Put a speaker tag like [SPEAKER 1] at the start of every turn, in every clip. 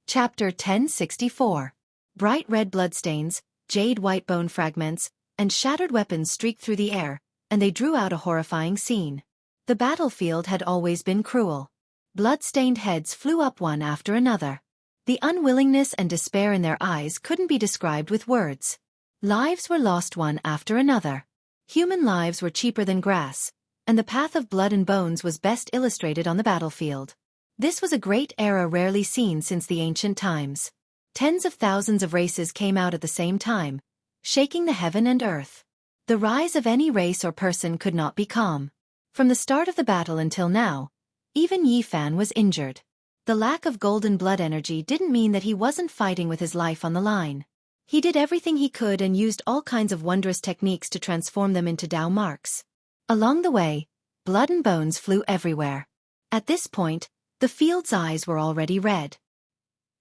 [SPEAKER 1] Chapter 1064. Bright red bloodstains, jade white bone fragments, and shattered weapons streaked through the air, and they drew out a horrifying scene. The battlefield had always been cruel. Blood-stained heads flew up one after another. The unwillingness and despair in their eyes couldn't be described with words. Lives were lost one after another. Human lives were cheaper than grass, and the path of blood and bones was best illustrated on the battlefield. This was a great era rarely seen since the ancient times. Tens of thousands of races came out at the same time, shaking the heaven and earth. The rise of any race or person could not be calm. From the start of the battle until now, even Yi Fan was injured. The lack of golden blood energy didn't mean that he wasn't fighting with his life on the line. He did everything he could and used all kinds of wondrous techniques to transform them into Dao marks. Along the way, blood and bones flew everywhere. At this point, the field's eyes were already red.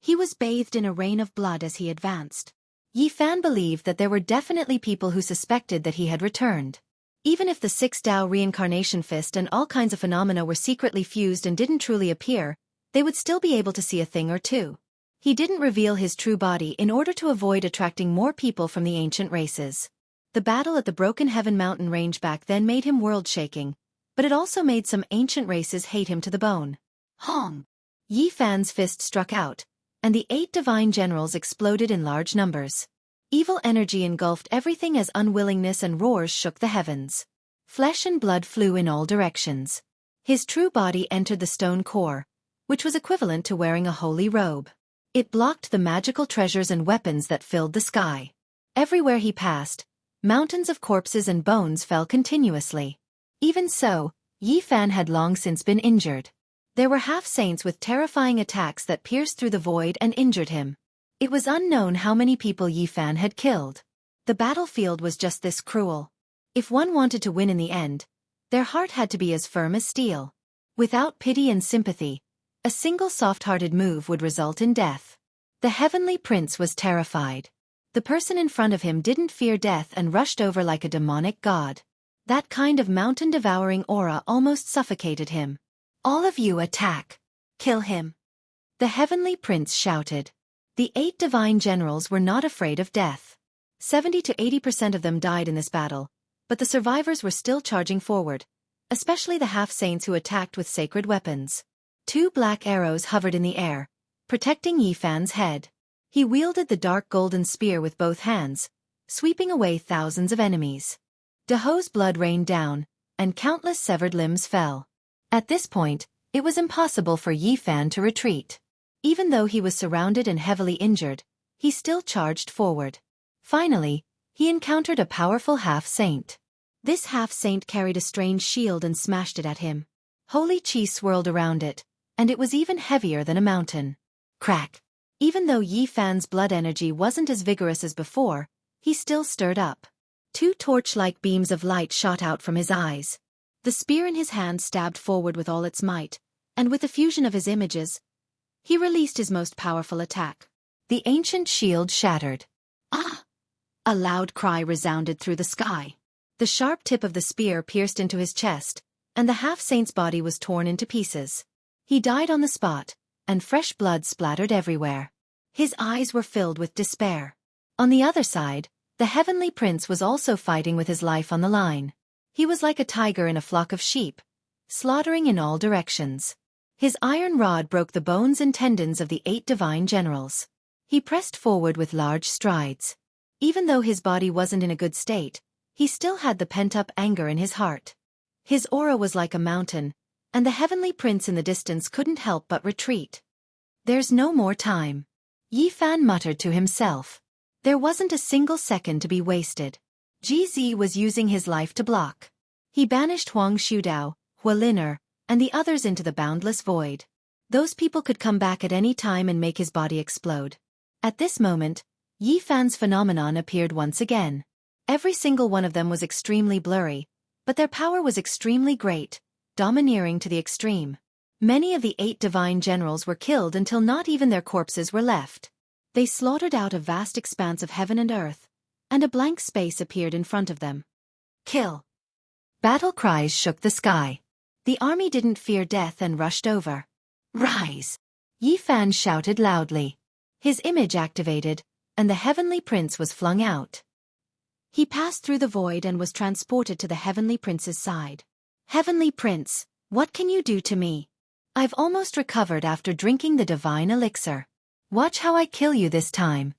[SPEAKER 1] He was bathed in a rain of blood as he advanced. Yi Fan believed that there were definitely people who suspected that he had returned. Even if the six Dao reincarnation fist and all kinds of phenomena were secretly fused and didn't truly appear, they would still be able to see a thing or two. He didn't reveal his true body in order to avoid attracting more people from the ancient races. The battle at the Broken Heaven mountain range back then made him world-shaking, but it also made some ancient races hate him to the bone. Hong! Yi Fan's fist struck out, and the 8 divine generals exploded in large numbers. Evil energy engulfed everything as unwillingness and roars shook the heavens. Flesh and blood flew in all directions. His true body entered the stone core, which was equivalent to wearing a holy robe. It blocked the magical treasures and weapons that filled the sky. Everywhere he passed, mountains of corpses and bones fell continuously. Even so, Yi Fan had long since been injured. There were half-saints with terrifying attacks that pierced through the void and injured him. It was unknown how many people Yi Fan had killed. The battlefield was just this cruel. If one wanted to win in the end, their heart had to be as firm as steel. Without pity and sympathy, a single soft-hearted move would result in death. The heavenly prince was terrified. The person in front of him didn't fear death and rushed over like a demonic god. That kind of mountain-devouring aura almost suffocated him. All of you attack. Kill him. The heavenly prince shouted. The 8 divine generals were not afraid of death. 70 to 80% of them died in this battle, but the survivors were still charging forward, especially the half-saints who attacked with sacred weapons. 2 black arrows hovered in the air, protecting Yi Fan's head. He wielded the dark golden spear with both hands, sweeping away thousands of enemies. Daho's blood rained down, and countless severed limbs fell. At this point, it was impossible for Yi Fan to retreat. Even though he was surrounded and heavily injured, he still charged forward. Finally, he encountered a powerful half-saint. This half-saint carried a strange shield and smashed it at him. Holy qi swirled around it, and it was even heavier than a mountain. Crack! Even though Yi Fan's blood energy wasn't as vigorous as before, he still stirred up. 2 torch-like beams of light shot out from his eyes. The spear in his hand stabbed forward with all its might, and with the fusion of his images, he released his most powerful attack. The ancient shield shattered. Ah! A loud cry resounded through the sky. The sharp tip of the spear pierced into his chest, and the half-saint's body was torn into pieces. He died on the spot, and fresh blood splattered everywhere. His eyes were filled with despair. On the other side, the heavenly prince was also fighting with his life on the line. He was like a tiger in a flock of sheep, slaughtering in all directions. His iron rod broke the bones and tendons of the 8 divine generals. He pressed forward with large strides. Even though his body wasn't in a good state, he still had the pent-up anger in his heart. His aura was like a mountain, and the heavenly prince in the distance couldn't help but retreat. There's no more time. Yi Fan muttered to himself. There wasn't a single second to be wasted. GZ was using his life to block. He banished Huang Shudao, Hualiner, and the others into the boundless void. Those people could come back at any time and make his body explode. At this moment, Yi Fan's phenomenon appeared once again. Every single one of them was extremely blurry, but their power was extremely great, domineering to the extreme. Many of the 8 divine generals were killed until not even their corpses were left. They slaughtered out a vast expanse of heaven and earth, and a blank space appeared in front of them. Kill! Battle cries shook the sky. The army didn't fear death and rushed over. Rise! Yi Fan shouted loudly. His image activated, and the Heavenly Prince was flung out. He passed through the void and was transported to the Heavenly Prince's side. Heavenly Prince, what can you do to me? I've almost recovered after drinking the divine elixir. Watch how I kill you this time.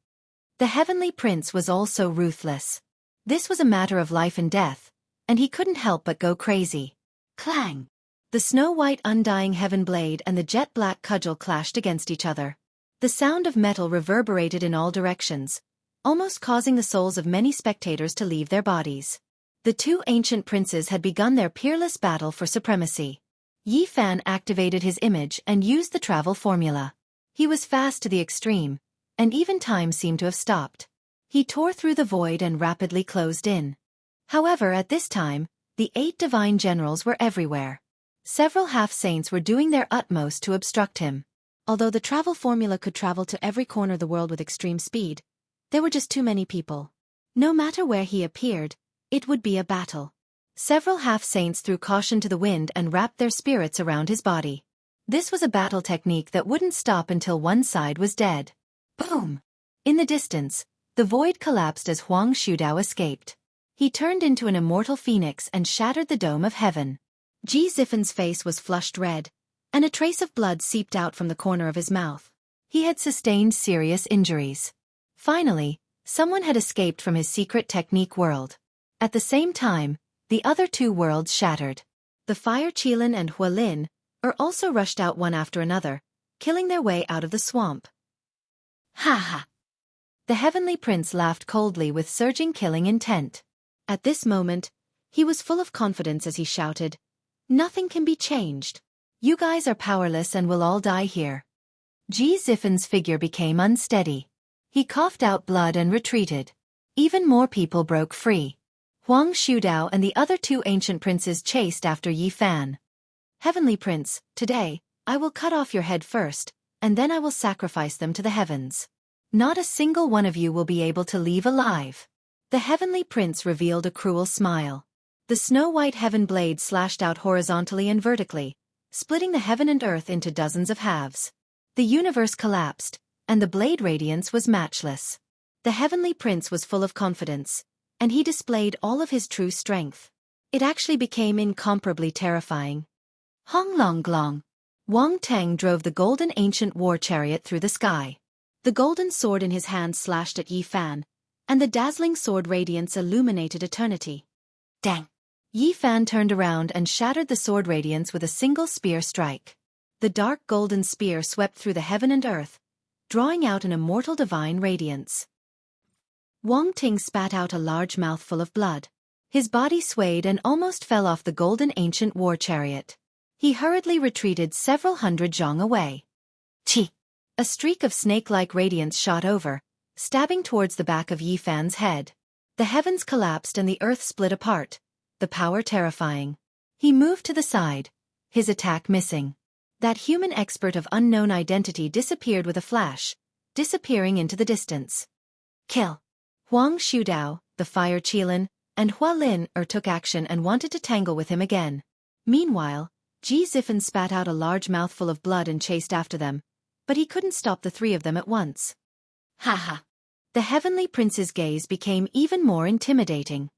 [SPEAKER 1] The Heavenly Prince was also ruthless. This was a matter of life and death, and he couldn't help but go crazy. Clang! The snow-white undying heaven blade and the jet-black cudgel clashed against each other. The sound of metal reverberated in all directions, almost causing the souls of many spectators to leave their bodies. The two ancient princes had begun their peerless battle for supremacy. Yi Fan activated his image and used the travel formula. He was fast to the extreme, and even time seemed to have stopped. He tore through the void and rapidly closed in. However, at this time, the 8 divine generals were everywhere. Several half-saints were doing their utmost to obstruct him. Although the travel formula could travel to every corner of the world with extreme speed, there were just too many people. No matter where he appeared, it would be a battle. Several half-saints threw caution to the wind and wrapped their spirits around his body. This was a battle technique that wouldn't stop until one side was dead. Boom! In the distance, the void collapsed as Huang Shudao escaped. He turned into an immortal phoenix and shattered the dome of heaven. Ji Zifen's face was flushed red, and a trace of blood seeped out from the corner of his mouth. He had sustained serious injuries. Finally, someone had escaped from his secret technique world. At the same time, the other 2 worlds shattered. The Fire Qilin and Hualin also rushed out one after another, killing their way out of the swamp. Ha ha! The Heavenly Prince laughed coldly with surging killing intent. At this moment, he was full of confidence as he shouted, "Nothing can be changed. You guys are powerless and will all die here." Ji Zifen's figure became unsteady. He coughed out blood and retreated. Even more people broke free. Huang Shudao and the other 2 ancient princes chased after Yi Fan. "Heavenly Prince, today, I will cut off your head first, and then I will sacrifice them to the heavens. Not a single one of you will be able to leave alive." The Heavenly Prince revealed a cruel smile. The snow-white heaven blade slashed out horizontally and vertically, splitting the heaven and earth into dozens of halves. The universe collapsed, and the blade radiance was matchless. The Heavenly Prince was full of confidence, and he displayed all of his true strength. It actually became incomparably terrifying. Hong Long Glong. Wang Teng drove the golden ancient war chariot through the sky. The golden sword in his hand slashed at Yi Fan, and the dazzling sword radiance illuminated eternity. Dang! Yi Fan turned around and shattered the sword radiance with a single spear strike. The dark golden spear swept through the heaven and earth, drawing out an immortal divine radiance. Wang Ting spat out a large mouthful of blood. His body swayed and almost fell off the golden ancient war chariot. He hurriedly retreated several hundred zhang away. Chi! A streak of snake-like radiance shot over, stabbing towards the back of Yi Fan's head. The heavens collapsed and the earth split apart, the power terrifying. He moved to the side, his attack missing. That human expert of unknown identity disappeared with a flash, disappearing into the distance. Kill! Huang Shudao, the Fire Qilin, and Hualin took action and wanted to tangle with him again. Meanwhile, Ji Zifen spat out a large mouthful of blood and chased after them, but he couldn't stop the 3 of them at once. Ha ha! The Heavenly Prince's gaze became even more intimidating.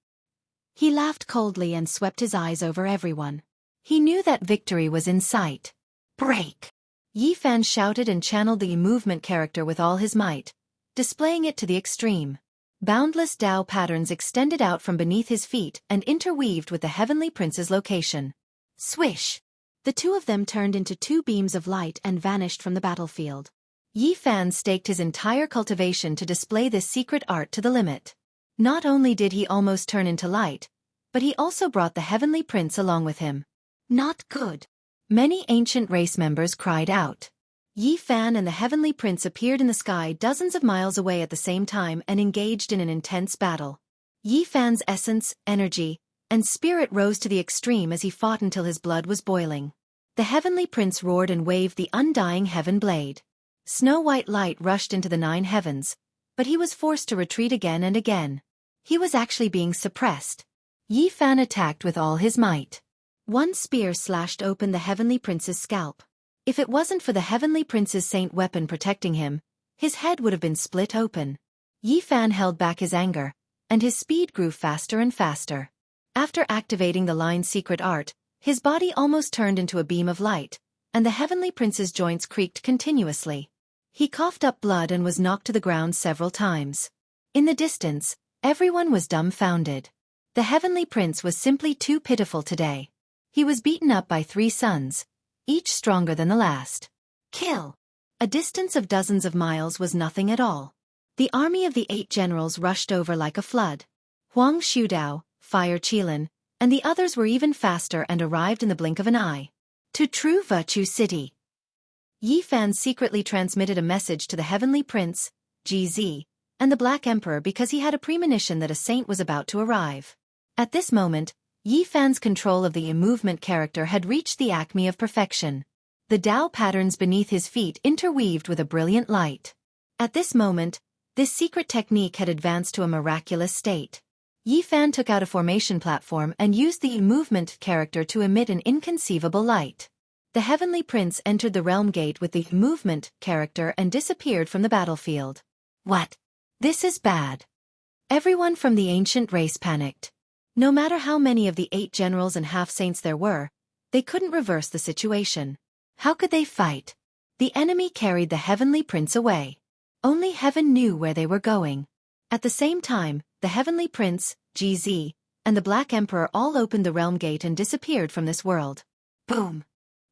[SPEAKER 1] He laughed coldly and swept his eyes over everyone. He knew that victory was in sight. Break! Yi Fan shouted and channeled the movement character with all his might, displaying it to the extreme. Boundless Tao patterns extended out from beneath his feet and interweaved with the Heavenly Prince's location. Swish! The 2 of them turned into 2 beams of light and vanished from the battlefield. Yi Fan staked his entire cultivation to display this secret art to the limit. Not only did he almost turn into light, but he also brought the Heavenly Prince along with him. Not good! Many ancient race members cried out. Yi Fan and the Heavenly Prince appeared in the sky dozens of miles away at the same time and engaged in an intense battle. Yi Fan's essence, energy, and spirit rose to the extreme as he fought until his blood was boiling. The Heavenly Prince roared and waved the undying heaven blade. Snow-white light rushed into the 9 heavens, but he was forced to retreat again and again. He was actually being suppressed. Yi Fan attacked with all his might. One spear slashed open the Heavenly Prince's scalp. If it wasn't for the Heavenly Prince's saint weapon protecting him, his head would have been split open. Yi Fan held back his anger, and his speed grew faster and faster. After activating the line's secret art, his body almost turned into a beam of light, and the Heavenly Prince's joints creaked continuously. He coughed up blood and was knocked to the ground several times. In the distance, everyone was dumbfounded. The Heavenly Prince was simply too pitiful today. He was beaten up by 3 sons, each stronger than the last. Kill! A distance of dozens of miles was nothing at all. The army of the 8 generals rushed over like a flood. Huang Shudao, Fire Qilin, and the others were even faster and arrived in the blink of an eye. To True Virtue City. Yi Fan secretly transmitted a message to the Heavenly Prince, GZ, and the Black Emperor because he had a premonition that a saint was about to arrive. At this moment, Yi Fan's control of the movement character had reached the acme of perfection. The Dao patterns beneath his feet interweaved with a brilliant light. At this moment, this secret technique had advanced to a miraculous state. Yi Fan took out a formation platform and used the movement character to emit an inconceivable light. The Heavenly Prince entered the realm gate with the movement character and disappeared from the battlefield. What? This is bad. Everyone from the ancient race panicked. No matter how many of the 8 generals and half-saints there were, they couldn't reverse the situation. How could they fight? The enemy carried the Heavenly Prince away. Only heaven knew where they were going. At the same time, the Heavenly Prince, GZ, and the Black Emperor all opened the realm gate and disappeared from this world. Boom!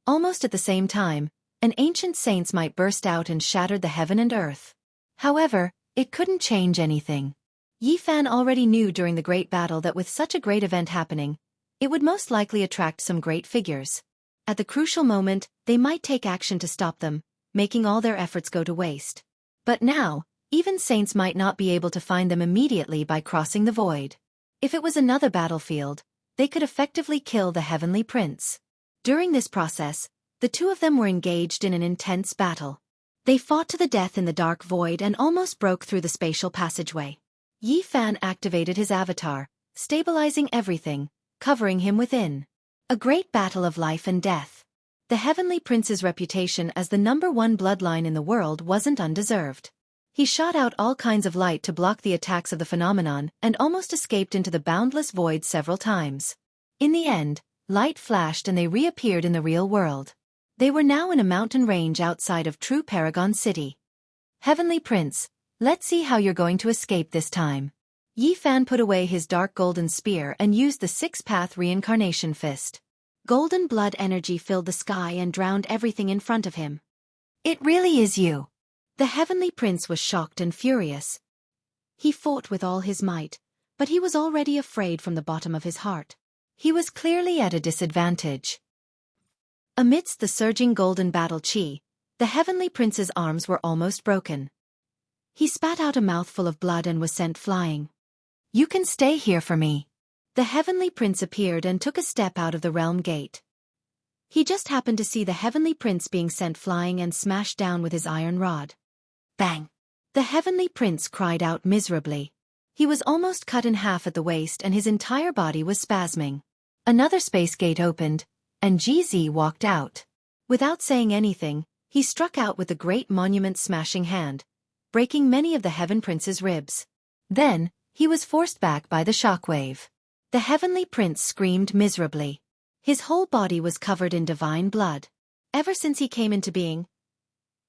[SPEAKER 1] Almost at the same time, an ancient saint's might burst out and shattered the heaven and earth. However, it couldn't change anything. Yi Fan already knew during the great battle that with such a great event happening, it would most likely attract some great figures. At the crucial moment, they might take action to stop them, making all their efforts go to waste. But now, even saints might not be able to find them immediately by crossing the void. If it was another battlefield, they could effectively kill the Heavenly Prince. During this process, the 2 of them were engaged in an intense battle. They fought to the death in the dark void and almost broke through the spatial passageway. Yi Fan activated his avatar, stabilizing everything, covering him within. A great battle of life and death. The Heavenly Prince's reputation as the #1 bloodline in the world wasn't undeserved. He shot out all kinds of light to block the attacks of the phenomenon and almost escaped into the boundless void several times. In the end, light flashed and they reappeared in the real world. They were now in a mountain range outside of True Paragon City. Heavenly Prince, let's see how you're going to escape this time. Yi Fan put away his dark golden spear and used the 6-path reincarnation fist. Golden blood energy filled the sky and drowned everything in front of him. It really is you. The Heavenly Prince was shocked and furious. He fought with all his might, but he was already afraid from the bottom of his heart. He was clearly at a disadvantage. Amidst the surging golden battle chi, the Heavenly Prince's arms were almost broken. He spat out a mouthful of blood and was sent flying. You can stay here for me. The Heavenly Prince appeared and took a step out of the realm gate. He just happened to see the Heavenly Prince being sent flying and smashed down with his iron rod. Bang! The Heavenly Prince cried out miserably. He was almost cut in half at the waist and his entire body was spasming. Another space gate opened, and GZ walked out. Without saying anything, he struck out with the great monument-smashing hand, breaking many of the Heaven Prince's ribs. Then, he was forced back by the shockwave. The Heavenly Prince screamed miserably. His whole body was covered in divine blood. Ever since he came into being,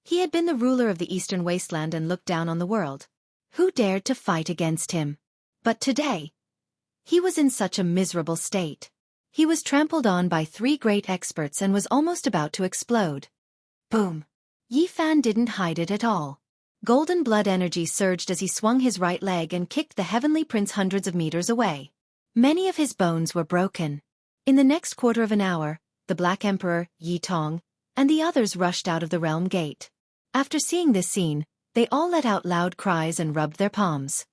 [SPEAKER 1] he had been the ruler of the Eastern Wasteland and looked down on the world. Who dared to fight against him? But today, he was in such a miserable state. He was trampled on by 3 great experts and was almost about to explode. Boom! Yi Fan didn't hide it at all. Golden blood energy surged as he swung his right leg and kicked the Heavenly Prince hundreds of meters away. Many of his bones were broken. In the next quarter of an hour, the Black Emperor, Yi Tong, and the others rushed out of the realm gate. After seeing this scene, they all let out loud cries and rubbed their palms.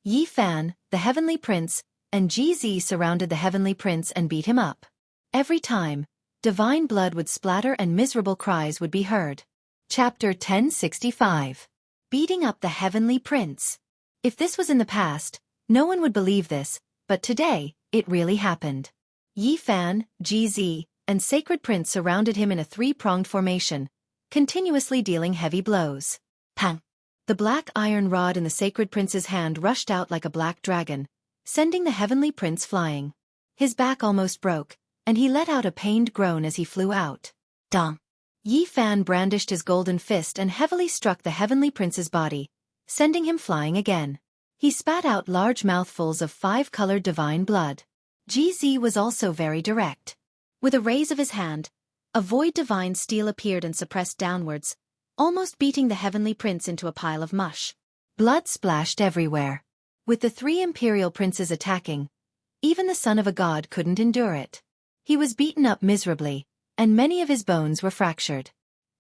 [SPEAKER 1] Yi Fan, the Heavenly Prince, and GZ surrounded the Heavenly Prince and beat him up. Every time, divine blood would splatter and miserable cries would be heard. Chapter 1065. Beating up the Heavenly Prince. If this was in the past, no one would believe this, but today, it really happened. Yi Fan, GZ, and sacred prince surrounded him in a three-pronged formation, continuously dealing heavy blows. Pang! The black iron rod in the sacred prince's hand rushed out like a black dragon, sending the heavenly prince flying. His back almost broke, and he let out a pained groan as he flew out. Dong! Yi Fan brandished his golden fist and heavily struck the heavenly prince's body, sending him flying again. He spat out large mouthfuls of five-colored divine blood. GZ was also very direct. With a raise of his hand, a void divine steel appeared and suppressed downwards, almost beating the heavenly prince into a pile of mush. Blood splashed everywhere. With the three imperial princes attacking, even the son of a god couldn't endure it. He was beaten up miserably, and many of his bones were fractured.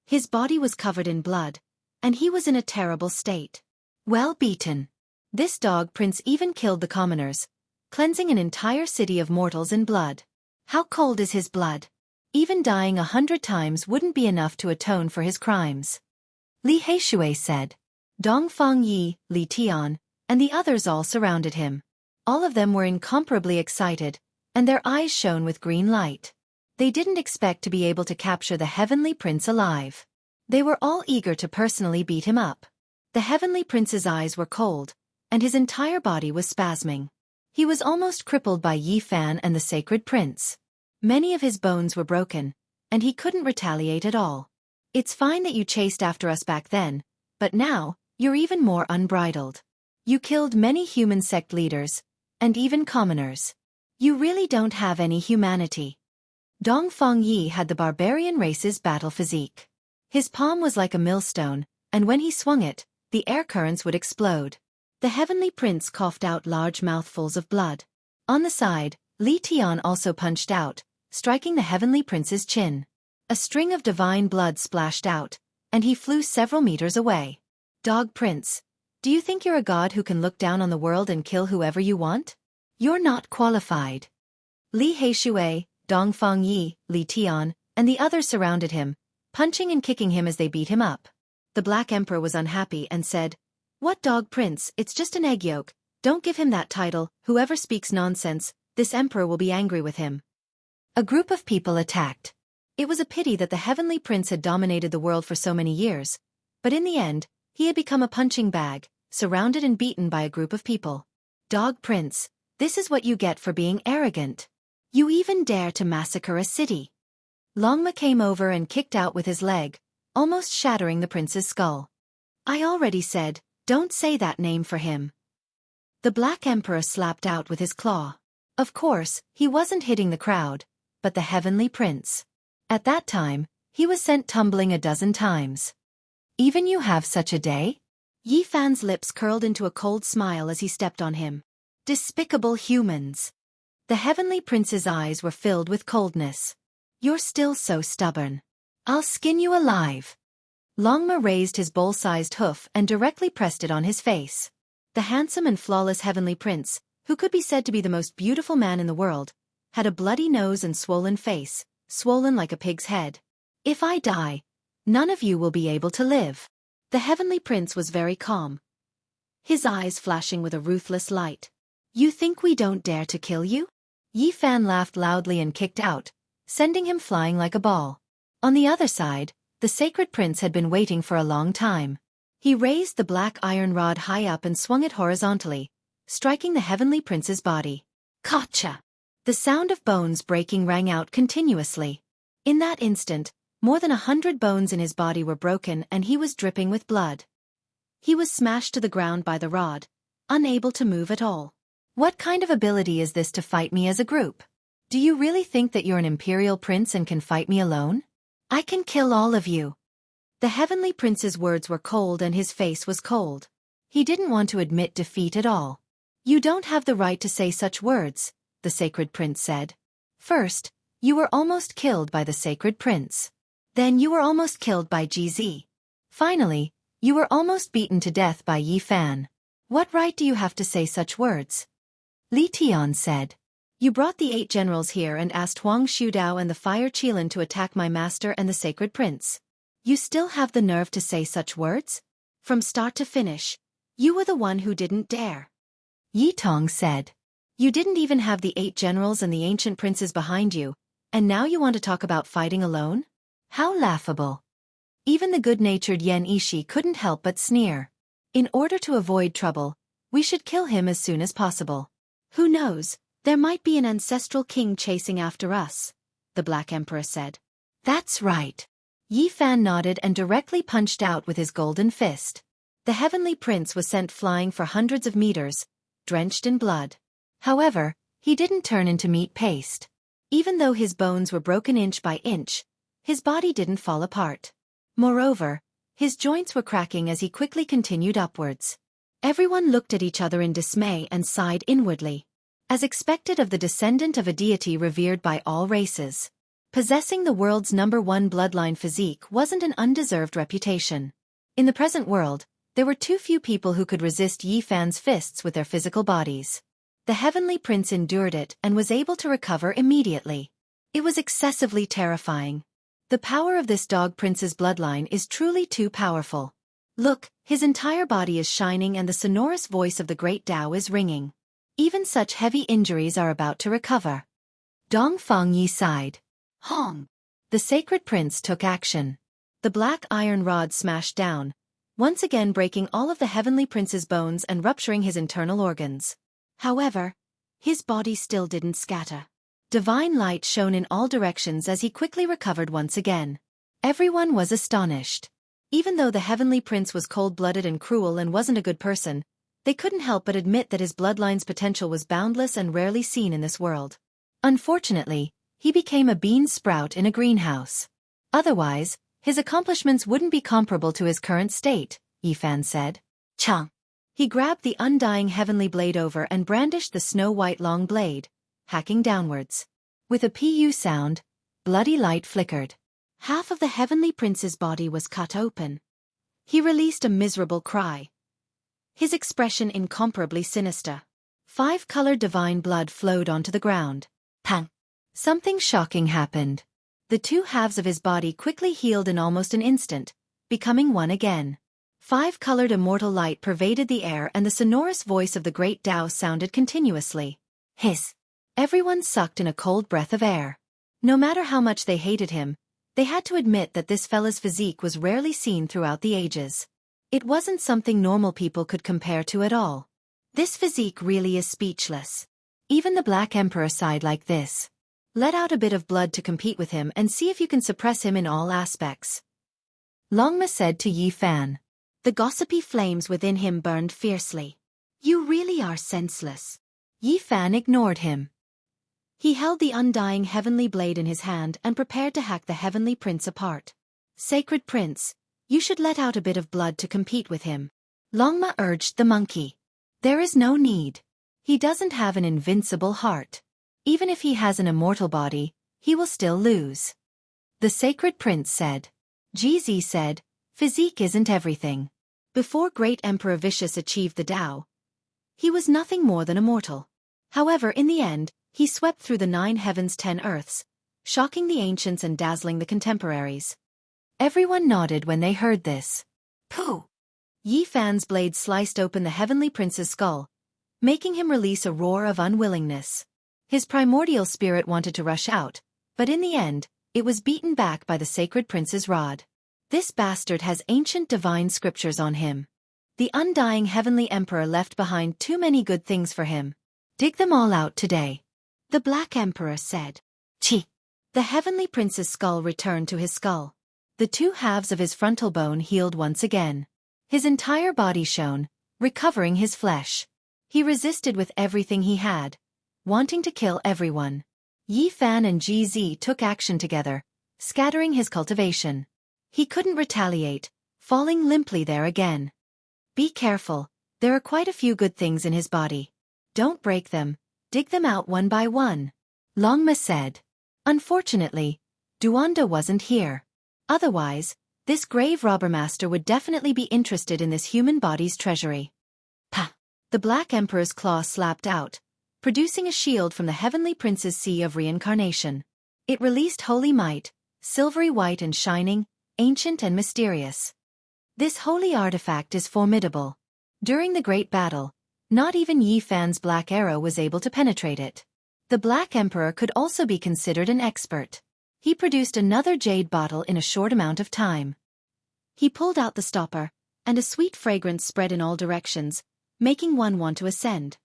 [SPEAKER 1] His body was covered in blood, and he was in a terrible state. Well beaten. This dog prince even killed the commoners, cleansing an entire city of mortals in blood. How cold is his blood? Even dying 100 times wouldn't be enough to atone for his crimes. Li Heishui said. Dongfang Yi, Li Tian, and the others all surrounded him. All of them were incomparably excited, and their eyes shone with green light. They didn't expect to be able to capture the heavenly prince alive. They were all eager to personally beat him up. The heavenly prince's eyes were cold, and his entire body was spasming. He was almost crippled by Yi Fan and the sacred prince. Many of his bones were broken, and he couldn't retaliate at all. It's fine that you chased after us back then, but now, you're even more unbridled. You killed many human sect leaders, and even commoners. You really don't have any humanity. Dongfang Yi had the barbarian race's battle physique. His palm was like a millstone, and when he swung it, the air currents would explode. The heavenly prince coughed out large mouthfuls of blood. On the side, Li Tian also punched out, striking the heavenly prince's chin. A string of divine blood splashed out, and he flew several meters away. Dog Prince, do you think you're a god who can look down on the world and kill whoever you want? You're not qualified. Li Heishui, Dongfang Yi, Li Tian, and the others surrounded him, punching and kicking him as they beat him up. The Black Emperor was unhappy and said, "What Dog Prince, it's just an egg yolk, don't give him that title, whoever speaks nonsense, this emperor will be angry with him." A group of people attacked. It was a pity that the heavenly prince had dominated the world for so many years, but in the end, he had become a punching bag, surrounded and beaten by a group of people. Dog Prince, this is what you get for being arrogant. You even dare to massacre a city. Longma came over and kicked out with his leg, almost shattering the prince's skull. I already said, don't say that name for him. The Black Emperor slapped out with his claw. Of course, he wasn't hitting the crowd, but the heavenly prince. At that time, he was sent tumbling a dozen times. Even you have such a day? Yi Fan's lips curled into a cold smile as he stepped on him. Despicable humans. The heavenly prince's eyes were filled with coldness. You're still so stubborn. I'll skin you alive. Longma raised his bowl-sized hoof and directly pressed it on his face. The handsome and flawless heavenly prince, who could be said to be the most beautiful man in the world, had a bloody nose and swollen face, swollen like a pig's head. If I die, none of you will be able to live. The heavenly prince was very calm, his eyes flashing with a ruthless light. You think we don't dare to kill you? Yi Fan laughed loudly and kicked out, sending him flying like a ball. On the other side, the sacred prince had been waiting for a long time. He raised the black iron rod high up and swung it horizontally, striking the heavenly prince's body. Gotcha! The sound of bones breaking rang out continuously. In that instant, more than 100 bones in his body were broken and he was dripping with blood. He was smashed to the ground by the rod, unable to move at all. What kind of ability is this to fight me as a group? Do you really think that you're an imperial prince and can fight me alone? I can kill all of you. The heavenly prince's words were cold and his face was cold. He didn't want to admit defeat at all. You don't have the right to say such words, the sacred prince said. First, you were almost killed by the sacred prince. Then you were almost killed by GZ. Finally, you were almost beaten to death by Yi Fan. What right do you have to say such words? Li Tian said. You brought the 8 generals here and asked Huang Shudao and the Fire Qilin to attack my master and the sacred prince. You still have the nerve to say such words? From start to finish, you were the one who didn't dare. Yi Tong said. You didn't even have the 8 generals and the ancient princes behind you, And now you want to talk about fighting alone? How laughable. Even the good-natured Yan Ishi couldn't help but sneer. In order to avoid trouble, we should kill him as soon as possible. Who knows, there might be an ancestral king chasing after us, the Black Emperor said. That's right. Yi Fan nodded and directly punched out with his golden fist. The heavenly prince was sent flying for hundreds of meters, drenched in blood. However, he didn't turn into meat paste. Even though his bones were broken inch by inch, his body didn't fall apart. Moreover, his joints were cracking as he quickly continued upwards. Everyone looked at each other in dismay and sighed inwardly. As expected of the descendant of a deity revered by all races, possessing the world's #1 bloodline physique wasn't an undeserved reputation. In the present world, there were too few people who could resist Yi Fan's fists with their physical bodies. The heavenly prince endured it and was able to recover immediately. It was excessively terrifying. The power of this dog prince's bloodline is truly too powerful. Look, his entire body is shining and the sonorous voice of the great Tao is ringing. Even such heavy injuries are about to recover. Dong Feng Yi sighed. Hong! The sacred prince took action. The black iron rod smashed down, once again breaking all of the heavenly prince's bones and rupturing his internal organs. However, his body still didn't scatter. Divine light shone in all directions as he quickly recovered once again. Everyone was astonished. Even though the heavenly prince was cold-blooded and cruel and wasn't a good person, they couldn't help but admit that his bloodline's potential was boundless and rarely seen in this world. Unfortunately, he became a bean sprout in a greenhouse. Otherwise, his accomplishments wouldn't be comparable to his current state, Yi Fan said. Chang! He grabbed the undying heavenly blade over and brandished the snow-white long blade, hacking downwards. With a pu sound, bloody light flickered. Half of the heavenly prince's body was cut open. He released a miserable cry, his expression incomparably sinister. 5-colored divine blood flowed onto the ground. Pang! Something shocking happened. The two halves of his body quickly healed in almost an instant, becoming one again. 5-colored immortal light pervaded the air and the sonorous voice of the great Tao sounded continuously. Hiss! Everyone sucked in a cold breath of air. No matter how much they hated him, they had to admit that this fella's physique was rarely seen throughout the ages. It wasn't something normal people could compare to at all. This physique really is speechless. Even the Black Emperor sighed like this. Let out a bit of blood to compete with him and see if you can suppress him in all aspects. Longma said to Yi Fan. The gossipy flames within him burned fiercely. You really are senseless. Yi Fan ignored him. He held the undying heavenly blade in his hand and prepared to hack the heavenly prince apart. Sacred prince, you should let out a bit of blood to compete with him. Longma urged the monkey. There is no need. He doesn't have an invincible heart. Even if he has an immortal body, he will still lose. The sacred prince said. Jizi said, physique isn't everything. Before great Emperor Vicious achieved the Tao, he was nothing more than a mortal. However, in the end, he swept through the 9 heavens 10 earths, shocking the ancients and dazzling the contemporaries. Everyone nodded when they heard this. Pooh! Yi Fan's blade sliced open the heavenly prince's skull, making him release a roar of unwillingness. His primordial spirit wanted to rush out, but in the end, it was beaten back by the sacred prince's rod. This bastard has ancient divine scriptures on him. The undying heavenly emperor left behind too many good things for him. Dig them all out today. The Black Emperor said. Chi! The heavenly prince's skull returned to his skull. The two halves of his frontal bone healed once again. His entire body shone, recovering his flesh. He resisted with everything he had, wanting to kill everyone. Yi Fan and GZ took action together, scattering his cultivation. He couldn't retaliate, falling limply there again. Be careful, there are quite a few good things in his body. Don't break them, dig them out one by one. Longma said. Unfortunately, Duanda wasn't here. Otherwise, this grave robber master would definitely be interested in this human body's treasury. Pah! The Black Emperor's claw slapped out, producing a shield from the heavenly prince's sea of reincarnation. It released holy might, silvery white and shining, ancient and mysterious. This holy artifact is formidable. During the great battle, not even Yi Fan's black arrow was able to penetrate it. The Black Emperor could also be considered an expert. He produced another jade bottle in a short amount of time. He pulled out the stopper, and a sweet fragrance spread in all directions, making one want to ascend.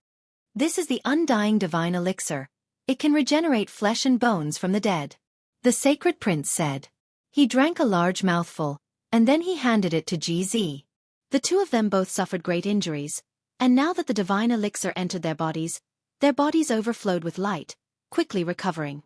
[SPEAKER 1] This is the undying divine elixir. It can regenerate flesh and bones from the dead. The sacred prince said. He drank a large mouthful, and then he handed it to GZ. The two of them both suffered great injuries, and now that the divine elixir entered their bodies overflowed with light, quickly recovering.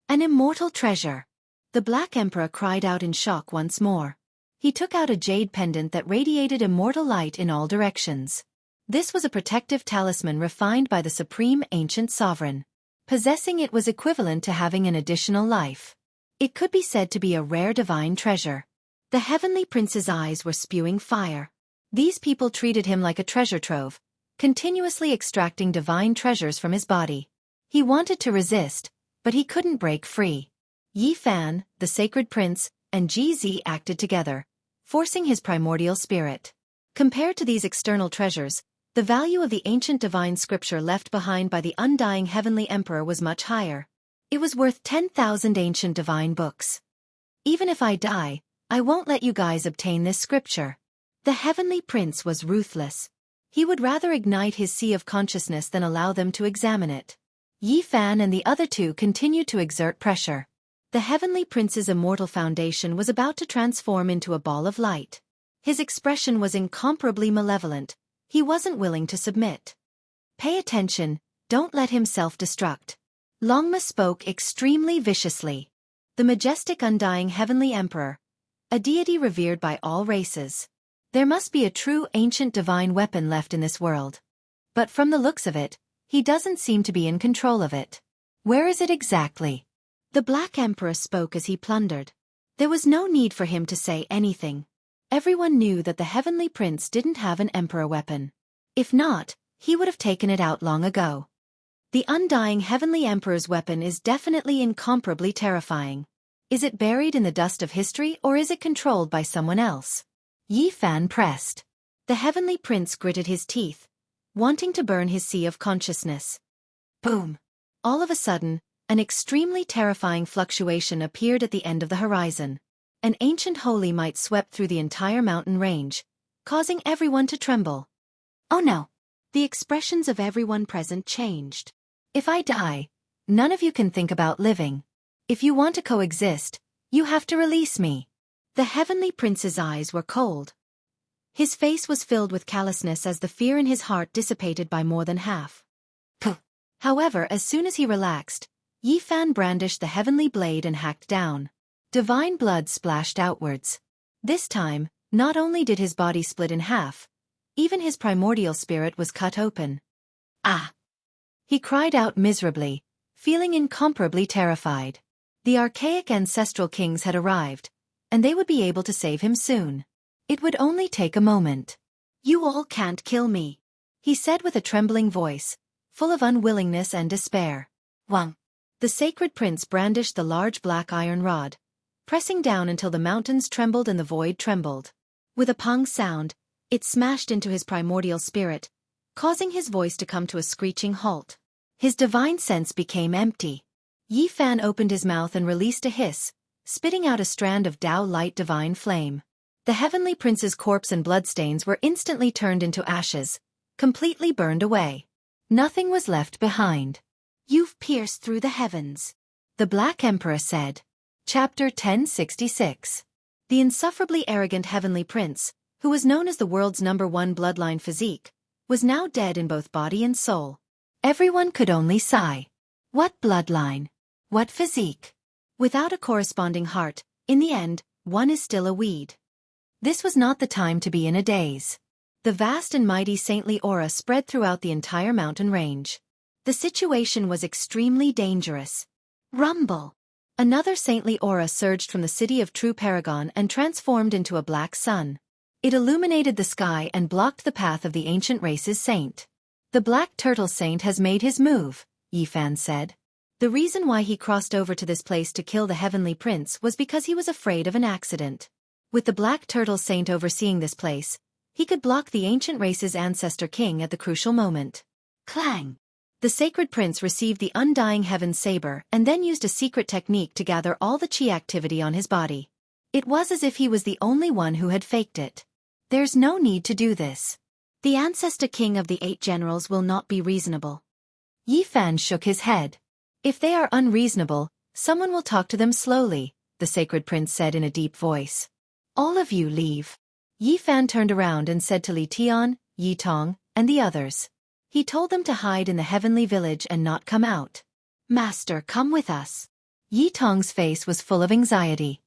[SPEAKER 1] An immortal treasure. The Black Emperor cried out in shock once more. He took out a jade pendant that radiated immortal light in all directions. This was a protective talisman refined by the supreme ancient sovereign. Possessing it was equivalent to having an additional life. It could be said to be a rare divine treasure. The heavenly prince's eyes were spewing fire. These people treated him like a treasure trove, continuously extracting divine treasures from his body. He wanted to resist, but he couldn't break free. Yi Fan, the sacred prince, and GZ acted together, forcing his primordial spirit. Compared to these external treasures, the value of the ancient divine scripture left behind by the undying heavenly emperor was much higher. It was worth 10,000 ancient divine books. Even if I die, I won't let you guys obtain this scripture. The heavenly prince was ruthless. He would rather ignite his sea of consciousness than allow them to examine it. Yi Fan and the other two continued to exert pressure. The heavenly prince's immortal foundation was about to transform into a ball of light. His expression was incomparably malevolent. He wasn't willing to submit. Pay attention, don't let him self-destruct. Longma spoke extremely viciously. The majestic undying heavenly emperor, a deity revered by all races. There must be a true ancient divine weapon left in this world. But from the looks of it, he doesn't seem to be in control of it. Where is it exactly? The Black Emperor spoke as he plundered. There was no need for him to say anything. Everyone knew that the heavenly prince didn't have an emperor weapon. If not, he would have taken it out long ago. The undying heavenly emperor's weapon is definitely incomparably terrifying. Is it buried in the dust of history or is it controlled by someone else? Yi Fan pressed. The heavenly prince gritted his teeth, wanting to burn his sea of consciousness. Boom! All of a sudden, an extremely terrifying fluctuation appeared at the end of the horizon. An ancient holy might swept through the entire mountain range, causing everyone to tremble. Oh no! The expressions of everyone present changed. If I die, none of you can think about living. If you want to coexist, you have to release me. The heavenly prince's eyes were cold. His face was filled with callousness as the fear in his heart dissipated by more than half. However, as soon as he relaxed, Yi Fan brandished the heavenly blade and hacked down. Divine blood splashed outwards. This time, not only did his body split in half, even his primordial spirit was cut open. Ah! He cried out miserably, feeling incomparably terrified. The archaic ancestral kings had arrived, and they would be able to save him soon. It would only take a moment. You all can't kill me, he said with a trembling voice, full of unwillingness and despair. Wang! The sacred prince brandished the large black iron rod, pressing down until the mountains trembled and the void trembled. With a pong sound, it smashed into his primordial spirit, causing his voice to come to a screeching halt. His divine sense became empty. Yi Fan opened his mouth and released a hiss, spitting out a strand of Tao light divine flame. The heavenly prince's corpse and bloodstains were instantly turned into ashes, completely burned away. Nothing was left behind. You've pierced through the heavens, the Black Emperor said. Chapter 1066. The insufferably arrogant heavenly prince, who was known as the world's #1 bloodline physique, was now dead in both body and soul. Everyone could only sigh. What bloodline? What physique? Without a corresponding heart, in the end, one is still a weed. This was not the time to be in a daze. The vast and mighty saintly aura spread throughout the entire mountain range. The situation was extremely dangerous. Rumble! Another saintly aura surged from the city of True Paragon and transformed into a black sun. It illuminated the sky and blocked the path of the ancient race's saint. The Black Turtle Saint has made his move, Yi Fan said. The reason why he crossed over to this place to kill the heavenly prince was because he was afraid of an accident. With the Black Turtle Saint overseeing this place, he could block the ancient race's ancestor king at the crucial moment. Clang! The sacred prince received the undying heaven saber and then used a secret technique to gather all the chi activity on his body. It was as if he was the only one who had faked it. There's no need to do this. The ancestor king of the 8 generals will not be reasonable. Yi Fan shook his head. If they are unreasonable, someone will talk to them slowly, the sacred prince said in a deep voice. All of you leave. Yi Fan turned around and said to Li Tian, Yi Tong, and the others. He told them to hide in the heavenly village and not come out. Master, come with us. Yi Tong's face was full of anxiety.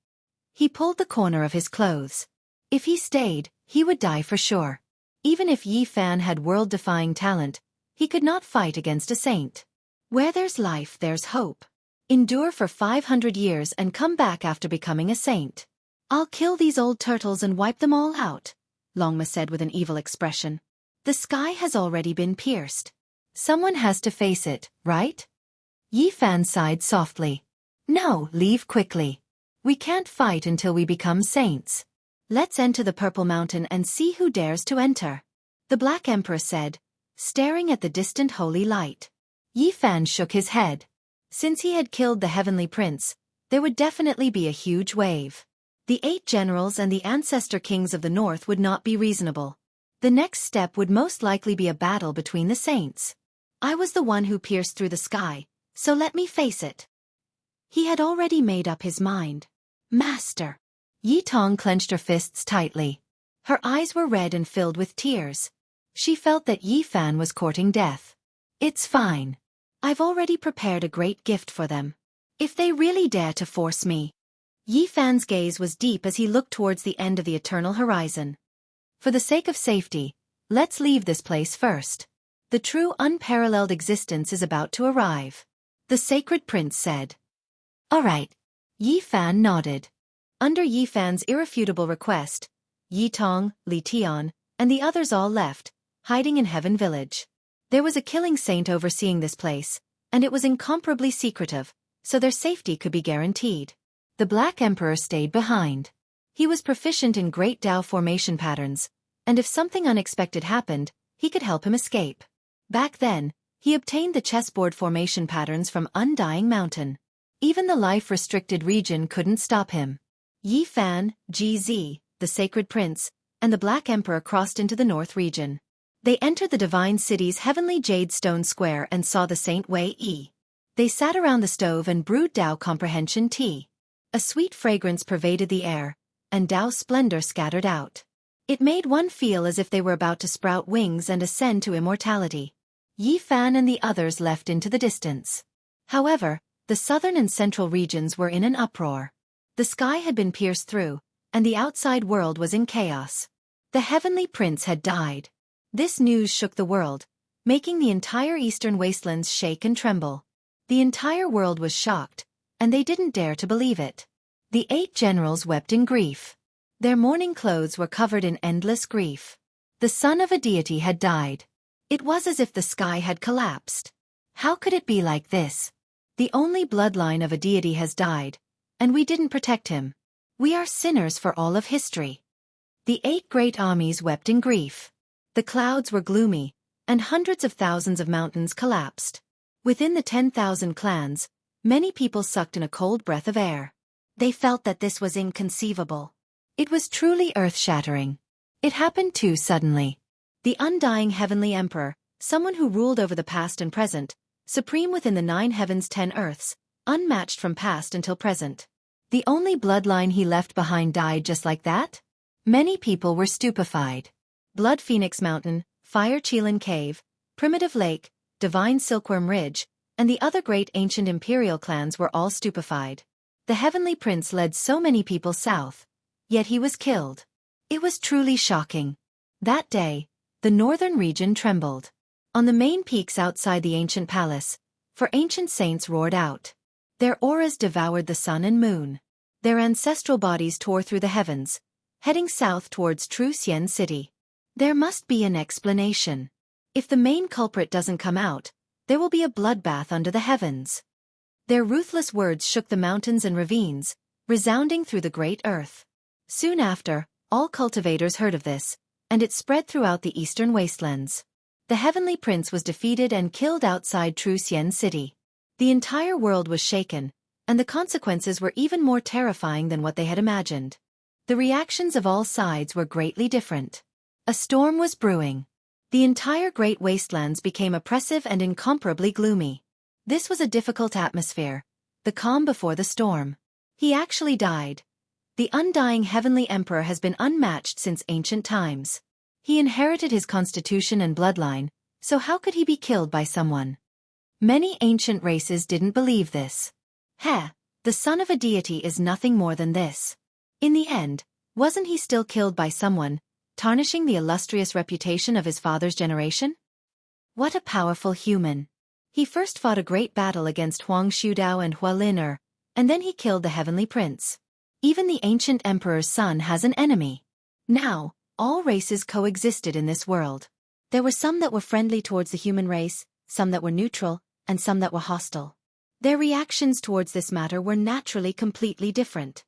[SPEAKER 1] He pulled the corner of his clothes. If he stayed, he would die for sure. Even if Yi Fan had world-defying talent, he could not fight against a saint. Where there's life, there's hope. Endure for 500 years and come back after becoming a saint. I'll kill these old turtles and wipe them all out, Longma said with an evil expression. The sky has already been pierced. Someone has to face it, right? Yi Fan sighed softly. No, leave quickly. We can't fight until we become saints. Let's enter the Purple Mountain and see who dares to enter. The Black Emperor said, staring at the distant holy light. Yi Fan shook his head. Since he had killed the Heavenly Prince, there would definitely be a huge wave. The 8 generals and the ancestor kings of the north would not be reasonable. The next step would most likely be a battle between the saints. I was the one who pierced through the sky, so let me face it. He had already made up his mind. Master. Yi Tong clenched her fists tightly. Her eyes were red and filled with tears. She felt that Yi Fan was courting death. It's fine. I've already prepared a great gift for them. If they really dare to force me. Yi Fan's gaze was deep as he looked towards the end of the eternal horizon. For the sake of safety, let's leave this place first. The true unparalleled existence is about to arrive. The sacred prince said. All right. Yi Fan nodded. Under Yi Fan's irrefutable request, Yi Tong, Li Tian, and the others all left, hiding in Heaven Village. There was a killing saint overseeing this place, and it was incomparably secretive, so their safety could be guaranteed. The Black Emperor stayed behind. He was proficient in Great Dao formation patterns, and if something unexpected happened, he could help him escape. Back then, he obtained the chessboard formation patterns from Undying Mountain. Even the life-restricted region couldn't stop him. Yi Fan, GZ, the Sacred Prince, and the Black Emperor crossed into the North region. They entered the Divine City's heavenly jade stone square and saw the Saint Wei Yi. They sat around the stove and brewed Dao comprehension tea. A sweet fragrance pervaded the air, and Dao splendor scattered out. It made one feel as if they were about to sprout wings and ascend to immortality. Yi Fan and the others left into the distance. However, the southern and central regions were in an uproar. The sky had been pierced through, and the outside world was in chaos. The heavenly prince had died. This news shook the world, making the entire eastern wastelands shake and tremble. The entire world was shocked, and they didn't dare to believe it. The 8 generals wept in grief. Their mourning clothes were covered in endless grief. The son of a deity had died. It was as if the sky had collapsed. How could it be like this? The only bloodline of a deity has died, and we didn't protect him. We are sinners for all of history. The 8 great armies wept in grief. The clouds were gloomy, and hundreds of thousands of mountains collapsed. Within the 10,000 clans, many people sucked in a cold breath of air. They felt that this was inconceivable. It was truly earth-shattering. It happened too suddenly. The undying heavenly emperor, someone who ruled over the past and present, supreme within the 9 heavens 10 earths, unmatched from past until present. The only bloodline he left behind died just like that? Many people were stupefied. Blood Phoenix Mountain, Fire Qilin Cave, Primitive Lake, Divine Silkworm Ridge, and the other great ancient imperial clans were all stupefied. The heavenly prince led so many people south, yet he was killed. It was truly shocking. That day, the northern region trembled. On the main peaks outside the ancient palace, for ancient saints roared out. Their auras devoured the sun and moon. Their ancestral bodies tore through the heavens, heading south towards True Xian City. There must be an explanation. If the main culprit doesn't come out, there will be a bloodbath under the heavens. Their ruthless words shook the mountains and ravines, resounding through the great earth. Soon after, all cultivators heard of this, and it spread throughout the eastern wastelands. The heavenly prince was defeated and killed outside Xianxia city. The entire world was shaken, and the consequences were even more terrifying than what they had imagined. The reactions of all sides were greatly different. A storm was brewing. The entire Great Wastelands became oppressive and incomparably gloomy. This was a difficult atmosphere, the calm before the storm. He actually died. The undying heavenly emperor has been unmatched since ancient times. He inherited his constitution and bloodline, so how could he be killed by someone? Many ancient races didn't believe this. The son of a deity is nothing more than this. In the end, wasn't he still killed by someone, tarnishing the illustrious reputation of his father's generation? What a powerful human. He first fought a great battle against Huang Shudao and Hua Lin, and then he killed the heavenly prince. Even the ancient emperor's son has an enemy. Now, all races coexisted in this world. There were some that were friendly towards the human race, some that were neutral, and some that were hostile. Their reactions towards this matter were naturally completely different.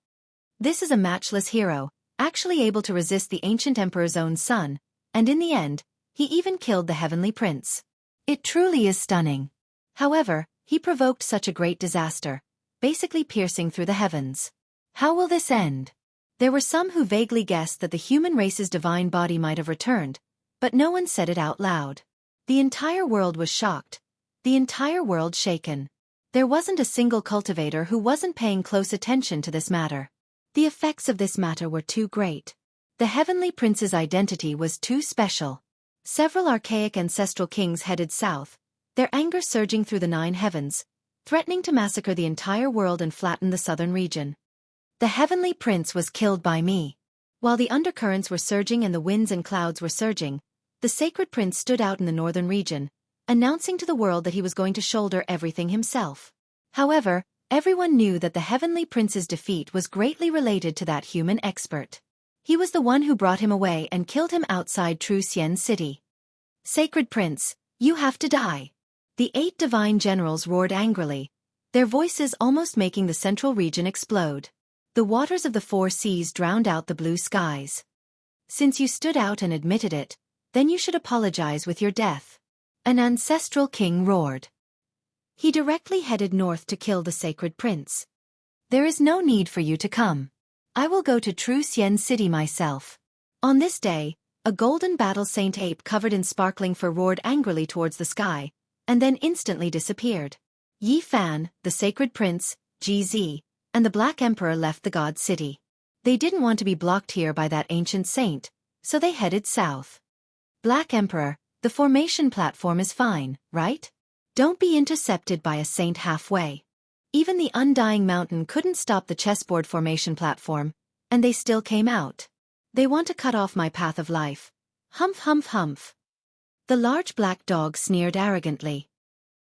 [SPEAKER 1] This is a matchless hero, actually able to resist the ancient emperor's own son, and in the end, he even killed the heavenly prince. It truly is stunning. However, he provoked such a great disaster, basically piercing through the heavens. How will this end? There were some who vaguely guessed that the human race's divine body might have returned, but no one said it out loud. The entire world was shocked. The entire world shaken. There wasn't a single cultivator who wasn't paying close attention to this matter. The effects of this matter were too great. The heavenly prince's identity was too special. Several archaic ancestral kings headed south, their anger surging through the 9 heavens, threatening to massacre the entire world and flatten the southern region. The heavenly prince was killed by me. While the undercurrents were surging and the winds and clouds were surging, the sacred prince stood out in the northern region, announcing to the world that he was going to shoulder everything himself. However, everyone knew that the heavenly prince's defeat was greatly related to that human expert. He was the one who brought him away and killed him outside Xianxia city. Sacred prince, you have to die. The 8 divine generals roared angrily, their voices almost making the central region explode. The waters of the 4 seas drowned out the blue skies. Since you stood out and admitted it, then you should apologize with your death. An ancestral king roared. He directly headed north to kill the sacred prince. There is no need for you to come. I will go to Xianxia city myself. On this day, a golden battle saint ape covered in sparkling fur roared angrily towards the sky, and then instantly disappeared. Yi Fan, the sacred prince, GZ, and the Black Emperor left the god city. They didn't want to be blocked here by that ancient saint, so they headed south. Black Emperor, the formation platform is fine, right? Don't be intercepted by a saint halfway. Even the undying mountain couldn't stop the chessboard formation platform, and they still came out. They want to cut off my path of life. Humph humph humph. The large black dog sneered arrogantly.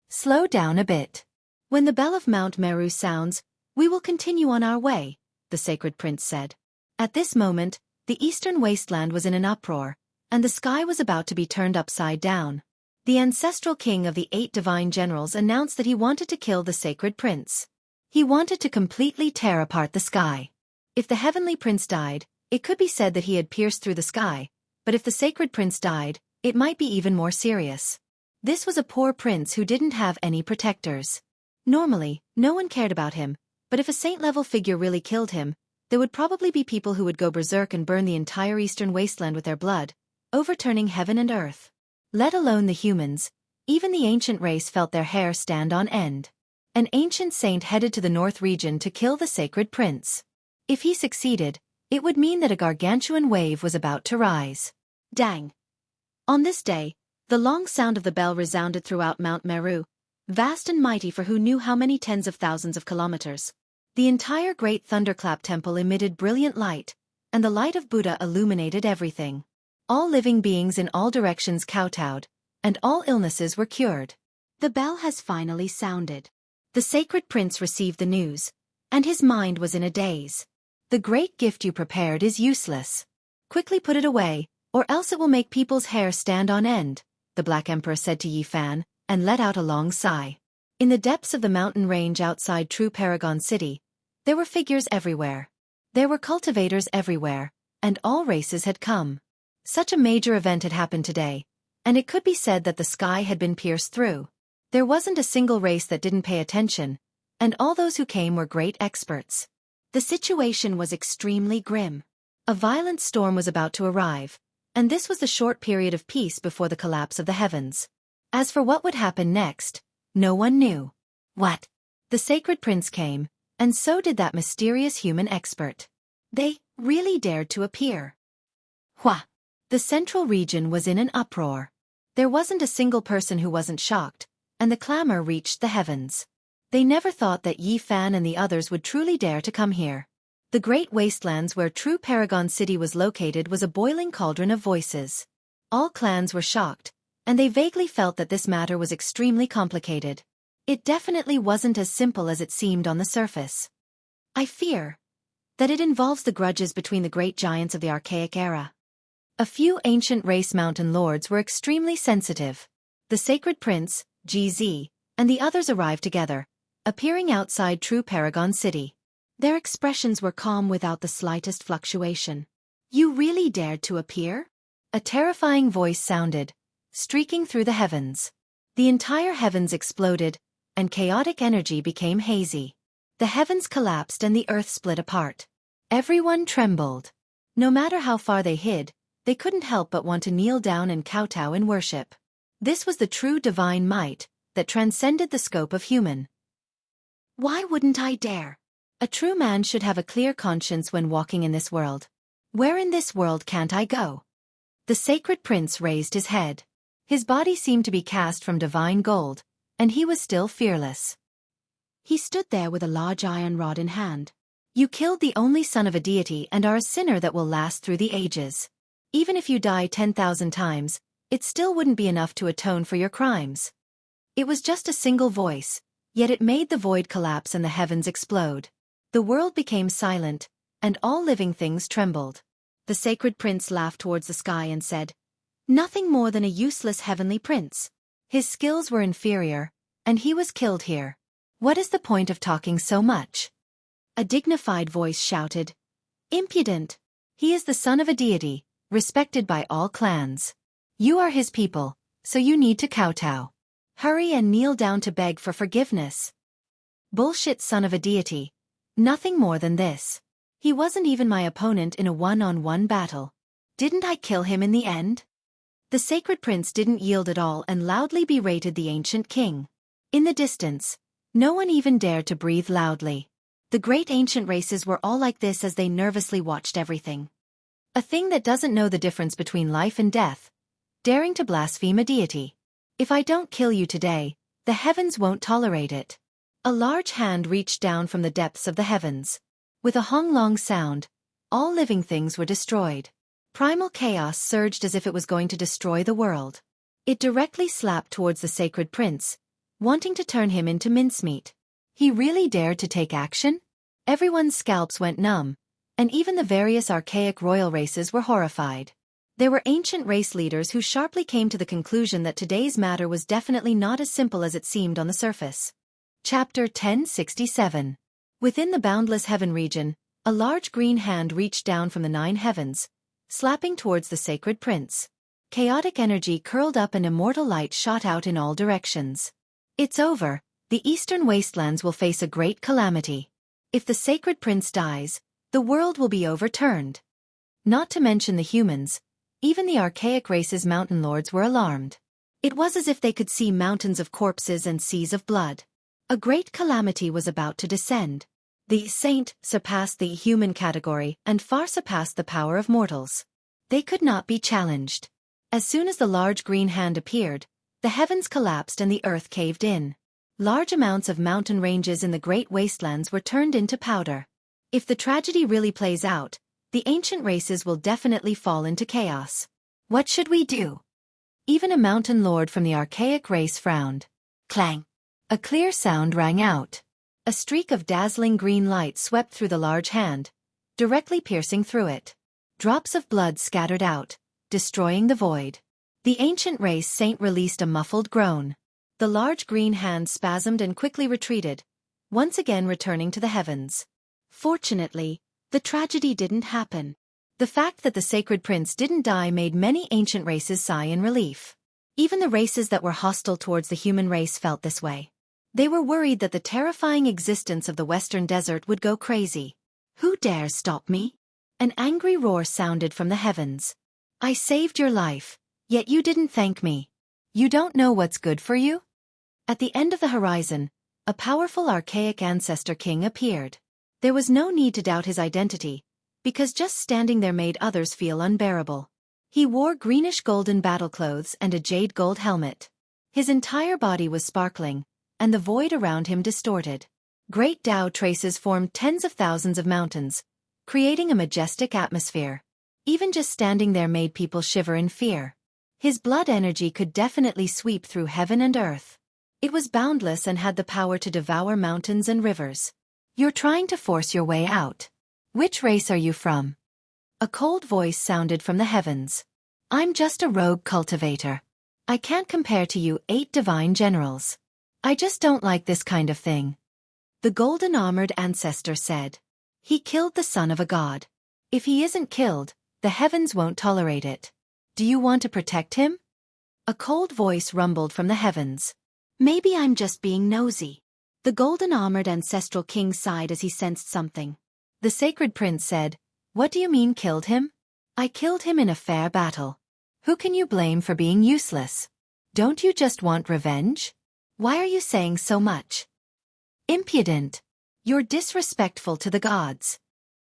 [SPEAKER 1] Slow down a bit. When the bell of Mount Meru sounds, we will continue on our way, the sacred prince said. At this moment, the eastern wasteland was in an uproar, and the sky was about to be turned upside down. The ancestral king of the 8 divine generals announced that he wanted to kill the sacred prince. He wanted to completely tear apart the sky. If the heavenly prince died, it could be said that he had pierced through the sky, but if the sacred prince died, it might be even more serious. This was a poor prince who didn't have any protectors. Normally, no one cared about him, but if a saint-level figure really killed him, there would probably be people who would go berserk and burn the entire eastern wasteland with their blood, overturning heaven and earth. Let alone the humans, even the ancient race felt their hair stand on end. An ancient saint headed to the north region to kill the sacred prince. If he succeeded, it would mean that a gargantuan wave was about to rise. Dang! On this day, the long sound of the bell resounded throughout Mount Meru, vast and mighty for who knew how many tens of thousands of kilometers. The entire great thunderclap temple emitted brilliant light, and the light of Buddha illuminated everything. All living beings in all directions kowtowed, and all illnesses were cured. The bell has finally sounded. The sacred prince received the news, and his mind was in a daze. The great gift you prepared is useless. Quickly put it away, or else it will make people's hair stand on end, the Black Emperor said to Yi Fan, and let out a long sigh. In the depths of the mountain range outside True Paragon City, there were figures everywhere. There were cultivators everywhere, and all races had come. Such a major event had happened today, and it could be said that the sky had been pierced through. There wasn't a single race that didn't pay attention, and all those who came were great experts. The situation was extremely grim. A violent storm was about to arrive, and this was the short period of peace before the collapse of the heavens. As for what would happen next, no one knew. What? The sacred prince came, and so did that mysterious human expert. They really dared to appear. Hua! The central region was in an uproar. There wasn't a single person who wasn't shocked, and the clamor reached the heavens. They never thought that Yi Fan and the others would truly dare to come here. The great wastelands where true Paragon City was located was a boiling cauldron of voices. All clans were shocked, and they vaguely felt that this matter was extremely complicated. It definitely wasn't as simple as it seemed on the surface. I fear that it involves the grudges between the great giants of the archaic era. A few ancient race mountain lords were extremely sensitive. The sacred prince, GZ, and the others arrived together, appearing outside true Paragon City. Their expressions were calm without the slightest fluctuation. You really dared to appear? A terrifying voice sounded, streaking through the heavens. The entire heavens exploded, and chaotic energy became hazy. The heavens collapsed and the earth split apart. Everyone trembled. No matter how far they hid, they couldn't help but want to kneel down and kowtow in worship. This was the true divine might that transcended the scope of human. Why wouldn't I dare? A true man should have a clear conscience when walking in this world. Where in this world can't I go? The sacred prince raised his head. His body seemed to be cast from divine gold, and he was still fearless. He stood there with a large iron rod in hand. You killed the only son of a deity and are a sinner that will last through the ages. Even if you die 10,000 times, it still wouldn't be enough to atone for your crimes. It was just a single voice, yet it made the void collapse and the heavens explode. The world became silent, and all living things trembled. The sacred prince laughed towards the sky and said, "Nothing more than a useless heavenly prince. His skills were inferior, and he was killed here. What is the point of talking so much?" A dignified voice shouted, "Impudent! He is the son of a deity, respected by all clans. You are his people, so you need to kowtow. Hurry and kneel down to beg for forgiveness." Bullshit, son of a deity. Nothing more than this. He wasn't even my opponent in a one-on-one battle. Didn't I kill him in the end? The sacred prince didn't yield at all and loudly berated the ancient king. In the distance, no one even dared to breathe loudly. The great ancient races were all like this as they nervously watched everything. A thing that doesn't know the difference between life and death, daring to blaspheme a deity. If I don't kill you today, the heavens won't tolerate it. A large hand reached down from the depths of the heavens. With a hong-long sound, all living things were destroyed. Primal chaos surged as if it was going to destroy the world. It directly slapped towards the sacred prince, wanting to turn him into mincemeat. He really dared to take action? Everyone's scalps went numb, and even the various archaic royal races were horrified. There were ancient race leaders who sharply came to the conclusion that today's matter was definitely not as simple as it seemed on the surface. Chapter 1067. Within the boundless heaven region, a large green hand reached down from the 9 heavens, slapping towards the sacred prince. Chaotic energy curled up and immortal light shot out in all directions. It's over. The eastern wastelands will face a great calamity. If the sacred prince dies, the world will be overturned. Not to mention the humans, even the archaic race's mountain lords were alarmed. It was as if they could see mountains of corpses and seas of blood. A great calamity was about to descend. The saint surpassed the human category and far surpassed the power of mortals. They could not be challenged. As soon as the large green hand appeared, the heavens collapsed and the earth caved in. Large amounts of mountain ranges in the great wastelands were turned into powder. If the tragedy really plays out, the ancient races will definitely fall into chaos. What should we do? Even a mountain lord from the archaic race frowned. Clang! A clear sound rang out. A streak of dazzling green light swept through the large hand, directly piercing through it. Drops of blood scattered out, destroying the void. The ancient race saint released a muffled groan. The large green hand spasmed and quickly retreated, once again returning to the heavens. Fortunately, the tragedy didn't happen. The fact that the sacred prince didn't die made many ancient races sigh in relief. Even the races that were hostile towards the human race felt this way. They were worried that the terrifying existence of the western desert would go crazy. Who dares stop me? An angry roar sounded from the heavens. I saved your life, yet you didn't thank me. You don't know what's good for you? At the end of the horizon, a powerful archaic ancestor king appeared. There was no need to doubt his identity, because just standing there made others feel unbearable. He wore greenish-golden battle clothes and a jade gold helmet. His entire body was sparkling, and the void around him distorted. Great Tao traces formed tens of thousands of mountains, creating a majestic atmosphere. Even just standing there made people shiver in fear. His blood energy could definitely sweep through heaven and earth. It was boundless and had the power to devour mountains and rivers. You're trying to force your way out. Which race are you from? A cold voice sounded from the heavens. I'm just a rogue cultivator. I can't compare to you 8 divine generals. I just don't like this kind of thing. The golden-armored ancestor said. He killed the son of a god. If he isn't killed, the heavens won't tolerate it. Do you want to protect him? A cold voice rumbled from the heavens. Maybe I'm just being nosy. The golden-armored ancestral king sighed as he sensed something. The sacred prince said, What do you mean killed him? I killed him in a fair battle. Who can you blame for being useless? Don't you just want revenge? Why are you saying so much? Impudent. You're disrespectful to the gods.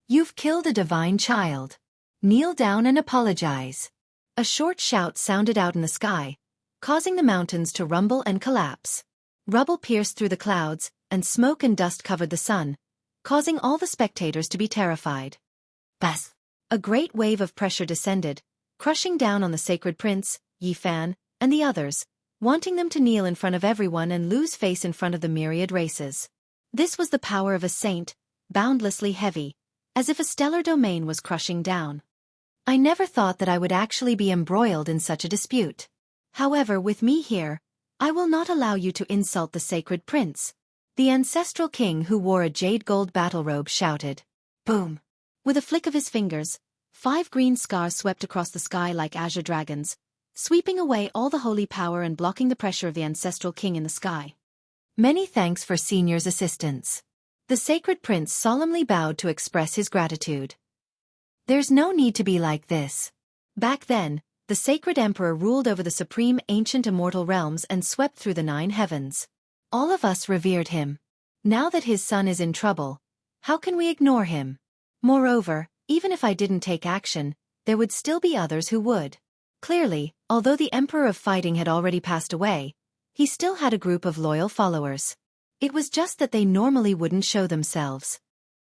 [SPEAKER 1] You've killed a divine child. Kneel down and apologize. A short shout sounded out in the sky, causing the mountains to rumble and collapse. Rubble pierced through the clouds, and smoke and dust covered the sun, causing all the spectators to be terrified. Bas! A great wave of pressure descended, crushing down on the sacred prince, Yi Fan, and the others, wanting them to kneel in front of everyone and lose face in front of the myriad races. This was the power of a saint, boundlessly heavy, as if a stellar domain was crushing down. I never thought that I would actually be embroiled in such a dispute. However, with me here, I will not allow you to insult the sacred prince. The ancestral king who wore a jade gold battle robe shouted. Boom! With a flick of his fingers, 5 green scars swept across the sky like azure dragons, sweeping away all the holy power and blocking the pressure of the ancestral king in the sky. Many thanks for Senior's assistance. The sacred prince solemnly bowed to express his gratitude. There's no need to be like this. Back then, the sacred emperor ruled over the supreme ancient immortal realms and swept through the 9 heavens. All of us revered him. Now that his son is in trouble, how can we ignore him? Moreover, even if I didn't take action, there would still be others who would. Clearly, although the emperor of fighting had already passed away, he still had a group of loyal followers. It was just that they normally wouldn't show themselves.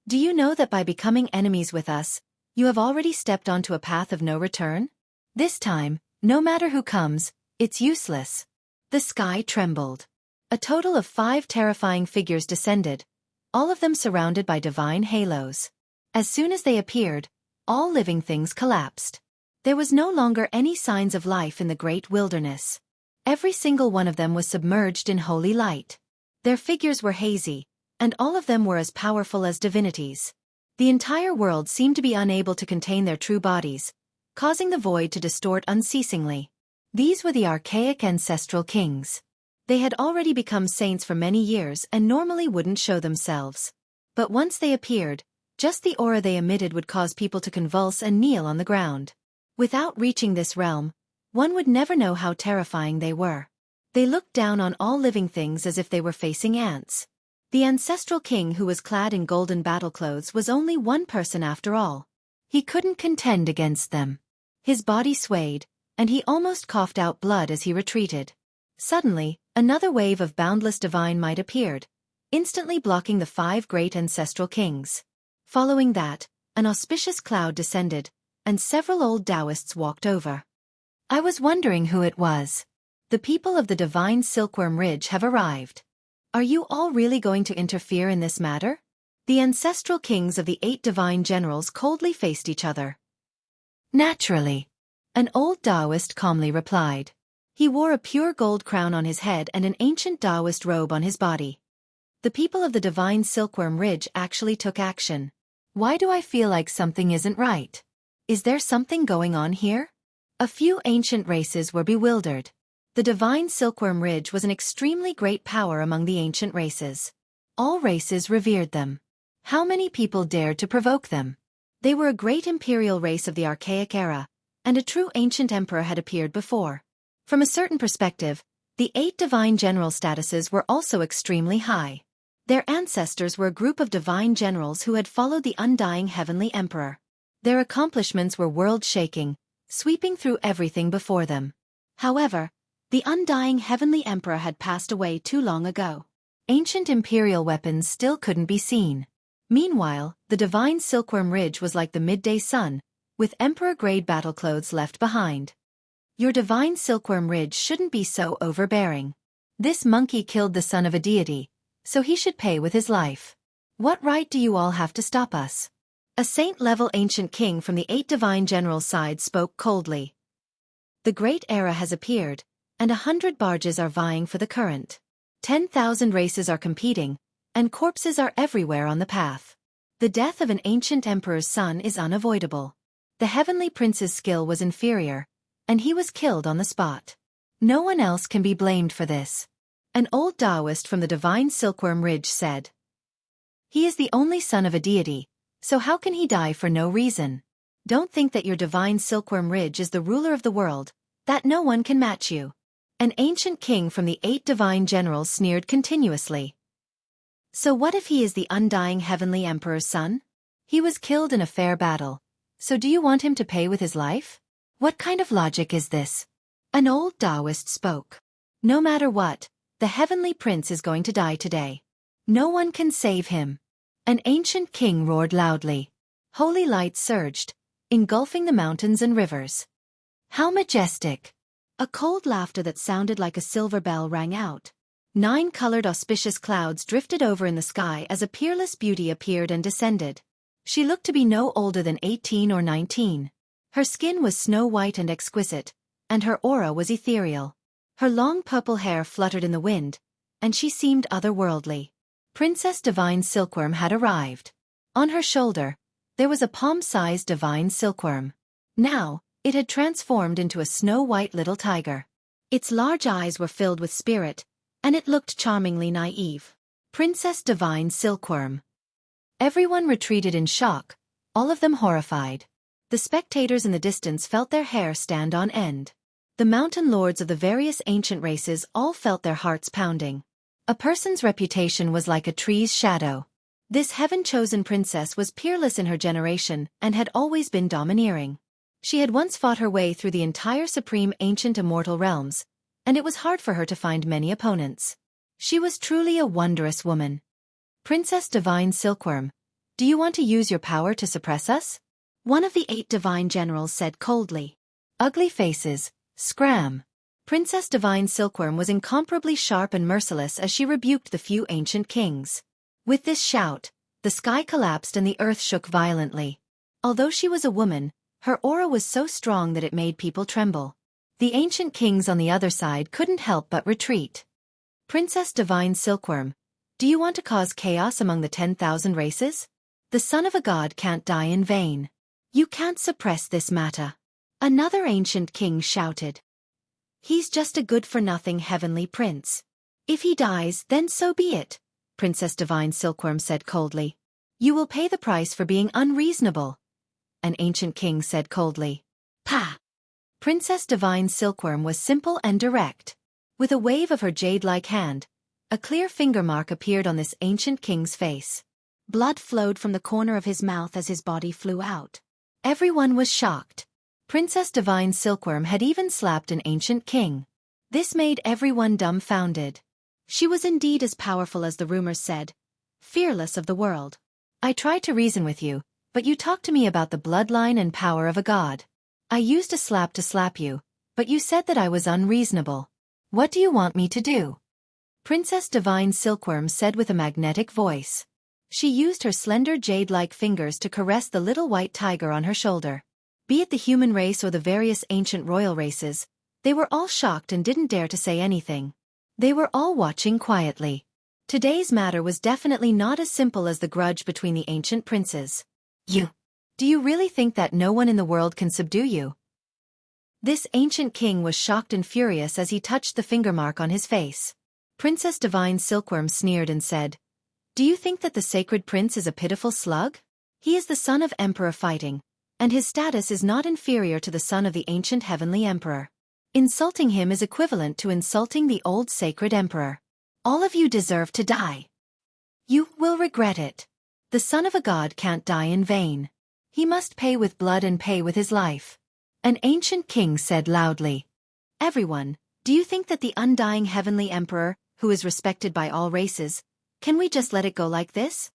[SPEAKER 1] Do you know that by becoming enemies with us, you have already stepped onto a path of no return? This time, no matter who comes, it's useless. The sky trembled. A total of 5 terrifying figures descended, all of them surrounded by divine halos. As soon as they appeared, all living things collapsed. There was no longer any signs of life in the great wilderness. Every single one of them was submerged in holy light. Their figures were hazy, and all of them were as powerful as divinities. The entire world seemed to be unable to contain their true bodies, causing the void to distort unceasingly. These were the archaic ancestral kings. They had already become saints for many years and normally wouldn't show themselves. But once they appeared, just the aura they emitted would cause people to convulse and kneel on the ground. Without reaching this realm, one would never know how terrifying they were. They looked down on all living things as if they were facing ants. The ancestral king who was clad in golden battle clothes was only one person after all. He couldn't contend against them. His body swayed, and he almost coughed out blood as he retreated. Suddenly, another wave of boundless divine might appeared, instantly blocking the 5 great ancestral kings. Following that, an auspicious cloud descended, and several old Taoists walked over. I was wondering who it was. The people of the divine Silkworm Ridge have arrived. Are you all really going to interfere in this matter? The ancestral kings of the 8 divine generals coldly faced each other. Naturally. An old Taoist calmly replied. He wore a pure gold crown on his head and an ancient Taoist robe on his body. The people of the divine Silkworm Ridge actually took action. Why do I feel like something isn't right? Is there something going on here? A few ancient races were bewildered. The divine silkworm ridge was an extremely great power among the ancient races. All races revered them. How many people dared to provoke them? They were a great imperial race of the archaic era, and a true ancient emperor had appeared before. From a certain perspective, the 8 divine general statuses were also extremely high. Their ancestors were a group of divine generals who had followed the undying heavenly emperor. Their accomplishments were world-shaking, sweeping through everything before them. However, the undying heavenly emperor had passed away too long ago. Ancient imperial weapons still couldn't be seen. Meanwhile, the divine silkworm ridge was like the midday sun, with emperor-grade battleclothes left behind. Your divine silkworm ridge shouldn't be so overbearing. This monkey killed the son of a deity, so he should pay with his life. What right do you all have to stop us? A saint-level ancient king from the 8 divine generals' side spoke coldly. The great era has appeared, and 100 barges are vying for the current. 10,000 races are competing, and corpses are everywhere on the path. The death of an ancient emperor's son is unavoidable. The heavenly prince's skill was inferior, and he was killed on the spot. No one else can be blamed for this. An old Taoist from the divine silkworm ridge said. He is the only son of a deity, so how can he die for no reason? Don't think that your divine silkworm ridge is the ruler of the world, that no one can match you. An ancient king from the 8 divine generals sneered continuously. So what if he is the undying heavenly emperor's son? He was killed in a fair battle, so do you want him to pay with his life? What kind of logic is this? An old Taoist spoke. No matter what, the heavenly prince is going to die today. No one can save him. An ancient king roared loudly. Holy light surged, engulfing the mountains and rivers. How majestic! A cold laughter that sounded like a silver bell rang out. 9 colored auspicious clouds drifted over in the sky as a peerless beauty appeared and descended. She looked to be no older than 18 or 19. Her skin was snow-white and exquisite, and her aura was ethereal. Her long purple hair fluttered in the wind, and she seemed otherworldly. Princess Divine Silkworm had arrived. On her shoulder, there was a palm-sized divine silkworm. Now, it had transformed into a snow-white little tiger. Its large eyes were filled with spirit, and it looked charmingly naive. Princess Divine Silkworm. Everyone retreated in shock, all of them horrified. The spectators in the distance felt their hair stand on end. The mountain lords of the various ancient races all felt their hearts pounding. A person's reputation was like a tree's shadow. This heaven-chosen princess was peerless in her generation and had always been domineering. She had once fought her way through the entire supreme ancient immortal realms, and it was hard for her to find many opponents. She was truly a wondrous woman. Princess Divine Silkworm, do you want to use your power to suppress us? One of the 8 divine generals said coldly. Ugly faces, scram. Princess Divine Silkworm was incomparably sharp and merciless as she rebuked the few ancient kings. With this shout, the sky collapsed and the earth shook violently. Although she was a woman, her aura was so strong that it made people tremble. The ancient kings on the other side couldn't help but retreat. Princess Divine Silkworm, do you want to cause chaos among the 10,000 races? The son of a god can't die in vain. You can't suppress this matter. Another ancient king shouted. He's just a good-for-nothing heavenly prince. If he dies, then so be it, Princess Divine Silkworm said coldly. You will pay the price for being unreasonable. An ancient king said coldly. Pah! Princess Divine Silkworm was simple and direct. With a wave of her jade-like hand, a clear finger mark appeared on this ancient king's face. Blood flowed from the corner of his mouth as his body flew out. Everyone was shocked. Princess Divine Silkworm had even slapped an ancient king. This made everyone dumbfounded. She was indeed as powerful as the rumors said, fearless of the world. I tried to reason with you, but you talked to me about the bloodline and power of a god. I used a slap to slap you, but you said that I was unreasonable. What do you want me to do? Princess Divine Silkworm said with a magnetic voice. She used her slender jade-like fingers to caress the little white tiger on her shoulder. Be it the human race or the various ancient royal races, they were all shocked and didn't dare to say anything. They were all watching quietly. Today's matter was definitely not as simple as the grudge between the ancient princes. Do you really think that no one in the world can subdue you? This ancient king was shocked and furious as he touched the finger mark on his face. Princess Divine Silkworm sneered and said, "Do you think that the sacred prince is a pitiful slug? He is the son of Emperor Fighting, and his status is not inferior to the son of the ancient heavenly emperor. Insulting him is equivalent to insulting the old sacred emperor. All of you deserve to die. You will regret it. The son of a god can't die in vain. He must pay with blood and pay with his life." An ancient king said loudly. "Everyone, do you think that the undying heavenly emperor, who is respected by all races, can we just let it go like this?"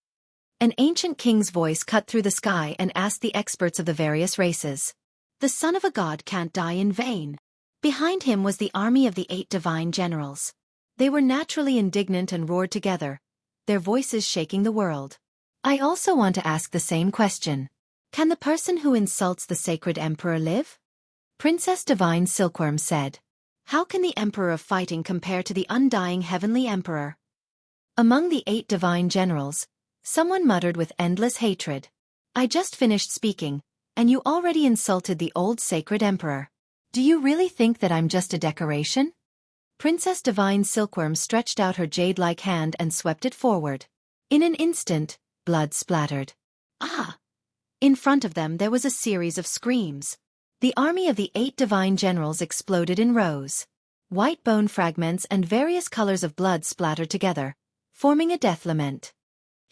[SPEAKER 1] An ancient king's voice cut through the sky and asked the experts of the various races. "The son of a god can't die in vain." Behind him was the army of the 8 divine generals. They were naturally indignant and roared together, their voices shaking the world. "I also want to ask the same question. Can the person who insults the sacred emperor live?" Princess Divine Silkworm said. "How can the emperor of fighting compare to the undying heavenly emperor?" Among the 8 divine generals, someone muttered with endless hatred. "I just finished speaking, and you already insulted the old sacred emperor. Do you really think that I'm just a decoration?" Princess Divine Silkworm stretched out her jade-like hand and swept it forward. In an instant, blood splattered. "Ah!" In front of them there was a series of screams. The army of the 8 divine generals exploded in rows. White bone fragments and various colors of blood splattered together, forming a death lament.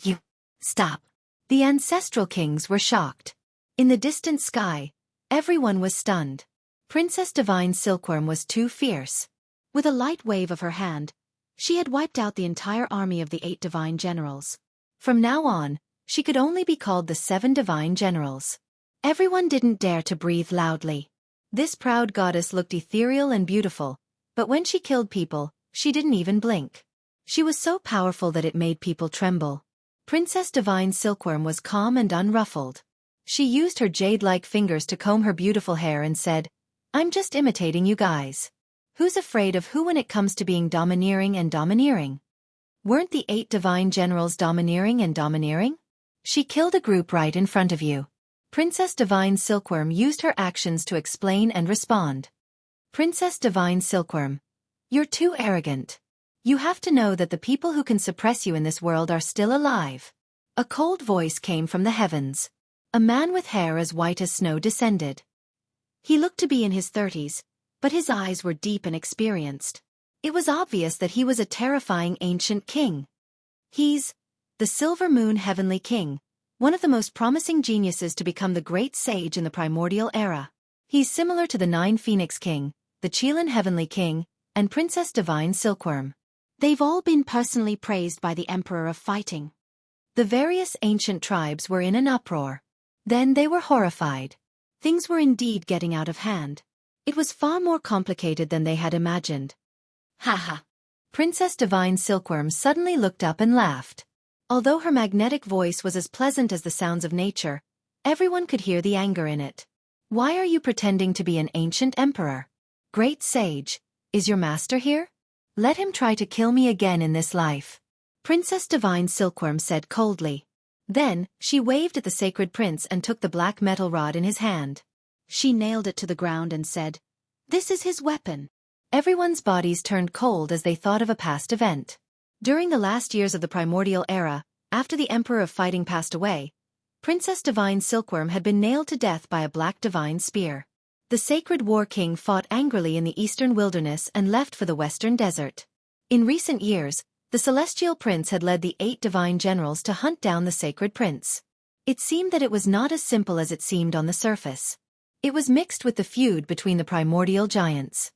[SPEAKER 1] "You! Stop!" The ancestral kings were shocked. In the distant sky, everyone was stunned. Princess Divine Silkworm was too fierce. With a light wave of her hand, she had wiped out the entire army of the 8 divine generals. From now on, she could only be called the 7 divine generals. Everyone didn't dare to breathe loudly. This proud goddess looked ethereal and beautiful, but when she killed people, she didn't even blink. She was so powerful that it made people tremble. Princess Divine Silkworm was calm and unruffled. She used her jade-like fingers to comb her beautiful hair and said, "I'm just imitating you guys. Who's afraid of who when it comes to being domineering and domineering? Weren't the 8 divine generals domineering and domineering? She killed a group right in front of you." Princess Divine Silkworm used her actions to explain and respond. "Princess Divine Silkworm, you're too arrogant. You have to know that the people who can suppress you in this world are still alive." A cold voice came from the heavens. A man with hair as white as snow descended. He looked to be in his 30s, but his eyes were deep and experienced. It was obvious that he was a terrifying ancient king. He's the Silver Moon Heavenly King, one of the most promising geniuses to become the great sage in the primordial era. He's similar to the 9 Phoenix King, the Qilin Heavenly King, and Princess Divine Silkworm. They've all been personally praised by the Emperor of Fighting. The various ancient tribes were in an uproar. Then they were horrified. Things were indeed getting out of hand. It was far more complicated than they had imagined. "Ha!" Princess Divine Silkworm suddenly looked up and laughed. Although her magnetic voice was as pleasant as the sounds of nature, everyone could hear the anger in it. "Why are you pretending to be an ancient emperor? Great sage, is your master here? Let him try to kill me again in this life." Princess Divine Silkworm said coldly. Then, she waved at the sacred prince and took the black metal rod in his hand. She nailed it to the ground and said, "This is his weapon." Everyone's bodies turned cold as they thought of a past event. During the last years of the primordial era, after the Emperor of Fighting passed away, Princess Divine Silkworm had been nailed to death by a black divine spear. The sacred war king fought angrily in the eastern wilderness and left for the western desert. In recent years, the celestial prince had led the 8 divine generals to hunt down the sacred prince. It seemed that it was not as simple as it seemed on the surface. It was mixed with the feud between the primordial giants.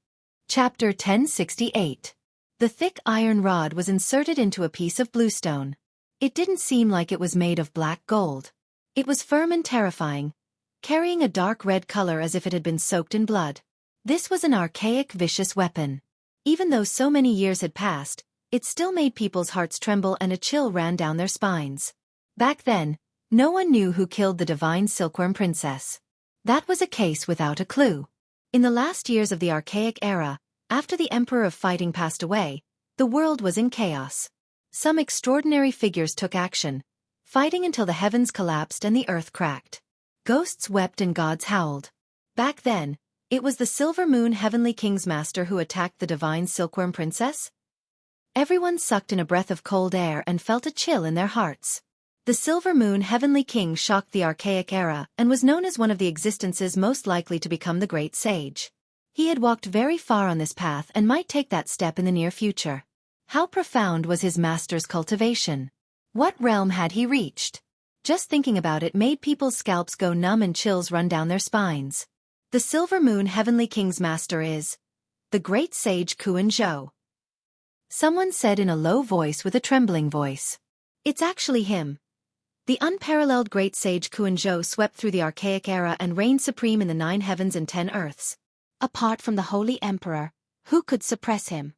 [SPEAKER 1] Chapter 1068. The thick iron rod was inserted into a piece of bluestone. It didn't seem like it was made of black gold. It was firm and terrifying, carrying a dark red color as if it had been soaked in blood. This was an archaic, vicious weapon. Even though so many years had passed, it still made people's hearts tremble and a chill ran down their spines. Back then, no one knew who killed the divine silkworm princess. That was a case without a clue. In the last years of the archaic era, after the Emperor of Fighting passed away, the world was in chaos. Some extraordinary figures took action, fighting until the heavens collapsed and the earth cracked. Ghosts wept and gods howled. Back then, It was the Silver Moon Heavenly King's master who attacked the divine silkworm princess? Everyone sucked in a breath of cold air and felt a chill in their hearts. The Silver Moon Heavenly King shocked the archaic era and was known as one of the existences most likely to become the great sage. He had walked very far on this path and might take that step in the near future. How profound was his master's cultivation? What realm had he reached? Just thinking about it made people's scalps go numb and chills run down their spines. The Silver Moon Heavenly King's master is the great sage Xianxia. Someone said in a low voice with a trembling voice. It's actually him. The unparalleled great sage Xianxia swept through the archaic era and reigned supreme in the 9 heavens and 10 earths. Apart from the Holy Emperor, who could suppress him?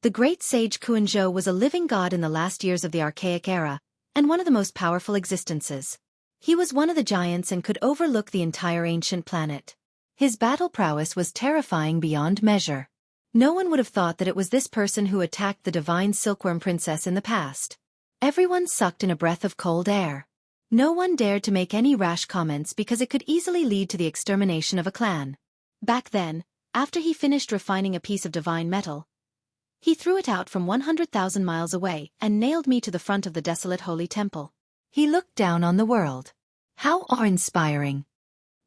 [SPEAKER 1] The great sage Xianxia was a living god in the last years of the archaic era, and one of the most powerful existences. He was one of the giants and could overlook the entire ancient planet. His battle prowess was terrifying beyond measure. No one would have thought that it was this person who attacked the divine silkworm princess in the past. Everyone sucked in a breath of cold air. No one dared to make any rash comments because it could easily lead to the extermination of a clan. Back then, after he finished refining a piece of divine metal, he threw it out from 100,000 miles away and nailed me to the front of the desolate holy temple. He looked down on the world. How awe-inspiring.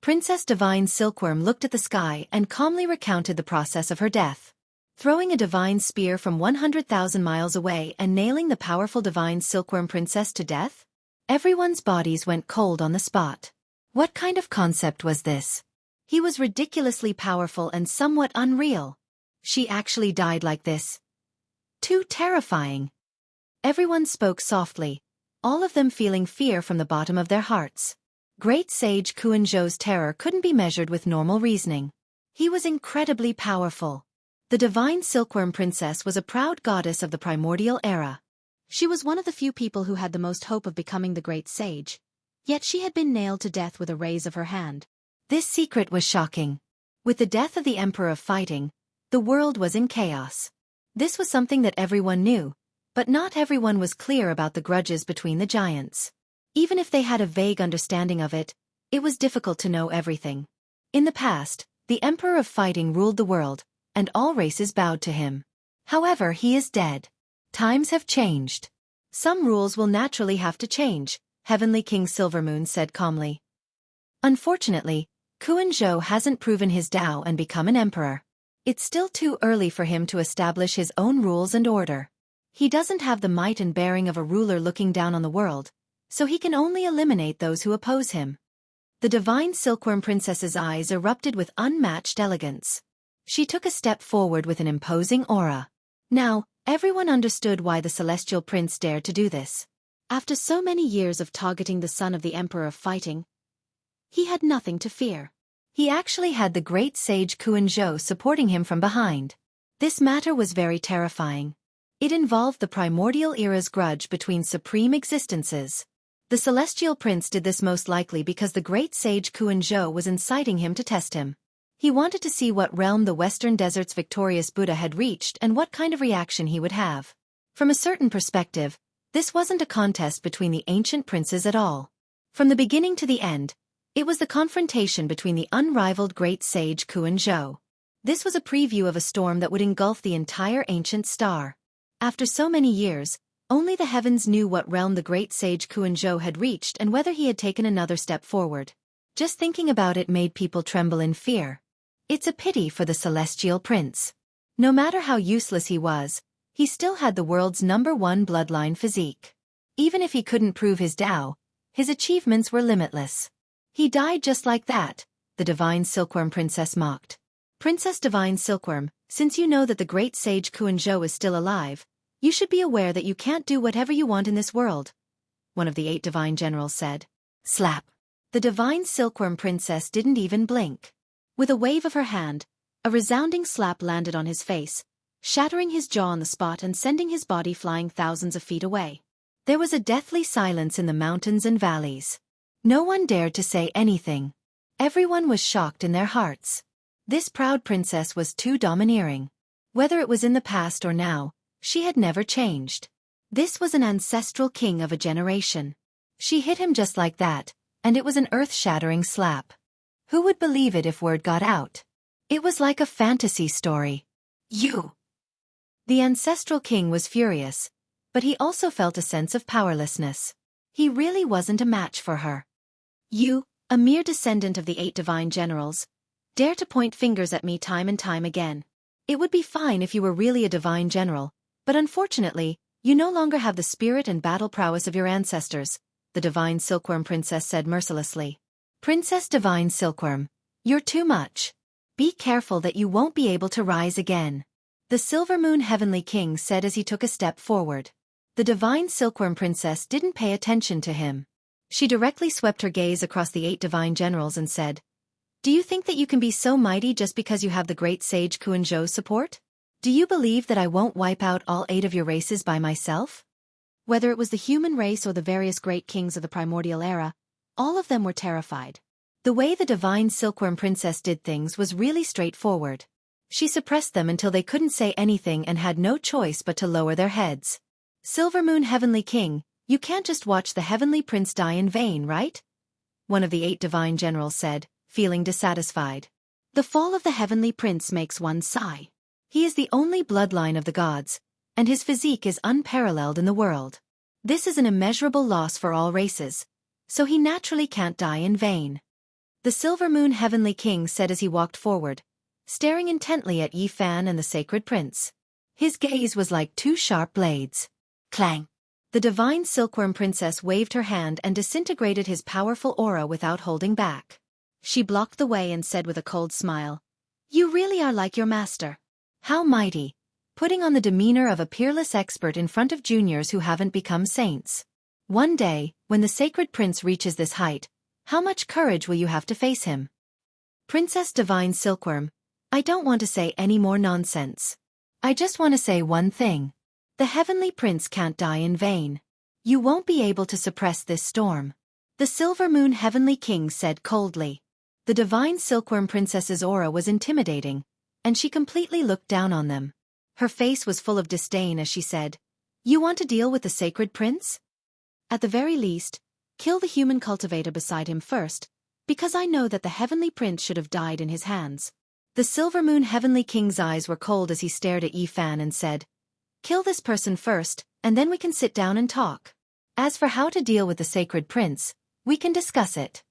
[SPEAKER 1] Princess Divine Silkworm looked at the sky and calmly recounted the process of her death. Throwing a divine spear from 100,000 miles away and nailing the powerful divine silkworm princess to death? Everyone's bodies went cold on the spot. What kind of concept was this? He was ridiculously powerful and somewhat unreal. She actually died like this. Too terrifying. Everyone spoke softly, all of them feeling fear from the bottom of their hearts. Great sage Xianxia's terror couldn't be measured with normal reasoning. He was incredibly powerful. The divine silkworm princess was a proud goddess of the primordial era. She was one of the few people who had the most hope of becoming the great sage, yet she had been nailed to death with a raise of her hand. This secret was shocking. With the death of the Emperor of Fighting, the world was in chaos. This was something that everyone knew, but not everyone was clear about the grudges between the giants. Even if they had a vague understanding of it, it was difficult to know everything. In the past, the Emperor of Fighting ruled the world, and all races bowed to him. However, he is dead. Times have changed. Some rules will naturally have to change, Heavenly King Silvermoon said calmly. Unfortunately, Xianxia hasn't proven his Tao and become an emperor. It's still too early for him to establish his own rules and order. He doesn't have the might and bearing of a ruler looking down on the world, so he can only eliminate those who oppose him. The divine silkworm princess's eyes erupted with unmatched elegance. She took a step forward with an imposing aura. Now, everyone understood why the celestial prince dared to do this. After so many years of targeting the son of the Emperor of Fighting, he had nothing to fear. He actually had the great sage Xianxia supporting him from behind. This matter was very terrifying. It involved the primordial era's grudge between supreme existences. The celestial prince did this most likely because the great sage Xianxia was inciting him to test him. He wanted to see what realm the Western Desert's victorious Buddha had reached and what kind of reaction he would have. From a certain perspective, this wasn't a contest between the ancient princes at all. From the beginning to the end, it was the confrontation between the unrivaled great sage Xianxia. This was a preview of a storm that would engulf the entire ancient star. After so many years, only the heavens knew what realm the great sage Xianxia had reached and whether he had taken another step forward. Just thinking about it made people tremble in fear. It's a pity for the celestial prince. No matter how useless he was, he still had the world's #1 bloodline physique. Even if he couldn't prove his Tao, his achievements were limitless. He died just like that, the divine silkworm princess mocked. Princess Divine Silkworm, since you know that the great sage Xianxia is still alive, you should be aware that you can't do whatever you want in this world, one of the 8 divine generals said. Slap. The divine silkworm princess didn't even blink. With a wave of her hand, a resounding slap landed on his face, shattering his jaw on the spot and sending his body flying thousands of feet away. There was a deathly silence in the mountains and valleys. No one dared to say anything. Everyone was shocked in their hearts. This proud princess was too domineering. Whether it was in the past or now, she had never changed. This was an ancestral king of a generation. She hit him just like that, and it was an earth-shattering slap. Who would believe it if word got out? It was like a fantasy story. You! The ancestral king was furious, but he also felt a sense of powerlessness. He really wasn't a match for her. You, a mere descendant of the 8 divine generals, dare to point fingers at me time and time again. It would be fine if you were really a divine general, but unfortunately, you no longer have the spirit and battle prowess of your ancestors, the divine silkworm princess said mercilessly. Princess Divine Silkworm, you're too much. Be careful that you won't be able to rise again. The Silver Moon Heavenly King said as he took a step forward. The divine silkworm princess didn't pay attention to him. She directly swept her gaze across the 8 divine generals and said, "Do you think that you can be so mighty just because you have the great sage Kuan-Zhou's support? Do you believe that I won't wipe out all 8 of your races by myself?" Whether it was the human race or the various great kings of the primordial era, all of them were terrified. The way the divine silkworm princess did things was really straightforward. She suppressed them until they couldn't say anything and had no choice but to lower their heads. Silver Moon Heavenly King, you can't just watch the heavenly prince die in vain, right? One of the 8 divine generals said, feeling dissatisfied. The fall of the heavenly prince makes one sigh. He is the only bloodline of the gods, and his physique is unparalleled in the world. This is an immeasurable loss for all races, so he naturally can't die in vain. The Silver Moon Heavenly King said as he walked forward, staring intently at Yi Fan and the sacred prince. His gaze was like 2 sharp blades. Clang! The divine silkworm princess waved her hand and disintegrated his powerful aura without holding back. She blocked the way and said with a cold smile, "You really are like your master. How mighty," putting on the demeanor of a peerless expert in front of juniors who haven't become saints. One day, when the sacred prince reaches this height, how much courage will you have to face him? Princess Divine Silkworm, I don't want to say any more nonsense. I just want to say one thing. The heavenly prince can't die in vain. You won't be able to suppress this storm. The Silver Moon Heavenly King said coldly. The divine silkworm princess's aura was intimidating, and she completely looked down on them. Her face was full of disdain as she said, "You want to deal with the sacred prince? At the very least, kill the human cultivator beside him first, because I know that the heavenly prince should have died in his hands." The Silver Moon Heavenly King's eyes were cold as he stared at Yi Fan and said, "Kill this person first, and then we can sit down and talk. As for how to deal with the sacred prince, we can discuss it."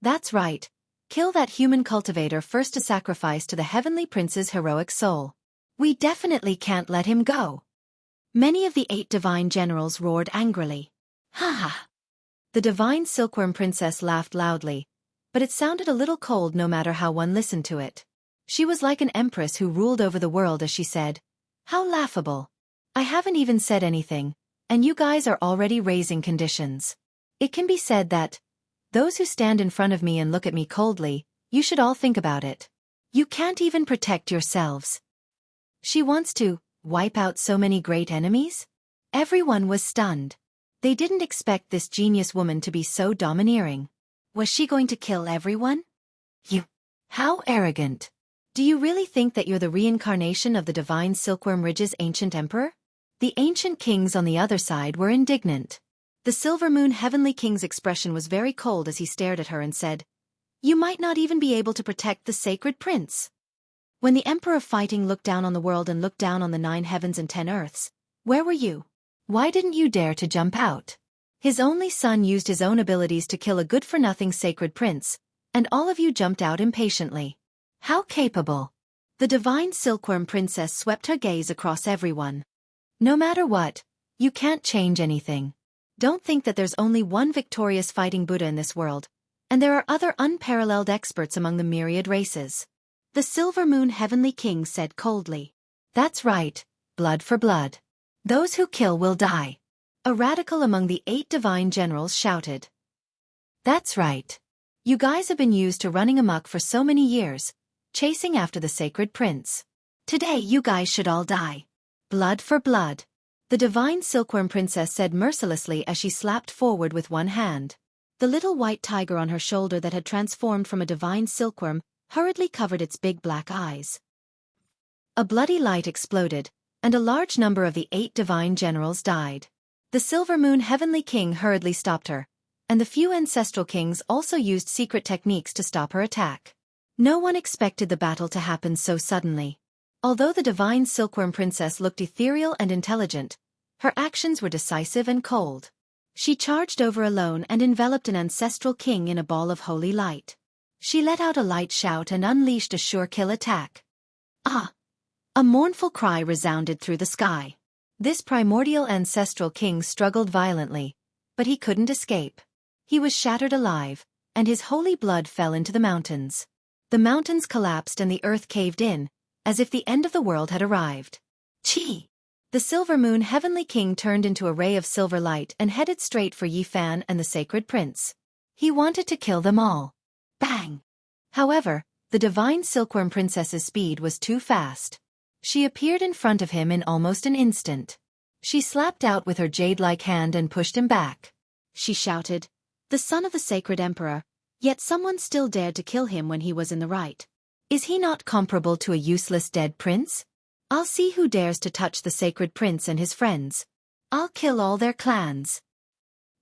[SPEAKER 1] That's right. Kill that human cultivator first to sacrifice to the heavenly prince's heroic soul. We definitely can't let him go. Many of the 8 divine generals roared angrily. Ha ha! The divine silkworm princess laughed loudly, but it sounded a little cold no matter how one listened to it. She was like an empress who ruled over the world as she said, "How laughable. I haven't even said anything, and you guys are already raising conditions. It can be said that, those who stand in front of me and look at me coldly, you should all think about it. You can't even protect yourselves. She wants to wipe out so many great enemies?" Everyone was stunned. They didn't expect this genius woman to be so domineering. Was she going to kill everyone? You. How arrogant. Do you really think that you're the reincarnation of the divine Silkworm Ridge's ancient emperor? The ancient kings on the other side were indignant. The Silver Moon Heavenly King's expression was very cold as he stared at her and said, "You might not even be able to protect the sacred prince." When the Emperor of Fighting looked down on the world and looked down on the 9 heavens and 10 earths, where were you? Why didn't you dare to jump out? His only son used his own abilities to kill a good-for-nothing sacred prince, and all of you jumped out impatiently. How capable! The divine silkworm princess swept her gaze across everyone. No matter what, you can't change anything. Don't think that there's only one victorious fighting Buddha in this world, and there are other unparalleled experts among the myriad races. The Silver Moon Heavenly King said coldly. That's right, blood for blood. Those who kill will die. A radical among the 8 divine generals shouted. That's right. You guys have been used to running amok for so many years, chasing after the sacred prince. Today you guys should all die. Blood for blood. The divine silkworm princess said mercilessly as she slapped forward with one hand. The little white tiger on her shoulder that had transformed from a divine silkworm hurriedly covered its big black eyes. A bloody light exploded, and a large number of the 8 divine generals died. The Silver Moon Heavenly King hurriedly stopped her, and the few ancestral kings also used secret techniques to stop her attack. No one expected the battle to happen so suddenly. Although the divine silkworm princess looked ethereal and intelligent, her actions were decisive and cold. She charged over alone and enveloped an ancestral king in a ball of holy light. She let out a light shout and unleashed a sure-kill attack. Ah! A mournful cry resounded through the sky. This primordial ancestral king struggled violently, but he couldn't escape. He was shattered alive, and his holy blood fell into the mountains. The mountains collapsed and the earth caved in, as if the end of the world had arrived. Chi! The silver moon heavenly king turned into a ray of silver light and headed straight for Yi Fan and the sacred prince. He wanted to kill them all. Bang! However, the divine silkworm princess's speed was too fast. She appeared in front of him in almost an instant. She slapped out with her jade-like hand and pushed him back. She shouted, "The son of the sacred emperor, yet someone still dared to kill him when he was in the right. Is he not comparable to a useless dead prince? I'll see who dares to touch the sacred prince and his friends. I'll kill all their clans."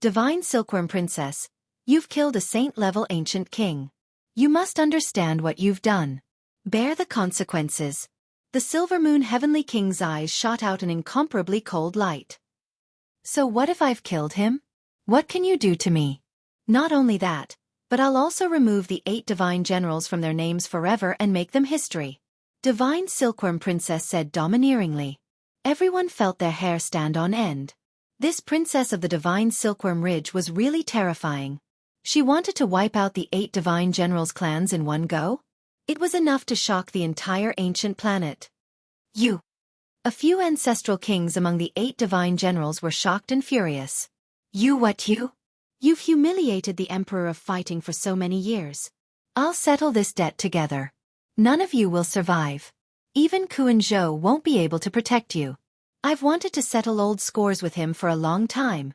[SPEAKER 1] Divine silkworm princess, you've killed a saint-level ancient king. You must understand what you've done. Bear the consequences. The silver moon heavenly king's eyes shot out an incomparably cold light. So what if I've killed him? What can you do to me? Not only that, but I'll also remove the 8 divine generals from their names forever and make them history. Divine silkworm princess said domineeringly. Everyone felt their hair stand on end. This princess of the divine silkworm ridge was really terrifying. She wanted to wipe out the 8 divine generals' clans in one go? It was enough to shock the entire ancient planet. You! A few ancestral kings among the 8 divine generals were shocked and furious. You what you? You've humiliated the emperor of fighting for so many years. I'll settle this debt together. None of you will survive. Even Zhou won't be able to protect you. I've wanted to settle old scores with him for a long time.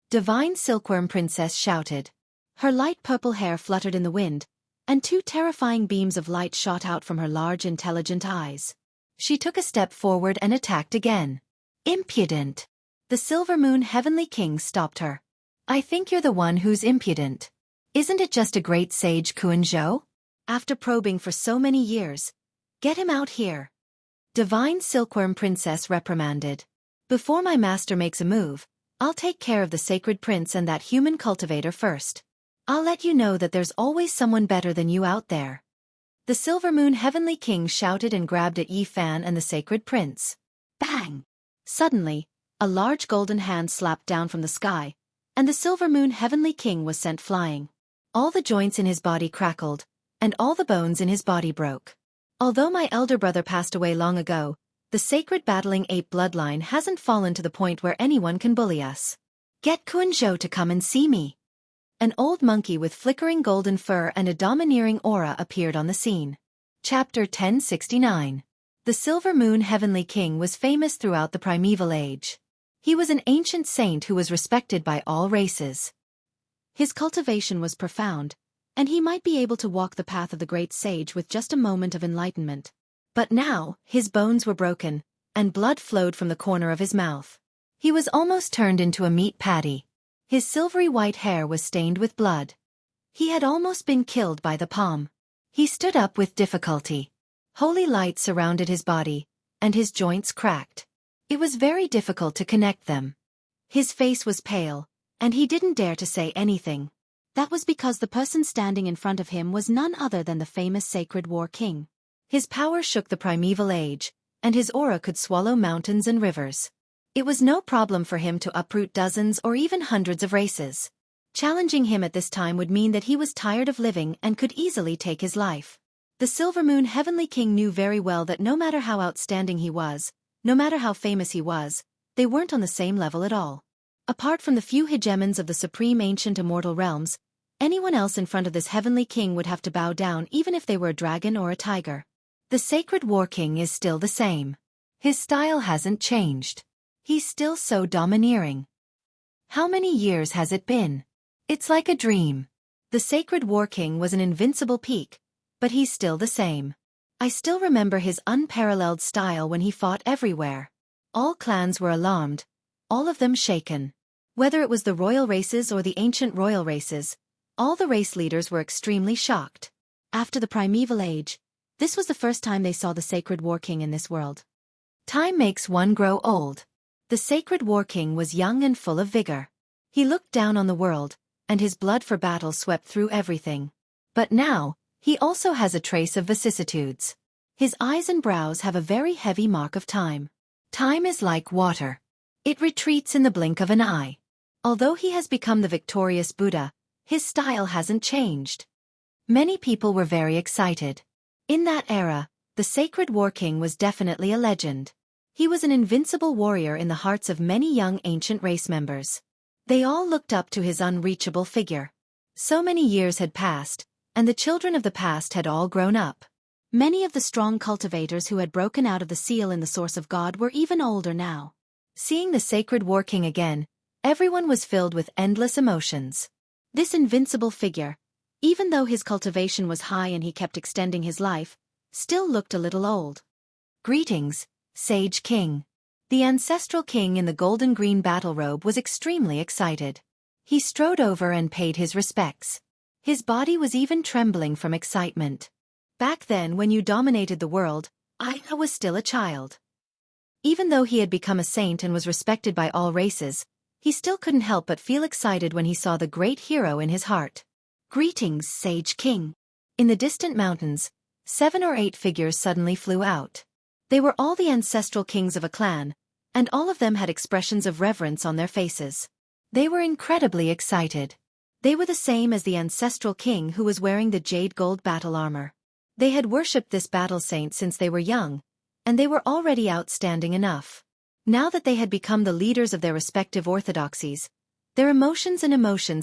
[SPEAKER 1] Divine silkworm princess shouted. Her light purple hair fluttered in the wind, and 2 terrifying beams of light shot out from her large intelligent eyes. She took a step forward and attacked again. Impudent! The silver moon heavenly king stopped her. I think you're the one who's impudent. Isn't it just a great sage Zhou? After probing for so many years. Get him out here. Divine silkworm princess reprimanded. Before my master makes a move, I'll take care of the sacred prince and that human cultivator first. I'll let you know that there's always someone better than you out there. The silver moon heavenly king shouted and grabbed at Yi Fan and the sacred prince. Bang! Suddenly, a large golden hand slapped down from the sky, and the silver moon heavenly king was sent flying. All the joints in his body crackled, and all the bones in his body broke. Although my elder brother passed away long ago, the sacred battling ape bloodline hasn't fallen to the point where anyone can bully us. Get Zhou to come and see me. An old monkey with flickering golden fur and a domineering aura appeared on the scene. Chapter 1069. The Silver Moon Heavenly King was famous throughout the primeval age. He was an ancient saint who was respected by all races. His cultivation was profound, and he might be able to walk the path of the great sage with just a moment of enlightenment. But now, his bones were broken, and blood flowed from the corner of his mouth. He was almost turned into a meat patty. His silvery white hair was stained with blood. He had almost been killed by the palm. He stood up with difficulty. Holy light surrounded his body, and his joints cracked. It was very difficult to connect them. His face was pale, and he didn't dare to say anything. That was because the person standing in front of him was none other than the famous Sacred War King. His power shook the primeval age, and his aura could swallow mountains and rivers. It was no problem for him to uproot dozens or even hundreds of races. Challenging him at this time would mean that he was tired of living and could easily take his life. The Silver Moon Heavenly King knew very well that no matter how outstanding he was, no matter how famous he was, they weren't on the same level at all. Apart from the few hegemons of the supreme ancient immortal realms, anyone else in front of this Heavenly King would have to bow down even if they were a dragon or a tiger. The Sacred War King is still the same. His style hasn't changed. He's still so domineering. How many years has it been? It's like a dream. The Sacred War King was an invincible peak, but he's still the same. I still remember his unparalleled style when he fought everywhere. All clans were alarmed, all of them shaken. Whether it was the royal races or the ancient royal races, all the race leaders were extremely shocked. After the primeval age, this was the first time they saw the sacred war king in this world. Time makes one grow old. The sacred war king was young and full of vigor. He looked down on the world, and his blood for battle swept through everything. But now, he also has a trace of vicissitudes. His eyes and brows have a very heavy mark of time. Time is like water. It retreats in the blink of an eye. Although he has become the victorious Buddha, his style hasn't changed. Many people were very excited. In that era, the sacred war king was definitely a legend. He was an invincible warrior in the hearts of many young ancient race members. They all looked up to his unreachable figure. So many years had passed, and the children of the past had all grown up. Many of the strong cultivators who had broken out of the seal in the source of God were even older now. Seeing the sacred war king again, everyone was filled with endless emotions. This invincible figure, even though his cultivation was high and he kept extending his life, still looked a little old. Greetings, Sage King. The ancestral king in the golden-green battle robe was extremely excited. He strode over and paid his respects. His body was even trembling from excitement. Back then, when you dominated the world, I was still a child. Even though he had become a saint and was respected by all races, he still couldn't help but feel excited when he saw the great hero in his heart. Greetings, Sage King. In the distant mountains, 7 or 8 figures suddenly flew out. They were all the ancestral kings of a clan, and all of them had expressions of reverence on their faces. They were incredibly excited. They were the same as the ancestral king who was wearing the jade gold battle armor. They had worshipped this battle saint since they were young, and they were already outstanding enough. Now that they had become the leaders of their respective orthodoxies, their emotions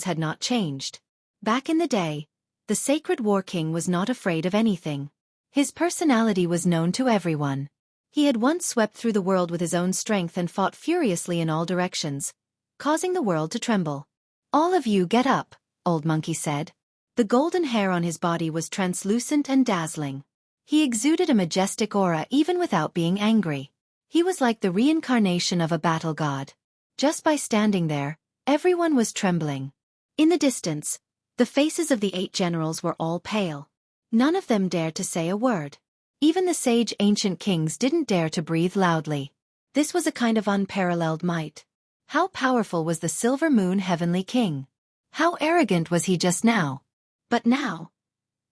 [SPEAKER 1] had not changed. Back in the day, the sacred war king was not afraid of anything. His personality was known to everyone. He had once swept through the world with his own strength and fought furiously in all directions, causing the world to tremble. All of you get up, Old Monkey said. The golden hair on his body was translucent and dazzling. He exuded a majestic aura even without being angry. He was like the reincarnation of a battle god. Just by standing there, everyone was trembling. In the distance, the faces of the 8 generals were all pale. None of them dared to say a word. Even the sage ancient kings didn't dare to breathe loudly. This was a kind of unparalleled might. How powerful was the Silver Moon Heavenly King? How arrogant was he just now? But now,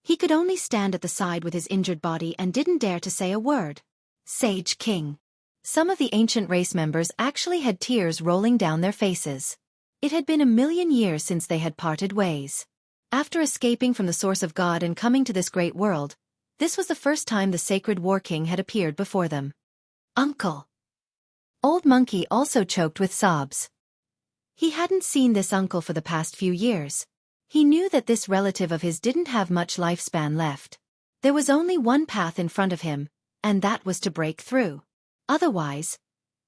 [SPEAKER 1] he could only stand at the side with his injured body and didn't dare to say a word. Sage King. Some of the ancient race members actually had tears rolling down their faces. It had been 1,000,000 years since they had parted ways. After escaping from the source of God and coming to this great world, this was the first time the sacred war king had appeared before them. Uncle. Old Monkey also choked with sobs. He hadn't seen this uncle for the past few years. He knew that this relative of his didn't have much lifespan left. There was only one path in front of him, and that was to break through. Otherwise,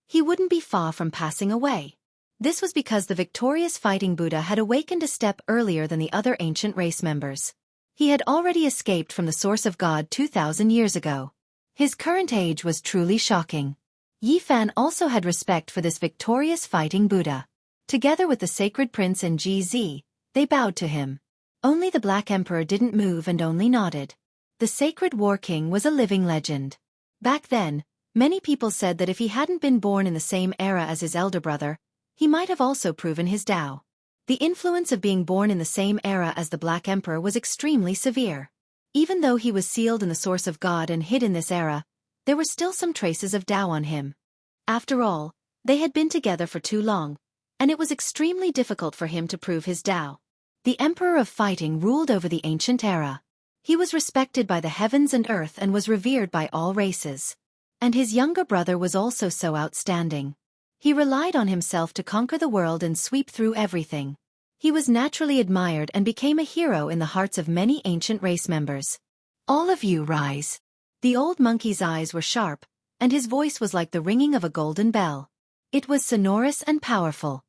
[SPEAKER 1] he wouldn't be far from passing away. This was because the victorious fighting Buddha had awakened a step earlier than the other ancient race members. He had already escaped from the source of God 2,000 years ago. His current age was truly shocking. Yi Fan also had respect for this victorious fighting Buddha. Together with the sacred prince and GZ, they bowed to him. Only the Black Emperor didn't move and only nodded. The sacred war king was a living legend. Back then, many people said that if he hadn't been born in the same era as his elder brother, he might have also proven his Tao. The influence of being born in the same era as the Black Emperor was extremely severe. Even though he was sealed in the source of God and hid in this era, there were still some traces of Tao on him. After all, they had been together for too long, and it was extremely difficult for him to prove his Tao. The Emperor of Fighting ruled over the ancient era. He was respected by the heavens and earth and was revered by all races. And his younger brother was also so outstanding. He relied on himself to conquer the world and sweep through everything. He was naturally admired and became a hero in the hearts of many ancient race members. All of you rise. The old monkey's eyes were sharp, and his voice was like the ringing of a golden bell. It was sonorous and powerful.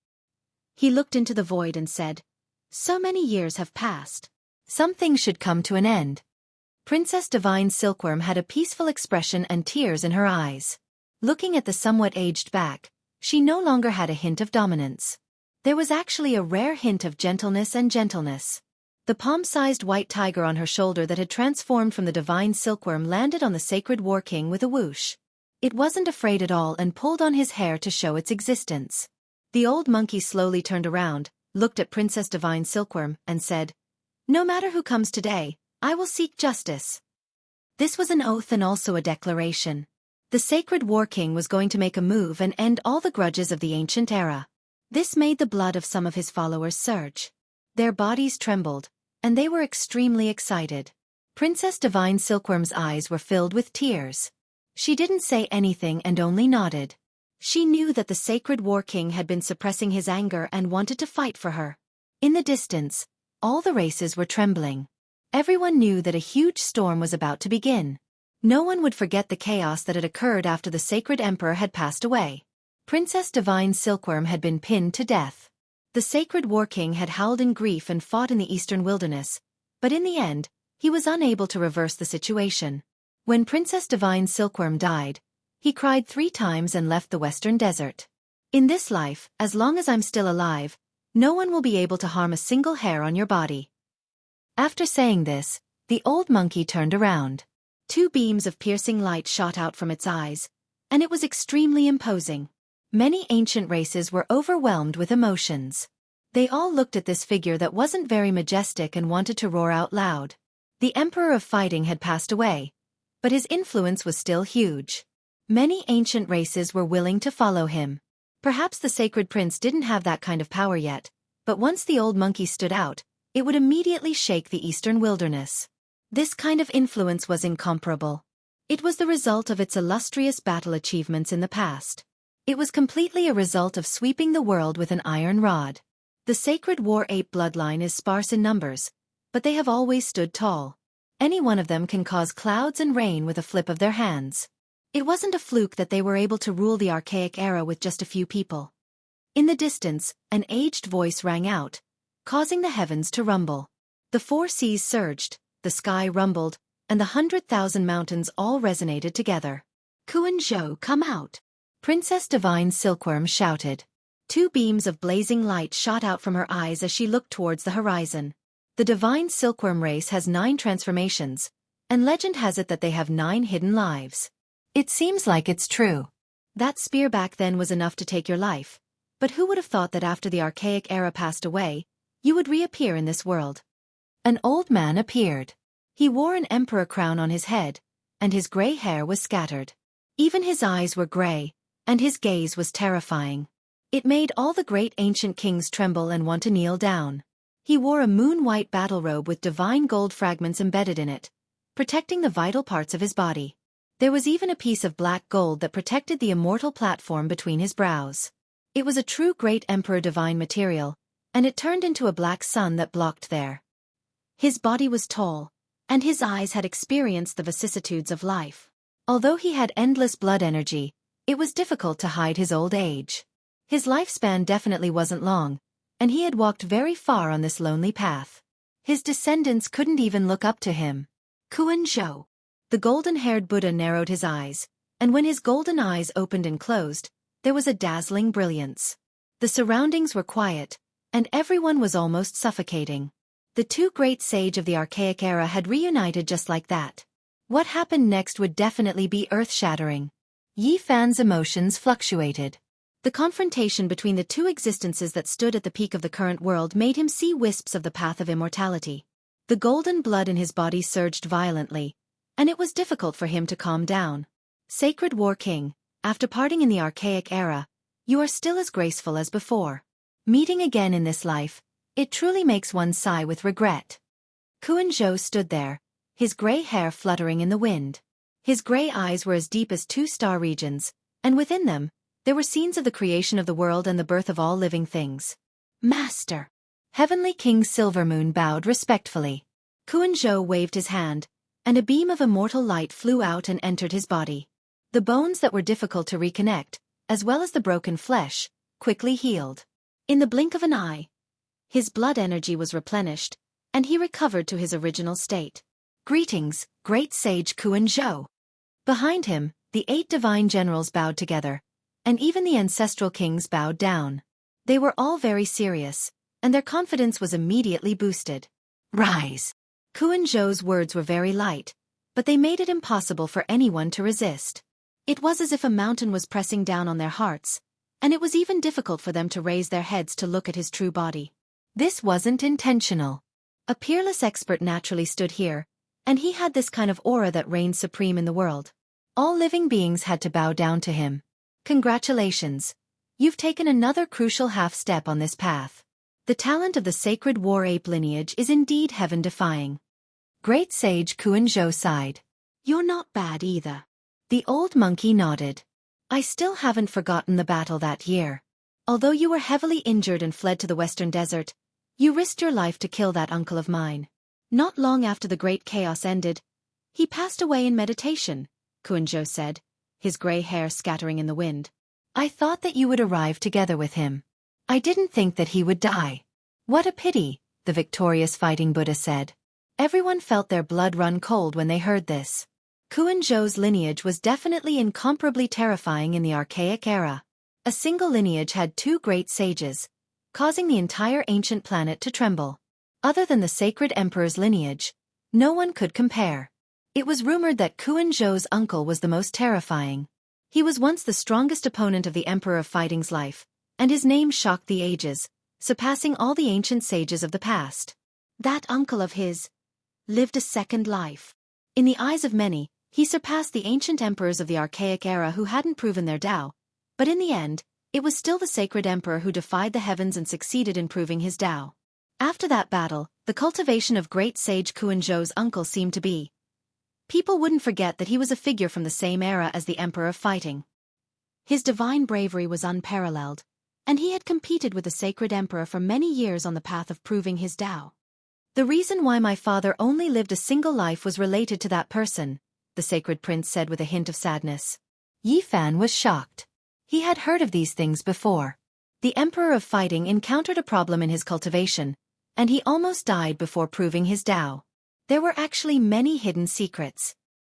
[SPEAKER 1] He looked into the void and said, "So many years have passed. Something should come to an end." Princess Divine Silkworm had a peaceful expression and tears in her eyes. Looking at the somewhat aged back, she no longer had a hint of dominance. There was actually a rare hint of gentleness. The palm-sized white tiger on her shoulder that had transformed from the divine silkworm landed on the sacred war king with a whoosh. It wasn't afraid at all and pulled on his hair to show its existence. The old monkey slowly turned around, looked at Princess Divine Silkworm, and said, "No matter who comes today, I will seek justice." This was an oath and also a declaration. The sacred war king was going to make a move and end all the grudges of the ancient era. This made the blood of some of his followers surge. Their bodies trembled, and they were extremely excited. Princess Divine Silkworm's eyes were filled with tears. She didn't say anything and only nodded. She knew that the sacred war king had been suppressing his anger and wanted to fight for her. In the distance, all the races were trembling. Everyone knew that a huge storm was about to begin. No one would forget the chaos that had occurred after the sacred emperor had passed away. Princess Divine Silkworm had been pinned to death. The sacred war king had howled in grief and fought in the eastern wilderness, but in the end, he was unable to reverse the situation. When Princess Divine Silkworm died, he cried 3 times and left the western desert. "In this life, as long as I'm still alive, no one will be able to harm a single hair on your body." After saying this, the old monkey turned around. 2 beams of piercing light shot out from its eyes, and it was extremely imposing. Many ancient races were overwhelmed with emotions. They all looked at this figure that wasn't very majestic and wanted to roar out loud. The Emperor of Fighting had passed away, but his influence was still huge. Many ancient races were willing to follow him. Perhaps the sacred prince didn't have that kind of power yet, but once the old monkey stood out, it would immediately shake the eastern wilderness. This kind of influence was incomparable. It was the result of its illustrious battle achievements in the past. It was completely a result of sweeping the world with an iron rod. The sacred war ape bloodline is sparse in numbers, but they have always stood tall. Any one of them can cause clouds and rain with a flip of their hands. It wasn't a fluke that they were able to rule the archaic era with just a few people. In the distance, an aged voice rang out, causing the heavens to rumble. The 4 seas surged, the sky rumbled, and the 100,000 mountains all resonated together. "Kuan-zhou, come out!" Princess Divine Silkworm shouted. 2 beams of blazing light shot out from her eyes as she looked towards the horizon. The Divine Silkworm race has 9 transformations, and legend has it that they have 9 hidden lives. It seems like it's true. That spear back then was enough to take your life, but who would have thought that after the archaic era passed away, you would reappear in this world? An old man appeared. He wore an emperor crown on his head, and his gray hair was scattered. Even his eyes were gray, and his gaze was terrifying. It made all the great ancient kings tremble and want to kneel down. He wore a moon-white battle robe with divine gold fragments embedded in it, protecting the vital parts of his body. There was even a piece of black gold that protected the immortal platform between his brows. It was a true great emperor divine material, and it turned into a black sun that blocked there. His body was tall, and his eyes had experienced the vicissitudes of life. Although he had endless blood energy, it was difficult to hide his old age. His lifespan definitely wasn't long, and he had walked very far on this lonely path. His descendants couldn't even look up to him. "Kuan-zhou." The golden-haired Buddha narrowed his eyes, and when his golden eyes opened and closed, there was a dazzling brilliance. The surroundings were quiet, and everyone was almost suffocating. The 2 great sages of the archaic era had reunited just like that. What happened next would definitely be earth-shattering. Yi Fan's emotions fluctuated. The confrontation between the 2 existences that stood at the peak of the current world made him see wisps of the path of immortality. The golden blood in his body surged violently, and it was difficult for him to calm down. "Sacred War King, after parting in the archaic era, you are still as graceful as before. Meeting again in this life, it truly makes one sigh with regret." Kuan-zhou stood there, his gray hair fluttering in the wind. His gray eyes were as deep as 2 star regions, and within them, there were scenes of the creation of the world and the birth of all living things. "Master!" Heavenly King Silvermoon bowed respectfully. Kuan-zhou waved his hand, and a beam of immortal light flew out and entered his body. The bones that were difficult to reconnect, as well as the broken flesh, quickly healed. In the blink of an eye, his blood energy was replenished, and he recovered to his original state. "Greetings, great sage Kuan-zhou." Behind him, the 8 divine generals bowed together, and even the ancestral kings bowed down. They were all very serious, and their confidence was immediately boosted. Rise. Zhou's words were very light, but they made it impossible for anyone to resist. It was as if a mountain was pressing down on their hearts, and it was even difficult for them to raise their heads to look at his true body. This wasn't intentional. A peerless expert naturally stood here, and he had this kind of aura that reigned supreme in the world. All living beings had to bow down to him. Congratulations. You've taken another crucial half-step on this path. The talent of the sacred war ape lineage is indeed heaven-defying. Great sage Zhou sighed. You're not bad either. The old monkey nodded. I still haven't forgotten the battle that year. Although you were heavily injured and fled to the western desert, you risked your life to kill that uncle of mine. Not long after the great chaos ended, he passed away in meditation, Zhou said, his gray hair scattering in the wind. I thought that you would arrive together with him. I didn't think that he would die. What a pity, the victorious fighting Buddha said. Everyone felt their blood run cold when they heard this. Zhou's lineage was definitely incomparably terrifying in the archaic era. A single lineage had two great sages, causing the entire ancient planet to tremble. Other than the sacred emperor's lineage, no one could compare. It was rumored that Zhou's uncle was the most terrifying. He was once the strongest opponent of the Emperor of Fighting's life, and his name shocked the ages, surpassing all the ancient sages of the past. That uncle of his lived a second life. In the eyes of many, he surpassed the ancient emperors of the archaic era who hadn't proven their Tao, but in the end, it was still the sacred emperor who defied the heavens and succeeded in proving his Tao. After that battle, the cultivation of great sage Zhou's uncle seemed to be. People wouldn't forget that he was a figure from the same era as the Emperor of Fighting. His divine bravery was unparalleled, and he had competed with the sacred emperor for many years on the path of proving his Tao. The reason why my father only lived a single life was related to that person, the sacred prince said with a hint of sadness. Yi Fan was shocked. He had heard of these things before. The Emperor of Fighting encountered a problem in his cultivation, and he almost died before proving his Tao. There were actually many hidden secrets.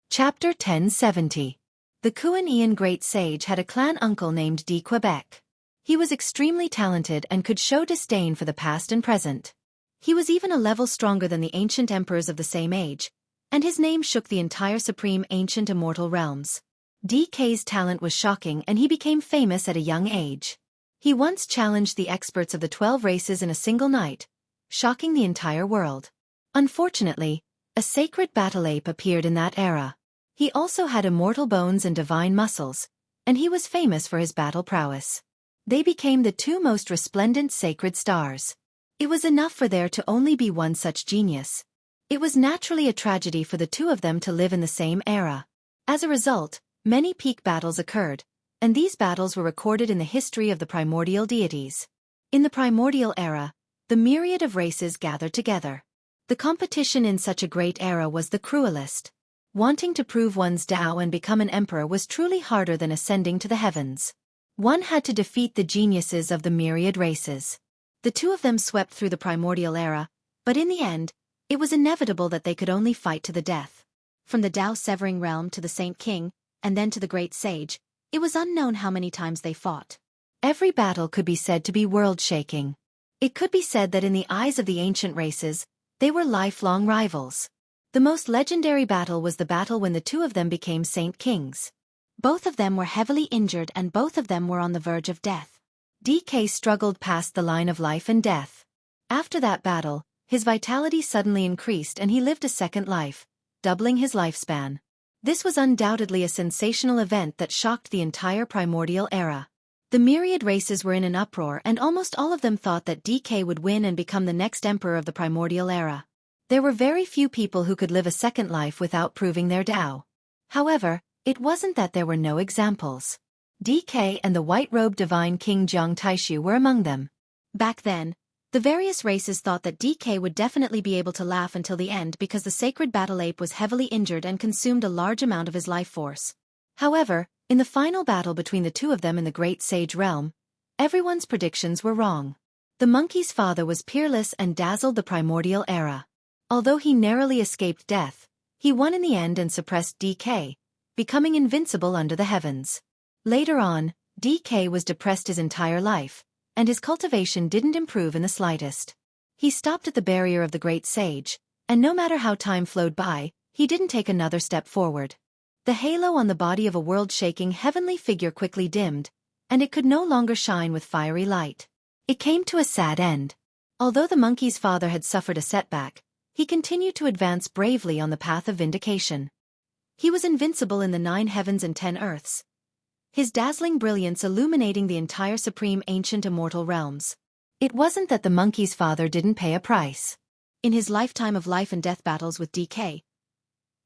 [SPEAKER 1] Chapter 1070. The Kuan-Ian Great Sage had a clan uncle named D. Quebec. He was extremely talented and could show disdain for the past and present. He was even a level stronger than the ancient emperors of the same age, and his name shook the entire supreme ancient immortal realms. DK's talent was shocking and he became famous at a young age. He once challenged the experts of the 12 races in a single night, shocking the entire world. Unfortunately, a sacred battle ape appeared in that era. He also had immortal bones and divine muscles, and he was famous for his battle prowess. They became the two most resplendent sacred stars. It was enough for there to only be one such genius. It was naturally a tragedy for the two of them to live in the same era. As a result, many peak battles occurred, and these battles were recorded in the history of the primordial deities. In the primordial era, the myriad of races gathered together. The competition in such a great era was the cruelest. Wanting to prove one's Tao and become an emperor was truly harder than ascending to the heavens. One had to defeat the geniuses of the myriad races. The two of them swept through the primordial era, but in the end, it was inevitable that they could only fight to the death. From the Tao-severing realm to the Saint King, and then to the Great Sage, it was unknown how many times they fought. Every battle could be said to be world-shaking. It could be said that in the eyes of the ancient races, they were lifelong rivals. The most legendary battle was the battle when the two of them became Saint Kings. Both of them were heavily injured and both of them were on the verge of death. DK struggled past the line of life and death. After that battle, his vitality suddenly increased and he lived a second life, doubling his lifespan. This was undoubtedly a sensational event that shocked the entire primordial era. The myriad races were in an uproar and almost all of them thought that DK would win and become the next emperor of the primordial era. There were very few people who could live a second life without proving their Tao. However, it wasn't that there were no examples. DK and the white-robed divine King Jiang Taishu were among them. Back then, the various races thought that DK would definitely be able to laugh until the end because the sacred battle ape was heavily injured and consumed a large amount of his life force. However, in the final battle between the two of them in the Great Sage realm, everyone's predictions were wrong. The monkey's father was peerless and dazzled the primordial era. Although he narrowly escaped death, he won in the end and suppressed DK, becoming invincible under the heavens. Later on, DK was depressed his entire life, and his cultivation didn't improve in the slightest. He stopped at the barrier of the great sage, and no matter how time flowed by, he didn't take another step forward. The halo on the body of a world-shaking heavenly figure quickly dimmed, and it could no longer shine with fiery light. It came to a sad end. Although the monkey's father had suffered a setback, he continued to advance bravely on the path of vindication. He was invincible in the 9 heavens and 10 earths, his dazzling brilliance illuminating the entire supreme ancient immortal realms. It wasn't that the monkey's father didn't pay a price. In his lifetime of life and death battles with DK,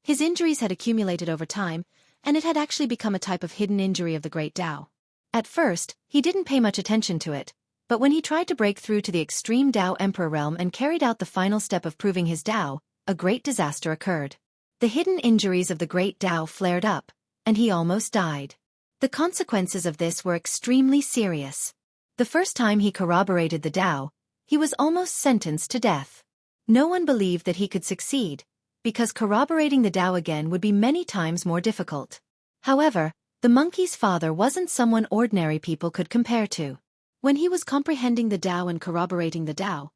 [SPEAKER 1] his injuries had accumulated over time, and it had actually become a type of hidden injury of the great Tao. At first, he didn't pay much attention to it, but when he tried to break through to the extreme Tao Emperor realm and carried out the final step of proving his Tao, a great disaster occurred. The hidden injuries of the great Tao flared up, and he almost died. The consequences of this were extremely serious. The first time he corroborated the Tao, he was almost sentenced to death. No one believed that he could succeed, because corroborating the Tao again would be many times more difficult. However, the monkey's father wasn't someone ordinary people could compare to. When he was comprehending the Tao and corroborating the Tao,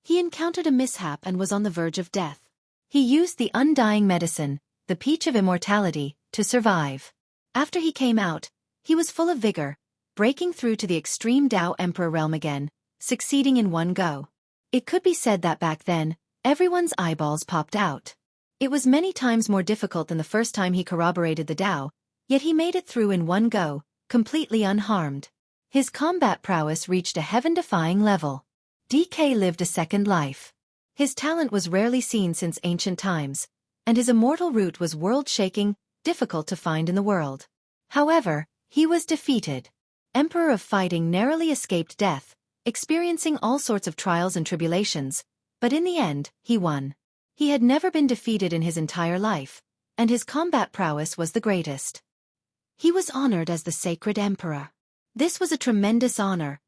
[SPEAKER 1] he encountered a mishap and was on the verge of death. He used the undying medicine, the peach of immortality, to survive. After he came out, he was full of vigor, breaking through to the extreme Tao Emperor realm again, succeeding in one go. It could be said that back then, everyone's eyeballs popped out. It was many times more difficult than the first time he corroborated the Tao, yet he made it through in one go, completely unharmed. His combat prowess reached a heaven-defying level. DK lived a second life. His talent was rarely seen since ancient times, and his immortal root was world-shaking, difficult to find in the world. However, he was defeated. Emperor of Fighting narrowly escaped death, experiencing all sorts of trials and tribulations, but in the end, he won. He had never been defeated in his entire life, and his combat prowess was the greatest. He was honored as the sacred emperor. This was a tremendous honor,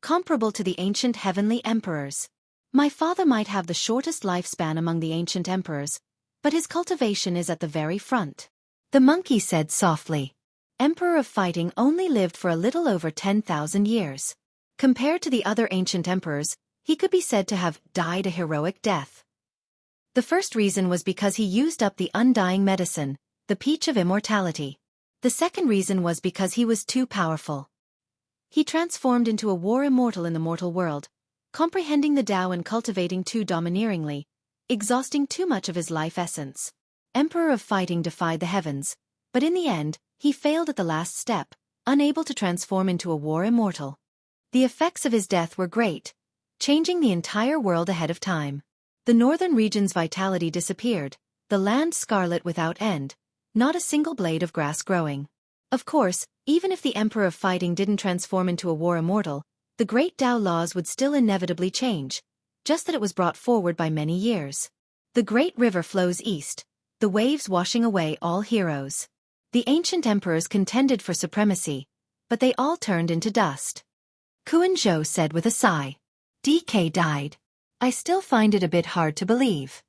[SPEAKER 1] comparable to the ancient heavenly emperors. My father might have the shortest lifespan among the ancient emperors, but his cultivation is at the very front. The monkey said softly. Emperor of Fighting only lived for a little over 10,000 years. Compared to the other ancient emperors, he could be said to have died a heroic death. The first reason was because he used up the undying medicine, the peach of immortality. The second reason was because he was too powerful. He transformed into a war immortal in the mortal world, comprehending the Tao and cultivating too domineeringly, exhausting too much of his life essence. Emperor of Fighting defied the heavens, but in the end, he failed at the last step, unable to transform into a war immortal. The effects of his death were great, changing the entire world ahead of time. The northern region's vitality disappeared, the land scarlet without end, not a single blade of grass growing. Of course, even if the Emperor of Fighting didn't transform into a war immortal, the great Tao laws would still inevitably change, just that it was brought forward by many years. The great river flows east, the waves washing away all heroes. The ancient emperors contended for supremacy, but they all turned into dust. Xianxia said with a sigh. DK died. I still find it a bit hard to believe.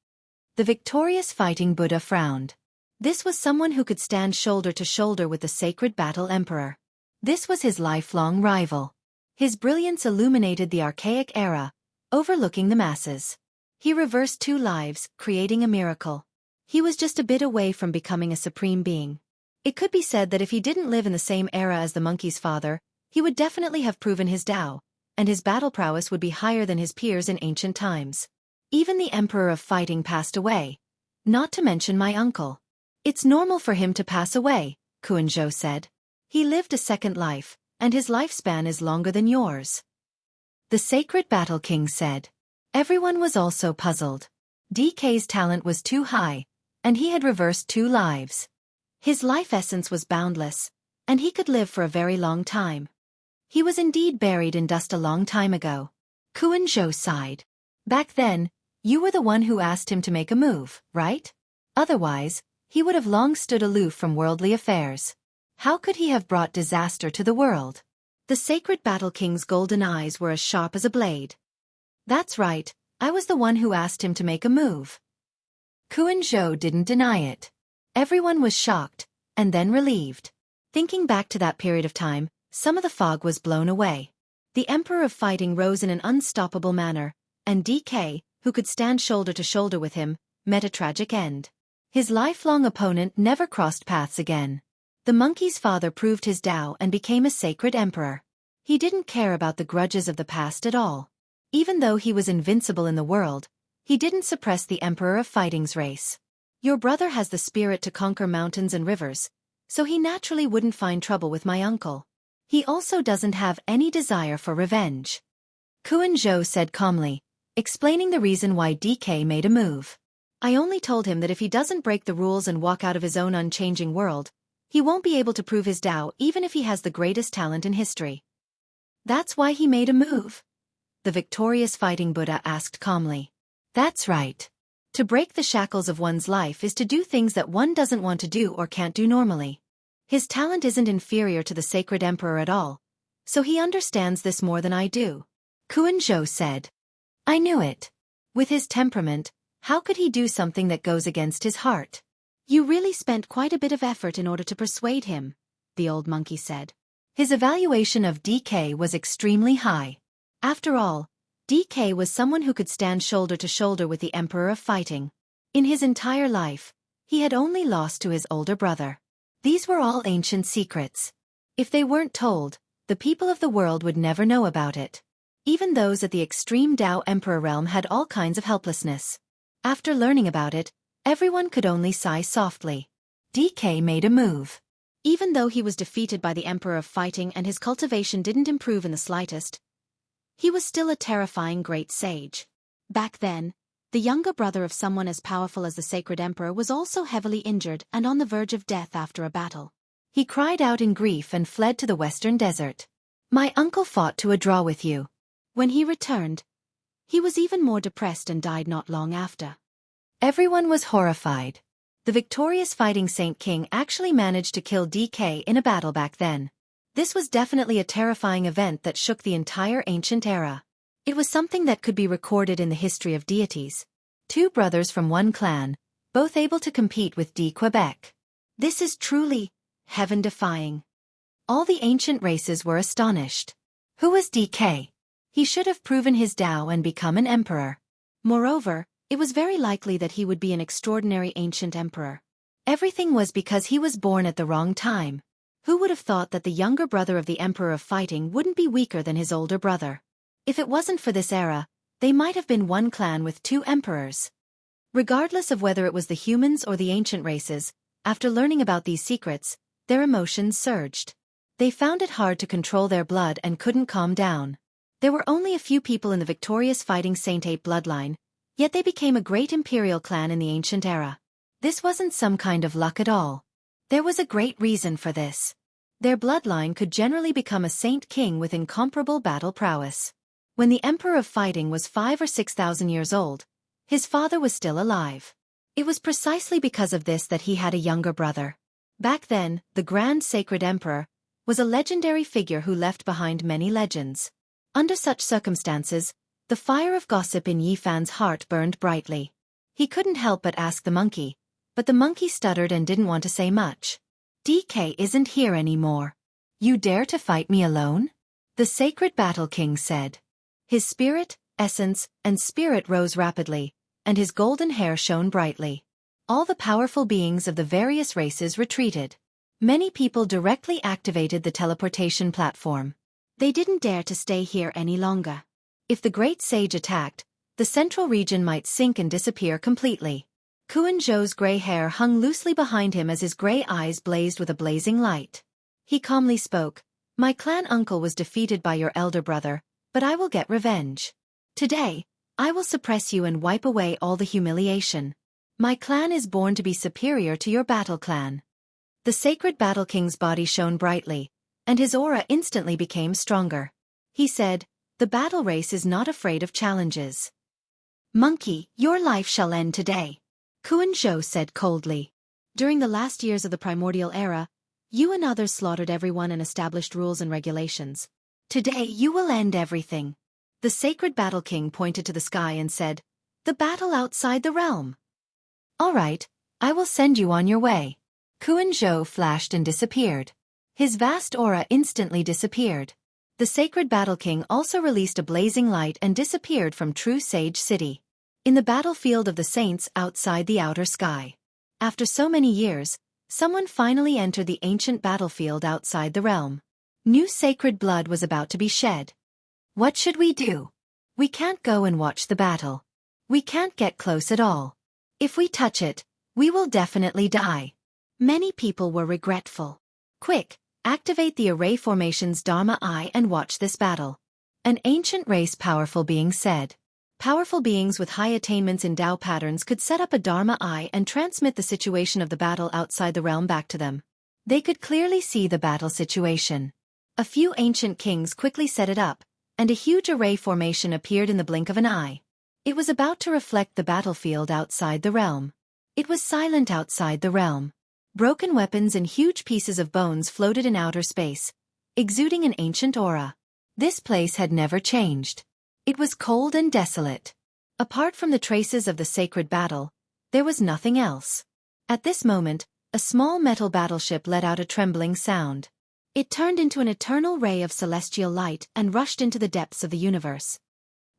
[SPEAKER 1] The victorious fighting Buddha frowned. This was someone who could stand shoulder to shoulder with the sacred battle emperor. This was his lifelong rival. His brilliance illuminated the archaic era, overlooking the masses. He reversed 2 lives, creating a miracle. He was just a bit away from becoming a supreme being. It could be said that if he didn't live in the same era as the monkey's father, he would definitely have proven his Tao, and his battle prowess would be higher than his peers in ancient times. Even the Emperor of Fighting passed away, not to mention my uncle. It's normal for him to pass away, Xianxia said. He lived a second life, and his lifespan is longer than yours. The Sacred Battle King said. Everyone was also puzzled. DK's talent was too high, and he had reversed 2 lives. His life essence was boundless, and he could live for a very long time. He was indeed buried in dust a long time ago. Xianxia sighed. Back then, you were the one who asked him to make a move, right? Otherwise, he would have long stood aloof from worldly affairs. How could he have brought disaster to the world? The Sacred Battle King's golden eyes were as sharp as a blade. That's right, I was the one who asked him to make a move. Xianxia didn't deny it. Everyone was shocked, and then relieved. Thinking back to that period of time, some of the fog was blown away. The Emperor of Fighting rose in an unstoppable manner, and DK, who could stand shoulder to shoulder with him, met a tragic end. His lifelong opponent never crossed paths again. The monkey's father proved his Tao and became a sacred emperor. He didn't care about the grudges of the past at all. Even though he was invincible in the world, he didn't suppress the Emperor of Fighting's race. Your brother has the spirit to conquer mountains and rivers, so he naturally wouldn't find trouble with my uncle. He also doesn't have any desire for revenge. Kuan Zhou said calmly, explaining the reason why DK made a move. I only told him that if he doesn't break the rules and walk out of his own unchanging world, he won't be able to prove his Tao even if he has the greatest talent in history. That's why he made a move? The victorious fighting Buddha asked calmly. That's right. To break the shackles of one's life is to do things that one doesn't want to do or can't do normally. His talent isn't inferior to the sacred emperor at all, so he understands this more than I do. Kuan Zhou said. I knew it. With his temperament, how could he do something that goes against his heart? You really spent quite a bit of effort in order to persuade him, the old monkey said. His evaluation of DK was extremely high. After all, DK was someone who could stand shoulder to shoulder with the Emperor of Fighting. In his entire life, he had only lost to his older brother. These were all ancient secrets. If they weren't told, the people of the world would never know about it. Even those at the extreme Tao Emperor realm had all kinds of helplessness. After learning about it, everyone could only sigh softly. DK made a move. Even though he was defeated by the Emperor of Fighting and his cultivation didn't improve in the slightest, he was still a terrifying great sage. Back then, the younger brother of someone as powerful as the Sacred Emperor was also heavily injured and on the verge of death after a battle. He cried out in grief and fled to the western desert. My uncle fought to a draw with you. When he returned, he was even more depressed and died not long after. Everyone was horrified. The victorious fighting Saint King actually managed to kill DK in a battle back then. This was definitely a terrifying event that shook the entire ancient era. It was something that could be recorded in the history of deities. Two brothers from one clan, both able to compete with Quebec. This is truly heaven-defying. All the ancient races were astonished. Who was DK? He should have proven his Tao and become an emperor. Moreover, it was very likely that he would be an extraordinary ancient emperor. Everything was because he was born at the wrong time. Who would have thought that the younger brother of the Emperor of Fighting wouldn't be weaker than his older brother? If it wasn't for this era, they might have been one clan with two emperors. Regardless of whether it was the humans or the ancient races, after learning about these secrets, their emotions surged. They found it hard to control their blood and couldn't calm down. There were only a few people in the victorious fighting Saint-At bloodline, yet they became a great imperial clan in the ancient era. This wasn't some kind of luck at all. There was a great reason for this. Their bloodline could generally become a saint king with incomparable battle prowess. When the Emperor of Fighting was 5,000 or 6,000 years old, his father was still alive. It was precisely because of this that he had a younger brother. Back then, the Grand Sacred Emperor was a legendary figure who left behind many legends. Under such circumstances, the fire of gossip in Yifan's heart burned brightly. He couldn't help but ask the monkey, but the monkey stuttered and didn't want to say much. DK isn't here anymore. You dare to fight me alone? The Sacred Battle King said. His spirit, essence, and spirit rose rapidly, and his golden hair shone brightly. All the powerful beings of the various races retreated. Many people directly activated the teleportation platform. They didn't dare to stay here any longer. If the great sage attacked, the central region might sink and disappear completely. Kuan Zhou's gray hair hung loosely behind him as his gray eyes blazed with a blazing light. He calmly spoke, My clan uncle was defeated by your elder brother, but I will get revenge. Today, I will suppress you and wipe away all the humiliation. My clan is born to be superior to your battle clan. The Sacred Battle King's body shone brightly, and his aura instantly became stronger. He said, The battle race is not afraid of challenges. Monkey, your life shall end today. Kuan Zhou said coldly. During the last years of the primordial era, you and others slaughtered everyone and established rules and regulations. Today you will end everything. The Sacred Battle King pointed to the sky and said, The battle outside the realm. All right, I will send you on your way. Kuan Zhou flashed and disappeared. His vast aura instantly disappeared. The sacred Battle King also released a blazing light and disappeared from True Sage City. In the battlefield of the saints outside the outer sky. After so many years, someone finally entered the ancient battlefield outside the realm. New sacred blood was about to be shed. What should we do? We can't go and watch the battle. We can't get close at all. If we touch it, we will definitely die. Many people were regretful. Quick, activate the array formation's Dharma Eye and watch this battle. An ancient race powerful being said. Powerful beings with high attainments in Tao patterns could set up a Dharma Eye and transmit the situation of the battle outside the realm back to them. They could clearly see the battle situation. A few ancient kings quickly set it up, and a huge array formation appeared in the blink of an eye. It was about to reflect the battlefield outside the realm. It was silent outside the realm. Broken weapons and huge pieces of bones floated in outer space, exuding an ancient aura. This place had never changed. It was cold and desolate. Apart from the traces of the sacred battle, there was nothing else. At this moment, a small metal battleship let out a trembling sound. It turned into an eternal ray of celestial light and rushed into the depths of the universe.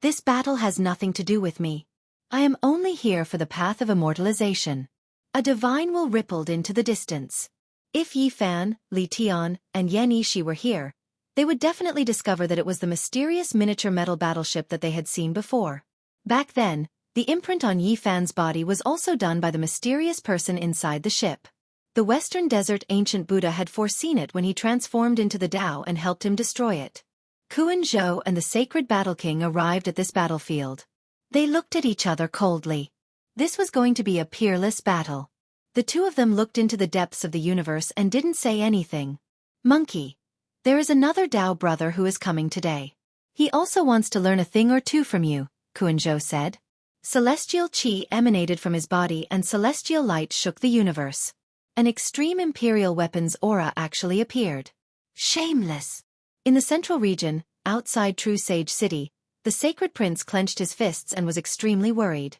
[SPEAKER 1] This battle has nothing to do with me. I am only here for the path of immortalization. A divine will rippled into the distance. If Yi Fan, Li Tian, and Yan Yishi were here, they would definitely discover that it was the mysterious miniature metal battleship that they had seen before. Back then, the imprint on Yi Fan's body was also done by the mysterious person inside the ship. The Western Desert ancient Buddha had foreseen it when he transformed into the Tao and helped him destroy it. Kuan Zhou and the sacred Battle King arrived at this battlefield. They looked at each other coldly. This was going to be a peerless battle. The two of them looked into the depths of the universe and didn't say anything. Monkey. There is another Tao brother who is coming today. He also wants to learn a thing or two from you, Kuan Zhou said. Celestial chi emanated from his body and celestial light shook the universe. An extreme imperial weapons aura actually appeared. Shameless. In the central region, outside True Sage City, the sacred prince clenched his fists and was extremely worried.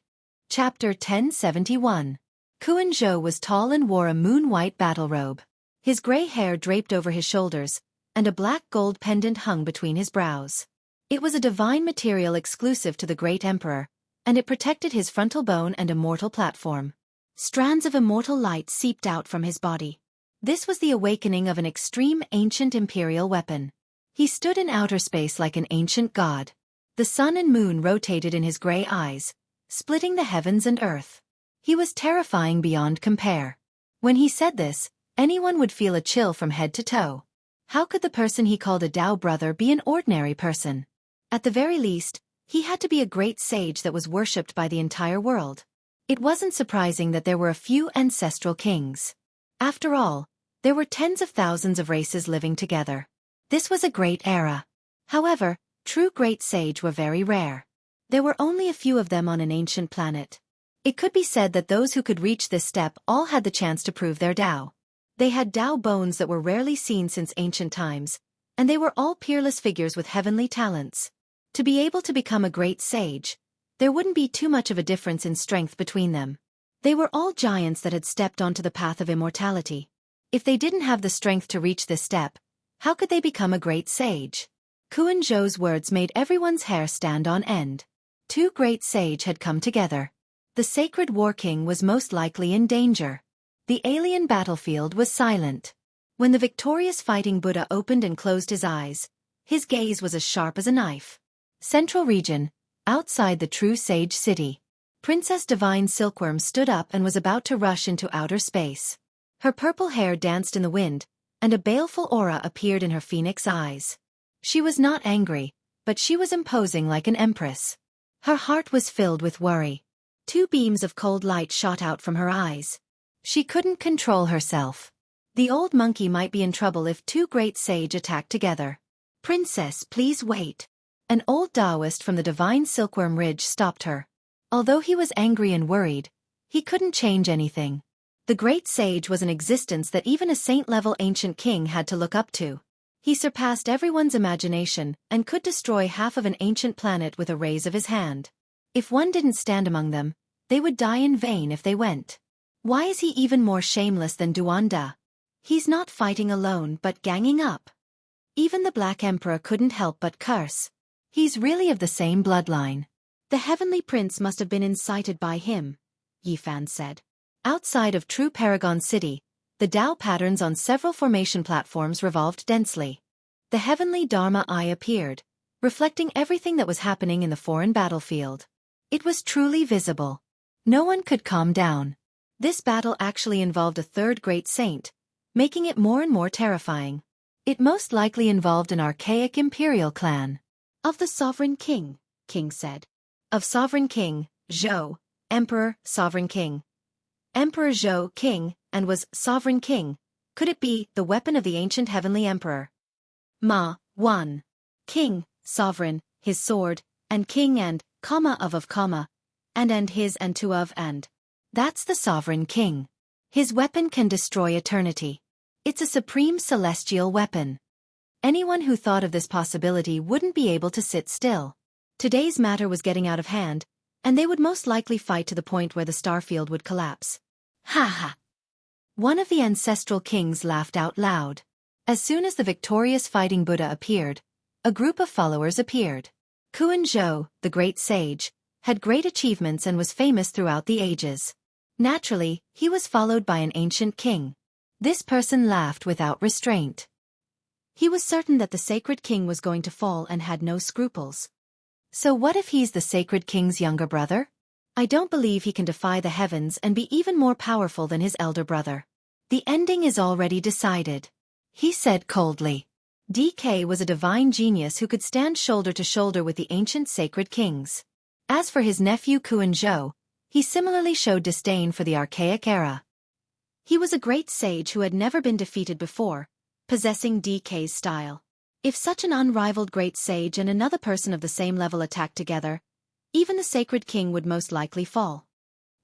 [SPEAKER 1] Chapter 1071. Kuan Zhou was tall and wore a moon-white battle robe. His gray hair draped over his shoulders, and a black gold pendant hung between his brows. It was a divine material exclusive to the great emperor, and it protected his frontal bone and immortal platform. Strands of immortal light seeped out from his body. This was the awakening of an extreme ancient imperial weapon. He stood in outer space like an ancient god. The sun and moon rotated in his gray eyes, splitting the heavens and earth. He was terrifying beyond compare. When he said this, anyone would feel a chill from head to toe. How could the person he called a Tao brother be an ordinary person? At the very least, he had to be a great sage that was worshipped by the entire world. It wasn't surprising that there were a few ancestral kings. After all, there were tens of thousands of races living together. This was a great era. However, true great sage were very rare. There were only a few of them on an ancient planet. It could be said that those who could reach this step all had the chance to prove their Tao. They had Tao bones that were rarely seen since ancient times, and they were all peerless figures with heavenly talents. To be able to become a great sage, there wouldn't be too much of a difference in strength between them. They were all giants that had stepped onto the path of immortality. If they didn't have the strength to reach this step, how could they become a great sage? Kuan Zhou's words made everyone's hair stand on end. Two great sage had come together. The sacred war king was most likely in danger. The alien battlefield was silent. When the victorious fighting Buddha opened and closed his eyes, his gaze was as sharp as a knife. Central region, outside the True Sage City. Princess Divine Silkworm stood up and was about to rush into outer space. Her purple hair danced in the wind, and a baleful aura appeared in her phoenix eyes. She was not angry, but she was imposing like an empress. Her heart was filled with worry. Two beams of cold light shot out from her eyes. She couldn't control herself. The old monkey might be in trouble if two great sage attacked together. Princess, please wait. An old Taoist from the Divine Silkworm Ridge stopped her. Although he was angry and worried, he couldn't change anything. The great sage was an existence that even a saint-level ancient king had to look up to. He surpassed everyone's imagination and could destroy half of an ancient planet with a raise of his hand. If one didn't stand among them, they would die in vain if they went. Why is he even more shameless than Duanda? He's not fighting alone but ganging up. Even the Black Emperor couldn't help but curse. He's really of the same bloodline. The Heavenly Prince must have been incited by him, Yifan said. Outside of True Paragon City, the Dao patterns on several formation platforms revolved densely. The Heavenly Dharma Eye appeared, reflecting everything that was happening in the foreign battlefield. It was truly visible. No one could calm down. This battle actually involved a third great saint, making it more and more terrifying. It most likely involved an archaic imperial clan. Of the Sovereign King, King said. Of Sovereign King, Zhou, Emperor, Sovereign King. Emperor Zhou, King, and was Sovereign King. Could it be the weapon of the ancient Heavenly Emperor? Ma, 1. King, Sovereign, his sword, and King and, of, and his and to of and. That's the Sovereign King. His weapon can destroy eternity. It's a supreme celestial weapon. Anyone who thought of this possibility wouldn't be able to sit still. Today's matter was getting out of hand, and they would most likely fight to the point where the starfield would collapse. Ha ha! One of the ancestral kings laughed out loud. As soon as the victorious fighting Buddha appeared, a group of followers appeared. Kuan Zhou, the great sage, had great achievements and was famous throughout the ages. Naturally, he was followed by an ancient king. This person laughed without restraint. He was certain that the sacred king was going to fall and had no scruples. So what if he's the sacred king's younger brother? I don't believe he can defy the heavens and be even more powerful than his elder brother. The ending is already decided, he said coldly. DK was a divine genius who could stand shoulder to shoulder with the ancient sacred kings. As for his nephew Kuan Zhou, he similarly showed disdain for the archaic era. He was a great sage who had never been defeated before, possessing DK's style. If such an unrivaled great sage and another person of the same level attacked together, even the sacred king would most likely fall.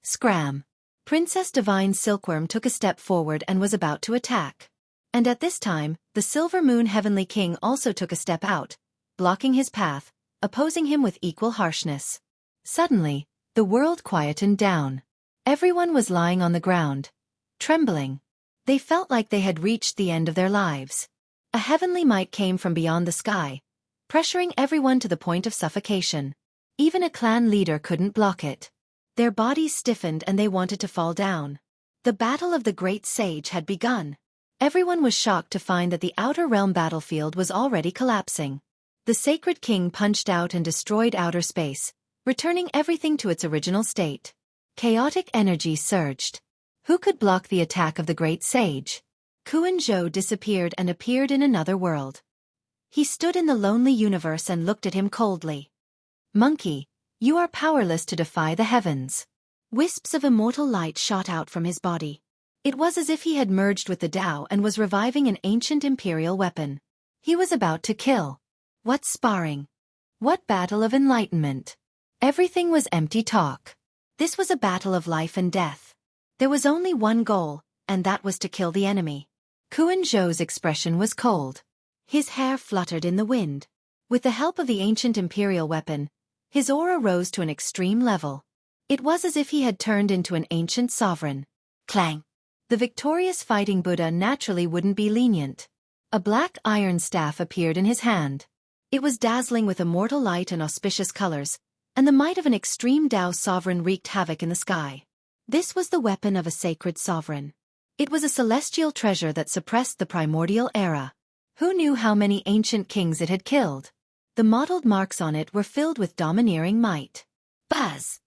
[SPEAKER 1] Scram! Princess Divine Silkworm took a step forward and was about to attack. And at this time, the Silver Moon Heavenly King also took a step out, blocking his path, opposing him with equal harshness. Suddenly, the world quietened down. Everyone was lying on the ground, trembling. They felt like they had reached the end of their lives. A heavenly might came from beyond the sky, pressuring everyone to the point of suffocation. Even a clan leader couldn't block it. Their bodies stiffened and they wanted to fall down. The battle of the great sage had begun. Everyone was shocked to find that the outer realm battlefield was already collapsing. The sacred king punched out and destroyed outer space, returning everything to its original state. Chaotic energy surged. Who could block the attack of the great sage? Kuan Zhou disappeared and appeared in another world. He stood in the lonely universe and looked at him coldly. Monkey, you are powerless to defy the heavens. Wisps of immortal light shot out from his body. It was as if he had merged with the Tao and was reviving an ancient imperial weapon. He was about to kill. What sparring? What battle of enlightenment? Everything was empty talk. This was a battle of life and death. There was only one goal, and that was to kill the enemy. Kuan Zhou's expression was cold. His hair fluttered in the wind. With the help of the ancient imperial weapon, his aura rose to an extreme level. It was as if he had turned into an ancient sovereign. Clang! The victorious fighting Buddha naturally wouldn't be lenient. A black iron staff appeared in his hand. It was dazzling with immortal light and auspicious colors, and the might of an extreme Tao sovereign wreaked havoc in the sky. This was the weapon of a sacred sovereign. It was a celestial treasure that suppressed the primordial era. Who knew how many ancient kings it had killed? The mottled marks on it were filled with domineering might. Buzz!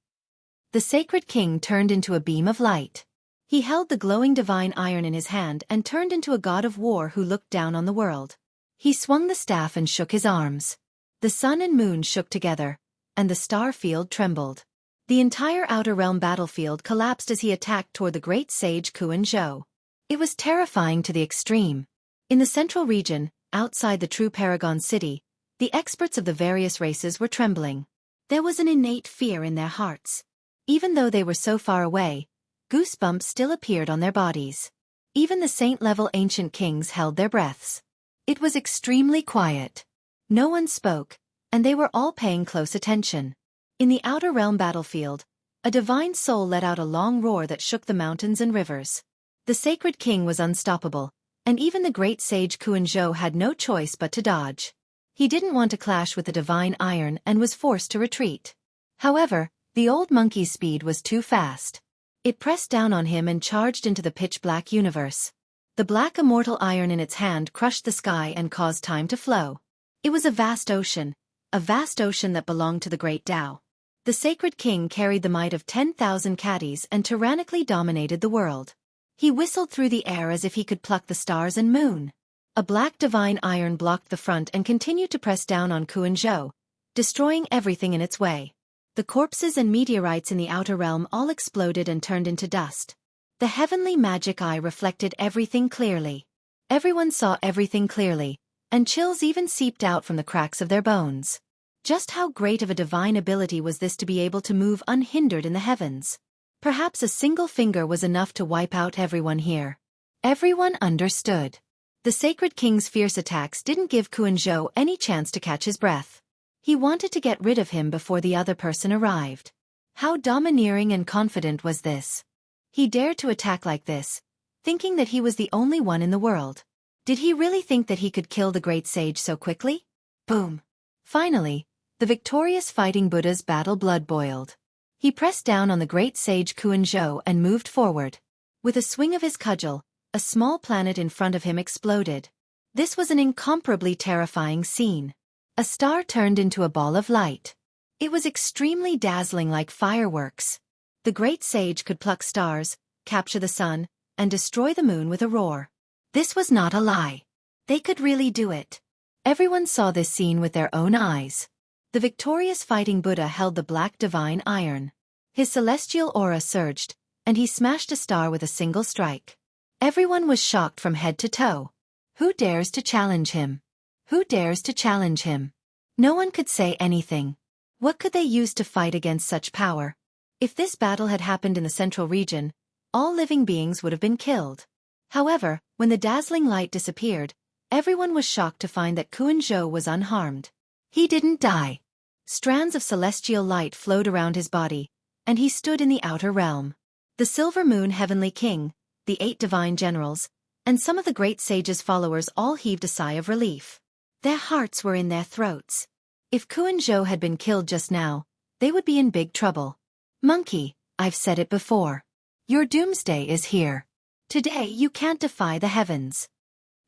[SPEAKER 1] The sacred king turned into a beam of light. He held the glowing divine iron in his hand and turned into a god of war who looked down on the world. He swung the staff and shook his arms. The sun and moon shook together, and the star field trembled. The entire outer realm battlefield collapsed as he attacked toward the great sage Kuan Zhou. It was terrifying to the extreme. In the central region, outside the true Paragon City, the experts of the various races were trembling. There was an innate fear in their hearts. Even though they were so far away, goosebumps still appeared on their bodies. Even the saint-level ancient kings held their breaths. It was extremely quiet. No one spoke, and they were all paying close attention. In the outer realm battlefield, a divine soul let out a long roar that shook the mountains and rivers. The sacred king was unstoppable, and even the great sage Kuan-zhou had no choice but to dodge. He didn't want to clash with the divine iron and was forced to retreat. However, the old monkey's speed was too fast. It pressed down on him and charged into the pitch-black universe. The black immortal iron in its hand crushed the sky and caused time to flow. It was a vast ocean that belonged to the great Tao. The sacred king carried the might of 10,000 caddies and tyrannically dominated the world. He whistled through the air as if he could pluck the stars and moon. A black divine iron blocked the front and continued to press down on Kuan-zhou, destroying everything in its way. The corpses and meteorites in the outer realm all exploded and turned into dust. The heavenly magic eye reflected everything clearly. Everyone saw everything clearly, and chills even seeped out from the cracks of their bones. Just how great of a divine ability was this to be able to move unhindered in the heavens? Perhaps a single finger was enough to wipe out everyone here. Everyone understood. The sacred king's fierce attacks didn't give Kuan-zhou any chance to catch his breath. He wanted to get rid of him before the other person arrived. How domineering and confident was this? He dared to attack like this, thinking that he was the only one in the world. Did he really think that he could kill the great sage so quickly? Boom! Finally, the victorious fighting Buddha's battle blood boiled. He pressed down on the great sage Kuan-zhou and moved forward. With a swing of his cudgel, a small planet in front of him exploded. This was an incomparably terrifying scene. A star turned into a ball of light. It was extremely dazzling like fireworks. The great sage could pluck stars, capture the sun, and destroy the moon with a roar. This was not a lie. They could really do it. Everyone saw this scene with their own eyes. The victorious fighting Buddha held the black divine iron. His celestial aura surged, and he smashed a star with a single strike. Everyone was shocked from head to toe. Who dares to challenge him? Who dares to challenge him? No one could say anything. What could they use to fight against such power? If this battle had happened in the central region, all living beings would have been killed. However, when the dazzling light disappeared, everyone was shocked to find that Kuan-zhou was unharmed. He didn't die. Strands of celestial light flowed around his body, and he stood in the outer realm. The Silver Moon Heavenly King, the 8 divine generals, and some of the great sage's followers all heaved a sigh of relief. Their hearts were in their throats. If Kuan-zhou had been killed just now, they would be in big trouble. Monkey, I've said it before. Your doomsday is here. Today you can't defy the heavens.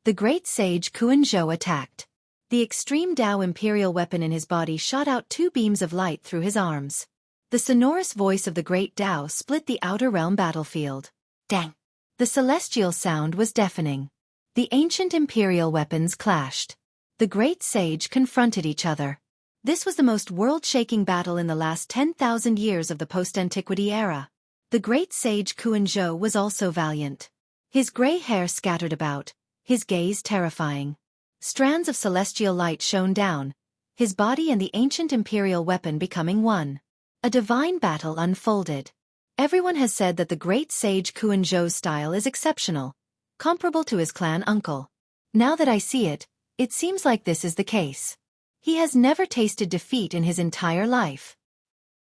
[SPEAKER 1] The great sage Kuan-zhou attacked. The extreme Tao imperial weapon in his body shot out 2 beams of light through his arms. The sonorous voice of the great Tao split the outer realm battlefield. Dang! The celestial sound was deafening. The ancient imperial weapons clashed. The great sage confronted each other. This was the most world-shaking battle in the last 10,000 years of the post-antiquity era. The great sage Kuan-zhou was also valiant. His gray hair scattered about, his gaze terrifying. Strands of celestial light shone down, his body and the ancient imperial weapon becoming one. A divine battle unfolded. Everyone has said that the great sage Kuan-zhou's style is exceptional, comparable to his clan uncle. Now that I see it, it seems like this is the case. He has never tasted defeat in his entire life.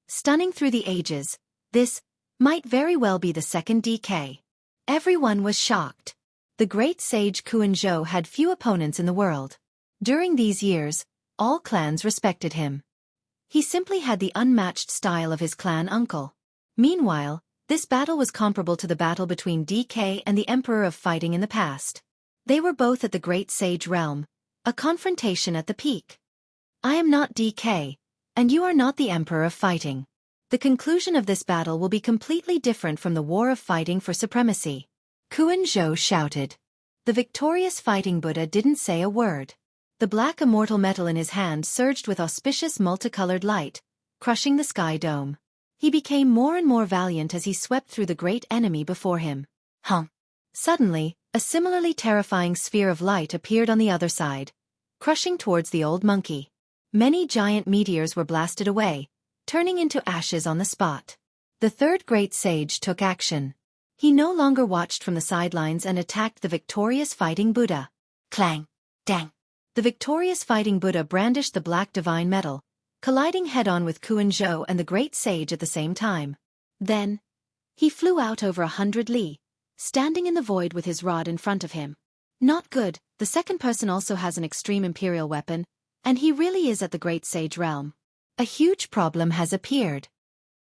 [SPEAKER 1] Stunning through the ages, this might very well be the second DK. Everyone was shocked. The great sage Kuan-zhou had few opponents in the world. During these years, all clans respected him. He simply had the unmatched style of his clan uncle. Meanwhile, this battle was comparable to the battle between DK and the Emperor of Fighting in the past. They were both at the great sage realm, a confrontation at the peak. I am not DK, and you are not the Emperor of Fighting. The conclusion of this battle will be completely different from the war of fighting for supremacy. Kuan-zhou shouted. The victorious fighting Buddha didn't say a word. The black immortal metal in his hand surged with auspicious multicolored light, crushing the sky dome. He became more and more valiant as he swept through the great enemy before him. Suddenly, a similarly terrifying sphere of light appeared on the other side, crushing towards the old monkey. Many giant meteors were blasted away, turning into ashes on the spot. The third great sage took action. He no longer watched from the sidelines and attacked the victorious fighting Buddha. Clang! Dang! The victorious fighting Buddha brandished the black divine metal, colliding head-on with Kuan-zhou and the great sage at the same time. Then, he flew out over 100 li, standing in the void with his rod in front of him. Not good. The second person also has an extreme imperial weapon, and he really is at the Great Sage realm. A huge problem has appeared.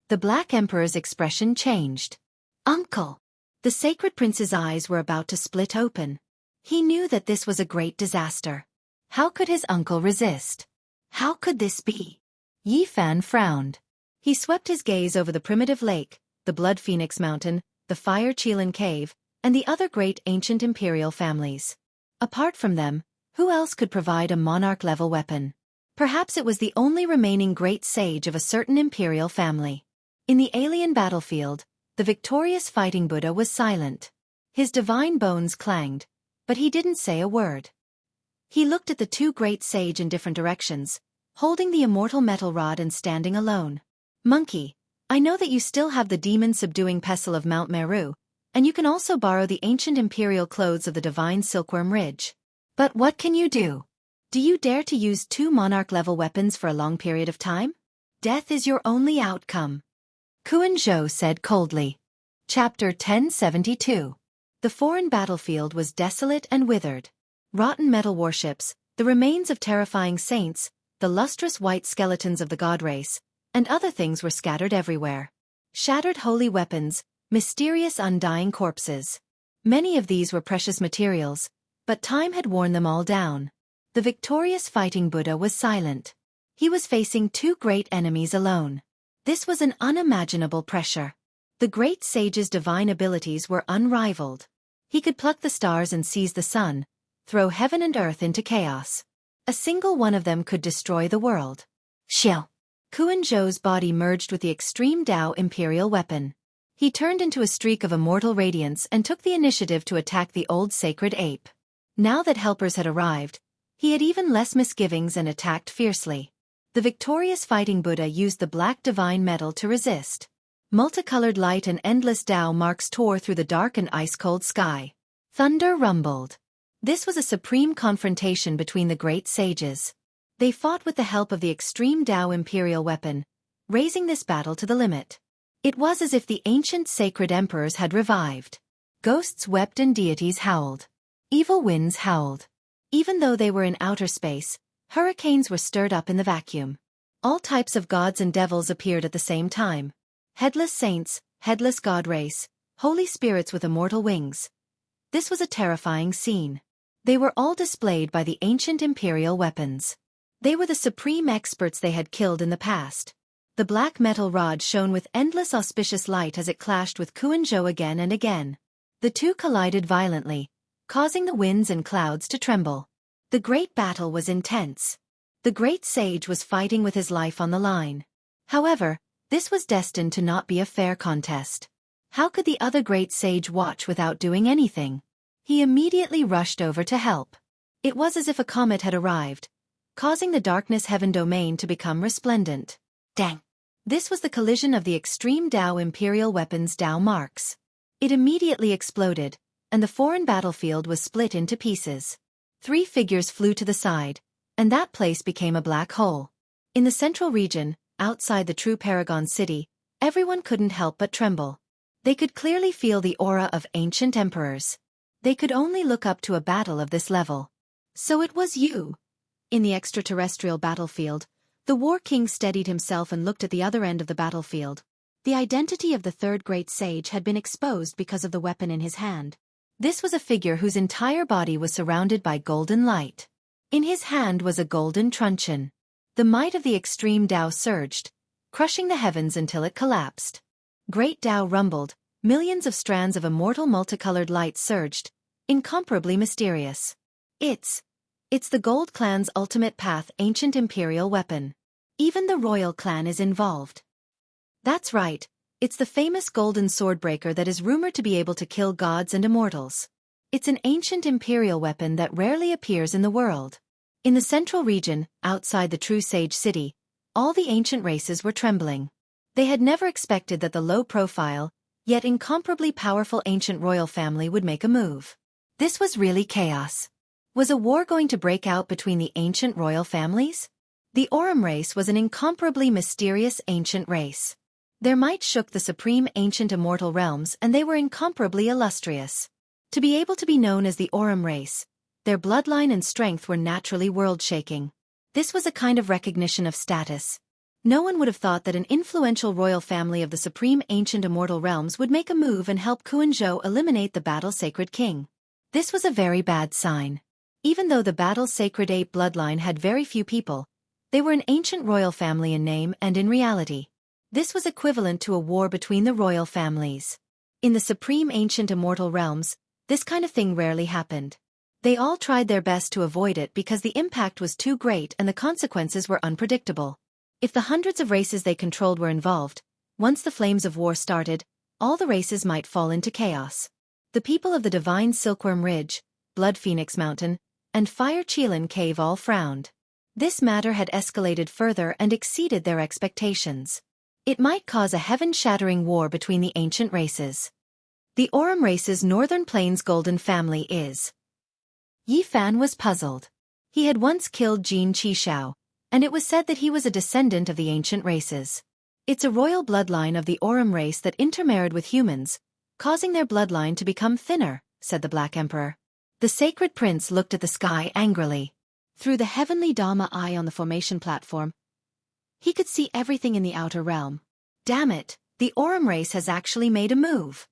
[SPEAKER 1] The Black Emperor's expression changed. Uncle! The Sacred Prince's eyes were about to split open. He knew that this was a great disaster. How could his uncle resist? How could this be? Yi Fan frowned. He swept his gaze over the primitive lake, the Blood Phoenix Mountain, the Fire Qilin Cave, and the other great ancient imperial families. Apart from them, who else could provide a monarch-level weapon? Perhaps it was the only remaining great sage of a certain imperial family. In the alien battlefield, the victorious fighting Buddha was silent. His divine bones clanged, but he didn't say a word. He looked at the two great sage in different directions, holding the immortal metal rod and standing alone. Monkey, I know that you still have the demon-subduing pestle of Mount Meru, and you can also borrow the ancient imperial clothes of the divine Silkworm Ridge. But what can you do? Do you dare to use two monarch-level weapons for a long period of time? Death is your only outcome. Kuan Zhou said coldly. Chapter 1072. The foreign battlefield was desolate and withered. Rotten metal warships, the remains of terrifying saints, the lustrous white skeletons of the god race, and other things were scattered everywhere. Shattered holy weapons, mysterious undying corpses. Many of these were precious materials, but time had worn them all down. The victorious fighting Buddha was silent. He was facing two great enemies alone. This was an unimaginable pressure. The great sage's divine abilities were unrivaled. He could pluck the stars and seize the sun, throw heaven and earth into chaos. A single one of them could destroy the world. Shill! Kuan Zhou's body merged with the extreme Dao imperial weapon. He turned into a streak of immortal radiance and took the initiative to attack the old sacred ape. Now that helpers had arrived, he had even less misgivings and attacked fiercely. The victorious fighting Buddha used the black divine metal to resist. Multicolored light and endless Dao marks tore through the dark and ice-cold sky. Thunder rumbled. This was a supreme confrontation between the great sages. They fought with the help of the extreme Dao imperial weapon, raising this battle to the limit. It was as if the ancient sacred emperors had revived. Ghosts wept and deities howled. Evil winds howled. Even though they were in outer space, hurricanes were stirred up in the vacuum. All types of gods and devils appeared at the same time. Headless saints, headless god race, holy spirits with immortal wings. This was a terrifying scene. They were all displayed by the ancient imperial weapons. They were the supreme experts they had killed in the past. The black metal rod shone with endless auspicious light as it clashed with Kuan Zhou again and again. The two collided violently, causing the winds and clouds to tremble. The great battle was intense. The great sage was fighting with his life on the line. However, this was destined to not be a fair contest. How could the other great sage watch without doing anything? He immediately rushed over to help. It was as if a comet had arrived, causing the darkness heaven domain to become resplendent. Dang! This was the collision of the extreme Dao imperial weapons Dao marks. It immediately exploded, and the foreign battlefield was split into pieces. 3 figures flew to the side, and that place became a black hole. In the central region, outside the true Paragon city, everyone couldn't help but tremble. They could clearly feel the aura of ancient emperors. They could only look up to a battle of this level. So it was you. In the extraterrestrial battlefield, the War King steadied himself and looked at the other end of the battlefield. The identity of the third great sage had been exposed because of the weapon in his hand. This was a figure whose entire body was surrounded by golden light. In his hand was a golden truncheon. The might of the extreme Dao surged, crushing the heavens until it collapsed. Great Dao rumbled, millions of strands of immortal multicolored light surged, incomparably mysterious. It's the Gold Clan's ultimate path ancient imperial weapon. Even the royal clan is involved. That's right, it's the famous golden swordbreaker that is rumored to be able to kill gods and immortals. It's an ancient imperial weapon that rarely appears in the world. In the central region, outside the true sage city, all the ancient races were trembling. They had never expected that the low-profile, yet incomparably powerful ancient royal family would make a move. This was really chaos. Was a war going to break out between the ancient royal families? The Aurum race was an incomparably mysterious ancient race. Their might shook the supreme ancient immortal realms and they were incomparably illustrious. To be able to be known as the Aurum race, their bloodline and strength were naturally world-shaking. This was a kind of recognition of status. No one would have thought that an influential royal family of the supreme ancient immortal realms would make a move and help Kuan-Zhou eliminate the Battle Sacred King. This was a very bad sign. Even though the Battle Sacred 8 bloodline had very few people, they were an ancient royal family in name and in reality. This was equivalent to a war between the royal families. In the supreme ancient immortal realms, this kind of thing rarely happened. They all tried their best to avoid it because the impact was too great and the consequences were unpredictable. If the hundreds of races they controlled were involved, once the flames of war started, all the races might fall into chaos. The people of the Divine Silkworm Ridge, Blood Phoenix Mountain, and Fire Qilin Cave all frowned. This matter had escalated further and exceeded their expectations. It might cause a heaven-shattering war between the ancient races. The Aurum race's Northern Plains golden family is. Yi Fan was puzzled. He had once killed Jin Qishao, and it was said that he was a descendant of the ancient races. It's a royal bloodline of the Aurum race that intermarried with humans, causing their bloodline to become thinner, said the Black Emperor. The sacred prince looked at the sky angrily. Through the heavenly Dharma eye on the formation platform, he could see everything in the outer realm. Damn it, the Aurum race has actually made a move.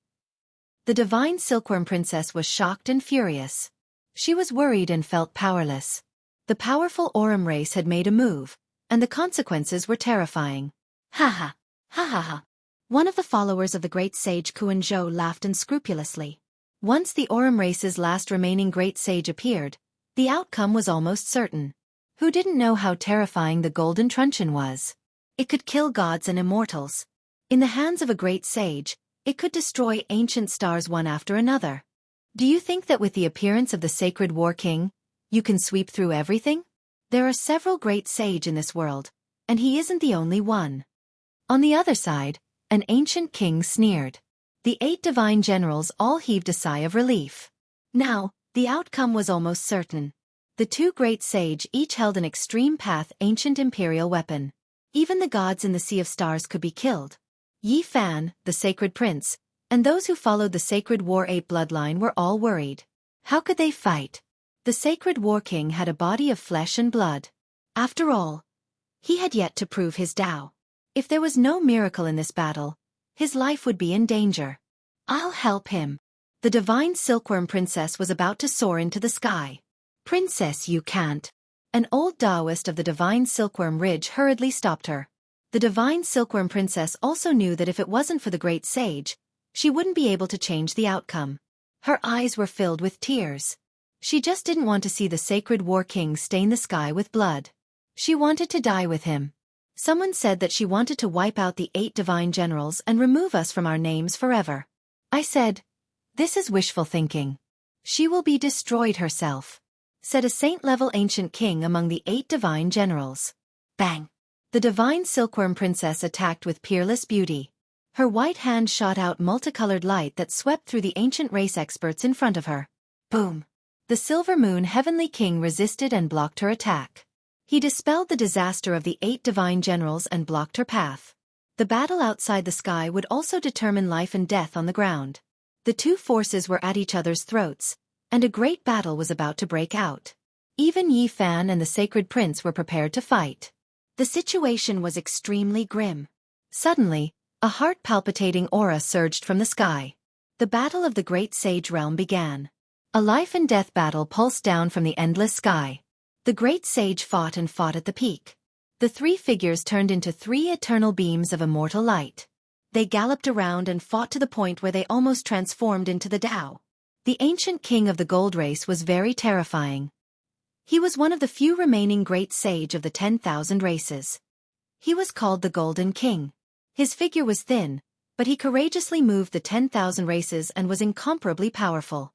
[SPEAKER 1] The divine silkworm princess was shocked and furious. She was worried and felt powerless. The powerful Aurum race had made a move, and the consequences were terrifying. Ha ha, ha ha ha. One of the followers of the great sage Kuan-Zhou laughed unscrupulously. Once the Aurum race's last remaining great sage appeared, the outcome was almost certain. Who didn't know how terrifying the golden truncheon was? It could kill gods and immortals. In the hands of a great sage, it could destroy ancient stars one after another. Do you think that with the appearance of the sacred war king, you can sweep through everything? There are several great sages in this world, and he isn't the only one. On the other side, an ancient king sneered. The 8 divine generals all heaved a sigh of relief. Now, the outcome was almost certain. The 2 great sages each held an extreme path ancient imperial weapon. Even the gods in the Sea of Stars could be killed. Yi Fan, the sacred prince, and those who followed the sacred War 8 bloodline were all worried. How could they fight? The sacred war king had a body of flesh and blood. After all, he had yet to prove his Tao. If there was no miracle in this battle, his life would be in danger. I'll help him. The divine silkworm princess was about to soar into the sky. Princess, you can't. An old Taoist of the divine silkworm ridge hurriedly stopped her. The divine silkworm princess also knew that if it wasn't for the great sage, she wouldn't be able to change the outcome. Her eyes were filled with tears. She just didn't want to see the sacred war king stain the sky with blood. She wanted to die with him. Someone said that she wanted to wipe out the 8 divine generals and remove us from our names forever. I said, this is wishful thinking. She will be destroyed herself, said a saint-level ancient king among the 8 divine generals. Bang! The divine silkworm princess attacked with peerless beauty. Her white hand shot out multicolored light that swept through the ancient race experts in front of her. Boom! The silver moon heavenly king resisted and blocked her attack. He dispelled the disaster of the 8 divine generals and blocked her path. The battle outside the sky would also determine life and death on the ground. The 2 forces were at each other's throats, and a great battle was about to break out. Even Yi Fan and the sacred prince were prepared to fight. The situation was extremely grim. Suddenly, a heart-palpitating aura surged from the sky. The battle of the great sage realm began. A life-and-death battle pulsed down from the endless sky. The great sage fought and fought at the peak. The 3 figures turned into 3 eternal beams of immortal light. They galloped around and fought to the point where they almost transformed into the Tao. The ancient king of the gold race was very terrifying. He was one of the few remaining great sage of the 10,000 races. He was called the Golden King. His figure was thin, but he courageously moved the 10,000 races and was incomparably powerful.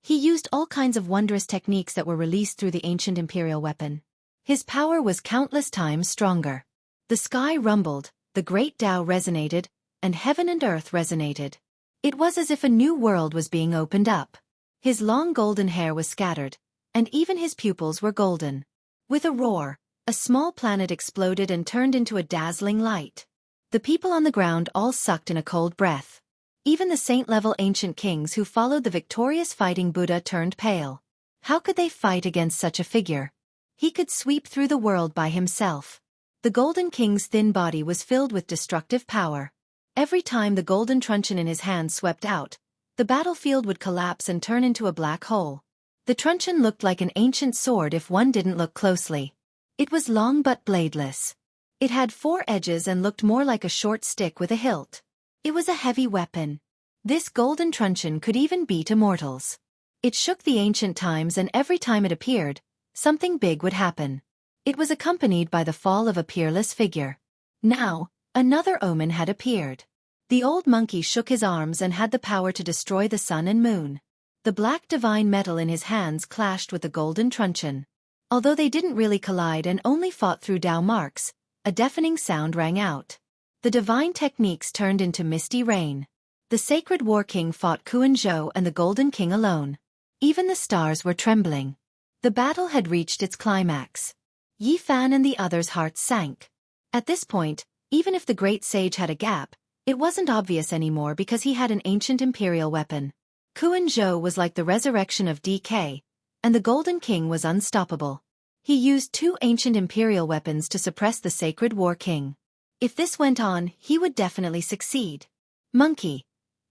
[SPEAKER 1] He used all kinds of wondrous techniques that were released through the ancient imperial weapon. His power was countless times stronger. The sky rumbled, the great Tao resonated, and heaven and earth resonated. It was as if a new world was being opened up. His long golden hair was scattered, and even his pupils were golden. With a roar, a small planet exploded and turned into a dazzling light. The people on the ground all sucked in a cold breath. Even the saint-level ancient kings who followed the victorious fighting Buddha turned pale. How could they fight against such a figure? He could sweep through the world by himself. The Golden King's thin body was filled with destructive power. Every time the golden truncheon in his hand swept out, the battlefield would collapse and turn into a black hole. The truncheon looked like an ancient sword if one didn't look closely. It was long but bladeless. It had 4 edges and looked more like a short stick with a hilt. It was a heavy weapon. This golden truncheon could even beat immortals. It shook the ancient times, and every time it appeared, something big would happen. It was accompanied by the fall of a peerless figure. Now, another omen had appeared. The old monkey shook his arms and had the power to destroy the sun and moon. The black divine metal in his hands clashed with the golden truncheon. Although they didn't really collide and only fought through Dao marks, a deafening sound rang out. The divine techniques turned into misty rain. The sacred war king fought Xianxia and the golden king alone. Even the stars were trembling. The battle had reached its climax. Yi Fan and the others' hearts sank. At this point, even if the great sage had a gap, it wasn't obvious anymore because he had an ancient imperial weapon. Xianxia was like the resurrection of DK, and the Golden King was unstoppable. He used 2 ancient imperial weapons to suppress the sacred war king. If this went on, he would definitely succeed. Monkey,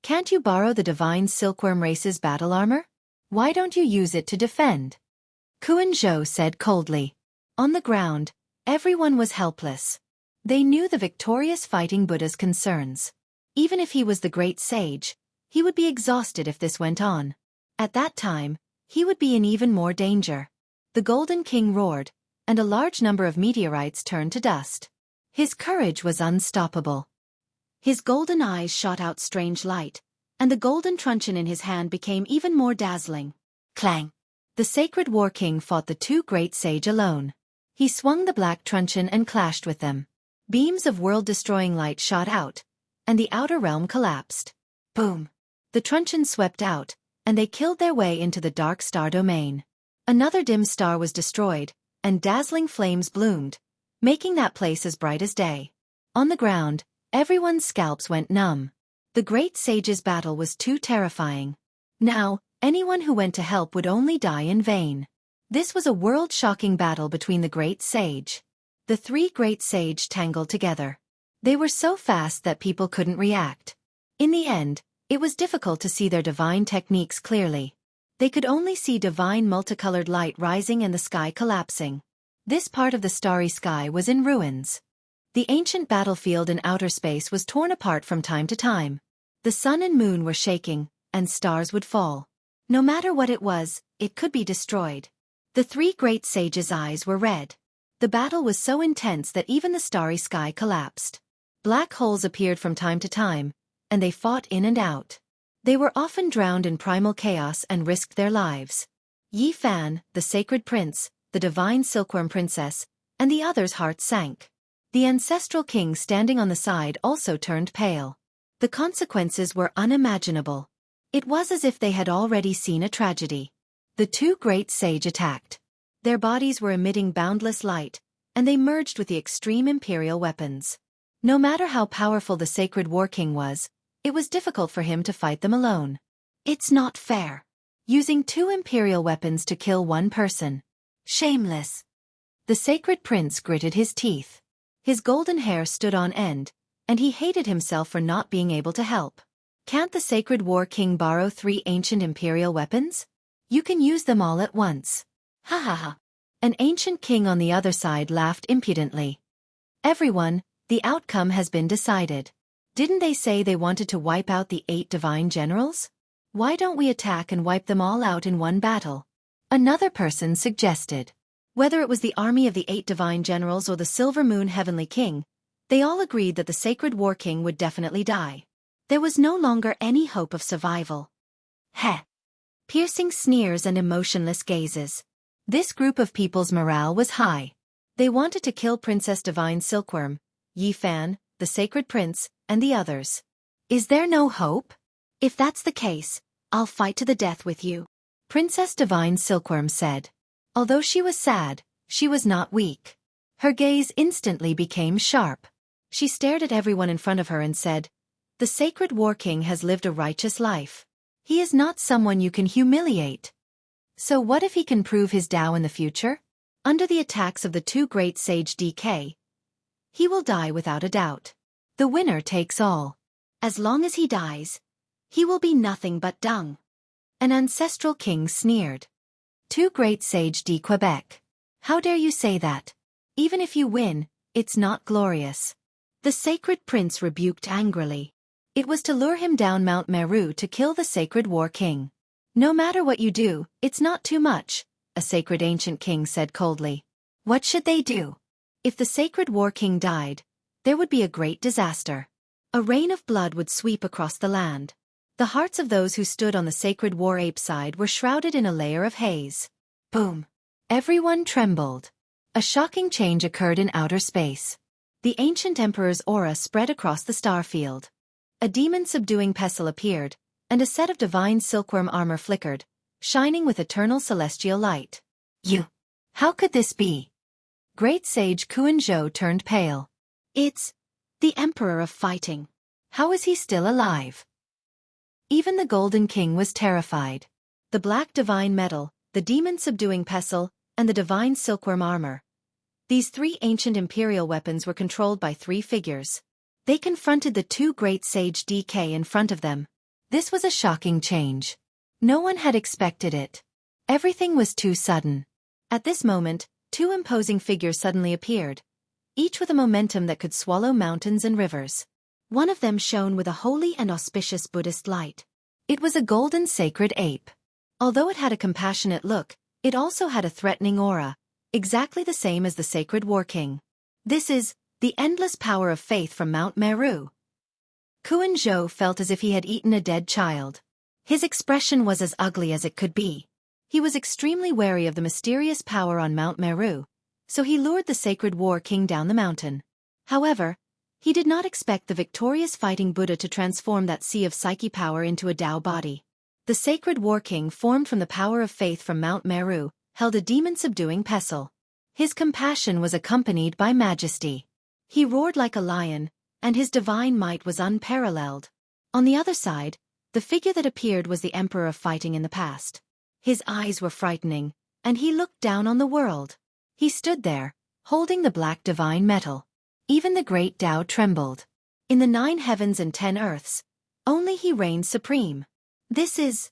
[SPEAKER 1] can't you borrow the divine silkworm race's battle armor? Why don't you use it to defend? Xianxia said coldly. On the ground, everyone was helpless. They knew the victorious fighting Buddha's concerns. Even if he was the great sage, he would be exhausted if this went on. At that time, he would be in even more danger. The Golden King roared, and a large number of meteorites turned to dust. His courage was unstoppable. His golden eyes shot out strange light, and the golden truncheon in his hand became even more dazzling. Clang! The sacred war king fought the 2 great sage alone. He swung the black truncheon and clashed with them. Beams of world-destroying light shot out, and the outer realm collapsed. Boom! The truncheon swept out, and they killed their way into the dark star domain. Another dim star was destroyed, and dazzling flames bloomed, making that place as bright as day. On the ground, everyone's scalps went numb. The great sage's battle was too terrifying. Now, anyone who went to help would only die in vain. This was a world-shocking battle between the great sage. The 3 great sage tangled together. They were so fast that people couldn't react. In the end, it was difficult to see their divine techniques clearly. They could only see divine multicolored light rising and the sky collapsing. This part of the starry sky was in ruins. The ancient battlefield in outer space was torn apart from time to time. The sun and moon were shaking, and stars would fall. No matter what it was, it could be destroyed. The 3 great sages' eyes were red. The battle was so intense that even the starry sky collapsed. Black holes appeared from time to time, and they fought in and out. They were often drowned in primal chaos and risked their lives. Yi Fan, the sacred prince, the divine silkworm princess, and the others' hearts sank. The ancestral king standing on the side also turned pale. The consequences were unimaginable. It was as if they had already seen a tragedy. The 2 great sage attacked. Their bodies were emitting boundless light, and they merged with the extreme imperial weapons. No matter how powerful the sacred war king was, it was difficult for him to fight them alone. It's not fair. Using 2 imperial weapons to kill 1 person. Shameless. The sacred prince gritted his teeth. His golden hair stood on end, and he hated himself for not being able to help. Can't the sacred war king borrow 3 ancient imperial weapons? You can use them all at once. Ha ha ha. An ancient king on the other side laughed impudently. Everyone, the outcome has been decided. Didn't they say they wanted to wipe out the 8 divine generals? Why don't we attack and wipe them all out in one battle? Another person suggested. Whether it was the army of the 8 divine generals or the Silver Moon Heavenly King, they all agreed that the sacred war king would definitely die. There was no longer any hope of survival. Heh! Piercing sneers and emotionless gazes. This group of people's morale was high. They wanted to kill Princess Divine Silkworm, Yi Fan, the sacred prince, and the others. Is there no hope? If that's the case, I'll fight to the death with you, Princess Divine Silkworm said. Although she was sad, she was not weak. Her gaze instantly became sharp. She stared at everyone in front of her and said, The sacred war king has lived a righteous life. He is not someone you can humiliate. So what if he can prove his Tao in the future? Under the attacks of the two great sage DK, he will die without a doubt. The winner takes all. As long as he dies, he will be nothing but dung. An ancestral king sneered. Two great sage de Quebec. How dare you say that? Even if you win, it's not glorious. The sacred prince rebuked angrily. It was to lure him down Mount Meru to kill the sacred war king. No matter what you do, it's not too much, a sacred ancient king said coldly. What should they do? If the sacred war king died, there would be a great disaster. A rain of blood would sweep across the land. The hearts of those who stood on the sacred war ape side were shrouded in a layer of haze. Boom! Everyone trembled. A shocking change occurred in outer space. The ancient emperor's aura spread across the starfield. A demon-subduing pestle appeared, and a set of divine silkworm armor flickered, shining with eternal celestial light. How could this be? Great sage Kuan-Zhou turned pale. It's the emperor of fighting. How is he still alive? Even the Golden King was terrified. The black divine metal, the demon-subduing pestle, and the divine silkworm armor. These three ancient imperial weapons were controlled by three figures. They confronted the two great sage DK in front of them. This was a shocking change. No one had expected it. Everything was too sudden. At this moment, two imposing figures suddenly appeared, each with a momentum that could swallow mountains and rivers. One of them shone with a holy and auspicious Buddhist light. It was a golden sacred ape. Although it had a compassionate look, it also had a threatening aura, exactly the same as the sacred war king. This is the endless power of faith from Mount Meru. Kuan-Zhou felt as if he had eaten a dead child. His expression was as ugly as it could be. He was extremely wary of the mysterious power on Mount Meru, so he lured the sacred war king down the mountain. However, he did not expect the victorious fighting Buddha to transform that sea of psyche power into a Tao body. The sacred war king, formed from the power of faith from Mount Meru, held a demon-subduing pestle. His compassion was accompanied by majesty. He roared like a lion, and his divine might was unparalleled. On the other side, the figure that appeared was the emperor of fighting in the past. His eyes were frightening, and he looked down on the world. He stood there, holding the black divine metal. Even the great Tao trembled. In the 9 heavens and 10 earths, only he reigned supreme. This is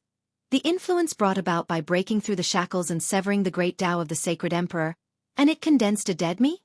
[SPEAKER 1] the influence brought about by breaking through the shackles and severing the great Tao of the sacred emperor, and it condensed a dead me?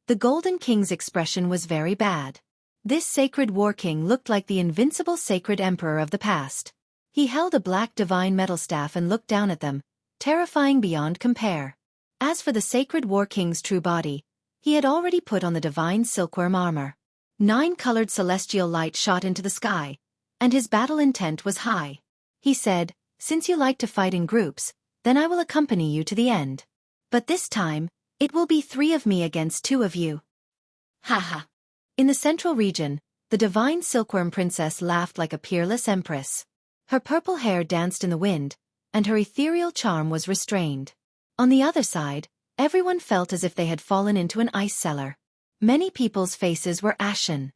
[SPEAKER 1] The Golden King's expression was very bad. This sacred war king looked like the invincible sacred emperor of the past. He held a black divine metal staff and looked down at them, terrifying beyond compare. As for the sacred war king's true body, he had already put on the divine silkworm armor. 9-colored celestial light shot into the sky, and his battle intent was high. He said, "Since you like to fight in groups, then I will accompany you to the end. But this time, it will be 3 of me against 2 of you." Haha. In the central region, the divine silkworm princess laughed like a peerless empress. Her purple hair danced in the wind, and her ethereal charm was restrained. On the other side, everyone felt as if they had fallen into an ice cellar. Many people's faces were ashen.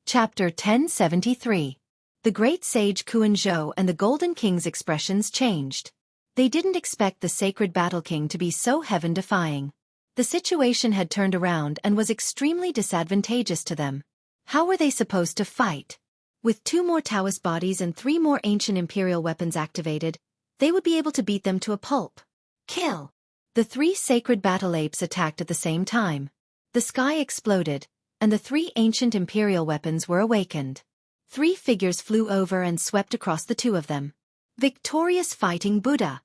[SPEAKER 1] Chapter 1073. The great sage Kuan-Zhou and the Golden King's expressions changed. They didn't expect the sacred battle king to be so heaven-defying. The situation had turned around and was extremely disadvantageous to them. How were they supposed to fight? With 2 more Taoist bodies and 3 more ancient imperial weapons activated, they would be able to beat them to a pulp. Kill! The 3 sacred battle apes attacked at the same time. The sky exploded, and the 3 ancient imperial weapons were awakened. 3 figures flew over and swept across the 2 of them. Victorious fighting Buddha!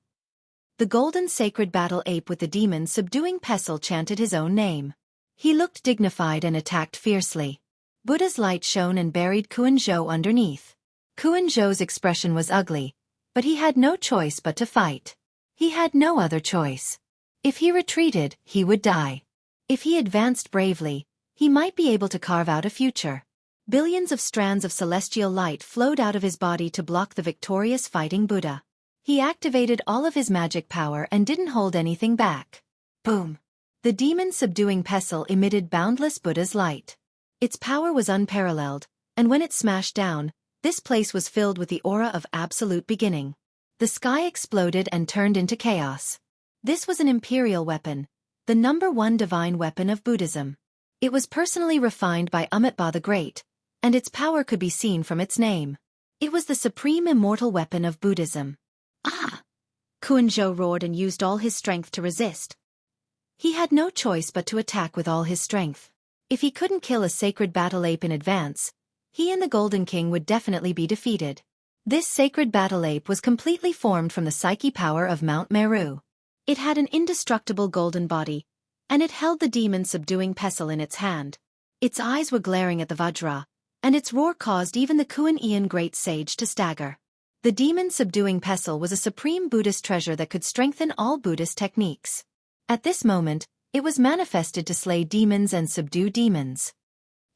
[SPEAKER 1] The golden sacred battle ape with the demon-subduing pestle chanted his own name. He looked dignified and attacked fiercely. Buddha's light shone and buried Kuan-Zhou underneath. Kuan-Zhou's expression was ugly, but he had no choice but to fight. He had no other choice. If he retreated, he would die. If he advanced bravely, he might be able to carve out a future. Billions of strands of celestial light flowed out of his body to block the victorious fighting Buddha. He activated all of his magic power and didn't hold anything back. Boom! The demon-subduing pestle emitted boundless Buddha's light. Its power was unparalleled, and when it smashed down, This place was filled with the aura of absolute beginning. The sky exploded and turned into chaos. This was an imperial weapon, the #1 divine weapon of Buddhism. It was personally refined by Amitabha the Great, and its power could be seen from its name. It was the supreme immortal weapon of Buddhism. Ah! Kuan-Zhou roared and used all his strength to resist. He had no choice but to attack with all his strength. If he couldn't kill a sacred battle ape in advance, he and the Golden King would definitely be defeated. This sacred battle ape was completely formed from the psyche power of Mount Meru. It had an indestructible golden body, and it held the demon-subduing pestle in its hand. Its eyes were glaring at the Vajra, and its roar caused even the Kuan-Yin great sage to stagger. The demon-subduing pestle was a supreme Buddhist treasure that could strengthen all Buddhist techniques. At this moment, it was manifested to slay demons and subdue demons.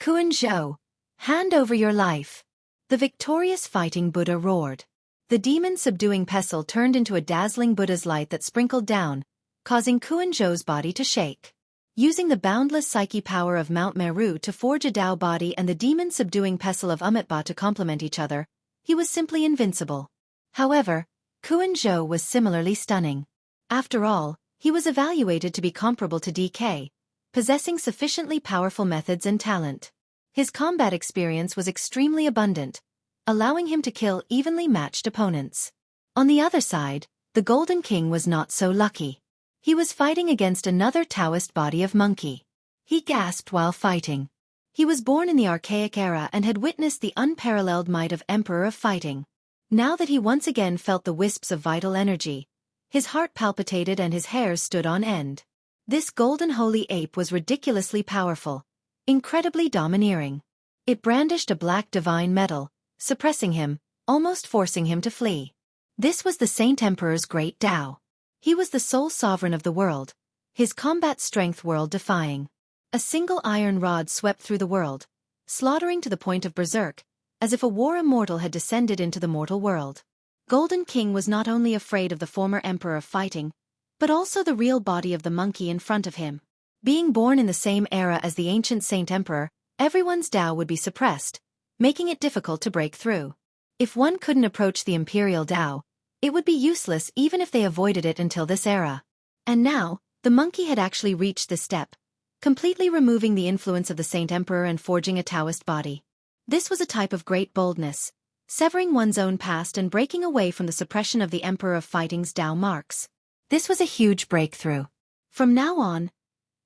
[SPEAKER 1] Kuan-Zhou, hand over your life. The victorious fighting Buddha roared. The demon-subduing pestle turned into a dazzling Buddha's light that sprinkled down, causing Kuan-Zhou's body to shake. Using the boundless psyche power of Mount Meru to forge a Tao body and the demon-subduing pestle of Amitabha to complement each other, he was simply invincible. However, Kuan-Zhou was similarly stunning. After all, he was evaluated to be comparable to DK, possessing sufficiently powerful methods and talent. His combat experience was extremely abundant, allowing him to kill evenly matched opponents. On the other side, the Golden King was not so lucky. He was fighting against another Taoist body of monkey. He gasped while fighting. He was born in the archaic era and had witnessed the unparalleled might of Emperor of Fighting. Now that he once again felt the wisps of vital energy, his heart palpitated and his hairs stood on end. This golden holy ape was ridiculously powerful, incredibly domineering. It brandished a black divine metal, suppressing him, almost forcing him to flee. This was the Saint Emperor's great Tao. He was the sole sovereign of the world, his combat strength world-defying. A single iron rod swept through the world, slaughtering to the point of berserk, as if a war immortal had descended into the mortal world. Golden King was not only afraid of the former Emperor of Fighting, but also the real body of the monkey in front of him. Being born in the same era as the ancient Saint Emperor, everyone's Tao would be suppressed, making it difficult to break through. If one couldn't approach the Imperial Tao, it would be useless even if they avoided it until this era. And now, the monkey had actually reached this step, completely removing the influence of the Saint Emperor and forging a Taoist body. This was a type of great boldness, severing one's own past and breaking away from the suppression of the Emperor of Fighting's Tao marks. This was a huge breakthrough. From now on,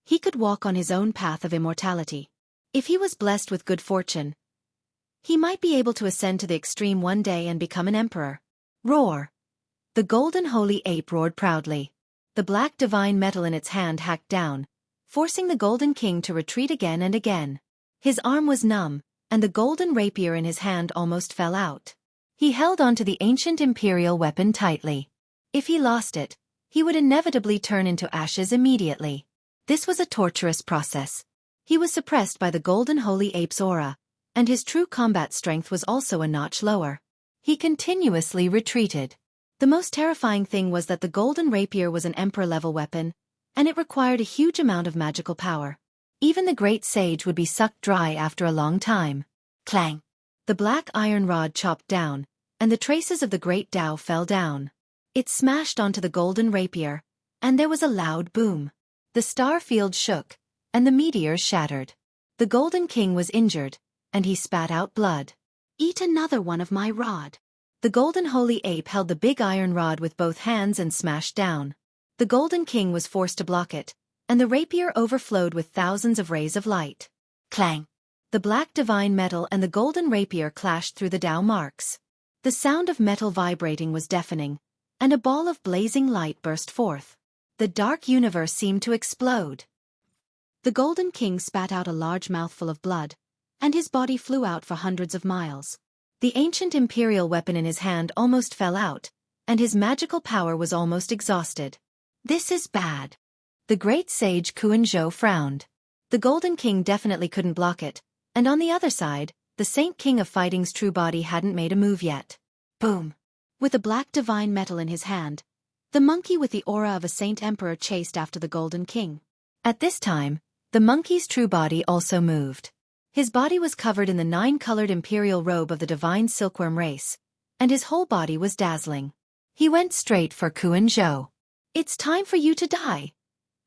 [SPEAKER 1] he could walk on his own path of immortality. If he was blessed with good fortune, he might be able to ascend to the extreme one day and become an emperor. Roar! The golden holy ape roared proudly. The black divine metal in its hand hacked down, forcing the Golden King to retreat again and again. His arm was numb, and the golden rapier in his hand almost fell out. He held onto the ancient imperial weapon tightly. If he lost it, he would inevitably turn into ashes immediately. This was a torturous process. He was suppressed by the golden holy ape's aura, and his true combat strength was also a notch lower. He continuously retreated. The most terrifying thing was that the golden rapier was an emperor-level weapon, and it required a huge amount of magical power. Even the great sage would be sucked dry after a long time. Clang! The black iron rod chopped down, and the traces of the great Tao fell down. It smashed onto the golden rapier, and there was a loud boom. The star field shook, and the meteors shattered. The Golden King was injured, and he spat out blood. Eat another one of my rod. The golden holy ape held the big iron rod with both hands and smashed down. The Golden King was forced to block it, and the rapier overflowed with thousands of rays of light. Clang! The black divine metal and the golden rapier clashed through the Tao marks. The sound of metal vibrating was deafening, and a ball of blazing light burst forth. The dark universe seemed to explode. The Golden King spat out a large mouthful of blood, and his body flew out for hundreds of miles. The ancient imperial weapon in his hand almost fell out, and his magical power was almost exhausted. This is bad. The great sage Kuan-Zhou frowned. The Golden King definitely couldn't block it, and on the other side, the Saint King of Fighting's true body hadn't made a move yet. Boom! With a black divine metal in his hand, the monkey with the aura of a Saint Emperor chased after the Golden King. At this time, the monkey's true body also moved. His body was covered in the 9-colored imperial robe of the divine silkworm race, and his whole body was dazzling. He went straight for Xianxia. "It's time for you to die,"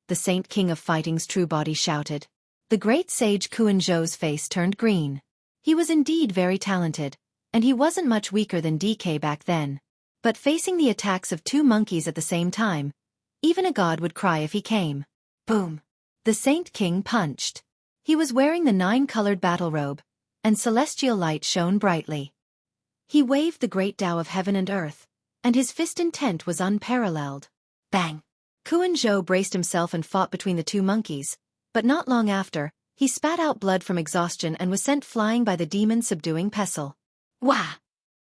[SPEAKER 1] the Saint King of Fighting's true body shouted. The great sage Xianxia's face turned green. He was indeed very talented, and he wasn't much weaker than DK back then. But facing the attacks of 2 monkeys at the same time, even a god would cry if he came. Boom! The Saint King punched. He was wearing the 9-colored battle robe, and celestial light shone brightly. He waved the great Tao of heaven and earth, and his fist intent was unparalleled. Bang! Xianxia braced himself and fought between the 2 monkeys, but not long after, he spat out blood from exhaustion and was sent flying by the demon-subduing pestle. Wah!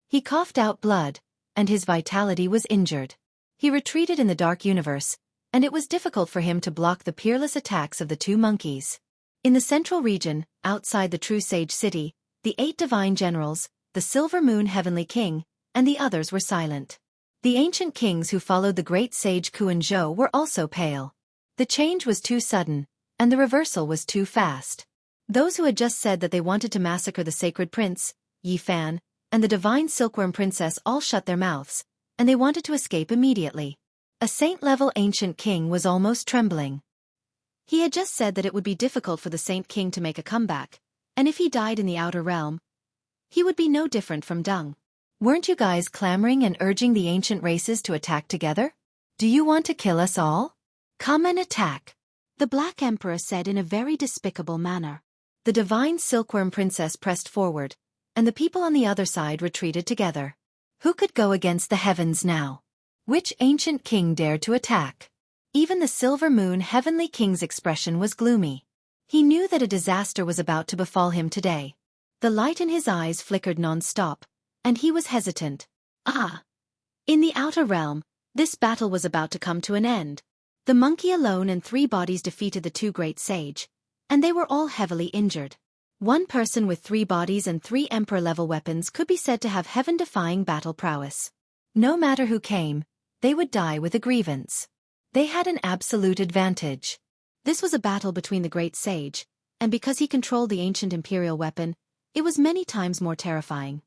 [SPEAKER 1] He coughed out blood, and his vitality was injured. He retreated in the dark universe, and it was difficult for him to block the peerless attacks of the 2 monkeys. In the central region, outside the true sage city, the 8 divine generals, the Silver Moon Heavenly King, and the others were silent. The ancient kings who followed the great sage Xianxia were also pale. The change was too sudden, and the reversal was too fast. Those who had just said that they wanted to massacre the sacred prince, Yi Fan, and the divine silkworm princess all shut their mouths, and they wanted to escape immediately. A saint-level ancient king was almost trembling. He had just said that it would be difficult for the Saint King to make a comeback, and if he died in the outer realm, he would be no different from dung. Weren't you guys clamoring and urging the ancient races to attack together? Do you want to kill us all? Come and attack, the Black Emperor said in a very despicable manner. The divine silkworm princess pressed forward, and the people on the other side retreated together. Who could go against the heavens now? Which ancient king dared to attack? Even the Silver Moon Heavenly King's expression was gloomy. He knew that a disaster was about to befall him today. The light in his eyes flickered non-stop, and he was hesitant. In the outer realm, this battle was about to come to an end. The monkey alone and 3 bodies defeated the 2 great sage, and they were all heavily injured. One person with 3 bodies and 3 emperor-level weapons could be said to have heaven-defying battle prowess. No matter who came, they would die with a grievance. They had an absolute advantage. This was a battle between the great sage, and because he controlled the ancient imperial weapon, it was many times more terrifying.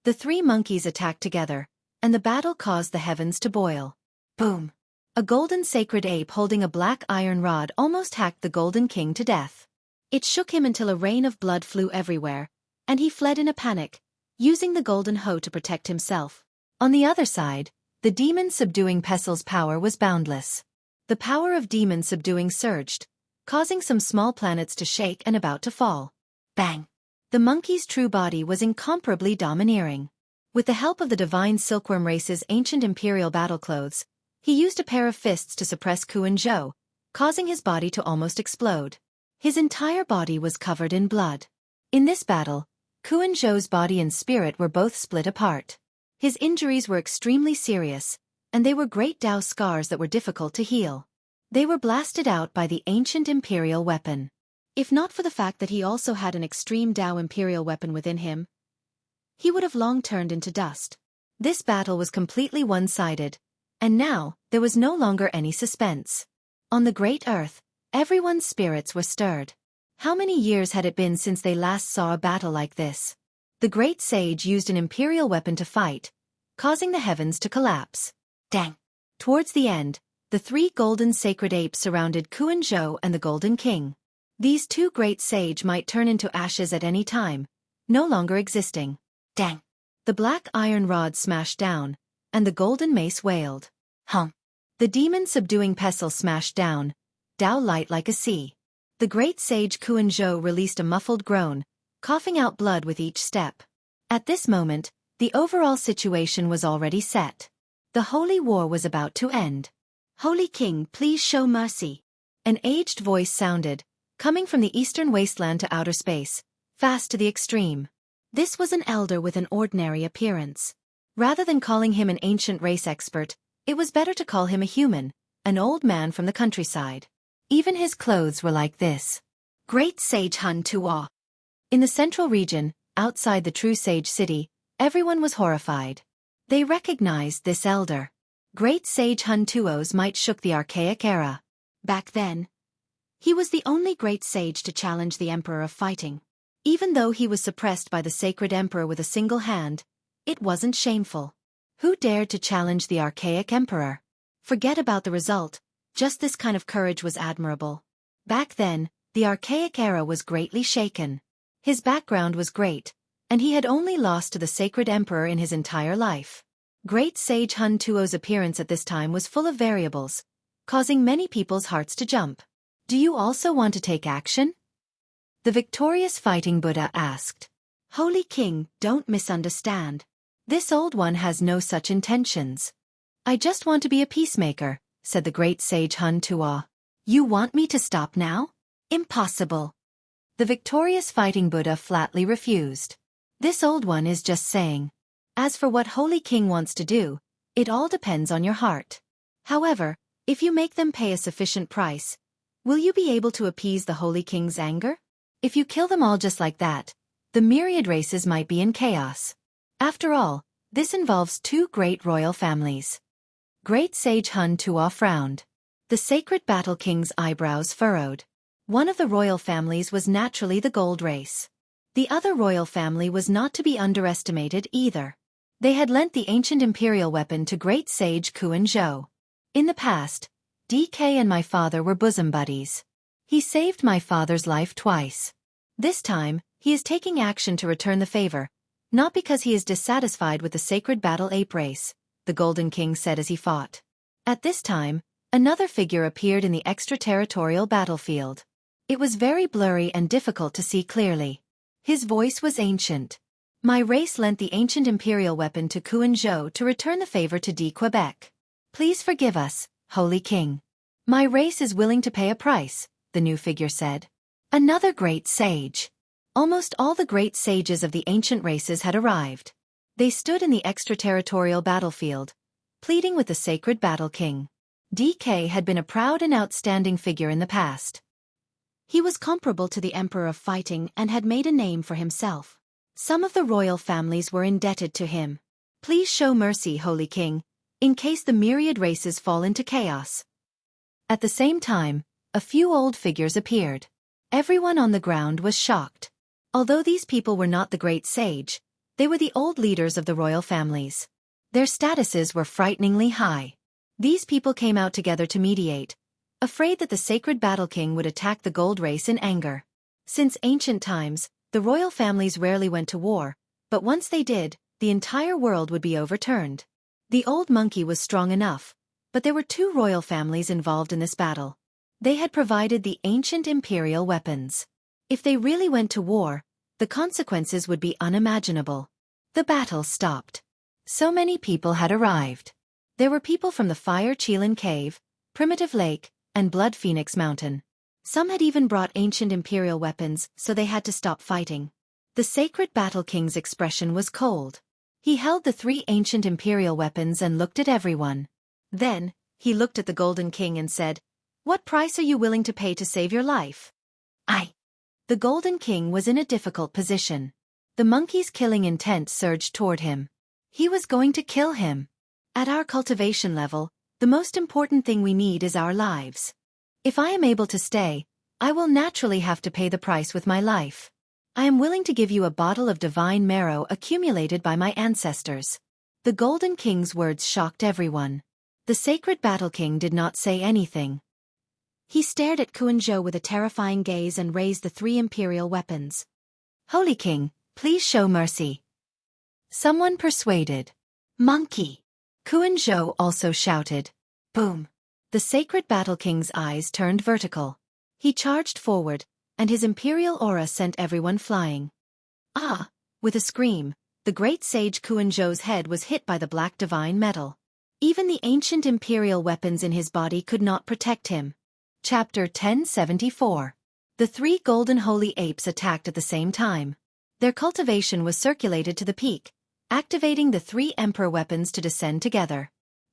[SPEAKER 1] The 3 monkeys attacked together, and the battle caused the heavens to boil. Boom! A golden sacred ape holding a black iron rod almost hacked the Golden King to death. It shook him until a rain of blood flew everywhere, and he fled in a panic, using the golden hoe to protect himself. On the other side, the demon-subduing pestle's power was boundless. The power of demon-subduing surged, causing some small planets to shake and about to fall. Bang! The monkey's true body was incomparably domineering. With the help of the divine silkworm race's ancient imperial battle clothes, he used a pair of fists to suppress Xianxia, causing his body to almost explode. His entire body was covered in blood. In this battle, Xianxia's body and spirit were both split apart. His injuries were extremely serious, and they were great Tao scars that were difficult to heal. They were blasted out by the ancient imperial weapon. If not for the fact that he also had an extreme Tao imperial weapon within him, he would have long turned into dust. This battle was completely one-sided, and now there was no longer any suspense. On the great earth, everyone's spirits were stirred. How many years had it been since they last saw a battle like this? The great sage used an imperial weapon to fight, causing the heavens to collapse. Dang! Towards the end, the 3 golden sacred apes surrounded Xianxia and the Golden King. These 2 great sage might turn into ashes at any time, no longer existing. Dang! The black iron rod smashed down, and the golden mace wailed. The demon-subduing pestle smashed down, Tao light like a sea. The great sage Xianxia released a muffled groan, coughing out blood with each step. At this moment, the overall situation was already set. The holy war was about to end. Holy King, please show mercy. An aged voice sounded, coming from the eastern wasteland to outer space, fast to the extreme. This was an elder with an ordinary appearance. Rather than calling him an ancient race expert, it was better to call him a human, an old man from the countryside. Even his clothes were like this. Great Sage Hun Tuo. In the central region, outside the true sage city, everyone was horrified. They recognized this elder. Great Sage Hun Tuo's might shook the archaic era. Back then, he was the only great sage to challenge the Emperor of Fighting. Even though he was suppressed by the sacred emperor with a single hand, it wasn't shameful. Who dared to challenge the archaic emperor? Forget about the result, just this kind of courage was admirable. Back then, the archaic era was greatly shaken. His background was great, and he had only lost to the sacred emperor in his entire life. Great sage Hun Tuo's appearance at this time was full of variables, causing many people's hearts to jump. Do you also want to take action? The victorious fighting Buddha asked. Holy King, don't misunderstand. This old one has no such intentions. I just want to be a peacemaker, said the great sage Hun Tuo. You want me to stop now? Impossible. The victorious fighting Buddha flatly refused. This old one is just saying. As for what Holy King wants to do, it all depends on your heart. However, if you make them pay a sufficient price, will you be able to appease the Holy King's anger? If you kill them all just like that, the myriad races might be in chaos. After all, this involves two great royal families. Great sage Hun Tuo frowned. The sacred battle king's eyebrows furrowed. One of the royal families was naturally the gold race. The other royal family was not to be underestimated either. They had lent the ancient imperial weapon to great sage Kuan Zhou. In the past, DK and my father were bosom buddies. He saved my father's life twice. This time, he is taking action to return the favor, not because he is dissatisfied with the sacred battle ape race, the Golden King said as he fought. At this time, another figure appeared in the extraterritorial battlefield. It was very blurry and difficult to see clearly. His voice was ancient. My race lent the ancient imperial weapon to Kuan Zhou to return the favor to D. Quebec. Please forgive us, Holy King. My race is willing to pay a price, the new figure said. Another great sage. Almost all the great sages of the ancient races had arrived. They stood in the extraterritorial battlefield, pleading with the sacred battle king. DK had been a proud and outstanding figure in the past. He was comparable to the emperor of fighting and had made a name for himself. Some of the royal families were indebted to him. Please show mercy, Holy King, in case the myriad races fall into chaos. At the same time, a few old figures appeared. Everyone on the ground was shocked. Although these people were not the great sage, they were the old leaders of the royal families. Their statuses were frighteningly high. These people came out together to mediate, afraid that the sacred battle king would attack the gold race in anger. Since ancient times, the royal families rarely went to war, but once they did, the entire world would be overturned. The old monkey was strong enough, but there were two royal families involved in this battle. They had provided the ancient imperial weapons. If they really went to war, the consequences would be unimaginable. The battle stopped. So many people had arrived. There were people from the Fire Qilin Cave, Primitive Lake, and Blood Phoenix Mountain. Some had even brought ancient imperial weapons, so they had to stop fighting. The sacred battle king's expression was cold. He held the three ancient imperial weapons and looked at everyone. Then, he looked at the Golden King and said, "What price are you willing to pay to save your life?" The Golden King was in a difficult position. The monkey's killing intent surged toward him. He was going to kill him. At our cultivation level, the most important thing we need is our lives. If I am able to stay, I will naturally have to pay the price with my life. I am willing to give you a bottle of divine marrow accumulated by my ancestors. The Golden King's words shocked everyone. The sacred battle king did not say anything. He stared at Kuan Zhou with a terrifying gaze and raised the three imperial weapons. Holy King, please show mercy. Someone persuaded. Monkey! Kuan Zhou also shouted. Boom! The sacred battle king's eyes turned vertical. He charged forward, and his imperial aura sent everyone flying. Ah! With a scream, the great sage Kuan Zhou's head was hit by the black divine metal. Even the ancient imperial weapons in his body could not protect him. Chapter 1074. The three golden holy apes attacked at the same time. Their cultivation was circulated to the peak, activating the three emperor weapons to descend together.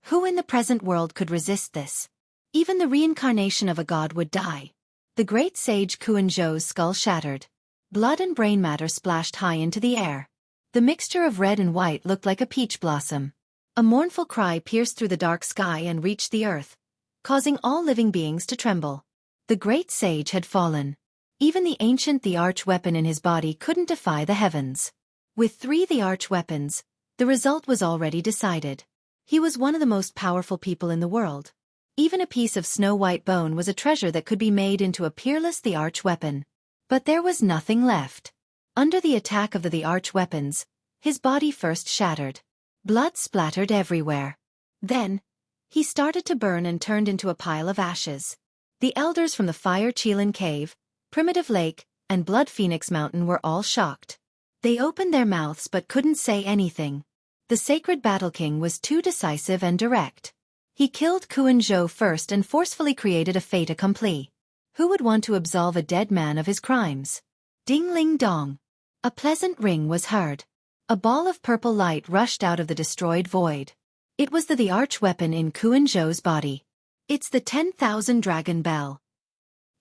[SPEAKER 1] Who in the present world could resist this? Even the reincarnation of a god would die. The great sage Kuan Zhou's skull shattered. Blood and brain matter splashed high into the air. The mixture of red and white looked like a peach blossom. A mournful cry pierced through the dark sky and reached the earth, causing all living beings to tremble. The great sage had fallen. Even the arch weapon in his body couldn't defy the heavens. With 3 the arch weapons, the result was already decided. He was one of the most powerful people in the world. Even a piece of snow-white bone was a treasure that could be made into a peerless the arch weapon. But there was nothing left. Under the attack of the arch weapons, his body first shattered. Blood splattered everywhere. Then, he started to burn and turned into a pile of ashes. The elders from the Fire Qilin Cave, Primitive Lake, and Blood Phoenix Mountain were all shocked. They opened their mouths but couldn't say anything. The sacred Battle King was too decisive and direct. He killed Zhou first and forcefully created a fait accompli. Who would want to absolve a dead man of his crimes? Ding-ling-dong. A pleasant ring was heard. A ball of purple light rushed out of the destroyed void. It was the arch weapon in Zhou's body. It's the 10,000 Dragon Bell.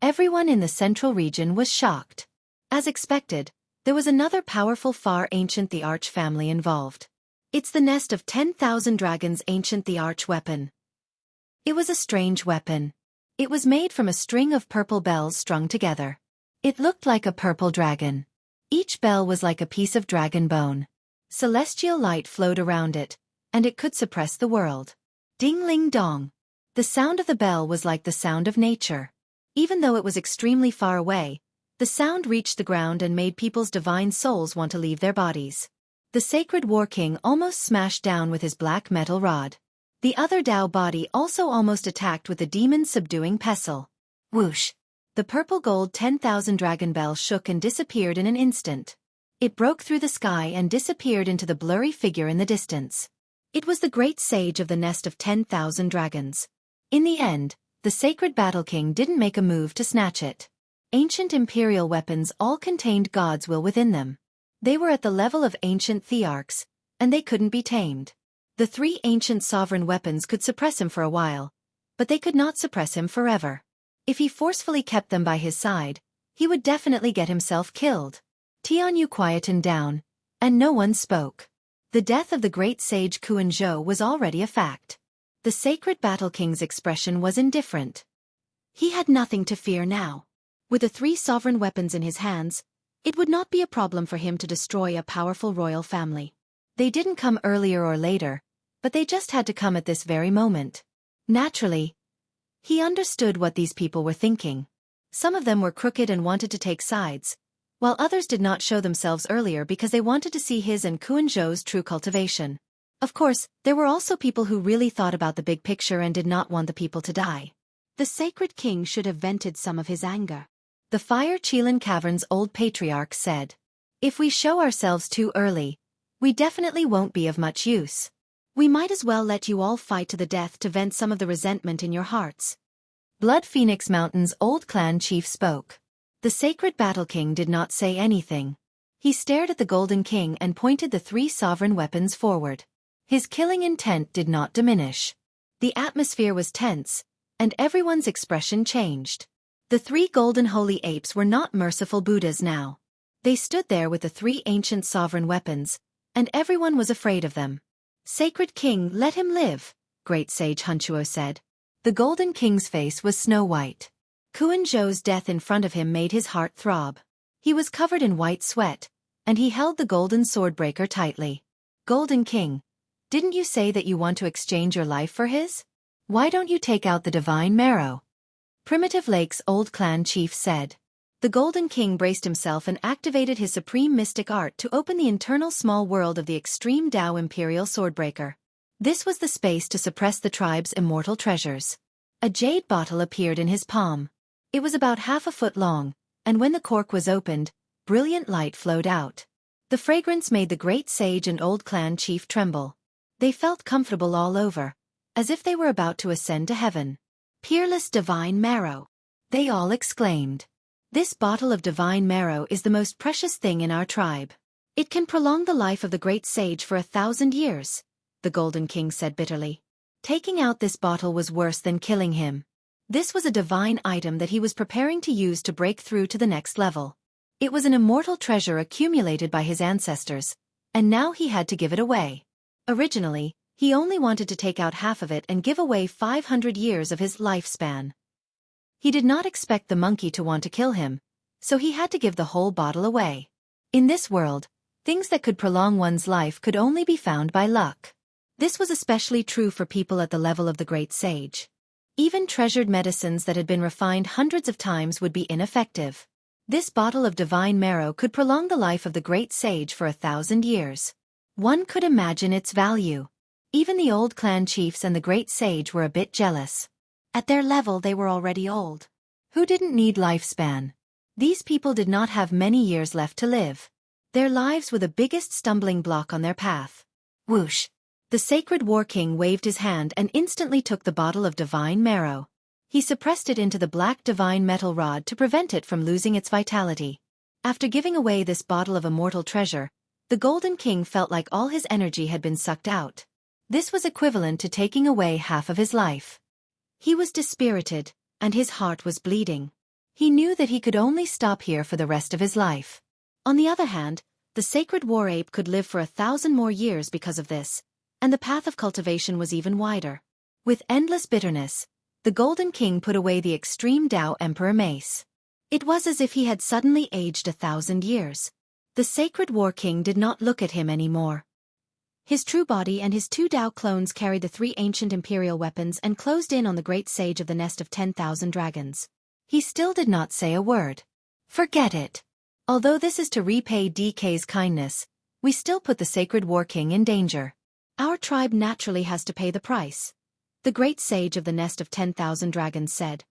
[SPEAKER 1] Everyone in the central region was shocked. As expected, there was another powerful far ancient the arch family involved. It's the nest of 10,000 dragons ancient the arch weapon. It was a strange weapon. It was made from a string of purple bells strung together. It looked like a purple dragon. Each bell was like a piece of dragon bone. Celestial light flowed around it, and it could suppress the world. Ding-ling-dong. The sound of the bell was like the sound of nature. Even though it was extremely far away, the sound reached the ground and made people's divine souls want to leave their bodies. The sacred war king almost smashed down with his black metal rod. The other Dao body also almost attacked with the demon's subduing pestle. Whoosh! The purple gold 10,000 dragon bell shook and disappeared in an instant. It broke through the sky and disappeared into the blurry figure in the distance. It was the great sage of the nest of 10,000 dragons. In the end, the sacred Battle King didn't make a move to snatch it. Ancient imperial weapons all contained God's will within them. They were at the level of ancient thearchs, and they couldn't be tamed. The 3 ancient sovereign weapons could suppress him for a while, but they could not suppress him forever. If he forcefully kept them by his side, he would definitely get himself killed. Tianyu quietened down, and no one spoke. The death of the great sage Zhou was already a fact. The sacred Battle King's expression was indifferent. He had nothing to fear now. With the 3 sovereign weapons in his hands, it would not be a problem for him to destroy a powerful royal family. They didn't come earlier or later, but they just had to come at this very moment. Naturally, he understood what these people were thinking. Some of them were crooked and wanted to take sides, while others did not show themselves earlier because they wanted to see his and Zhou's true cultivation. Of course, there were also people who really thought about the big picture and did not want the people to die. The sacred king should have vented some of his anger. The Fire Qilin Cavern's old patriarch said, "If we show ourselves too early, we definitely won't be of much use. We might as well let you all fight to the death to vent some of the resentment in your hearts." Blood Phoenix Mountain's old clan chief spoke. The sacred Battle King did not say anything. He stared at the Golden King and pointed the 3 sovereign weapons forward. His killing intent did not diminish. The atmosphere was tense, and everyone's expression changed. The 3 golden holy apes were not merciful Buddhas now. They stood there with the 3 ancient sovereign weapons, and everyone was afraid of them. "Sacred King, let him live," great sage Hunchuo said. The Golden King's face was snow-white. Zhou's death in front of him made his heart throb. He was covered in white sweat, and he held the golden swordbreaker tightly. "Golden King, didn't you say that you want to exchange your life for his? Why don't you take out the divine marrow?" Primitive Lake's old clan chief said. The Golden King braced himself and activated his supreme mystic art to open the internal small world of the extreme Dao Imperial Swordbreaker. This was the space to suppress the tribe's immortal treasures. A jade bottle appeared in his palm. It was about half a foot long, and when the cork was opened, brilliant light flowed out. The fragrance made the great sage and old clan chief tremble. They felt comfortable all over, as if they were about to ascend to heaven. "Peerless divine marrow!" they all exclaimed. "This bottle of divine marrow is the most precious thing in our tribe. It can prolong the life of the great sage for 1,000 years, the Golden King said bitterly. Taking out this bottle was worse than killing him. This was a divine item that he was preparing to use to break through to the next level. It was an immortal treasure accumulated by his ancestors, and now he had to give it away. Originally, he only wanted to take out half of it and give away 500 years of his lifespan. He did not expect the monkey to want to kill him, so he had to give the whole bottle away. In this world, things that could prolong one's life could only be found by luck. This was especially true for people at the level of the great sage. Even treasured medicines that had been refined hundreds of times would be ineffective. This bottle of divine marrow could prolong the life of the great sage for 1,000 years. One could imagine its value. Even the old clan chiefs and the great sage were a bit jealous. At their level they were already old. Who didn't need lifespan? These people did not have many years left to live. Their lives were the biggest stumbling block on their path. Whoosh! The sacred war king waved his hand and instantly took the bottle of divine marrow. He suppressed it into the black divine metal rod to prevent it from losing its vitality. After giving away this bottle of immortal treasure, the Golden King felt like all his energy had been sucked out. This was equivalent to taking away half of his life. He was dispirited, and his heart was bleeding. He knew that he could only stop here for the rest of his life. On the other hand, the sacred war ape could live for 1,000 more years because of this, and the path of cultivation was even wider. With endless bitterness, the Golden King put away the extreme Tao Emperor mace. It was as if he had suddenly aged 1,000 years. The sacred war king did not look at him anymore. His true body and his 2 Tao clones carried the 3 ancient imperial weapons and closed in on the great sage of the nest of 10,000 dragons. He still did not say a word. Forget it. Although this is to repay DK's kindness, we still put the sacred war king in danger. Our tribe naturally has to pay the price, the great sage of the nest of 10,000 dragons said.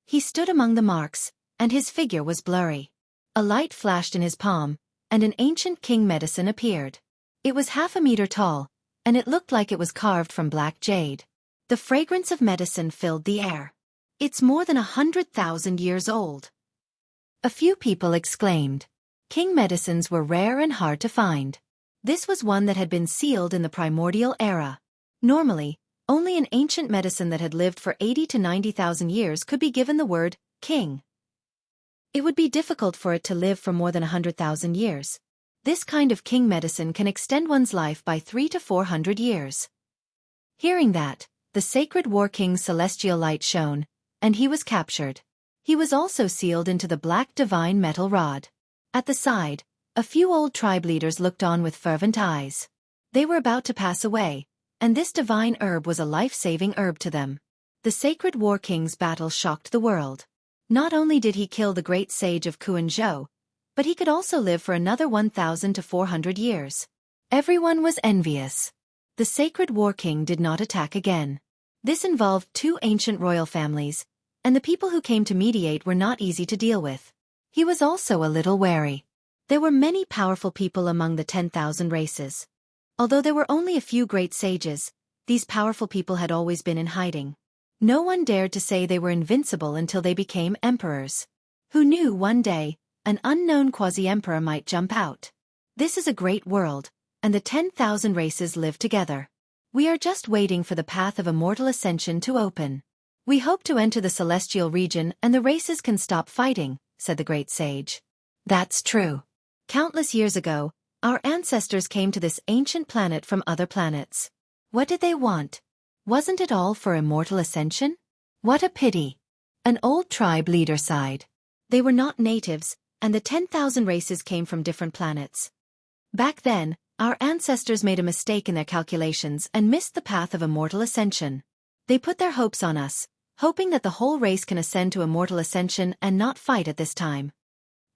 [SPEAKER 1] He stood among the marks, and his figure was blurry. A light flashed in his palm, and an ancient king medicine appeared. It was 1/2 meter tall, and it looked like it was carved from black jade. The fragrance of medicine filled the air. It's more than 100,000 years old. A few people exclaimed. King medicines were rare and hard to find. This was one that had been sealed in the primordial era. Normally, only an ancient medicine that had lived for 80 to 90,000 years could be given the word king. It would be difficult for it to live for more than 100,000 years. This kind of king medicine can extend one's life by 300 to 400 years. Hearing that, the sacred war king's celestial light shone, and he was captured. He was also sealed into the black divine metal rod. At the side, a few old tribe leaders looked on with fervent eyes. They were about to pass away, and this divine herb was a life-saving herb to them. The sacred war king's battle shocked the world. Not only did he kill the great sage of Xianxia, but he could also live for another 1,000 to 400 years. Everyone was envious. The sacred war king did not attack again. This involved 2 ancient royal families, and the people who came to mediate were not easy to deal with. He was also a little wary. There were many powerful people among the 10,000 races. Although there were only a few great sages, these powerful people had always been in hiding. No one dared to say they were invincible until they became emperors. Who knew one day, an unknown quasi-emperor might jump out? This is a great world, and the 10,000 races live together. We are just waiting for the path of immortal ascension to open. We hope to enter the celestial region and the races can stop fighting, said the great sage. That's true. Countless years ago, our ancestors came to this ancient planet from other planets. What did they want? Wasn't it all for immortal ascension? What a pity. An old tribe leader sighed. They were not natives, and the 10,000 races came from different planets. Back then, our ancestors made a mistake in their calculations and missed the path of immortal ascension. They put their hopes on us, hoping that the whole race can ascend to immortal ascension and not fight at this time.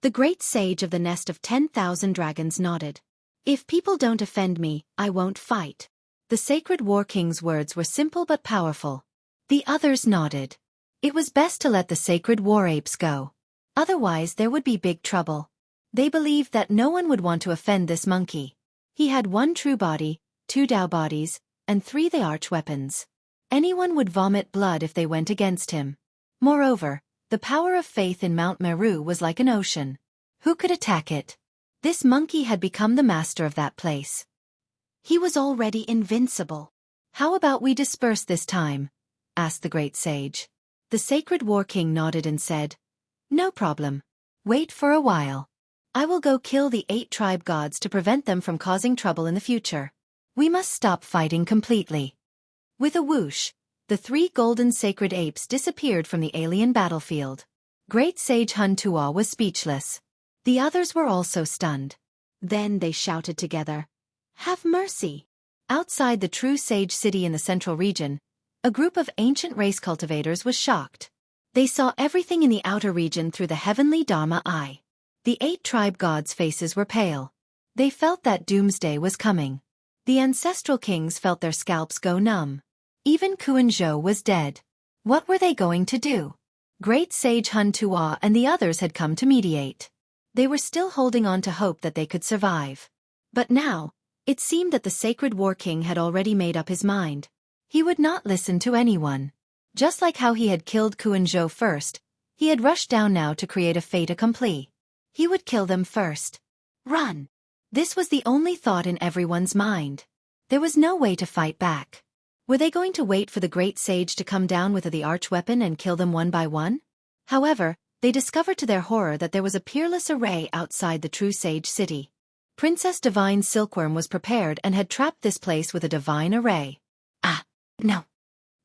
[SPEAKER 1] The great sage of the nest of 10,000 dragons nodded. If people don't offend me, I won't fight. The sacred war king's words were simple but powerful. The others nodded. It was best to let the sacred war apes go. Otherwise there would be big trouble. They believed that no one would want to offend this monkey. He had 1 true body, 2 Tao bodies, and 3 the arch weapons. Anyone would vomit blood if they went against him. Moreover, the power of faith in Mount Meru was like an ocean. Who could attack it? This monkey had become the master of that place. He was already invincible. How about we disperse this time? Asked the great sage. The sacred war king nodded and said, No problem. Wait for a while. I will go kill the 8 tribe gods to prevent them from causing trouble in the future. We must stop fighting completely. With a whoosh, the 3 golden sacred apes disappeared from the alien battlefield. Great sage Hun Tuo was speechless. The others were also stunned. Then they shouted together, "Have mercy!" Outside the true sage city in the central region, a group of ancient race cultivators was shocked. They saw everything in the outer region through the heavenly Dharma eye. The 8 tribe gods' faces were pale. They felt that doomsday was coming. The ancestral kings felt their scalps go numb. Even Kuan-zhou was dead. What were they going to do? Great sage Hun Tuo and the others had come to mediate. They were still holding on to hope that they could survive. But now, it seemed that the sacred war king had already made up his mind. He would not listen to anyone. Just like how he had killed Kuan-zhou first, he had rushed down now to create a fait accompli. He would kill them first. Run! This was the only thought in everyone's mind. There was no way to fight back. Were they going to wait for the great sage to come down with the archweapon and kill them one by one? However, they discovered to their horror that there was a peerless array outside the true sage city. Princess Divine Silkworm was prepared and had trapped this place with a divine array. Ah, no.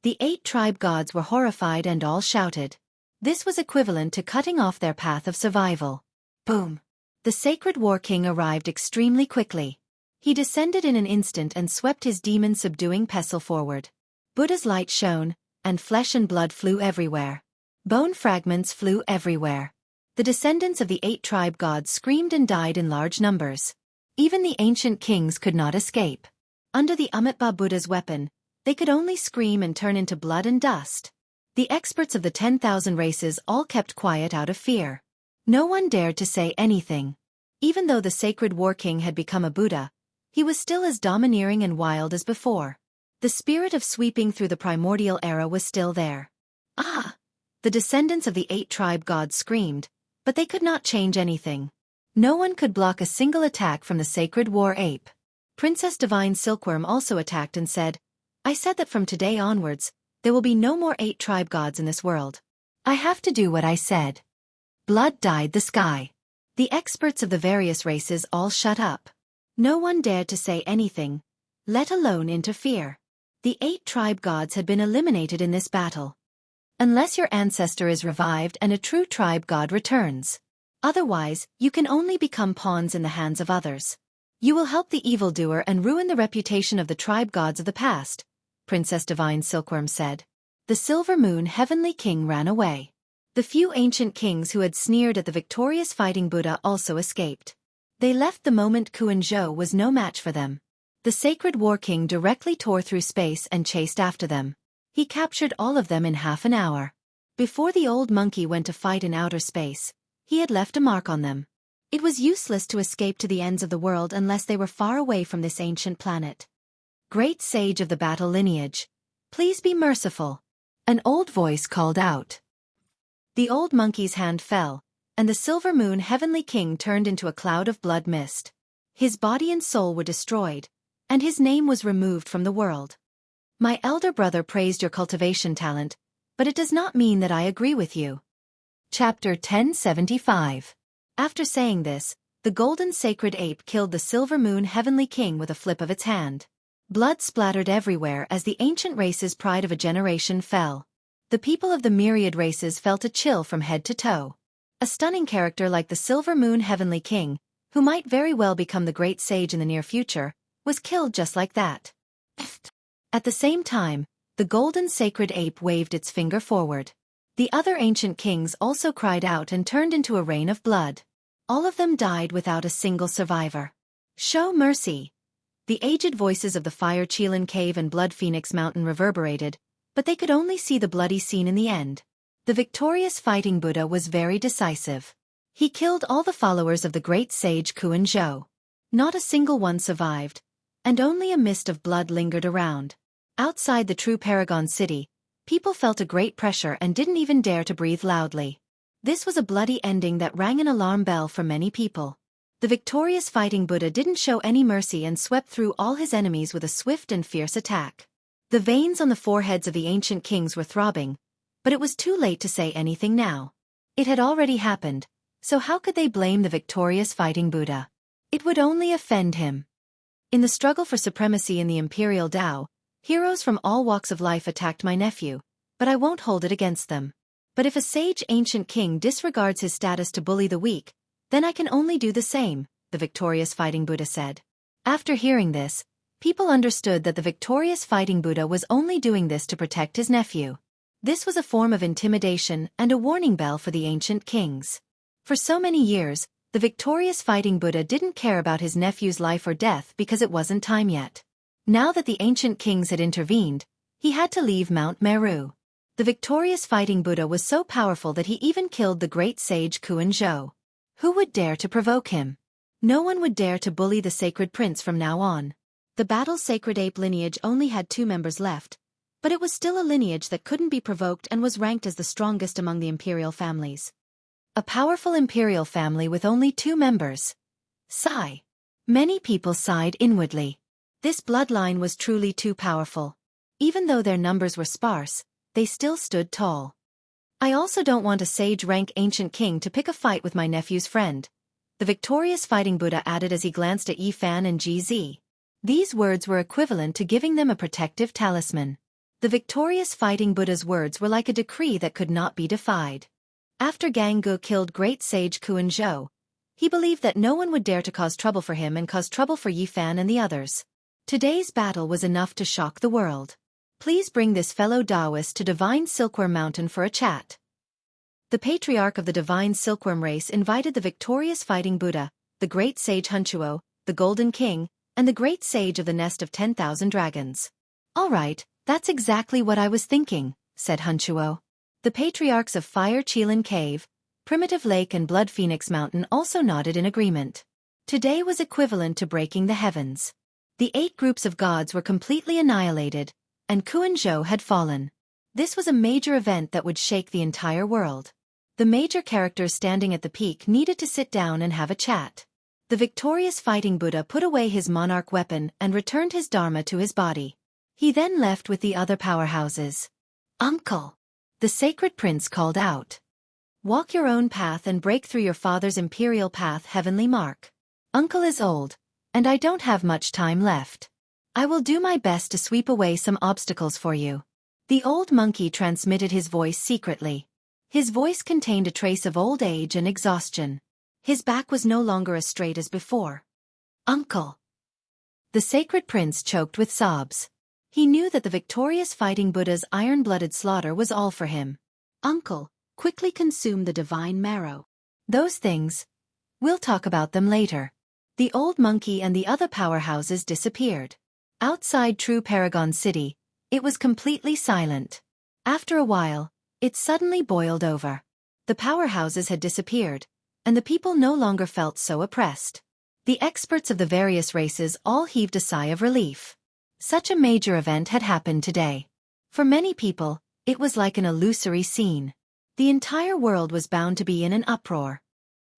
[SPEAKER 1] The 8 tribe gods were horrified and all shouted. This was equivalent to cutting off their path of survival. Boom. The sacred war king arrived extremely quickly. He descended in an instant and swept his demon-subduing pestle forward. Buddha's light shone, and flesh and blood flew everywhere. Bone fragments flew everywhere. The descendants of the 8 tribe gods screamed and died in large numbers. Even the ancient kings could not escape. Under the Amitabha Buddha's weapon, they could only scream and turn into blood and dust. The experts of the 10,000 races all kept quiet out of fear. No one dared to say anything. Even though the sacred war king had become a Buddha, he was still as domineering and wild as before. The spirit of sweeping through the primordial era was still there. Ah! The descendants of the 8 tribe gods screamed, but they could not change anything. No one could block a single attack from the sacred war ape. Princess Divine Silkworm also attacked and said, "I said that from today onwards, there will be no more 8 tribe gods in this world. I have to do what I said." Blood dyed the sky. The experts of the various races all shut up. No one dared to say anything, let alone interfere. The 8 tribe gods had been eliminated in this battle. Unless your ancestor is revived and a true tribe god returns. Otherwise, you can only become pawns in the hands of others. You will help the evildoer and ruin the reputation of the tribe gods of the past, Princess Divine Silkworm said. The Silver Moon Heavenly King ran away. The few ancient kings who had sneered at the victorious fighting Buddha also escaped. They left the moment Kuan-zhou was no match for them. The sacred war king directly tore through space and chased after them. He captured all of them in half an hour. Before the old monkey went to fight in outer space, he had left a mark on them. It was useless to escape to the ends of the world unless they were far away from this ancient planet. Great sage of the battle lineage, please be merciful. An old voice called out. The old monkey's hand fell, and the Silver Moon Heavenly King turned into a cloud of blood mist. His body and soul were destroyed, and his name was removed from the world. My elder brother praised your cultivation talent, but it does not mean that I agree with you. Chapter 1075. After saying this, the golden sacred ape killed the Silver Moon Heavenly King with a flip of its hand. Blood splattered everywhere as the ancient race's pride of a generation fell. The people of the myriad races felt a chill from head to toe. A stunning character like the Silver Moon Heavenly King, who might very well become the great sage in the near future, was killed just like that. At the same time, the golden sacred ape waved its finger forward. The other ancient kings also cried out and turned into a rain of blood. All of them died without a single survivor. Show mercy. The aged voices of the Fire Qilin Cave and Blood Phoenix Mountain reverberated, but they could only see the bloody scene in the end. The victorious fighting Buddha was very decisive. He killed all the followers of the great sage Kuan-zhou. Not a single one survived, and only a mist of blood lingered around. Outside the true Paragon City, people felt a great pressure and didn't even dare to breathe loudly. This was a bloody ending that rang an alarm bell for many people. The victorious fighting Buddha didn't show any mercy and swept through all his enemies with a swift and fierce attack. The veins on the foreheads of the ancient kings were throbbing, but it was too late to say anything now. It had already happened, so how could they blame the victorious fighting Buddha? It would only offend him. In the struggle for supremacy in the Imperial Tao, heroes from all walks of life attacked my nephew, but I won't hold it against them. But if a sage ancient king disregards his status to bully the weak, then I can only do the same, the victorious fighting Buddha said. After hearing this, people understood that the victorious fighting Buddha was only doing this to protect his nephew. This was a form of intimidation and a warning bell for the ancient kings. For so many years, the victorious fighting Buddha didn't care about his nephew's life or death because it wasn't time yet. Now that the ancient kings had intervened, he had to leave Mount Meru. The victorious fighting Buddha was so powerful that he even killed the great sage Xianxia. Who would dare to provoke him? No one would dare to bully the sacred prince from now on. The battle's sacred ape lineage only had 2 members left, but it was still a lineage that couldn't be provoked and was ranked as the strongest among the imperial families. A powerful imperial family with only 2 members. Sigh. Many people sighed inwardly. This bloodline was truly too powerful. Even though their numbers were sparse, they still stood tall. I also don't want a sage-rank ancient king to pick a fight with my nephew's friend, the victorious fighting Buddha added as he glanced at Yifan and Gz. These words were equivalent to giving them a protective talisman. The victorious fighting Buddha's words were like a decree that could not be defied. After Jianghu killed great sage Xianxia, he believed that no one would dare to cause trouble for him and cause trouble for Yifan and the others. Today's battle was enough to shock the world. Please bring this fellow Taoist to Divine Silkworm Mountain for a chat. The patriarch of the Divine Silkworm race invited the victorious fighting Buddha, the great sage Hunchuo, the Golden King, and the great sage of the Nest of 10,000 Dragons. All right, that's exactly what I was thinking, said Hunchuo. The patriarchs of Fire Qilin Cave, Primitive Lake and Blood Phoenix Mountain also nodded in agreement. Today was equivalent to breaking the heavens. The 8 groups of gods were completely annihilated, and Xianxia had fallen. This was a major event that would shake the entire world. The major characters standing at the peak needed to sit down and have a chat. The victorious fighting Buddha put away his monarch weapon and returned his dharma to his body. He then left with the other powerhouses. Uncle! The sacred prince called out. Walk your own path and break through your father's imperial path heavenly mark. Uncle is old, and I don't have much time left. I will do my best to sweep away some obstacles for you. The old monkey transmitted his voice secretly. His voice contained a trace of old age and exhaustion. His back was no longer as straight as before. Uncle! The sacred prince choked with sobs. He knew that the victorious fighting Buddha's iron-blooded slaughter was all for him. Uncle, quickly consume the divine marrow. Those things. We'll talk about them later. The old monkey and the other powerhouses disappeared. Outside True Paragon City, it was completely silent. After a while, it suddenly boiled over. The powerhouses had disappeared, and the people no longer felt so oppressed. The experts of the various races all heaved a sigh of relief. Such a major event had happened today. For many people, it was like an illusory scene. The entire world was bound to be in an uproar.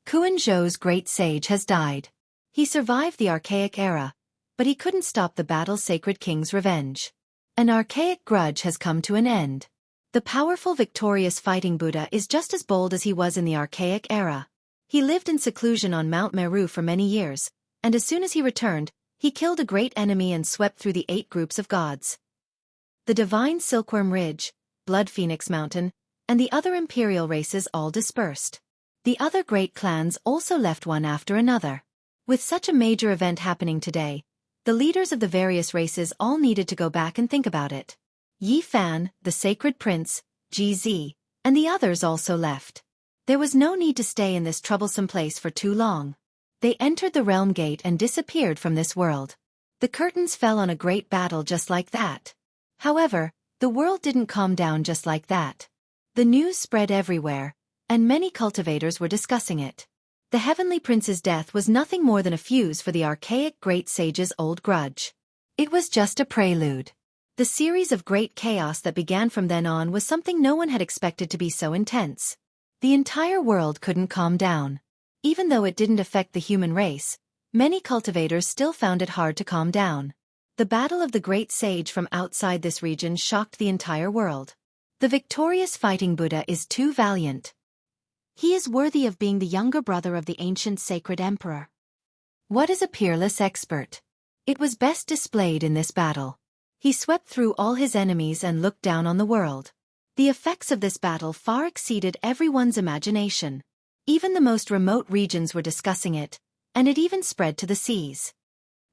[SPEAKER 1] Xianxia's great sage has died. He survived the archaic era, but he couldn't stop the battle's sacred king's revenge. An archaic grudge has come to an end. The powerful victorious fighting Buddha is just as bold as he was in the archaic era. He lived in seclusion on Mount Meru for many years, and as soon as he returned, he killed a great enemy and swept through the 8 groups of gods. The Divine Silkworm Ridge, Blood Phoenix Mountain, and the other imperial races all dispersed. The other great clans also left one after another. With such a major event happening today, the leaders of the various races all needed to go back and think about it. Yifan, the sacred prince, Gz, and the others also left. There was no need to stay in this troublesome place for too long. They entered the realm gate and disappeared from this world. The curtains fell on a great battle just like that. However, the world didn't calm down just like that. The news spread everywhere, and many cultivators were discussing it. The heavenly prince's death was nothing more than a fuse for the archaic great sage's old grudge. It was just a prelude. The series of great chaos that began from then on was something no one had expected to be so intense. The entire world couldn't calm down. Even though it didn't affect the human race, many cultivators still found it hard to calm down. The battle of the great sage from outside this region shocked the entire world. The victorious fighting Buddha is too valiant. He is worthy of being the younger brother of the ancient sacred emperor. What is a peerless expert? It was best displayed in this battle. He swept through all his enemies and looked down on the world. The effects of this battle far exceeded everyone's imagination. Even the most remote regions were discussing it, and it even spread to the seas.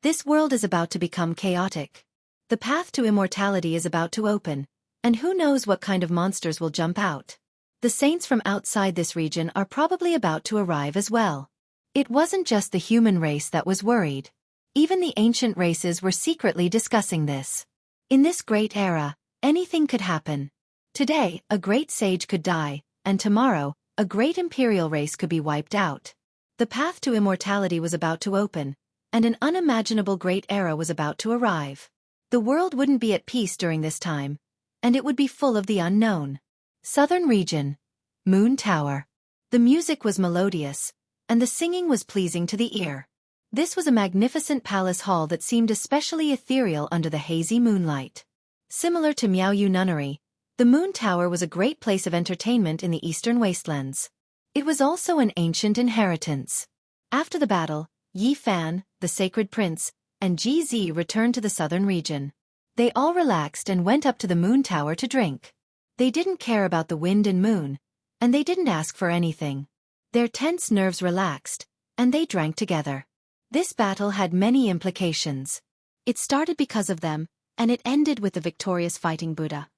[SPEAKER 1] This world is about to become chaotic. The path to immortality is about to open, and who knows what kind of monsters will jump out. The saints from outside this region are probably about to arrive as well. It wasn't just the human race that was worried. Even the ancient races were secretly discussing this. In this great era, anything could happen. Today, a great sage could die, and tomorrow, a great imperial race could be wiped out. The path to immortality was about to open, and an unimaginable great era was about to arrive. The world wouldn't be at peace during this time, and it would be full of the unknown. Southern region. Moon Tower. The music was melodious, and the singing was pleasing to the ear. This was a magnificent palace hall that seemed especially ethereal under the hazy moonlight. Similar to Miaoyu Nunnery, the Moon Tower was a great place of entertainment in the eastern wastelands. It was also an ancient inheritance. After the battle, Yi Fan, the sacred prince, and Ji Zi returned to the southern region. They all relaxed and went up to the Moon Tower to drink. They didn't care about the wind and moon, and they didn't ask for anything. Their tense nerves relaxed, and they drank together. This battle had many implications. It started because of them, and it ended with the victorious fighting Buddha.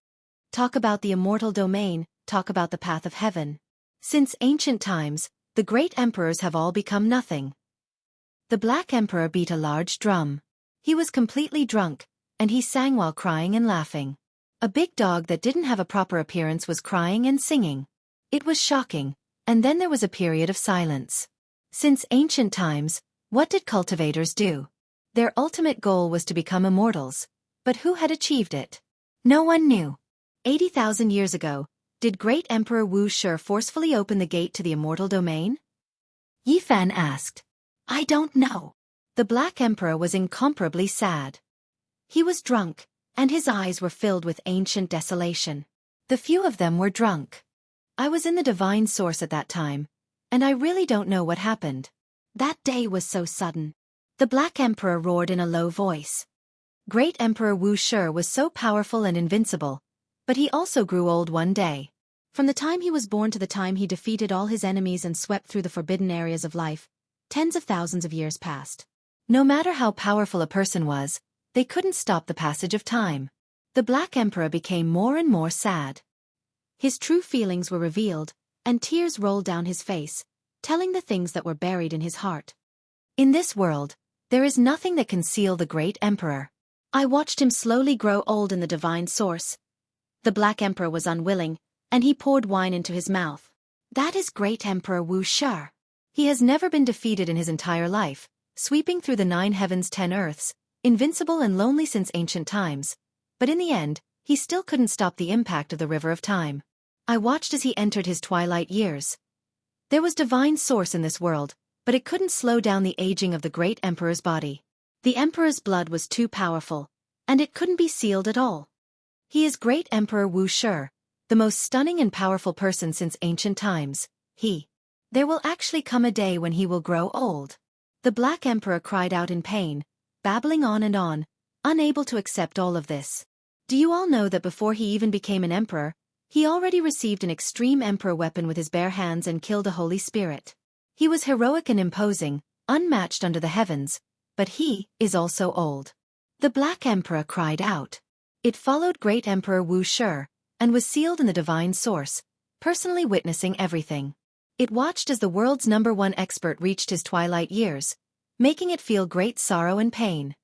[SPEAKER 1] Talk about the immortal domain, talk about the path of heaven. Since ancient times, the great emperors have all become nothing. The Black Emperor beat a large drum. He was completely drunk, and he sang while crying and laughing. A big dog that didn't have a proper appearance was crying and singing. It was shocking, and then there was a period of silence. Since ancient times, what did cultivators do? Their ultimate goal was to become immortals, but who had achieved it? No one knew. 80,000 years ago, did great Emperor Wuxia forcefully open the gate to the immortal domain? Yi Fan asked. I don't know. The Black Emperor was incomparably sad. He was drunk, and his eyes were filled with ancient desolation. The few of them were drunk. I was in the divine source at that time, and I really don't know what happened. That day was so sudden. The Black Emperor roared in a low voice. Great Emperor Wuxia was so powerful and invincible, but he also grew old one day. From the time he was born to the time he defeated all his enemies and swept through the forbidden areas of life, tens of thousands of years passed. No matter how powerful a person was, they couldn't stop the passage of time. The Black Emperor became more and more sad. His true feelings were revealed, and tears rolled down his face, telling the things that were buried in his heart. In this world, there is nothing that can seal the great emperor. I watched him slowly grow old in the divine source. The Black Emperor was unwilling, and he poured wine into his mouth. That is great Emperor Wuxia. He has never been defeated in his entire life, sweeping through the 9 heavens 10 earths, invincible and lonely since ancient times, but in the end, he still couldn't stop the impact of the river of time. I watched as he entered his twilight years. There was divine source in this world, but it couldn't slow down the aging of the great emperor's body. The emperor's blood was too powerful, and it couldn't be sealed at all. He is great Emperor Wuxia, the most stunning and powerful person since ancient times. There will actually come a day when he will grow old. The Black Emperor cried out in pain, babbling on and on, unable to accept all of this. Do you all know that before he even became an emperor, he already received an extreme emperor weapon with his bare hands and killed a holy spirit? He was heroic and imposing, unmatched under the heavens, but he is also old. The Black Emperor cried out. It followed great Emperor Wuxia, and was sealed in the divine source, personally witnessing everything. It watched as the world's #1 expert reached his twilight years, making it feel great sorrow and pain.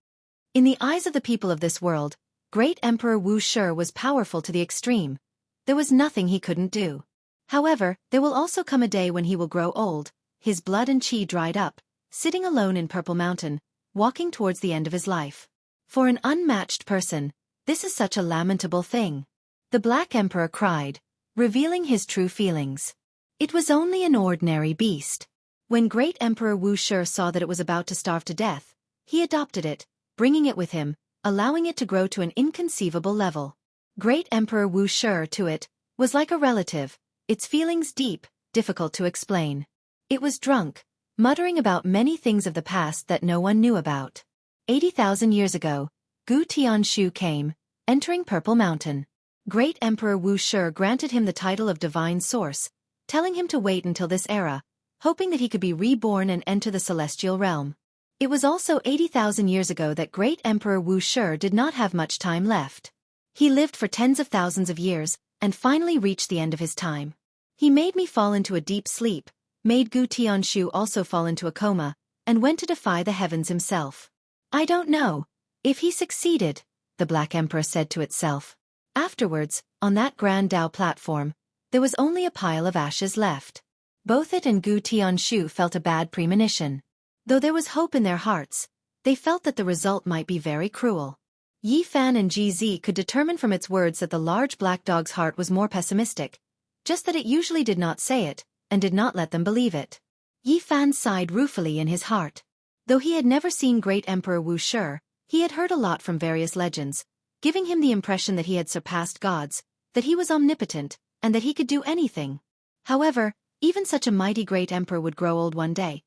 [SPEAKER 1] In the eyes of the people of this world, great Emperor Wuxia was powerful to the extreme. There was nothing he couldn't do. However, there will also come a day when he will grow old, his blood and chi dried up, sitting alone in Purple Mountain, walking towards the end of his life. For an unmatched person, this is such a lamentable thing. The Black Emperor cried, revealing his true feelings. It was only an ordinary beast. When great Emperor Wuxia saw that it was about to starve to death, he adopted it, bringing it with him, allowing it to grow to an inconceivable level. Great Emperor Wuxia to it was like a relative, its feelings deep, difficult to explain. It was drunk, muttering about many things of the past that no one knew about. 80,000 years ago, Gu Tianshu came, entering Purple Mountain. Great Emperor Wuxia granted him the title of Divine Source, telling him to wait until this era, hoping that he could be reborn and enter the celestial realm. It was also 80,000 years ago that Great Emperor Wuxia did not have much time left. He lived for tens of thousands of years, and finally reached the end of his time. He made me fall into a deep sleep, made Gu Tianshu also fall into a coma, and went to defy the heavens himself. I don't know if he succeeded, the Black Emperor said to itself. Afterwards, on that grand Tao platform, there was only a pile of ashes left. Both it and Gu Tianshu felt a bad premonition. Though there was hope in their hearts, they felt that the result might be very cruel. Yi Fan and GZ could determine from its words that the large black dog's heart was more pessimistic, just that it usually did not say it, and did not let them believe it. Yi Fan sighed ruefully in his heart. Though he had never seen Great Emperor Wuxia, he had heard a lot from various legends, giving him the impression that he had surpassed gods, that he was omnipotent, and that he could do anything. However, even such a mighty great emperor would grow old one day.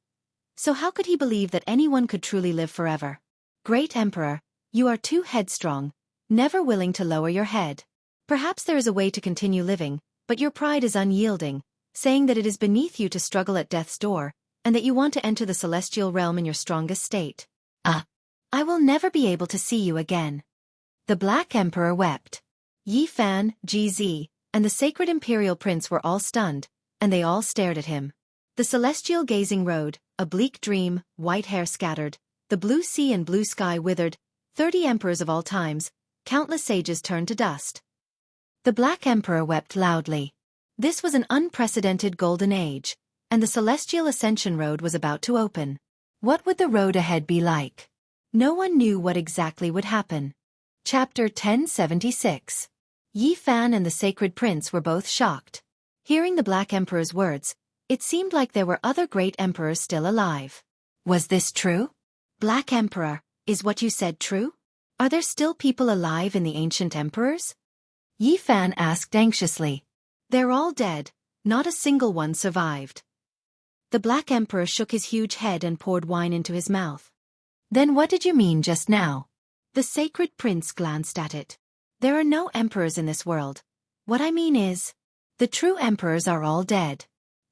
[SPEAKER 1] So how could he believe that anyone could truly live forever? Great Emperor, you are too headstrong, never willing to lower your head. Perhaps there is a way to continue living, but your pride is unyielding, saying that it is beneath you to struggle at death's door, and that you want to enter the celestial realm in your strongest state. I will never be able to see you again. The Black Emperor wept. Yi Fan, GZ, and the sacred imperial prince were all stunned, and they all stared at him. The celestial gazing road, a bleak dream, white hair scattered, the blue sea and blue sky withered, 30 emperors of all times, countless sages turned to dust. The Black Emperor wept loudly. This was an unprecedented golden age, and the celestial ascension road was about to open. What would the road ahead be like? No one knew what exactly would happen. Chapter 1076. Yi Fan and the Sacred Prince were both shocked. Hearing the Black Emperor's words, it seemed like there were other great emperors still alive. Was this true? Black Emperor, is what you said true? Are there still people alive in the ancient emperors? Yi Fan asked anxiously. They're all dead, not a single one survived. The Black Emperor shook his huge head and poured wine into his mouth. Then what did you mean just now? The Sacred Prince glanced at it. There are no emperors in this world. What I mean is, the true emperors are all dead.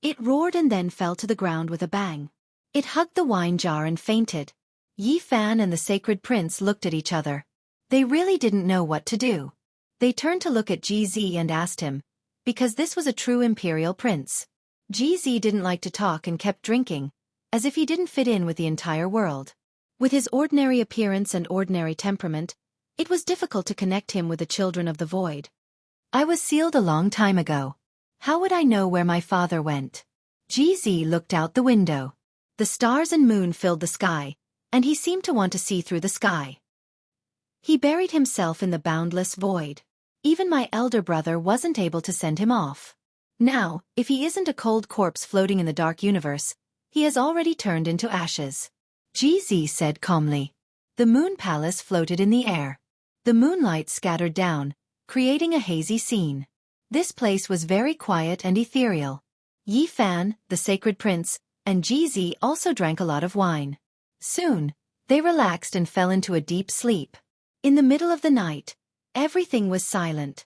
[SPEAKER 1] It roared and then fell to the ground with a bang. It hugged the wine jar and fainted. Yi Fan and the Sacred Prince looked at each other. They really didn't know what to do. They turned to look at GZ and asked him, because this was a true imperial prince. GZ didn't like to talk and kept drinking, as if he didn't fit in with the entire world. With his ordinary appearance and ordinary temperament, it was difficult to connect him with the children of the void. I was sealed a long time ago. How would I know where my father went? GZ looked out the window. The stars and moon filled the sky, and he seemed to want to see through the sky. He buried himself in the boundless void. Even my elder brother wasn't able to send him off. Now, if he isn't a cold corpse floating in the dark universe, he has already turned into ashes. GZ said calmly. The moon palace floated in the air. The moonlight scattered down, creating a hazy scene. This place was very quiet and ethereal. Yi Fan, the Sacred Prince, and GZ also drank a lot of wine. Soon, they relaxed and fell into a deep sleep. In the middle of the night, everything was silent.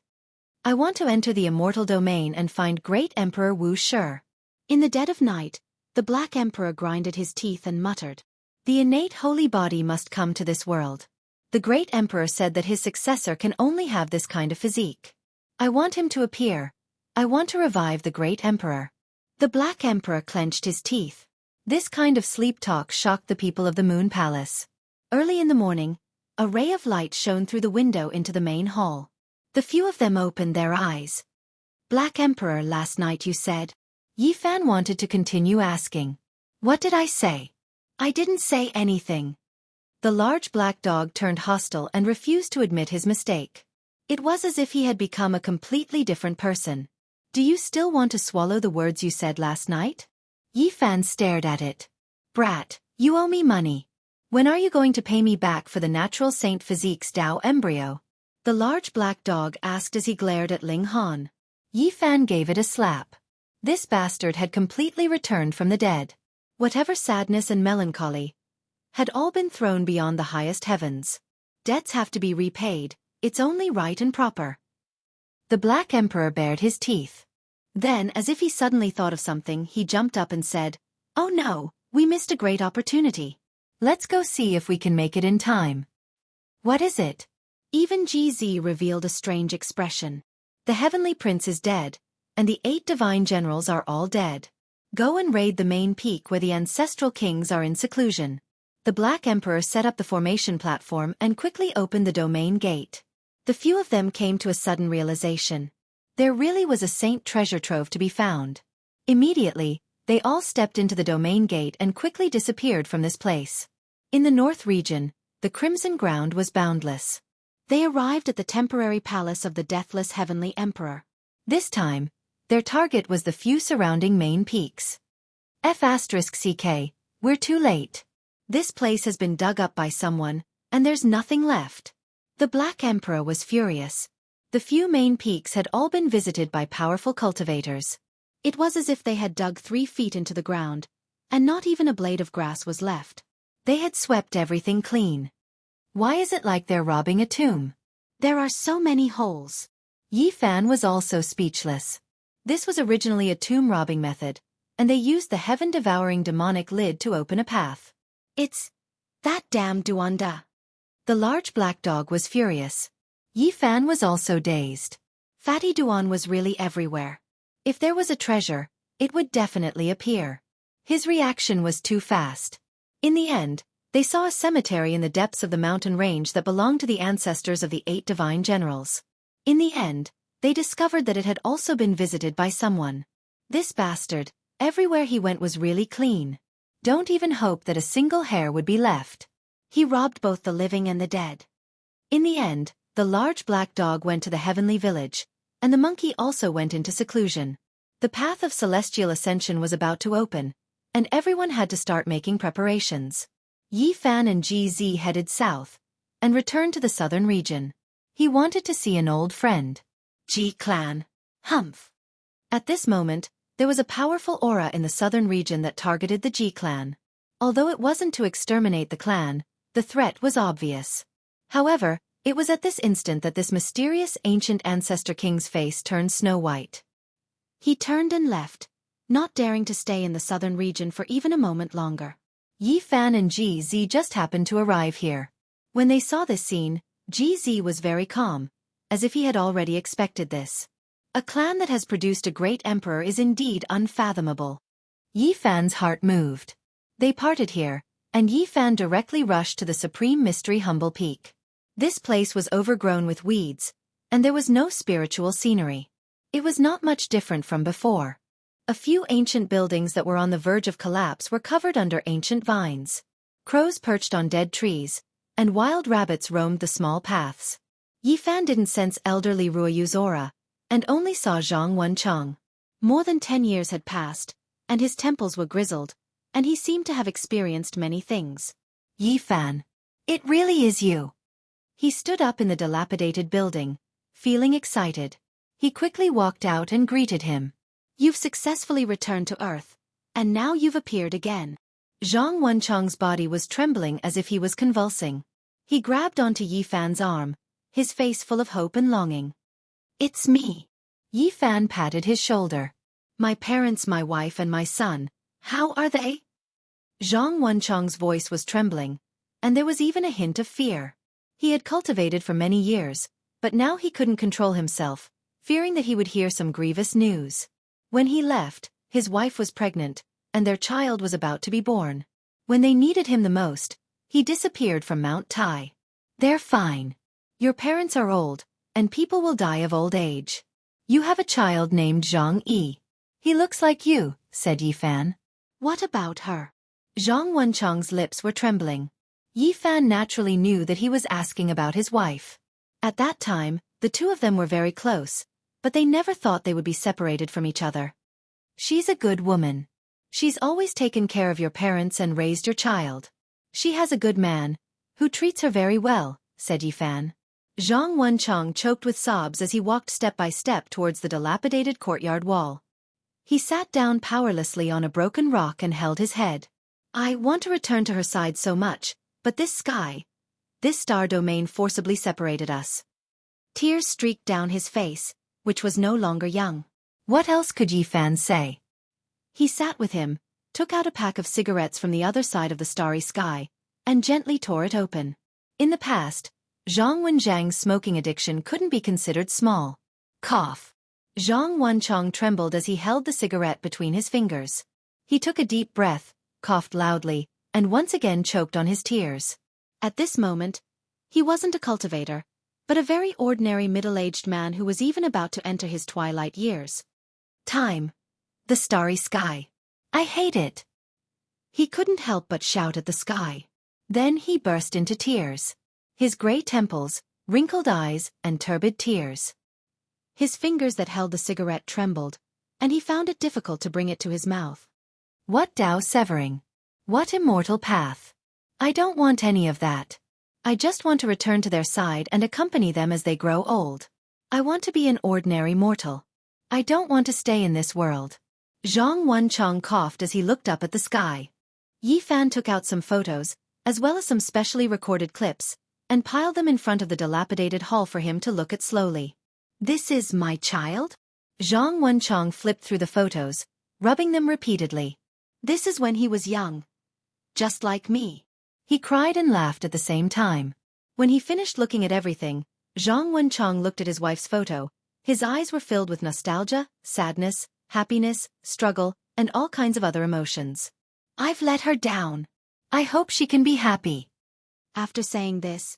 [SPEAKER 1] I want to enter the immortal domain and find Great Emperor Wuxia. In the dead of night, the Black Emperor grinded his teeth and muttered. The innate holy body must come to this world. The Great Emperor said that his successor can only have this kind of physique. I want him to appear. I want to revive the Great Emperor. The Black Emperor clenched his teeth. This kind of sleep talk shocked the people of the Moon Palace. Early in the morning, a ray of light shone through the window into the main hall. The few of them opened their eyes. Black Emperor, last night you said. Yi Fan wanted to continue asking. What did I say? I didn't say anything. The large black dog turned hostile and refused to admit his mistake. It was as if he had become a completely different person. Do you still want to swallow the words you said last night? Yi Fan stared at it. Brat, you owe me money. When are you going to pay me back for the natural Saint Physique's Tao embryo? The large black dog asked as he glared at Ling Han. Yi Fan gave it a slap. This bastard had completely returned from the dead. Whatever sadness and melancholy had all been thrown beyond the highest heavens. Debts have to be repaid, it's only right and proper. The Black Emperor bared his teeth. Then, as if he suddenly thought of something, he jumped up and said, "Oh no, we missed a great opportunity. Let's go see if we can make it in time." "What is it?" Even GZ revealed a strange expression. "The Heavenly Prince is dead, and the 8 divine generals are all dead. Go and raid the main peak where the ancestral kings are in seclusion." The Black Emperor set up the formation platform and quickly opened the domain gate. The few of them came to a sudden realization. There really was a saint treasure trove to be found. Immediately, they all stepped into the domain gate and quickly disappeared from this place. In the north region, the crimson ground was boundless. They arrived at the temporary palace of the deathless Heavenly Emperor. This time, their target was the few surrounding main peaks. F***CK, we're too late. This place has been dug up by someone, and there's nothing left. The Black Emperor was furious. The few main peaks had all been visited by powerful cultivators. It was as if they had dug 3 feet into the ground, and not even a blade of grass was left. They had swept everything clean. Why is it like they're robbing a tomb? There are so many holes. Yi Fan was also speechless. This was originally a tomb robbing method, and they used the heaven-devouring demonic lid to open a path. "It's that damn Duanda." The large black dog was furious. Yi Fan was also dazed. Fatty Duan was really everywhere. If there was a treasure, it would definitely appear. His reaction was too fast. In the end, they saw a cemetery in the depths of the mountain range that belonged to the ancestors of the 8 divine generals. In the end, they discovered that it had also been visited by someone. This bastard, everywhere he went was really clean. Don't even hope that a single hair would be left. He robbed both the living and the dead. In the end, the large black dog went to the heavenly village, and the monkey also went into seclusion. The path of celestial ascension was about to open, and everyone had to start making preparations. Yi Fan and GZ headed south, and returned to the southern region. He wanted to see an old friend. G Clan. Humph. At this moment, there was a powerful aura in the southern region that targeted the G Clan. Although it wasn't to exterminate the clan, the threat was obvious. However, it was at this instant that this mysterious ancient ancestor king's face turned snow-white. He turned and left, not daring to stay in the southern region for even a moment longer. Yi Fan and GZ just happened to arrive here. When they saw this scene, GZ was very calm, as if he had already expected this. A clan that has produced a great emperor is indeed unfathomable. Yi Fan's heart moved. They parted here, and Yi Fan directly rushed to the Supreme Mystery Humble Peak. This place was overgrown with weeds, and there was no spiritual scenery. It was not much different from before. A few ancient buildings that were on the verge of collapse were covered under ancient vines. Crows perched on dead trees, and wild rabbits roamed the small paths. Yi Fan didn't sense elderly Ruoyu's aura, and only saw Zhang Wencheng. More than 10 years had passed, and his temples were grizzled, and he seemed to have experienced many things. Yi Fan. It really is you. He stood up in the dilapidated building, feeling excited. He quickly walked out and greeted him. You've successfully returned to Earth, and now you've appeared again. Zhang Wencheng's body was trembling as if he was convulsing. He grabbed onto Yi Fan's arm, his face full of hope and longing. It's me. Yi Fan patted his shoulder. My parents, my wife and my son, how are they? Zhang Wencheng's voice was trembling, and there was even a hint of fear. He had cultivated for many years, but now he couldn't control himself, fearing that he would hear some grievous news. When he left, his wife was pregnant, and their child was about to be born. When they needed him the most, he disappeared from Mount Tai. They're fine. Your parents are old, and people will die of old age. You have a child named Zhang Yi. He looks like you, said Yi Fan. What about her? Zhang Wencheng's lips were trembling. Yi Fan naturally knew that he was asking about his wife. At that time, the two of them were very close, but they never thought they would be separated from each other. She's a good woman. She's always taken care of your parents and raised your child. She has a good man, who treats her very well, said Yi Fan. Zhang Wencheng choked with sobs as he walked step by step towards the dilapidated courtyard wall. He sat down powerlessly on a broken rock and held his head. I want to return to her side so much, but this star domain forcibly separated us. Tears streaked down his face, which was no longer young. What else could Yi Fan say? He sat with him, took out a pack of cigarettes from the other side of the starry sky, and gently tore it open. In the past, Zhang Wenjiang's smoking addiction couldn't be considered small. Cough. Zhang Wenchong trembled as he held the cigarette between his fingers. He took a deep breath, coughed loudly, and once again choked on his tears. At this moment, he wasn't a cultivator, but a very ordinary middle-aged man who was even about to enter his twilight years. Time. The starry sky. I hate it. He couldn't help but shout at the sky. Then he burst into tears. His gray temples, wrinkled eyes, and turbid tears. His fingers that held the cigarette trembled, and he found it difficult to bring it to his mouth. What Tao severing? What immortal path? I don't want any of that. I just want to return to their side and accompany them as they grow old. I want to be an ordinary mortal. I don't want to stay in this world. Zhang Wenchong coughed as he looked up at the sky. Yi Fan took out some photos, as well as some specially recorded clips, and piled them in front of the dilapidated hall for him to look at slowly. This is my child? Zhang Wenchong flipped through the photos, rubbing them repeatedly. This is when he was young. Just like me. He cried and laughed at the same time. When he finished looking at everything, Zhang Wenchong looked at his wife's photo. His eyes were filled with nostalgia, sadness, happiness, struggle, and all kinds of other emotions. I've let her down. I hope she can be happy. After saying this,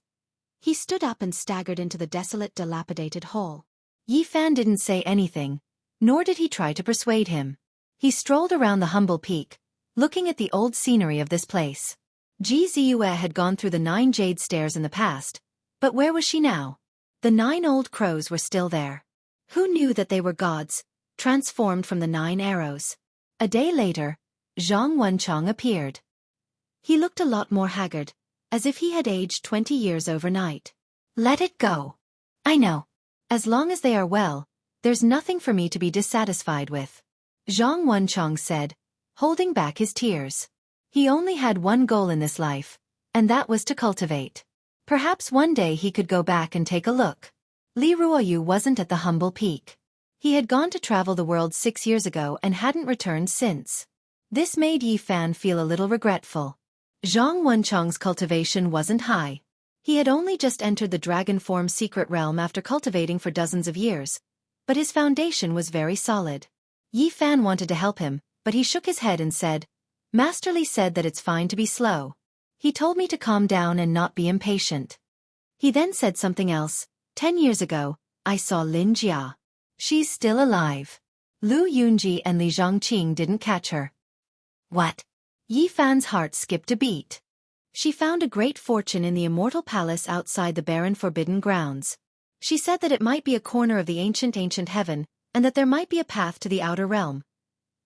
[SPEAKER 1] he stood up and staggered into the desolate, dilapidated hall. Yi Fan didn't say anything, nor did he try to persuade him. He strolled around the humble peak, looking at the old scenery of this place. Ji Ziyue had gone through the 9 jade stairs in the past, but where was she now? The 9 old crows were still there. Who knew that they were gods, transformed from the 9 arrows? A day later, Zhang Wenchong appeared. He looked a lot more haggard, as if he had aged 20 years overnight. Let it go. I know. As long as they are well, there's nothing for me to be dissatisfied with. Zhang Wenchong said, holding back his tears. He only had one goal in this life, and that was to cultivate. Perhaps one day he could go back and take a look. Li Ruoyu wasn't at the humble peak. He had gone to travel the world 6 years ago and hadn't returned since. This made Yi Fan feel a little regretful. Zhang Wenchong's cultivation wasn't high. He had only just entered the dragon form secret realm after cultivating for dozens of years, but his foundation was very solid. Yi Fan wanted to help him, but he shook his head and said, Master Li said that it's fine to be slow. He told me to calm down and not be impatient. He then said something else. 10 years ago, I saw Lin Jia. She's still alive. Lu Yunji and Li Zhongqing didn't catch her. What? Yi Fan's heart skipped a beat. She found a great fortune in the immortal palace outside the barren forbidden grounds. She said that it might be a corner of the ancient heaven, and that there might be a path to the outer realm.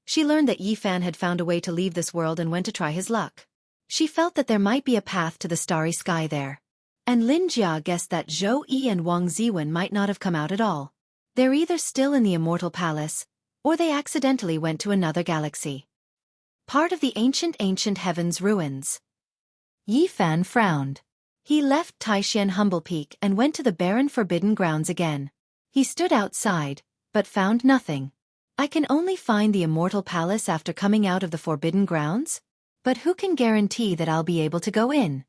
[SPEAKER 1] She learned that Yi Fan had found a way to leave this world and went to try his luck. She felt that there might be a path to the starry sky there. And Lin Jia guessed that Zhou Yi and Wang Ziwen might not have come out at all. They're either still in the immortal palace, or they accidentally went to another galaxy. Part of the ancient heaven's ruins. Yi Fan frowned. He left Taishan Humble Peak and went to the barren forbidden grounds again. He stood outside, but found nothing. I can only find the immortal palace after coming out of the forbidden grounds? But who can guarantee that I'll be able to go in?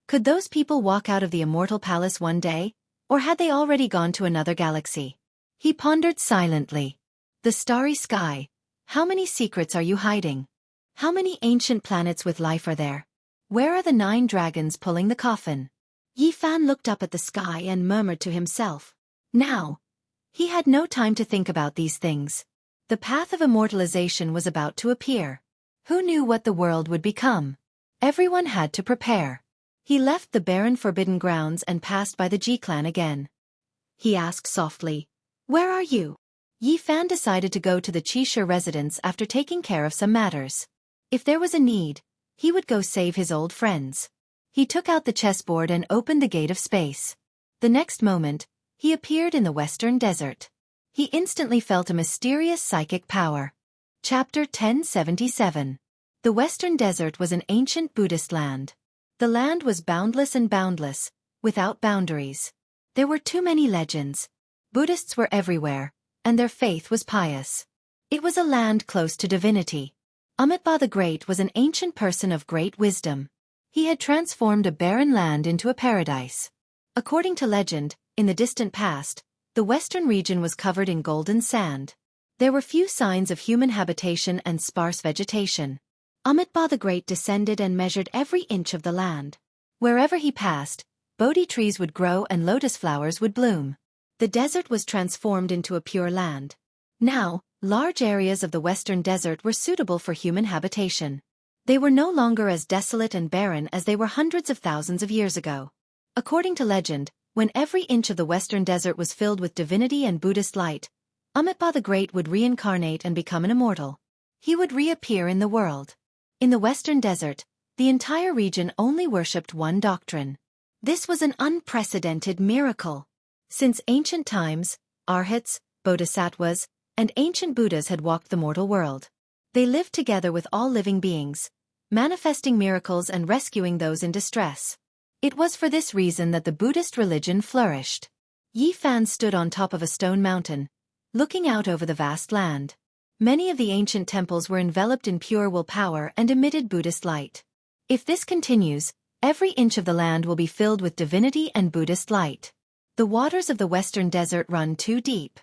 [SPEAKER 1] Could those people walk out of the immortal palace one day, or had they already gone to another galaxy? He pondered silently. The starry sky. How many secrets are you hiding? How many ancient planets with life are there? Where are the 9 dragons pulling the coffin? Yi Fan looked up at the sky and murmured to himself. Now. He had no time to think about these things. The path of immortalization was about to appear. Who knew what the world would become? Everyone had to prepare. He left the barren forbidden grounds and passed by the Ji clan again. He asked softly, Where are you? Yi Fan decided to go to the Qishe residence after taking care of some matters. If there was a need, he would go save his old friends. He took out the chessboard and opened the gate of space. The next moment, he appeared in the western desert. He instantly felt a mysterious psychic power. Chapter 1077. The western desert was an ancient Buddhist land. The land was boundless and boundless, without boundaries. There were too many legends. Buddhists were everywhere, and their faith was pious. It was a land close to divinity. Amitabha the Great was an ancient person of great wisdom. He had transformed a barren land into a paradise. According to legend, in the distant past, the western region was covered in golden sand. There were few signs of human habitation and sparse vegetation. Amitabha the Great descended and measured every inch of the land. Wherever he passed, Bodhi trees would grow and lotus flowers would bloom. The desert was transformed into a pure land. Now, large areas of the western desert were suitable for human habitation. They were no longer as desolate and barren as they were hundreds of thousands of years ago. According to legend, when every inch of the western desert was filled with divinity and Buddhist light, Amitabha the Great would reincarnate and become an immortal. He would reappear in the world. In the western desert, the entire region only worshipped one doctrine. This was an unprecedented miracle. Since ancient times, arhats, bodhisattvas, and ancient Buddhas had walked the mortal world. They lived together with all living beings, manifesting miracles and rescuing those in distress. It was for this reason that the Buddhist religion flourished. Yi Fan stood on top of a stone mountain, looking out over the vast land. Many of the ancient temples were enveloped in pure willpower and emitted Buddhist light. If this continues, every inch of the land will be filled with divinity and Buddhist light. The waters of the western desert run too deep.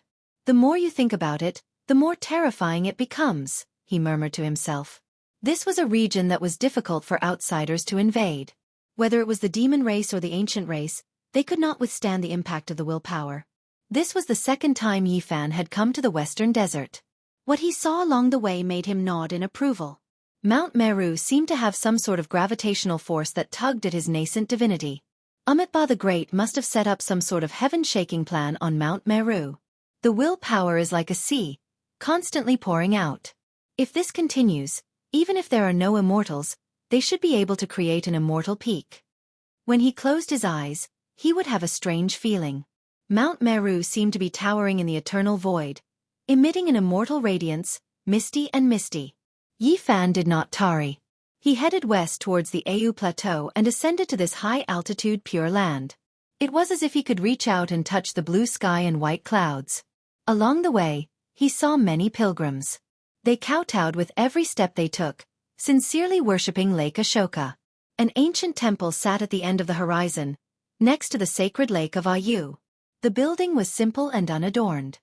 [SPEAKER 1] The more you think about it, the more terrifying it becomes, he murmured to himself. This was a region that was difficult for outsiders to invade. Whether it was the demon race or the ancient race, they could not withstand the impact of the willpower. This was the second time Yi Fan had come to the western desert. What he saw along the way made him nod in approval. Mount Meru seemed to have some sort of gravitational force that tugged at his nascent divinity. Amitabha the Great must have set up some sort of heaven-shaking plan on Mount Meru. The willpower is like a sea, constantly pouring out. If this continues, even if there are no immortals, they should be able to create an immortal peak. When he closed his eyes, he would have a strange feeling. Mount Meru seemed to be towering in the eternal void, emitting an immortal radiance, misty and misty. Yi Fan did not tarry. He headed west towards the Au Plateau and ascended to this high-altitude pure land. It was as if he could reach out and touch the blue sky and white clouds. Along the way, he saw many pilgrims. They kowtowed with every step they took, sincerely worshipping Lake Ashoka. An ancient temple sat at the end of the horizon, next to the sacred lake of Au. The building was simple and unadorned.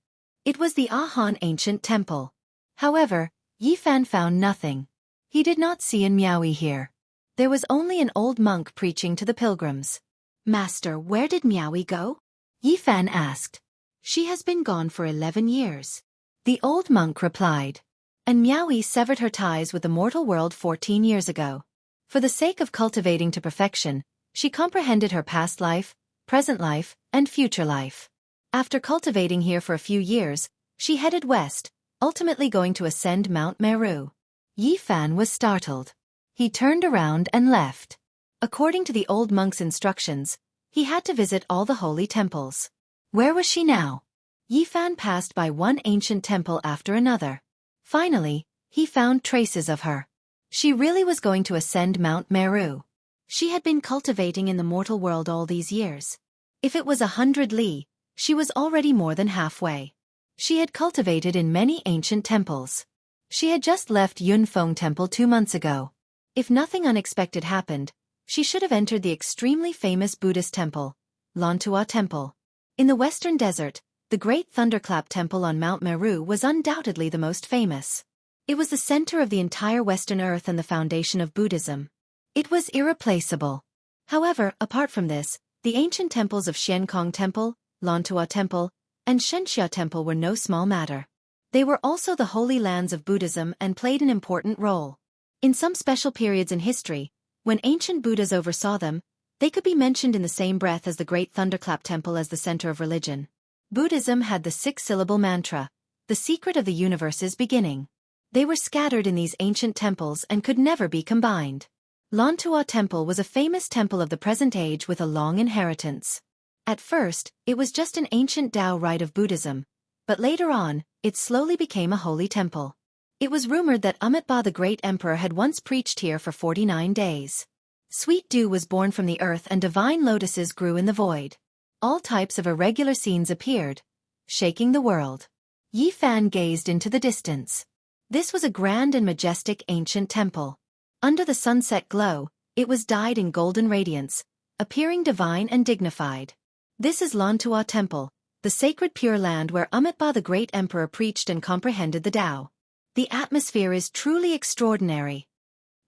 [SPEAKER 1] It was the Ahan ancient temple. However, Yi Fan found nothing. He did not see an Miaoyi here. There was only an old monk preaching to the pilgrims. "Master, where did Miaoyi go?" Yi Fan asked. "She has been gone for 11 years. The old monk replied. And Miaoyi severed her ties with the mortal world 14 years ago. For the sake of cultivating to perfection, she comprehended her past life, present life, and future life. After cultivating here for a few years, she headed west, ultimately going to ascend Mount Meru." Yi Fan was startled. He turned around and left. According to the old monk's instructions, he had to visit all the holy temples. Where was she now? Yi Fan passed by one ancient temple after another. Finally, he found traces of her. She really was going to ascend Mount Meru. She had been cultivating in the mortal world all these years. If it was 100 li, she was already more than halfway. She had cultivated in many ancient temples. She had just left Yunfeng Temple 2 months ago. If nothing unexpected happened, she should have entered the extremely famous Buddhist temple, Lantua Temple. In the western desert, the Great Thunderclap Temple on Mount Meru was undoubtedly the most famous. It was the center of the entire Western earth and the foundation of Buddhism. It was irreplaceable. However, apart from this, the ancient temples of Xianxia Temple, Lantua Temple, and Xianxia Temple were no small matter. They were also the holy lands of Buddhism and played an important role. In some special periods in history, when ancient Buddhas oversaw them, they could be mentioned in the same breath as the Great Thunderclap Temple as the center of religion. Buddhism had the 6-syllable mantra, "The secret of the universe's beginning." They were scattered in these ancient temples and could never be combined. Lantua Temple was a famous temple of the present age with a long inheritance. At first, it was just an ancient Tao rite of Buddhism, but later on, it slowly became a holy temple. It was rumored that Amitabha the Great Emperor had once preached here for 49 days. Sweet dew was born from the earth and divine lotuses grew in the void. All types of irregular scenes appeared, shaking the world. Yi Fan gazed into the distance. This was a grand and majestic ancient temple. Under the sunset glow, it was dyed in golden radiance, appearing divine and dignified. This is Lantua Temple, the sacred Pure Land where Amitabha the great emperor preached and comprehended the Tao. The atmosphere is truly extraordinary.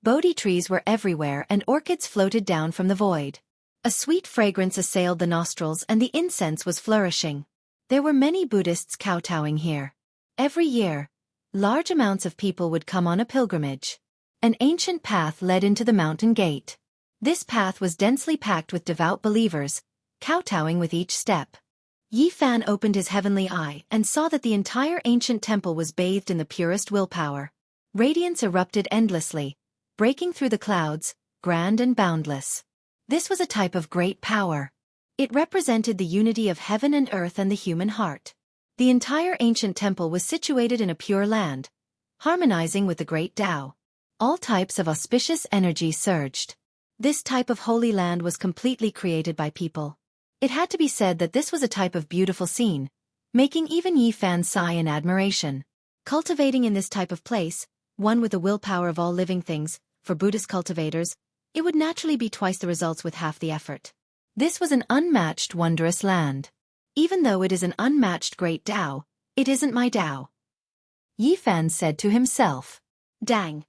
[SPEAKER 1] Bodhi trees were everywhere and orchids floated down from the void. A sweet fragrance assailed the nostrils and the incense was flourishing. There were many Buddhists kowtowing here. Every year, large amounts of people would come on a pilgrimage. An ancient path led into the mountain gate. This path was densely packed with devout believers, kowtowing with each step. Yi Fan opened his heavenly eye and saw that the entire ancient temple was bathed in the purest willpower. Radiance erupted endlessly, breaking through the clouds, grand and boundless. This was a type of great power. It represented the unity of heaven and earth and the human heart. The entire ancient temple was situated in a pure land, harmonizing with the great Tao. All types of auspicious energy surged. This type of holy land was completely created by people. It had to be said that this was a type of beautiful scene, making even Yi Fan sigh in admiration. Cultivating in this type of place, one with the willpower of all living things, for Buddhist cultivators, it would naturally be twice the results with half the effort. This was an unmatched wondrous land. Even though it is an unmatched great Tao, it isn't my Tao. Yi Fan said to himself. Dang.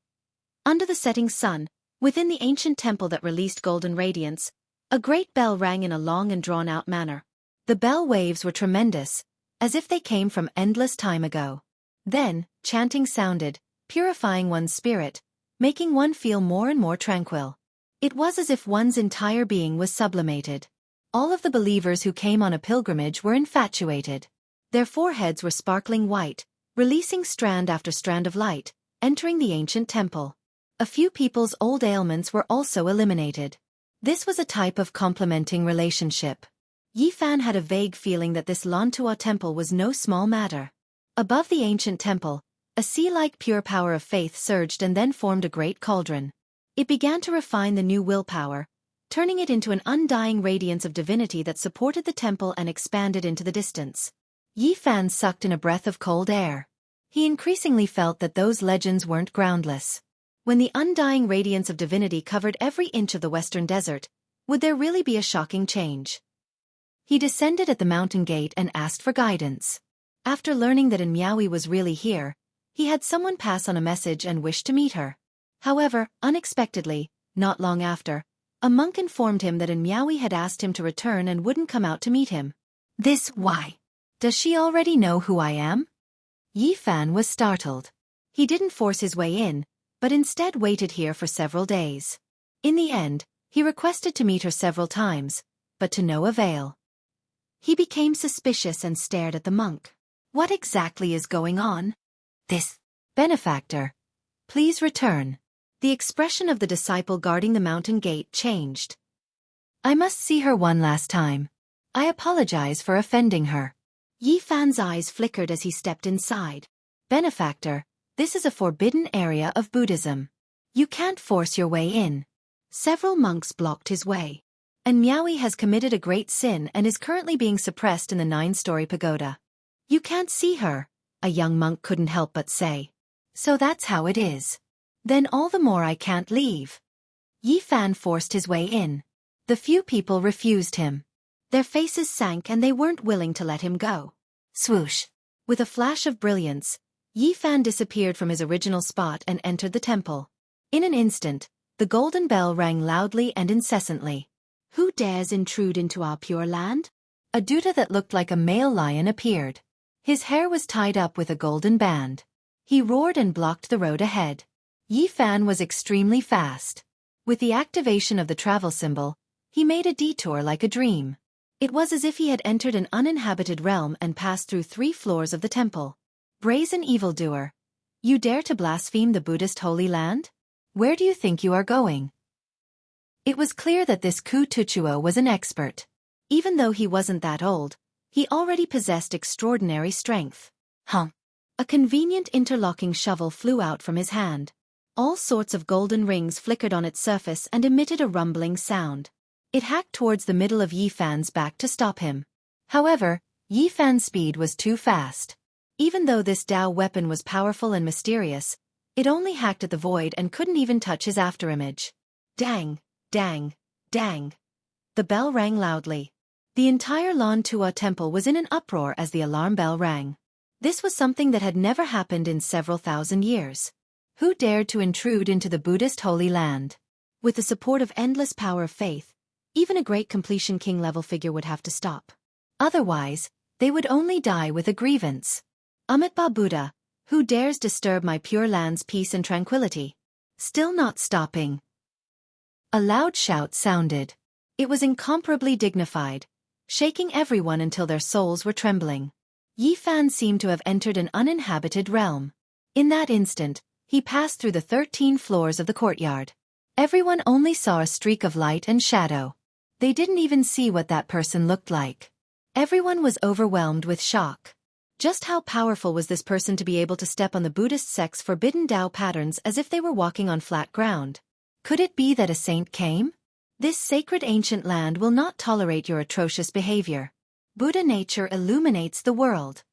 [SPEAKER 1] Under the setting sun, within the ancient temple that released golden radiance, a great bell rang in a long and drawn-out manner. The bell waves were tremendous, as if they came from endless time ago. Then, chanting sounded, purifying one's spirit, making one feel more and more tranquil. It was as if one's entire being was sublimated. All of the believers who came on a pilgrimage were infatuated. Their foreheads were sparkling white, releasing strand after strand of light, entering the ancient temple. A few people's old ailments were also eliminated. This was a type of complementing relationship. Yi Fan had a vague feeling that this Lantua temple was no small matter. Above the ancient temple, a sea-like pure power of faith surged and then formed a great cauldron. It began to refine the new willpower, turning it into an undying radiance of divinity that supported the temple and expanded into the distance. Yi Fan sucked in a breath of cold air. He increasingly felt that those legends weren't groundless. When the undying radiance of divinity covered every inch of the western desert, would there really be a shocking change? He descended at the mountain gate and asked for guidance. After learning that Miaowi was really here, he had someone pass on a message and wished to meet her. However, unexpectedly, not long after, a monk informed him that Miaowi had asked him to return and wouldn't come out to meet him. This why? Does she already know who I am? Yi Fan was startled. He didn't force his way in, but instead waited here for several days. In the end, he requested to meet her several times, but to no avail. He became suspicious and stared at the monk. What exactly is going on? This benefactor. Please return. The expression of the disciple guarding the mountain gate changed. I must see her one last time. I apologize for offending her. Yi Fan's eyes flickered as he stepped inside. Benefactor, this is a forbidden area of Buddhism. You can't force your way in. Several monks blocked his way. And Miaowi has committed a great sin and is currently being suppressed in the 9-story pagoda. You can't see her, a young monk couldn't help but say. So that's how it is. Then all the more I can't leave. Yi Fan forced his way in. The few people refused him. Their faces sank and they weren't willing to let him go. Swoosh! With a flash of brilliance, Yi Fan disappeared from his original spot and entered the temple. In an instant, the golden bell rang loudly and incessantly. Who dares intrude into our pure land? A Duta that looked like a male lion appeared. His hair was tied up with a golden band. He roared and blocked the road ahead. Yi Fan was extremely fast. With the activation of the travel symbol, he made a detour like a dream. It was as if he had entered an uninhabited realm and passed through 3 floors of the temple. Brazen evildoer! You dare to blaspheme the Buddhist holy land? Where do you think you are going? It was clear that this Ku Tuchuo was an expert. Even though he wasn't that old, he already possessed extraordinary strength. A convenient interlocking shovel flew out from his hand. All sorts of golden rings flickered on its surface and emitted a rumbling sound. It hacked towards the middle of Yi Fan's back to stop him. However, Yi Fan's speed was too fast. Even though this Dao weapon was powerful and mysterious, it only hacked at the void and couldn't even touch his afterimage. Dang, dang, dang. The bell rang loudly. The entire Lan-Tua temple was in an uproar as the alarm bell rang. This was something that had never happened in several thousand years. Who dared to intrude into the Buddhist Holy Land? With the support of endless power of faith, even a great completion king-level figure would have to stop. Otherwise, they would only die with a grievance. Amitabha Buddha, who dares disturb my pure land's peace and tranquility? Still not stopping. A loud shout sounded. It was incomparably dignified, shaking everyone until their souls were trembling. Yi Fan seemed to have entered an uninhabited realm. In that instant, he passed through the 13 floors of the courtyard. Everyone only saw a streak of light and shadow. They didn't even see what that person looked like. Everyone was overwhelmed with shock. Just how powerful was this person to be able to step on the Buddhist sect's forbidden Tao patterns as if they were walking on flat ground? Could it be that a saint came? This sacred ancient land will not tolerate your atrocious behavior. Buddha nature illuminates the world.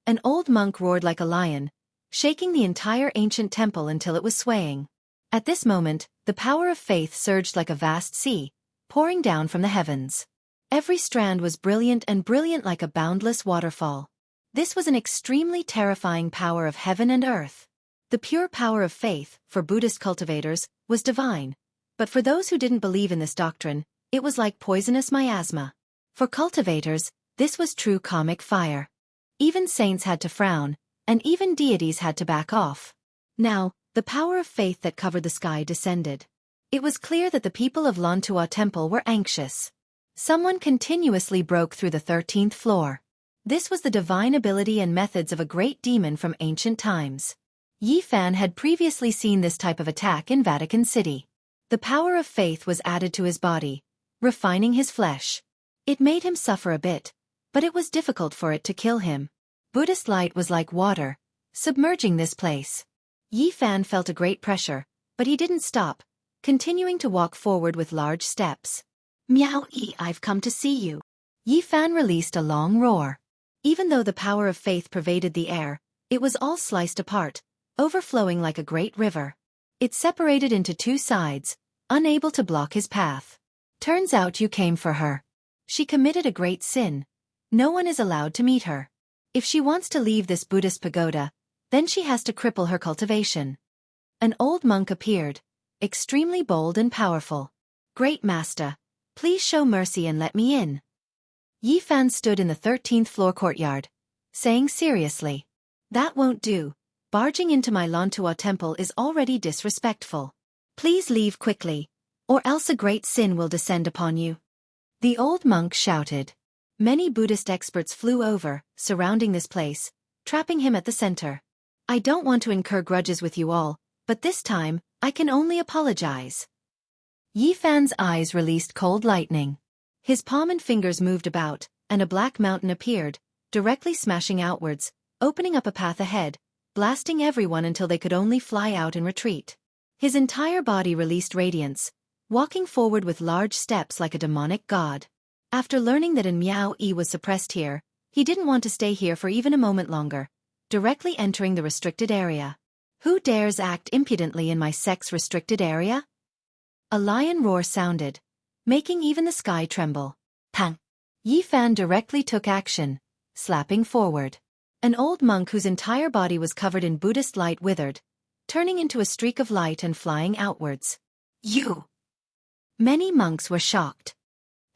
[SPEAKER 1] An old monk roared like a lion, shaking the entire ancient temple until it was swaying. At this moment, the power of faith surged like a vast sea, pouring down from the heavens. Every strand was brilliant and brilliant like a boundless waterfall. This was an extremely terrifying power of heaven and earth. The pure power of faith, for Buddhist cultivators, was divine. But for those who didn't believe in this doctrine, it was like poisonous miasma. For cultivators, this was true comic fire. Even saints had to frown, and even deities had to back off. Now, the power of faith that covered the sky descended. It was clear that the people of Lan-Tua Temple were anxious. Someone continuously broke through the 13th floor. This was the divine ability and methods of a great demon from ancient times. Yi Fan had previously seen this type of attack in Vatican City. The power of faith was added to his body, refining his flesh. It made him suffer a bit, but it was difficult for it to kill him. Buddhist light was like water, submerging this place. Yi Fan felt a great pressure, but he didn't stop, continuing to walk forward with large steps. Miao Yi, I've come to see you. Yi Fan released a long roar. Even though the power of faith pervaded the air, it was all sliced apart, overflowing like a great river. It separated into two sides, unable to block his path. Turns out you came for her. She committed a great sin. No one is allowed to meet her. If she wants to leave this Buddhist pagoda, then she has to cripple her cultivation. An old monk appeared, extremely bold and powerful. Great master, please show mercy and let me in. Yi Fan stood in the 13th floor courtyard, saying seriously, that won't do. Barging into my Lan-Tua temple is already disrespectful. Please leave quickly, or else a great sin will descend upon you. The old monk shouted. Many Buddhist experts flew over, surrounding this place, trapping him at the center. I don't want to incur grudges with you all, but this time, I can only apologize. Yi Fan's eyes released cold lightning. His palm and fingers moved about, and a black mountain appeared, directly smashing outwards, opening up a path ahead, blasting everyone until they could only fly out and retreat. His entire body released radiance, walking forward with large steps like a demonic god. After learning that Miao Yi was suppressed here, he didn't want to stay here for even a moment longer, directly entering the restricted area. Who dares act impudently in my sect's restricted area? A lion roar sounded, making even the sky tremble. Pang! Yi Fan directly took action, slapping forward. An old monk whose entire body was covered in Buddhist light withered, turning into a streak of light and flying outwards. You! Many monks were shocked.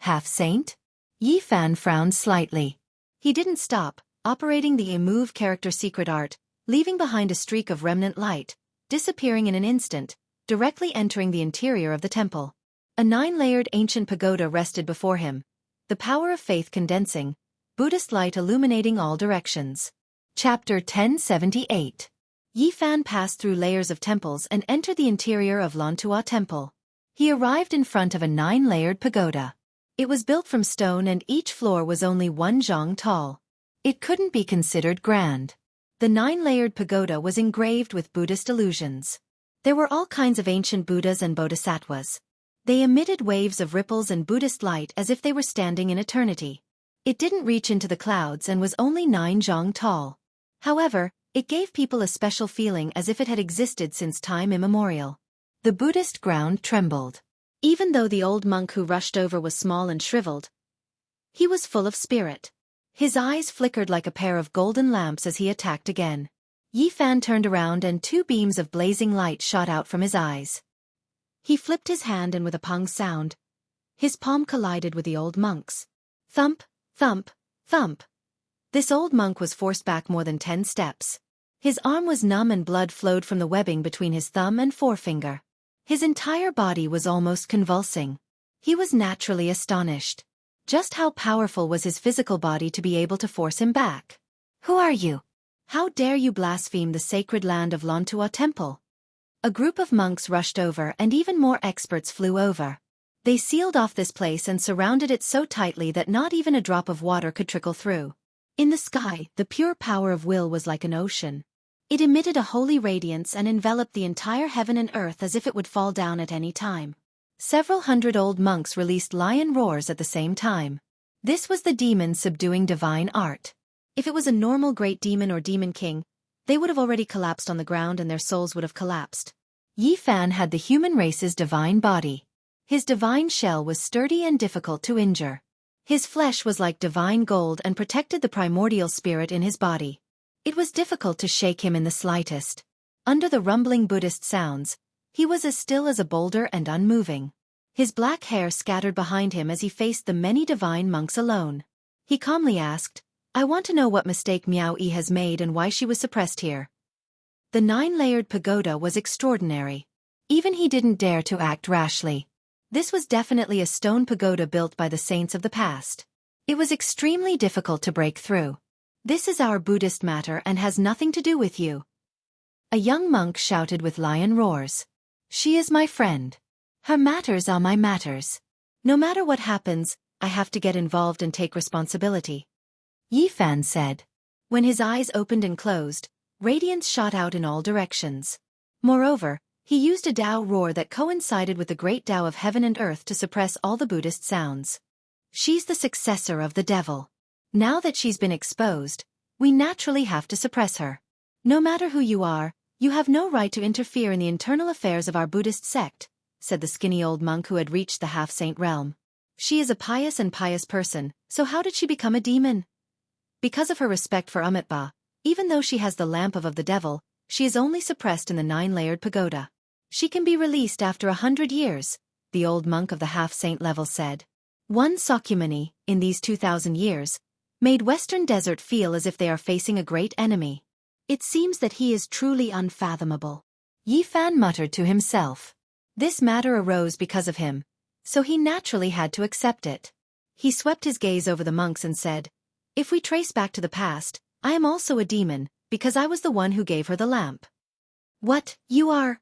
[SPEAKER 1] Half-saint? Yi Fan frowned slightly. He didn't stop, operating the move character secret art, leaving behind a streak of remnant light, disappearing in an instant, directly entering the interior of the temple. A 9-layered ancient pagoda rested before him, the power of faith condensing, Buddhist light illuminating all directions. Chapter 1078. Yi Fan passed through layers of temples and entered the interior of Lan-Tua Temple. He arrived in front of a 9-layered pagoda. It was built from stone and each floor was only 1 zhang tall. It couldn't be considered grand. The 9-layered pagoda was engraved with Buddhist illusions. There were all kinds of ancient Buddhas and Bodhisattvas. They emitted waves of ripples and Buddhist light as if they were standing in eternity. It didn't reach into the clouds and was only 9 zhang tall. However, it gave people a special feeling as if it had existed since time immemorial. The Buddhist ground trembled. Even though the old monk who rushed over was small and shriveled, he was full of spirit. His eyes flickered like a pair of golden lamps as he attacked again. Yi Fan turned around and 2 beams of blazing light shot out from his eyes. He flipped his hand and with a pong sound, his palm collided with the old monk's. Thump, thump, thump. This old monk was forced back more than 10 steps. His arm was numb and blood flowed from the webbing between his thumb and forefinger. His entire body was almost convulsing. He was naturally astonished. Just how powerful was his physical body to be able to force him back? Who are you? How dare you blaspheme the sacred land of Lantua Temple? A group of monks rushed over and even more experts flew over. They sealed off this place and surrounded it so tightly that not even a drop of water could trickle through. In the sky, the pure power of will was like an ocean. It emitted a holy radiance and enveloped the entire heaven and earth as if it would fall down at any time. Several hundred old monks released lion roars at the same time. This was the demon subduing divine art. If it was a normal great demon or demon king, they would have already collapsed on the ground and their souls would have collapsed. Yi Fan had the human race's divine body. His divine shell was sturdy and difficult to injure. His flesh was like divine gold and protected the primordial spirit in his body. It was difficult to shake him in the slightest. Under the rumbling Buddhist sounds, he was as still as a boulder and unmoving. His black hair scattered behind him as he faced the many divine monks alone. He calmly asked, I want to know what mistake Miao Yi has made and why she was suppressed here. The 9-layered pagoda was extraordinary. Even he didn't dare to act rashly. This was definitely a stone pagoda built by the saints of the past. It was extremely difficult to break through. This is our Buddhist matter and has nothing to do with you. A young monk shouted with lion roars. She is my friend. Her matters are my matters. No matter what happens, I have to get involved and take responsibility. Yi Fan said. When his eyes opened and closed, radiance shot out in all directions. Moreover, he used a Tao roar that coincided with the great Tao of heaven and earth to suppress all the Buddhist sounds. She's the successor of the devil. Now that she's been exposed, we naturally have to suppress her. No matter who you are, you have no right to interfere in the internal affairs of our Buddhist sect, said the skinny old monk who had reached the half-saint realm. She is a pious person, so how did she become a demon? Because of her respect for Amitabha, even though she has the lamp of the devil, she is only suppressed in the 9-layered pagoda. She can be released after 100 years, the old monk of the half-saint level said. One Sakyamuni, in these 2,000 years, made Western Desert feel as if they are facing a great enemy. It seems that he is truly unfathomable. Yi Fan muttered to himself. This matter arose because of him, so he naturally had to accept it. He swept his gaze over the monks and said, If we trace back to the past, I am also a demon, because I was the one who gave her the lamp. What, you are?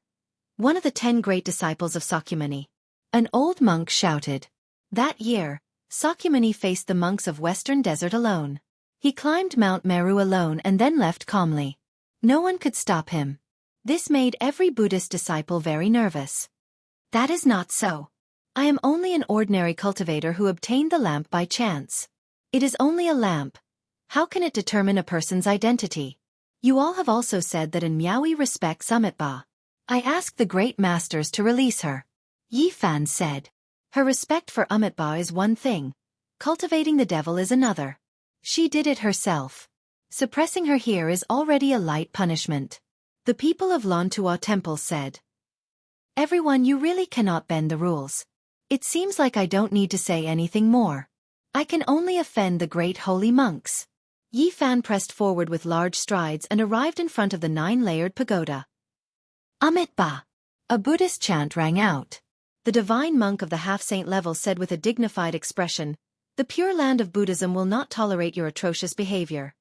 [SPEAKER 1] One of the 10 great disciples of Sakyamuni. An old monk shouted. That year, Sakyamuni faced the monks of Western Desert alone. He climbed Mount Meru alone and then left calmly. No one could stop him. This made every Buddhist disciple very nervous. That is not so. I am only an ordinary cultivator who obtained the lamp by chance. It is only a lamp. How can it determine a person's identity? You all have also said that in Miaoyi respects Amitabha. I ask the great masters to release her. Yi Fan said. Her respect for Amitabha is one thing. Cultivating the devil is another. She did it herself. Suppressing her here is already a light punishment. The people of Lantua Temple said. Everyone, you really cannot bend the rules. It seems like I don't need to say anything more. I can only offend the great holy monks. Yi Fan pressed forward with large strides and arrived in front of the 9-layered pagoda. Amitabha! A Buddhist chant rang out. The divine monk of the half-saint level said with a dignified expression, The pure land of Buddhism will not tolerate your atrocious behavior.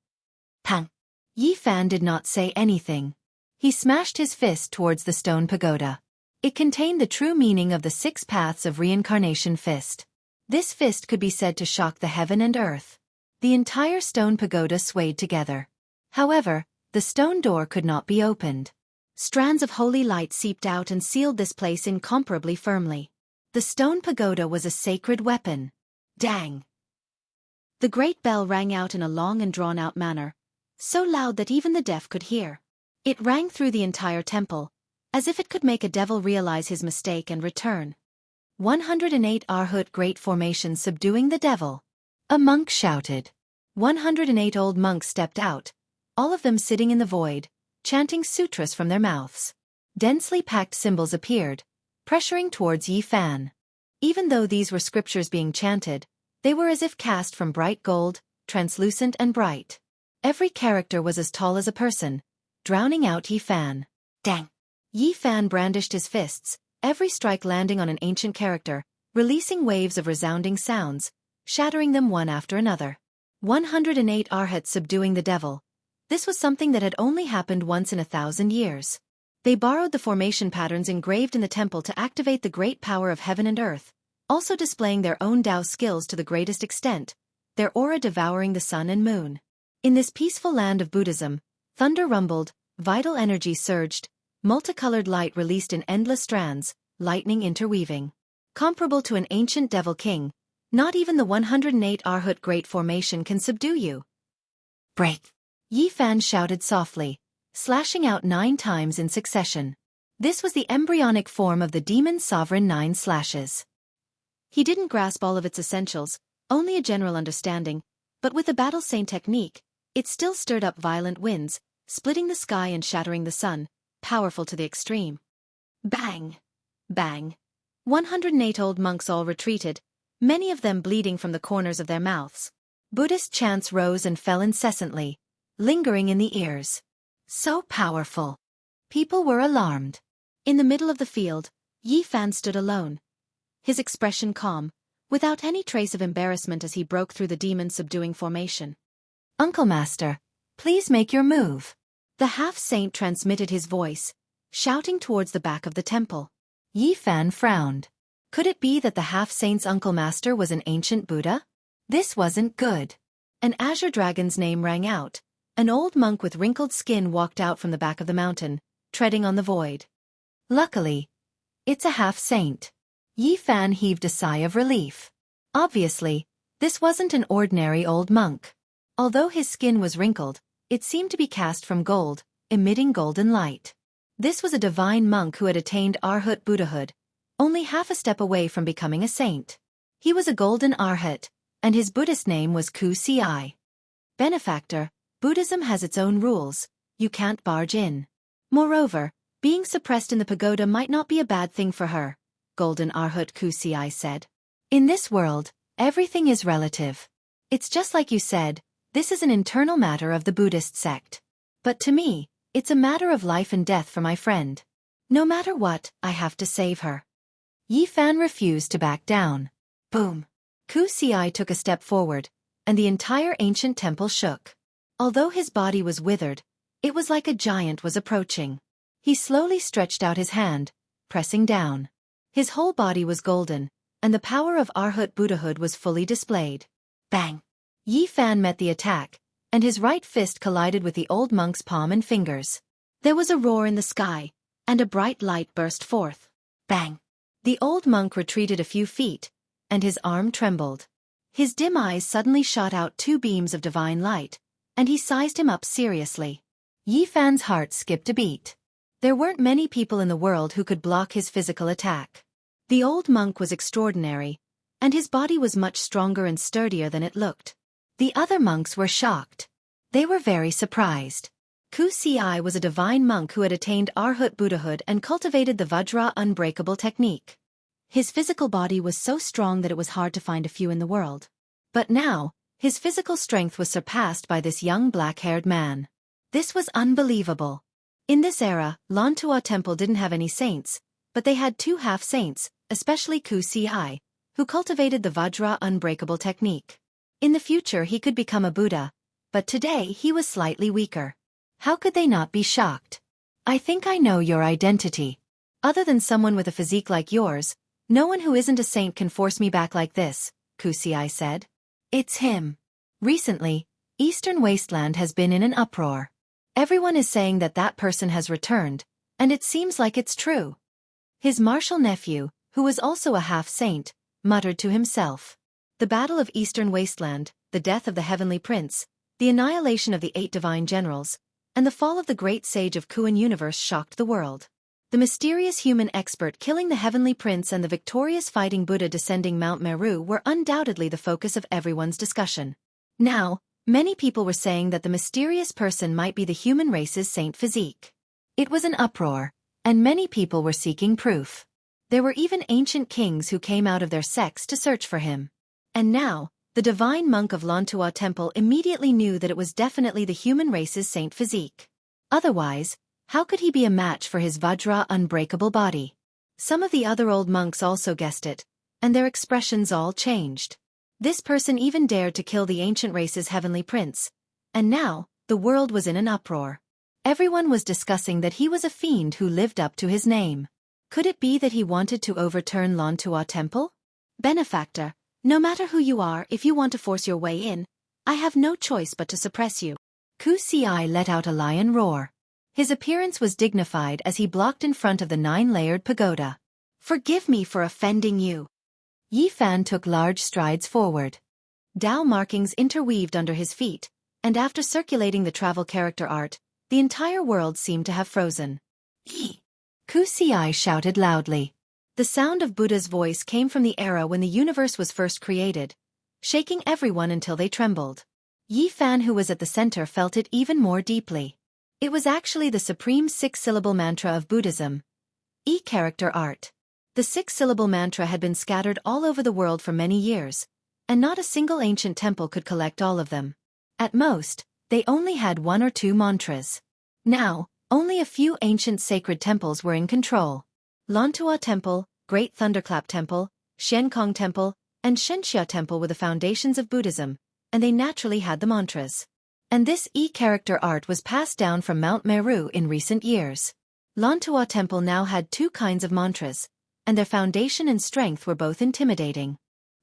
[SPEAKER 1] Pang! Yi Fan did not say anything. He smashed his fist towards the stone pagoda. It contained the true meaning of the 6 paths of reincarnation fist. This fist could be said to shock the heaven and earth. The entire stone pagoda swayed together. However, the stone door could not be opened. Strands of holy light seeped out and sealed this place incomparably firmly. The stone pagoda was a sacred weapon. Dang! The great bell rang out in a long and drawn-out manner, so loud that even the deaf could hear. It rang through the entire temple, as if it could make a devil realize his mistake and return. 108 Arhut Great Formation Subduing the Devil. A monk shouted. 108 old monks stepped out, all of them sitting in the void, chanting sutras from their mouths. Densely packed symbols appeared, pressuring towards Yi Fan. Even though these were scriptures being chanted, they were as if cast from bright gold, translucent and bright. Every character was as tall as a person, drowning out Yi Fan. Dang! Yi Fan brandished his fists, every strike landing on an ancient character, releasing waves of resounding sounds, shattering them one after another. 108 Arhats subduing the devil. This was something that had only happened once in 1,000 years. They borrowed the formation patterns engraved in the temple to activate the great power of heaven and earth, also displaying their own Dao skills to the greatest extent, their aura devouring the sun and moon. In this peaceful land of Buddhism, thunder rumbled, vital energy surged, multicolored light released in endless strands, lightning interweaving. Comparable to an ancient devil king, not even the 108 Arhut Great Formation can subdue you. Break! Yi Fan shouted softly, slashing out 9 times in succession. This was the embryonic form of the demon sovereign 9 slashes. He didn't grasp all of its essentials, only a general understanding, but with the battle saint technique, it still stirred up violent winds, splitting the sky and shattering the sun, powerful to the extreme. Bang! Bang! 108 old monks all retreated, many of them bleeding from the corners of their mouths. Buddhist chants rose and fell incessantly, lingering in the ears. So powerful. People were alarmed. In the middle of the field, Yi Fan stood alone, his expression calm, without any trace of embarrassment as he broke through the demon-subduing formation. Uncle Master, please make your move. The half-saint transmitted his voice, shouting towards the back of the temple. Yi Fan frowned. Could it be that the half-saint's Uncle Master was an ancient Buddha? This wasn't good. An azure dragon's name rang out. An old monk with wrinkled skin walked out from the back of the mountain, treading on the void. Luckily, it's a half-saint. Yi Fan heaved a sigh of relief. Obviously, this wasn't an ordinary old monk. Although his skin was wrinkled, it seemed to be cast from gold, emitting golden light. This was a divine monk who had attained Arhat Buddhahood, only half a step away from becoming a saint. He was a golden Arhat, and his Buddhist name was Wuxia. Benefactor, Buddhism has its own rules, you can't barge in. Moreover, being suppressed in the pagoda might not be a bad thing for her, Golden Arhat Wuxia said. In this world, everything is relative. It's just like you said, this is an internal matter of the Buddhist sect. But to me, it's a matter of life and death for my friend. No matter what, I have to save her. Yi Fan refused to back down. Boom! Wuxia took a step forward, and the entire ancient temple shook. Although his body was withered, it was like a giant was approaching. He slowly stretched out his hand, pressing down. His whole body was golden, and the power of Arhat Buddhahood was fully displayed. Bang! Yi Fan met the attack, and his right fist collided with the old monk's palm and fingers. There was a roar in the sky, and a bright light burst forth. Bang! The old monk retreated a few feet, and his arm trembled. His dim eyes suddenly shot out 2 beams of divine light, and he sized him up seriously. Yi Fan's heart skipped a beat. There weren't many people in the world who could block his physical attack. The old monk was extraordinary, and his body was much stronger and sturdier than it looked. The other monks were shocked. They were very surprised. Wuxia was a divine monk who had attained Arhat Buddhahood and cultivated the Vajra unbreakable technique. His physical body was so strong that it was hard to find a few in the world. But now, his physical strength was surpassed by this young black-haired man. This was unbelievable. In this era, Lantua Temple didn't have any saints, but they had 2 half-saints, especially Wuxia, who cultivated the Vajra unbreakable technique. In the future he could become a Buddha, but today he was slightly weaker. How could they not be shocked? I think I know your identity. Other than someone with a physique like yours, no one who isn't a saint can force me back like this, Wuxia said. It's him. Recently, Eastern Wasteland has been in an uproar. Everyone is saying that that person has returned, and it seems like it's true. His martial nephew, who was also a half-saint, muttered to himself. The Battle of Eastern Wasteland, the death of the Heavenly Prince, the annihilation of the 8 divine generals, and the fall of the great sage of Kuan universe shocked the world. The mysterious human expert killing the Heavenly Prince and the victorious fighting Buddha descending Mount Meru were undoubtedly the focus of everyone's discussion. Now, many people were saying that the mysterious person might be the human race's Saint Physique. It was an uproar, and many people were seeking proof. There were even ancient kings who came out of their sects to search for him. And now, the divine monk of Lantua Temple immediately knew that it was definitely the human race's Saint Physique. Otherwise, how could he be a match for his Vajra unbreakable body? Some of the other old monks also guessed it, and their expressions all changed. This person even dared to kill the ancient race's heavenly prince, and now, the world was in an uproar. Everyone was discussing that he was a fiend who lived up to his name. Could it be that he wanted to overturn Lantua Temple? Benefactor, no matter who you are, if you want to force your way in, I have no choice but to suppress you. Wuxia let out a lion roar. His appearance was dignified as he blocked in front of the 9-layered pagoda. Forgive me for offending you. Yi Fan took large strides forward. Dao markings interweaved under his feet, and after circulating the travel character art, the entire world seemed to have frozen. Yi! Wuxia shouted loudly. The sound of Buddha's voice came from the era when the universe was first created, shaking everyone until they trembled. Yi Fan, who was at the center, felt it even more deeply. It was actually the supreme 6-syllable mantra of Buddhism. Character art. The 6-syllable mantra had been scattered all over the world for many years, and not a single ancient temple could collect all of them. At most, they only had 1 or 2 mantras. Now, only a few ancient sacred temples were in control. Lantua Temple, Great Thunderclap Temple, Xianxia Temple, and Xianxia Temple were the foundations of Buddhism, and they naturally had the mantras. And this character art was passed down from Mount Meru in recent years. Lantua Temple now had 2 kinds of mantras, and their foundation and strength were both intimidating.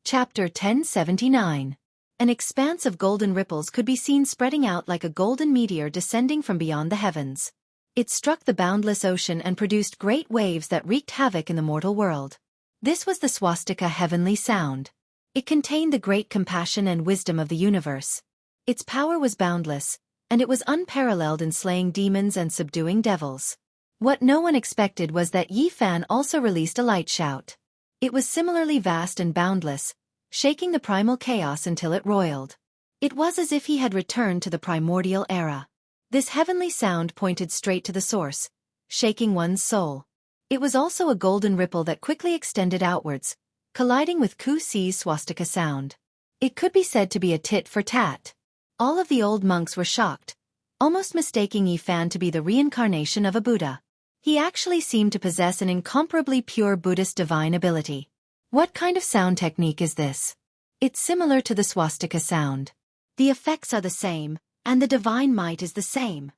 [SPEAKER 1] Chapter 1079. An expanse of golden ripples could be seen spreading out like a golden meteor descending from beyond the heavens. It struck the boundless ocean and produced great waves that wreaked havoc in the mortal world. This was the swastika heavenly sound. It contained the great compassion and wisdom of the universe. Its power was boundless, and it was unparalleled in slaying demons and subduing devils. What no one expected was that Yi Fan also released a light shout. It was similarly vast and boundless, shaking the primal chaos until it roiled. It was as if he had returned to the primordial era. This heavenly sound pointed straight to the source, shaking one's soul. It was also a golden ripple that quickly extended outwards, colliding with Wuxia's swastika sound. It could be said to be a tit for tat. All of the old monks were shocked, almost mistaking Yi Fan to be the reincarnation of a Buddha. He actually seemed to possess an incomparably pure Buddhist divine ability. What kind of sound technique is this? It's similar to the swastika sound. The effects are the same, and the divine might is the same.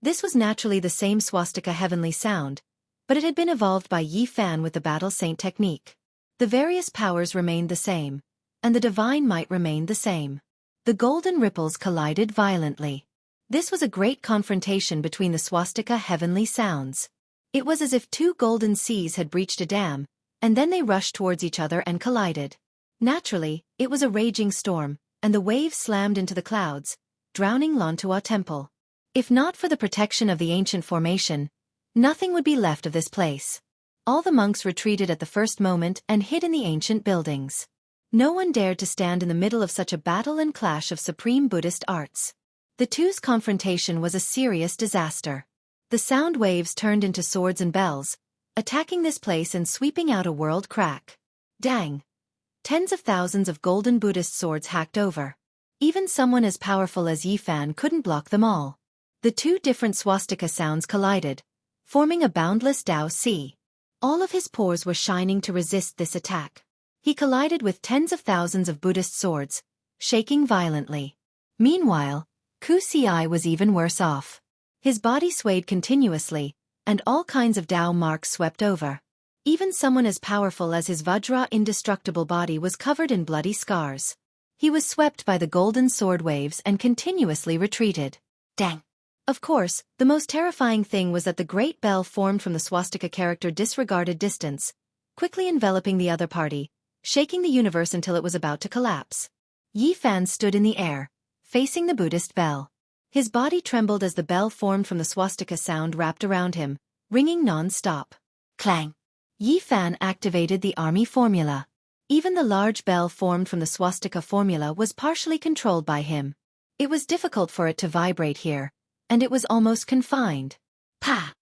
[SPEAKER 1] This was naturally the same swastika heavenly sound, but it had been evolved by Yi Fan with the battle saint technique. The various powers remained the same, and the divine might remained the same. The golden ripples collided violently. This was a great confrontation between the swastika heavenly sounds. It was as if 2 golden seas had breached a dam, and then they rushed towards each other and collided. Naturally, it was a raging storm, and the waves slammed into the clouds, drowning Lantua Temple. If not for the protection of the ancient formation, nothing would be left of this place. All the monks retreated at the first moment and hid in the ancient buildings. No one dared to stand in the middle of such a battle and clash of supreme Buddhist arts. The two's confrontation was a serious disaster. The sound waves turned into swords and bells, attacking this place and sweeping out a world crack. Dang! Tens of thousands of golden Buddhist swords hacked over. Even someone as powerful as Yi Fan couldn't block them all. The 2 different swastika sounds collided, forming a boundless Tao sea. All of his pores were shining to resist this attack. He collided with tens of thousands of Buddhist swords, shaking violently. Meanwhile, Wuxia was even worse off. His body swayed continuously, and all kinds of Tao marks swept over. Even someone as powerful as his Vajra indestructible body was covered in bloody scars. He was swept by the golden sword waves and continuously retreated. Dang! Of course, the most terrifying thing was that the great bell formed from the swastika character disregarded distance, quickly enveloping the other party, shaking the universe until it was about to collapse. Yi Fan stood in the air, facing the Buddhist bell. His body trembled as the bell formed from the swastika sound wrapped around him, ringing non-stop. Clang! Yi Fan activated the army formula. Even the large bell formed from the swastika formula was partially controlled by him. It was difficult for it to vibrate here, and it was almost confined. Pa!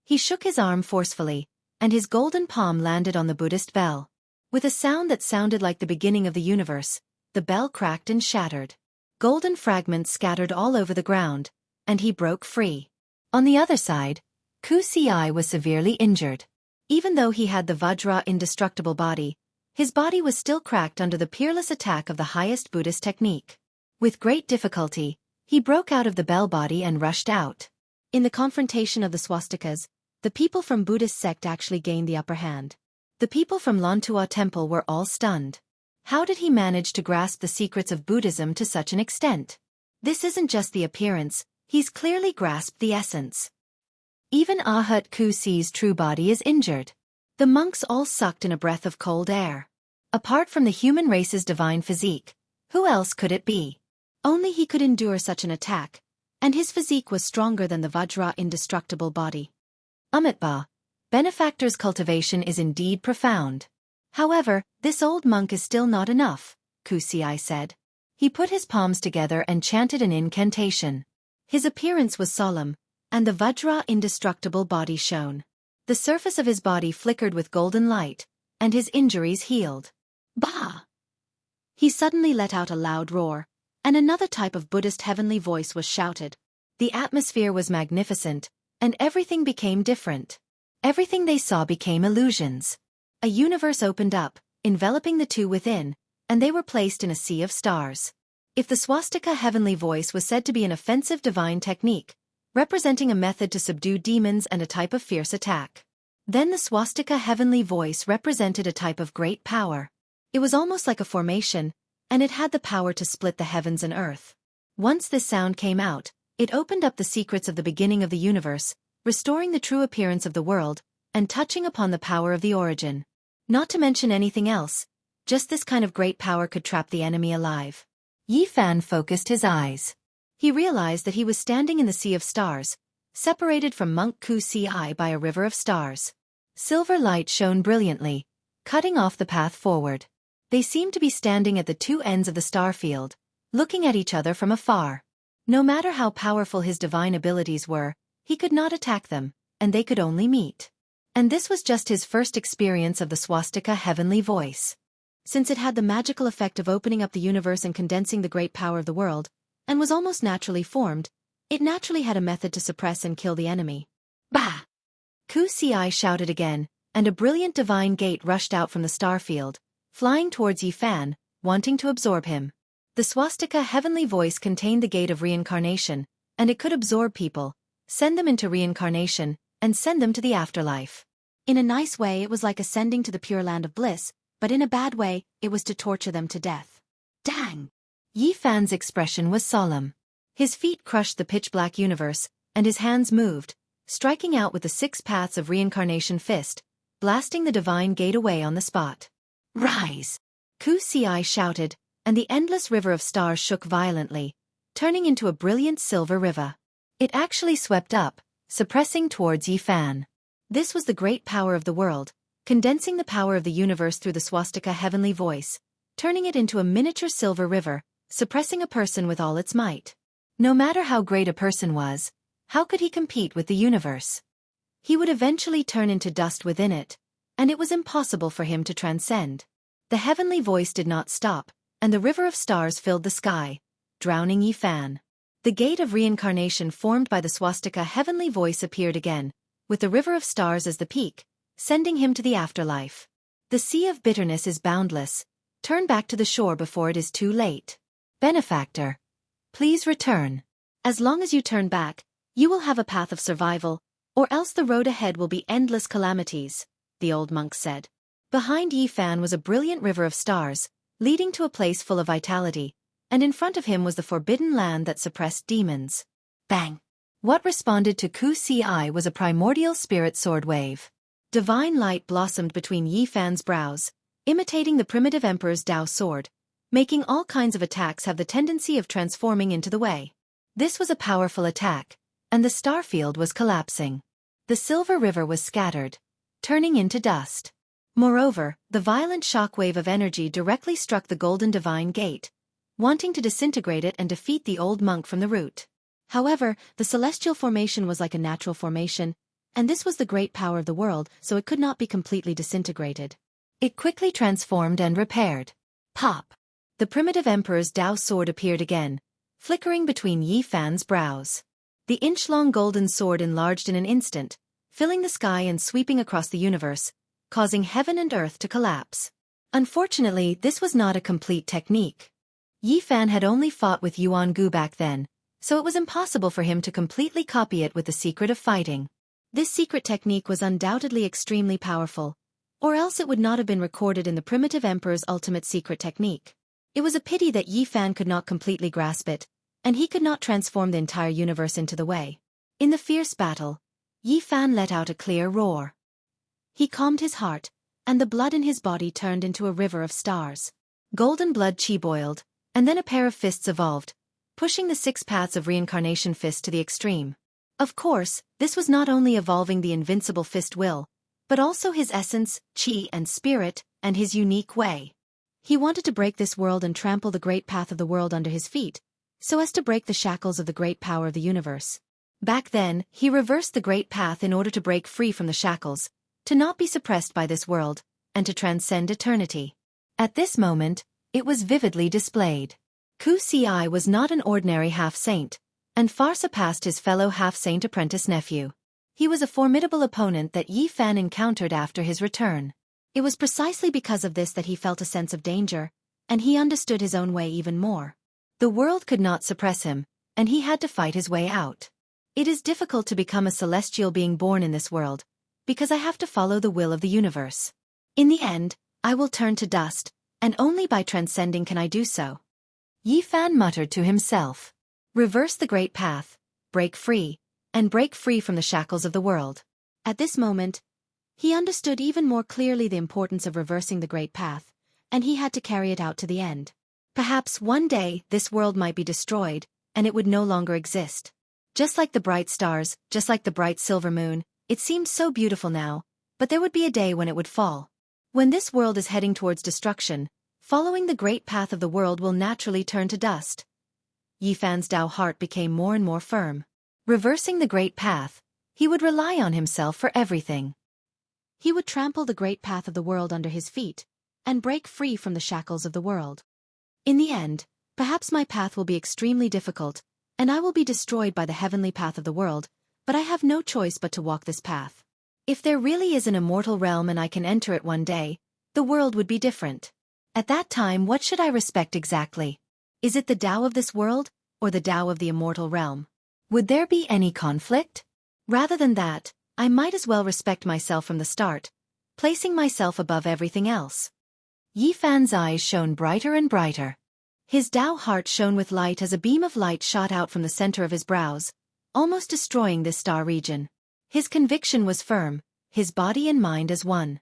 [SPEAKER 1] He shook his arm forcefully, and his golden palm landed on the Buddhist bell. With a sound that sounded like the beginning of the universe, the bell cracked and shattered. Golden fragments scattered all over the ground, and he broke free. On the other side, Wuxia was severely injured. Even though he had the Vajra indestructible body, his body was still cracked under the peerless attack of the highest Buddhist technique. With great difficulty, he broke out of the bell body and rushed out. In the confrontation of the swastikas, the people from Buddhist sect actually gained the upper hand. The people from Lantua temple were all stunned. How did he manage to grasp the secrets of Buddhism to such an extent? This isn't just the appearance, he's clearly grasped the essence. Even Ahut Kusi's true body is injured. The monks all sucked in a breath of cold air. Apart from the human race's divine physique, who else could it be? Only he could endure such an attack, and his physique was stronger than the Vajra indestructible body. Amitabha, benefactor's cultivation is indeed profound. However, this old monk is still not enough, Wuxia said. He put his palms together and chanted an incantation. His appearance was solemn, and the Vajra indestructible body shone. The surface of his body flickered with golden light, and his injuries healed. Bah! He suddenly let out a loud roar, and another type of Buddhist heavenly voice was shouted. The atmosphere was magnificent, and everything became different. Everything they saw became illusions. A universe opened up, enveloping the two within, and they were placed in a sea of stars. If the swastika heavenly voice was said to be an offensive divine technique, representing a method to subdue demons and a type of fierce attack, then the swastika heavenly voice represented a type of great power. It was almost like a formation, and it had the power to split the heavens and earth. Once this sound came out, it opened up the secrets of the beginning of the universe, restoring the true appearance of the world, and touching upon the power of the origin. Not to mention anything else, just this kind of great power could trap the enemy alive. Yi Fan focused his eyes. He realized that he was standing in the sea of stars, separated from Monk Wuxia by a river of stars. Silver light shone brilliantly, cutting off the path forward. They seemed to be standing at the two ends of the star field, looking at each other from afar. No matter how powerful his divine abilities were, he could not attack them, and they could only meet. And this was just his first experience of the swastika heavenly voice. Since it had the magical effect of opening up the universe and condensing the great power of the world, and was almost naturally formed, it naturally had a method to suppress and kill the enemy. Bah! Wuxia shouted again, and a brilliant divine gate rushed out from the star field, flying towards Yi Fan, wanting to absorb him. The swastika heavenly voice contained the gate of reincarnation, and it could absorb people, send them into reincarnation, and send them to the afterlife. In a nice way it was like ascending to the pure land of bliss, but in a bad way, it was to torture them to death. Dang! Yi Fan's expression was solemn. His feet crushed the pitch-black universe, and his hands moved, striking out with the 6 paths of reincarnation fist, blasting the divine gate away on the spot. Rise! Wuxia shouted, and the endless river of stars shook violently, turning into a brilliant silver river. It actually swept up, suppressing towards Yi Fan. This was the great power of the world, condensing the power of the universe through the swastika heavenly voice, turning it into a miniature silver river, suppressing a person with all its might. No matter how great a person was, how could he compete with the universe? He would eventually turn into dust within it, and it was impossible for him to transcend. The heavenly voice did not stop, and the river of stars filled the sky, drowning Yi Fan. The gate of reincarnation formed by the swastika heavenly voice appeared again, with the river of stars as the peak, sending him to the afterlife. The sea of bitterness is boundless. Turn back to the shore before it is too late. Benefactor, please return. As long as you turn back, you will have a path of survival, or else the road ahead will be endless calamities, the old monk said. Behind Yi Fan was a brilliant river of stars, leading to a place full of vitality, and in front of him was the forbidden land that suppressed demons. Bang! What responded to Wuxia was a primordial spirit sword wave. Divine light blossomed between Yi Fan's brows, imitating the primitive emperor's Dao sword, making all kinds of attacks have the tendency of transforming into the way. This was a powerful attack, and the star field was collapsing. The silver river was scattered, turning into dust. Moreover, the violent shockwave of energy directly struck the golden divine gate, wanting to disintegrate it and defeat the old monk from the root. However, the celestial formation was like a natural formation, and this was the great power of the world, so it could not be completely disintegrated. It quickly transformed and repaired. Pop! The primitive emperor's Dao sword appeared again, flickering between Yi Fan's brows. The inch-long golden sword enlarged in an instant, filling the sky and sweeping across the universe, causing heaven and earth to collapse. Unfortunately, this was not a complete technique. Yi Fan had only fought with Yuan Gu back then, so it was impossible for him to completely copy it with the secret of fighting. This secret technique was undoubtedly extremely powerful, or else it would not have been recorded in the primitive emperor's ultimate secret technique. It was a pity that Yi Fan could not completely grasp it, and he could not transform the entire universe into the way. In the fierce battle, Yi Fan let out a clear roar. He calmed his heart, and the blood in his body turned into a river of stars. Golden blood chi boiled, and then a pair of fists evolved, pushing the 6 paths of reincarnation fist to the extreme. Of course, this was not only evolving the invincible fist will, but also his essence, chi and spirit, and his unique way. He wanted to break this world and trample the great path of the world under his feet, so as to break the shackles of the great power of the universe. Back then, he reversed the great path in order to break free from the shackles, to not be suppressed by this world, and to transcend eternity. At this moment, it was vividly displayed. Wuxia was not an ordinary half-saint, and far surpassed his fellow half-saint apprentice nephew. He was a formidable opponent that Yi Fan encountered after his return. It was precisely because of this that he felt a sense of danger, and he understood his own way even more. The world could not suppress him, and he had to fight his way out. It is difficult to become a celestial being born in this world, because I have to follow the will of the universe. In the end, I will turn to dust, and only by transcending can I do so. Yi Fan muttered to himself. Reverse the great path, break free from the shackles of the world. At this moment, he understood even more clearly the importance of reversing the great path, and he had to carry it out to the end. Perhaps one day this world might be destroyed, and it would no longer exist. Just like the bright stars, just like the bright silver moon, it seemed so beautiful now, but there would be a day when it would fall. When this world is heading towards destruction, following the great path of the world will naturally turn to dust. Yi Fan's Dao heart became more and more firm. Reversing the great path, he would rely on himself for everything. He would trample the great path of the world under his feet, and break free from the shackles of the world. In the end, perhaps my path will be extremely difficult, and I will be destroyed by the heavenly path of the world, but I have no choice but to walk this path. If there really is an immortal realm and I can enter it one day, the world would be different. At that time, what should I respect exactly? Is it the Tao of this world, or the Tao of the immortal realm? Would there be any conflict? Rather than that, I might as well respect myself from the start, placing myself above everything else. Yi Fan's eyes shone brighter and brighter. His Tao heart shone with light as a beam of light shot out from the center of his brows, almost destroying this star region. His conviction was firm, his body and mind as one.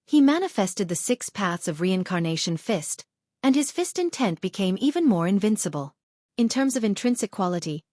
[SPEAKER 1] He manifested the 6 paths of reincarnation fist, and his fist intent became even more invincible. In terms of intrinsic quality,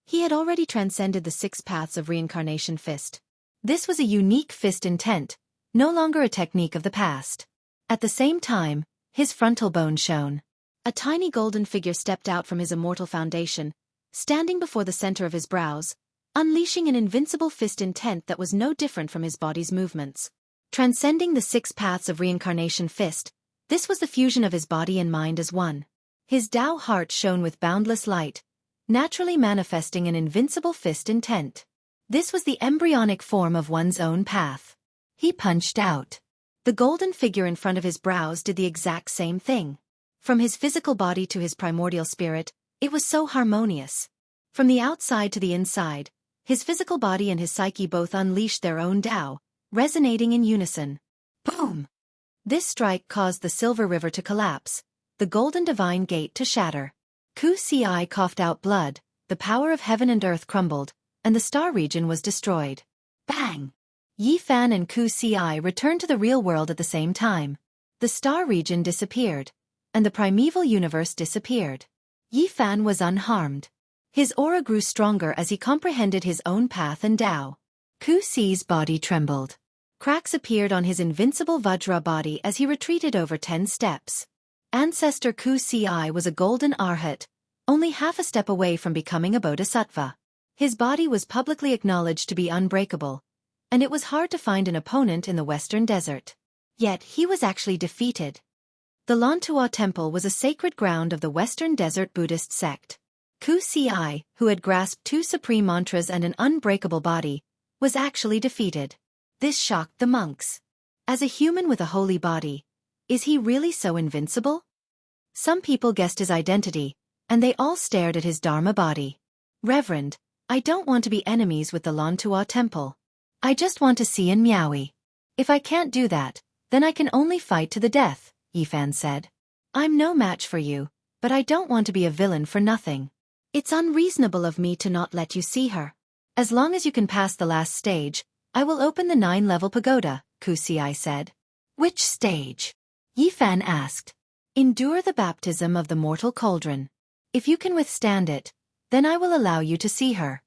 [SPEAKER 1] he had already transcended the 6 paths of reincarnation fist. This was a unique fist intent, no longer a technique of the past. At the same time, his frontal bone shone. A tiny golden figure stepped out from his immortal foundation, standing before the center of his brows, unleashing an invincible fist intent that was no different from his body's movements. Transcending the 6 paths of reincarnation fist, this was the fusion of his body and mind as one. His Tao heart shone with boundless light, naturally manifesting an invincible fist intent. This was the embryonic form of one's own path. He punched out. The golden figure in front of his brows did the exact same thing. From his physical body to his primordial spirit, it was so harmonious. From the outside to the inside, his physical body and his psyche both unleashed their own Tao, resonating in unison. Boom! This strike caused the silver river to collapse, the golden divine gate to shatter. Wuxia coughed out blood, the power of heaven and earth crumbled, and the star region was destroyed. Bang! Yi Fan and Wuxia returned to the real world at the same time. The star region disappeared, and the primeval universe disappeared. Yi Fan was unharmed. His aura grew stronger as he comprehended his own path and Tao. Ku Si's body trembled. Cracks appeared on his invincible Vajra body as he retreated over 10 steps. Ancestor Ku Si was a golden arhat, only half a step away from becoming a bodhisattva. His body was publicly acknowledged to be unbreakable, and it was hard to find an opponent in the Western Desert. Yet he was actually defeated. The Lantua Temple was a sacred ground of the Western Desert Buddhist sect. Ku Si, who had grasped 2 supreme mantras and an unbreakable body, was actually defeated. This shocked the monks. As a human with a holy body, is he really so invincible? Some people guessed his identity, and they all stared at his Dharma body. Reverend, I don't want to be enemies with the Lantua Temple. I just want to see in Miaui. If I can't do that, then I can only fight to the death, Yi Fan said. I'm no match for you, but I don't want to be a villain for nothing. It's unreasonable of me to not let you see her. As long as you can pass the last stage, I will open the 9-level pagoda, Ku Si said. Which stage? Yi Fan asked. Endure the baptism of the mortal cauldron. If you can withstand it, then I will allow you to see her.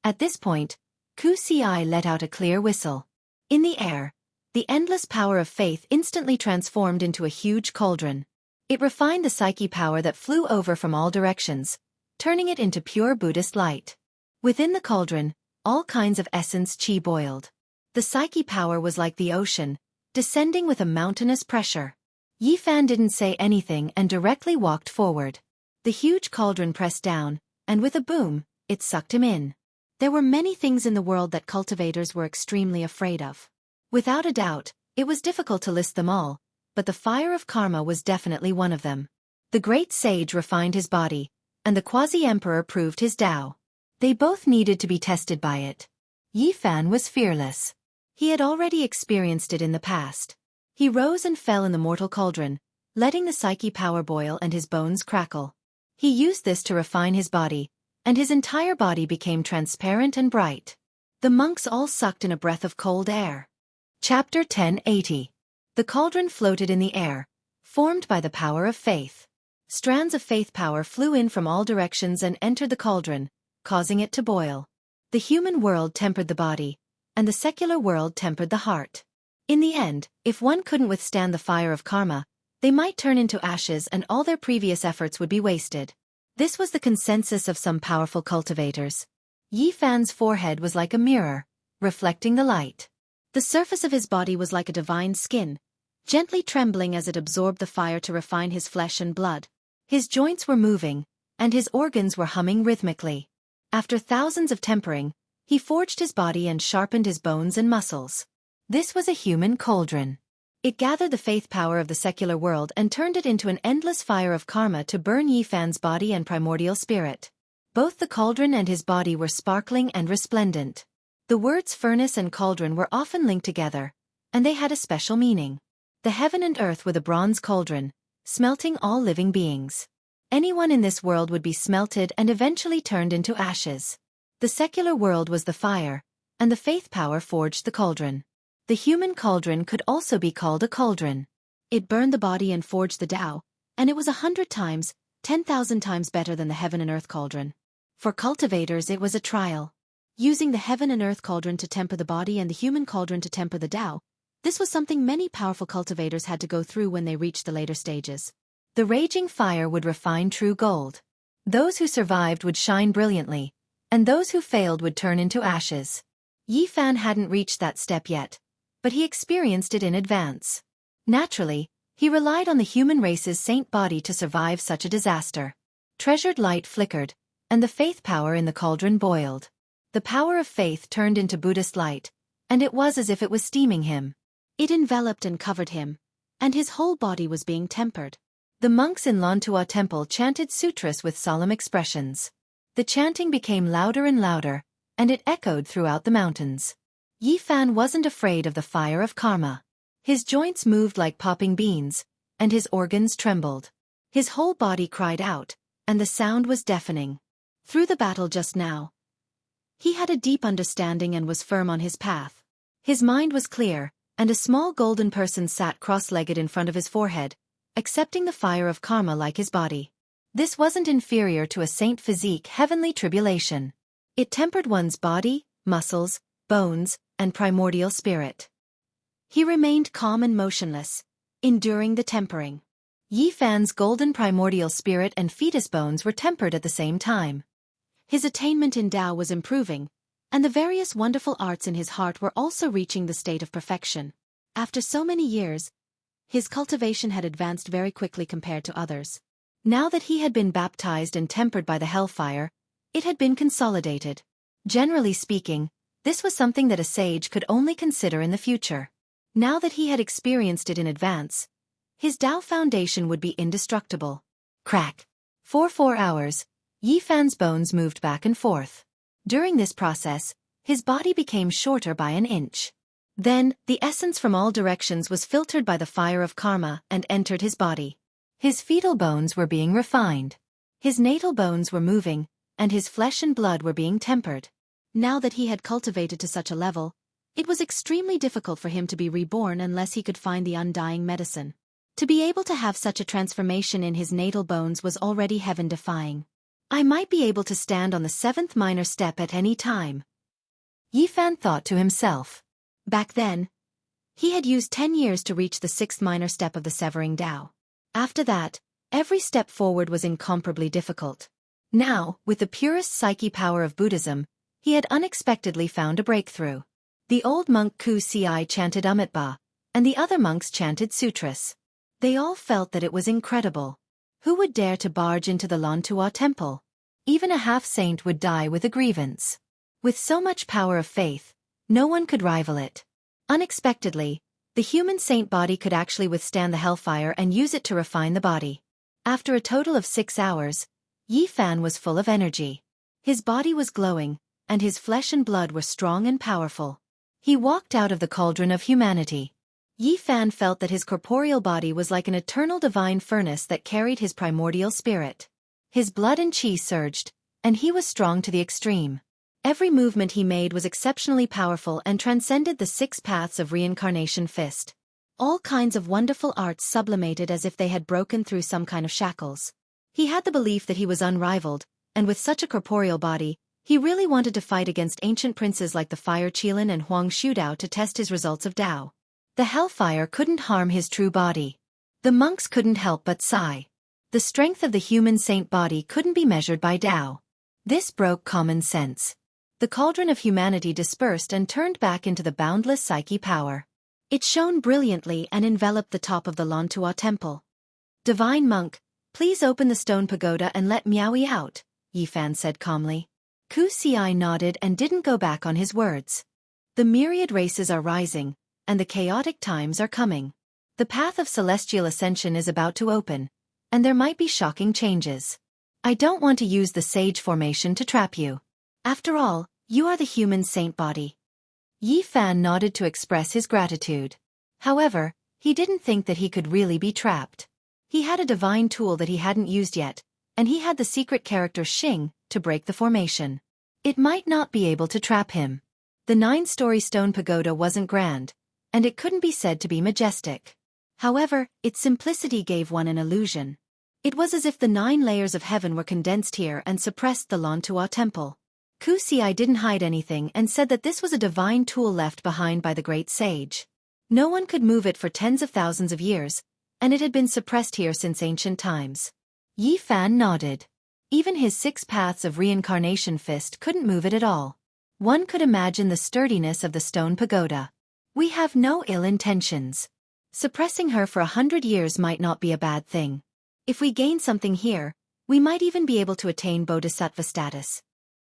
[SPEAKER 1] At this point, Ku Si let out a clear whistle. In the air, the endless power of faith instantly transformed into a huge cauldron. It refined the psyche power that flew over from all directions, turning it into pure Buddhist light. Within the cauldron, all kinds of essence qi boiled. The psyche power was like the ocean, descending with a mountainous pressure. Yi Fan didn't say anything and directly walked forward. The huge cauldron pressed down, and with a boom, it sucked him in. There were many things in the world that cultivators were extremely afraid of. Without a doubt, it was difficult to list them all, but the fire of karma was definitely one of them. The great sage refined his body, and the quasi-emperor proved his Tao. They both needed to be tested by it. Yi Fan was fearless. He had already experienced it in the past. He rose and fell in the mortal cauldron, letting the psyche power boil and his bones crackle. He used this to refine his body, and his entire body became transparent and bright. The monks all sucked in a breath of cold air. Chapter 1080. The cauldron floated in the air, formed by the power of faith. Strands of faith power flew in from all directions and entered the cauldron, causing it to boil. The human world tempered the body, and the secular world tempered the heart. In the end, if one couldn't withstand the fire of karma, they might turn into ashes and all their previous efforts would be wasted. This was the consensus of some powerful cultivators. Yi Fan's forehead was like a mirror, reflecting the light. The surface of his body was like a divine skin, gently trembling as it absorbed the fire to refine his flesh and blood. His joints were moving, and his organs were humming rhythmically. After thousands of tempering, he forged his body and sharpened his bones and muscles. This was a human cauldron. It gathered the faith power of the secular world and turned it into an endless fire of karma to burn Yi Fan's body and primordial spirit. Both the cauldron and his body were sparkling and resplendent. The words furnace and cauldron were often linked together, and they had a special meaning. The heaven and earth were the bronze cauldron, smelting all living beings. Anyone in this world would be smelted and eventually turned into ashes. The secular world was the fire, and the faith power forged the cauldron. The human cauldron could also be called a cauldron. It burned the body and forged the Tao, and it was 100 times, 10,000 times better than the heaven and earth cauldron. For cultivators it was a trial. Using the heaven and earth cauldron to temper the body and the human cauldron to temper the Tao, this was something many powerful cultivators had to go through when they reached the later stages. The raging fire would refine true gold. Those who survived would shine brilliantly, and those who failed would turn into ashes. Yi Fan hadn't reached that step yet, but he experienced it in advance. Naturally, he relied on the human race's saint body to survive such a disaster. Treasured light flickered, and the faith power in the cauldron boiled. The power of faith turned into Buddhist light, and it was as if it was steaming him. It enveloped and covered him, and his whole body was being tempered. The monks in Lantua Temple chanted sutras with solemn expressions. The chanting became louder and louder, and it echoed throughout the mountains. Yi Fan wasn't afraid of the fire of karma. His joints moved like popping beans, and his organs trembled. His whole body cried out, and the sound was deafening. Through the battle just now, he had a deep understanding and was firm on his path. His mind was clear, and a small golden person sat cross-legged in front of his forehead, accepting the fire of karma like his body. This wasn't inferior to a saint physique heavenly tribulation. It tempered one's body, muscles, bones, and primordial spirit. He remained calm and motionless, enduring the tempering. Yi Fan's golden primordial spirit and fetus bones were tempered at the same time. His attainment in Tao was improving, and the various wonderful arts in his heart were also reaching the state of perfection. After so many years, his cultivation had advanced very quickly compared to others. Now that he had been baptized and tempered by the hellfire, it had been consolidated. Generally speaking, this was something that a sage could only consider in the future. Now that he had experienced it in advance, his Tao foundation would be indestructible. Crack. For 4 hours, Yi Fan's bones moved back and forth. During this process, his body became shorter by an inch. Then, the essence from all directions was filtered by the fire of karma and entered his body. His fetal bones were being refined. His natal bones were moving, and his flesh and blood were being tempered. Now that he had cultivated to such a level, it was extremely difficult for him to be reborn unless he could find the undying medicine. To be able to have such a transformation in his natal bones was already heaven-defying. I might be able to stand on the 7th minor step at any time, Yi Fan thought to himself. Back then, he had used 10 years to reach the 6th minor step of the severing Tao. After that, every step forward was incomparably difficult. Now, with the purest psyche power of Buddhism, he had unexpectedly found a breakthrough. The old monk Ku Ci chanted Amitabha, and the other monks chanted sutras. They all felt that it was incredible. Who would dare to barge into the Lantua temple? Even a half-saint would die with a grievance. With so much power of faith, no one could rival it. Unexpectedly, the human saint body could actually withstand the hellfire and use it to refine the body. After a total of 6 hours, Yi Fan was full of energy. His body was glowing, and his flesh and blood were strong and powerful. He walked out of the cauldron of humanity. Yi Fan felt that his corporeal body was like an eternal divine furnace that carried his primordial spirit. His blood and chi surged, and he was strong to the extreme. Every movement he made was exceptionally powerful and transcended the 6 paths of reincarnation fist. All kinds of wonderful arts sublimated as if they had broken through some kind of shackles. He had the belief that he was unrivaled, and with such a corporeal body, he really wanted to fight against ancient princes like the Fire Qilin and Huang Shudao to test his results of Tao. The hellfire couldn't harm his true body. The monks couldn't help but sigh. The strength of the human saint body couldn't be measured by Tao. This broke common sense. The cauldron of humanity dispersed and turned back into the boundless psyche power. It shone brilliantly and enveloped the top of the Lantua temple. Divine monk, please open the stone pagoda and let Miaoyi out, Yi Fan said calmly. Ku Ci nodded and didn't go back on his words. The myriad races are rising, and the chaotic times are coming. The path of celestial ascension is about to open, and there might be shocking changes. I don't want to use the sage formation to trap you. After all, you are the human saint body. Yi Fan nodded to express his gratitude. However, he didn't think that he could really be trapped. He had a divine tool that he hadn't used yet, and he had the secret character Xing to break the formation. It might not be able to trap him. The 9-story stone pagoda wasn't grand, and it couldn't be said to be majestic. However, its simplicity gave one an illusion. It was as if the 9 layers of heaven were condensed here and suppressed the Lantua temple. Ku Ci didn't hide anything and said that this was a divine tool left behind by the great sage. No one could move it for tens of thousands of years, and it had been suppressed here since ancient times. Yi Fan nodded. Even his 6 paths of reincarnation fist couldn't move it at all. One could imagine the sturdiness of the stone pagoda. We have no ill intentions. Suppressing her for 100 years might not be a bad thing. If we gain something here, we might even be able to attain bodhisattva status.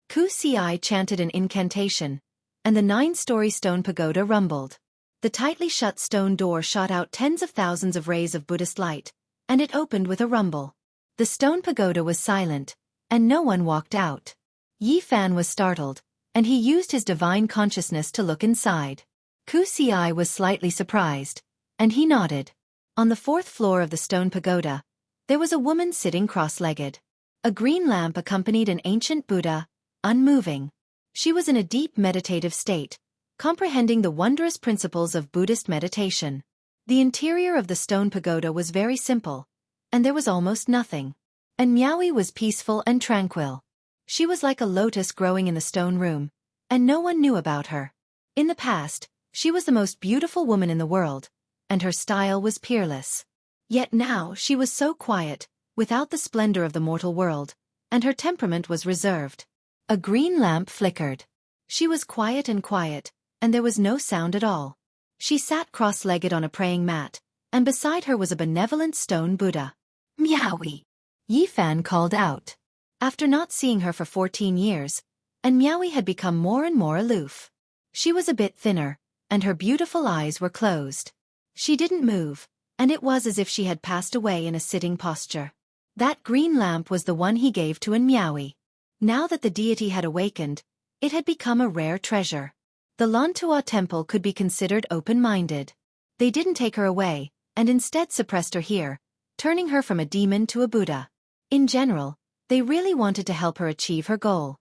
[SPEAKER 1] Ku Ci chanted an incantation, and the 9-story stone pagoda rumbled. The tightly shut stone door shot out tens of thousands of rays of Buddhist light, and it opened with a rumble. The stone pagoda was silent, and no one walked out. Yi Fan was startled, and he used his divine consciousness to look inside. Ku Ci was slightly surprised, and he nodded. On the 4th floor of the stone pagoda, there was a woman sitting cross-legged. A green lamp accompanied an ancient Buddha, unmoving. She was in a deep meditative state, comprehending the wondrous principles of Buddhist meditation. The interior of the stone pagoda was very simple, and there was almost nothing. And Miaowi was peaceful and tranquil. She was like a lotus growing in the stone room, and no one knew about her. In the past, she was the most beautiful woman in the world, and her style was peerless. Yet now she was so quiet, without the splendor of the mortal world, and her temperament was reserved. A green lamp flickered. She was quiet, and there was no sound at all. She sat cross-legged on a praying mat, and beside her was a benevolent stone Buddha. Miaowi! Yifan called out. After not seeing her for 14 years, and Miaowi had become more and more aloof. She was a bit thinner, and her beautiful eyes were closed. She didn't move, and it was as if she had passed away in a sitting posture. That green lamp was the one he gave to Miaowi. Now that the deity had awakened, it had become a rare treasure. The Lantua temple could be considered open-minded. They didn't take her away, and instead suppressed her here, turning her from a demon to a Buddha. In general, they really wanted to help her achieve her goal.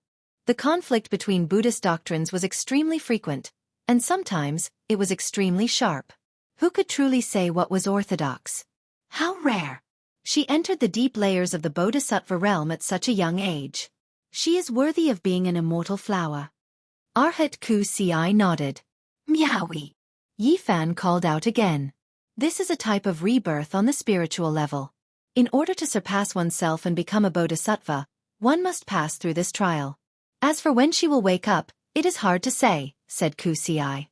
[SPEAKER 1] The conflict between Buddhist doctrines was extremely frequent, and sometimes it was extremely sharp. Who could truly say what was orthodox? How rare! She entered the deep layers of the Bodhisattva realm at such a young age. She is worthy of being an immortal flower. Arhat Wuxia nodded. Miaowi! Yifan called out again. This is a type of rebirth on the spiritual level. In order to surpass oneself and become a bodhisattva, one must pass through this trial. As for when she will wake up, it is hard to say, said Wuxia.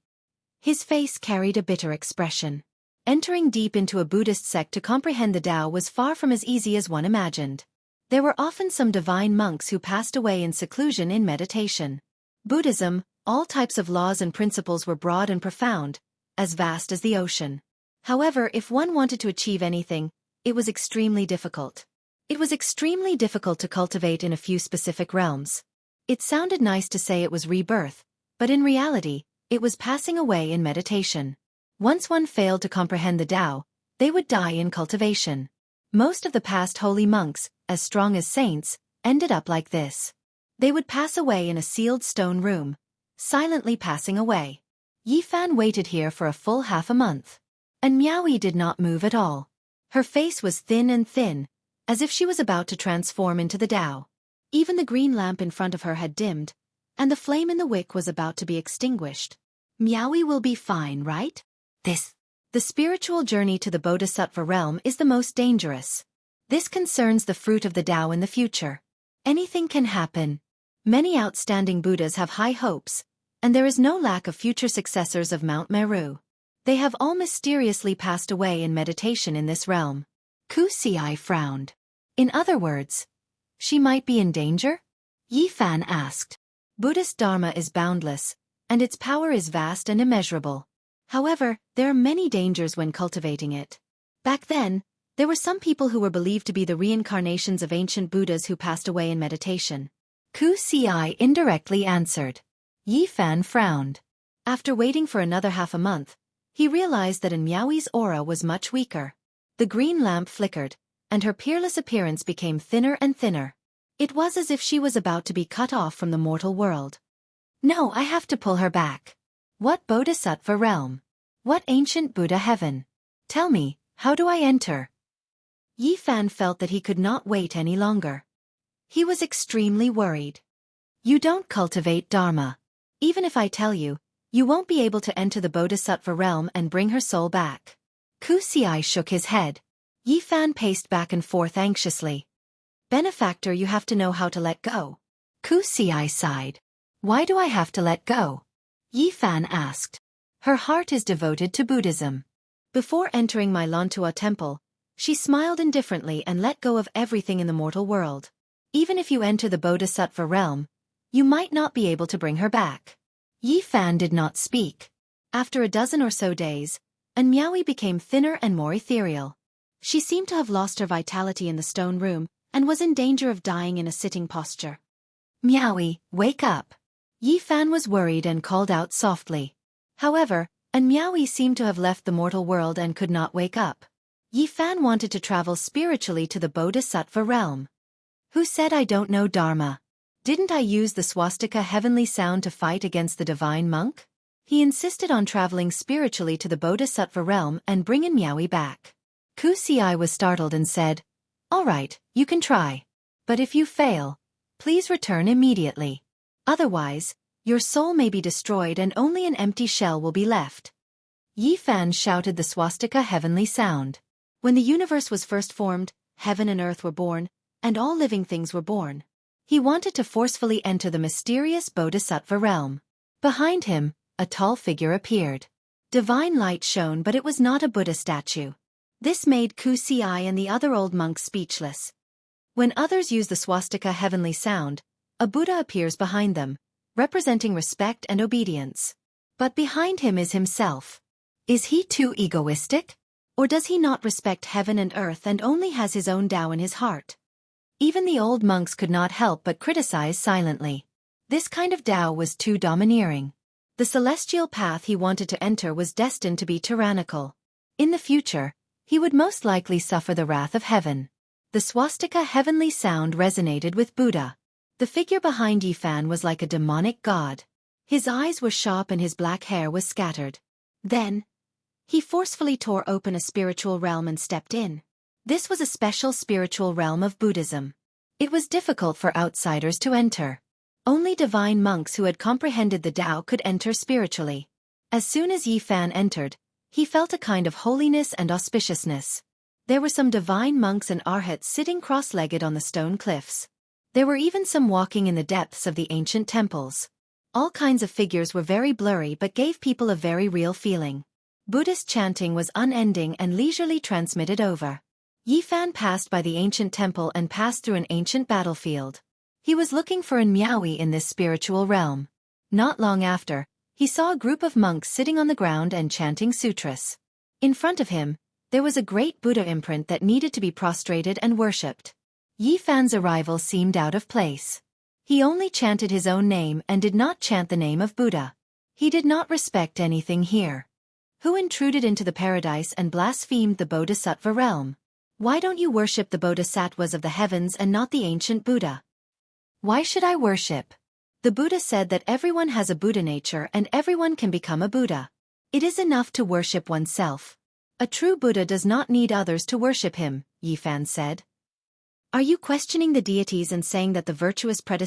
[SPEAKER 1] His face carried a bitter expression. Entering deep into a Buddhist sect to comprehend the Tao was far from as easy as one imagined. There were often some divine monks who passed away in seclusion in meditation. Buddhism, all types of laws and principles were broad and profound, as vast as the ocean. However, if one wanted to achieve anything, it was extremely difficult. It was extremely difficult to cultivate in a few specific realms. It sounded nice to say it was rebirth, but in reality, it was passing away in meditation. Once one failed to comprehend the Tao, they would die in cultivation. Most of the past holy monks, as strong as saints, ended up like this. They would pass away in a sealed stone room, silently passing away. Yifan waited here for a full half a month. And Miaowi did not move at all. Her face was thin and thin, as if she was about to transform into the Tao. Even the green lamp in front of her had dimmed, and the flame in the wick was about to be extinguished. Miaowi will be fine, right? The spiritual journey to the Bodhisattva realm is the most dangerous. This concerns the fruit of the Tao in the future. Anything can happen. Many outstanding Buddhas have high hopes, and there is no lack of future successors of Mount Meru. They have all mysteriously passed away in meditation in this realm. Wuxia frowned. In other words, she might be in danger? Yifan asked. Buddhist Dharma is boundless, and its power is vast and immeasurable. However, there are many dangers when cultivating it. Back then, there were some people who were believed to be the reincarnations of ancient Buddhas who passed away in meditation. Wuxia indirectly answered. Yifan frowned. After waiting for another half a month, he realized that Miaowi's aura was much weaker. The green lamp flickered, and her peerless appearance became thinner and thinner. It was as if she was about to be cut off from the mortal world. No, I have to pull her back. What Bodhisattva realm? What ancient Buddha heaven? Tell me, how do I enter? Yifan felt that he could not wait any longer. He was extremely worried. You don't cultivate Dharma. Even if I tell you, you won't be able to enter the Bodhisattva realm and bring her soul back. Wuxia shook his head. Yifan paced back and forth anxiously. Benefactor, you have to know how to let go. Wuxia sighed. Why do I have to let go? Yifan asked. Her heart is devoted to Buddhism. Before entering my Lantua temple, she smiled indifferently and let go of everything in the mortal world. Even if you enter the Bodhisattva realm, you might not be able to bring her back. Yifan did not speak. After a dozen or so days, Miaowi became thinner and more ethereal. She seemed to have lost her vitality in the stone room, and was in danger of dying in a sitting posture. Miaowi, wake up. Yifan was worried and called out softly. However, Miaowi seemed to have left the mortal world and could not wake up. Yifan wanted to travel spiritually to the Bodhisattva realm. Who said I don't know Dharma? Didn't I use the swastika heavenly sound to fight against the divine monk? He insisted on traveling spiritually to the Bodhisattva realm and bringing Miaui back. Wuxia was startled and said, "All right, you can try. But if you fail, please return immediately. Otherwise, your soul may be destroyed and only an empty shell will be left." Yi Fan shouted the swastika heavenly sound. When the universe was first formed, heaven and earth were born, and all living things were born. He wanted to forcefully enter the mysterious Bodhisattva realm. Behind him, a tall figure appeared. Divine light shone, but it was not a Buddha statue. This made Wuxia and the other old monks speechless. When others use the swastika heavenly sound, a Buddha appears behind them, representing respect and obedience. But behind him is himself. Is he too egoistic? Or does he not respect heaven and earth and only has his own Tao in his heart? Even the old monks could not help but criticize silently. This kind of Tao was too domineering. The celestial path he wanted to enter was destined to be tyrannical. In the future, he would most likely suffer the wrath of heaven. The swastika heavenly sound resonated with Buddha. The figure behind Yi Fan was like a demonic god. His eyes were sharp and his black hair was scattered. Then, he forcefully tore open a spiritual realm and stepped in. This was a special spiritual realm of Buddhism. It was difficult for outsiders to enter. Only divine monks who had comprehended the Tao could enter spiritually. As soon as Yi Fan entered, he felt a kind of holiness and auspiciousness. There were some divine monks and arhats sitting cross-legged on the stone cliffs. There were even some walking in the depths of the ancient temples. All kinds of figures were very blurry but gave people a very real feeling. Buddhist chanting was unending and leisurely transmitted over. Yi Fan passed by the ancient temple and passed through an ancient battlefield. He was looking for an Miaui in this spiritual realm. Not long after, he saw a group of monks sitting on the ground and chanting sutras. In front of him, there was a great Buddha imprint that needed to be prostrated and worshipped. Yi Fan's arrival seemed out of place. He only chanted his own name and did not chant the name of Buddha. He did not respect anything here. Who intruded into the paradise and blasphemed the Bodhisattva realm? Why don't you worship the Bodhisattvas of the heavens and not the ancient Buddha? Why should I worship? The Buddha said that everyone has a Buddha nature and everyone can become a Buddha. It is enough to worship oneself. A true Buddha does not need others to worship him, Yi Fan said. Are you questioning the deities and saying that the virtuous predecessors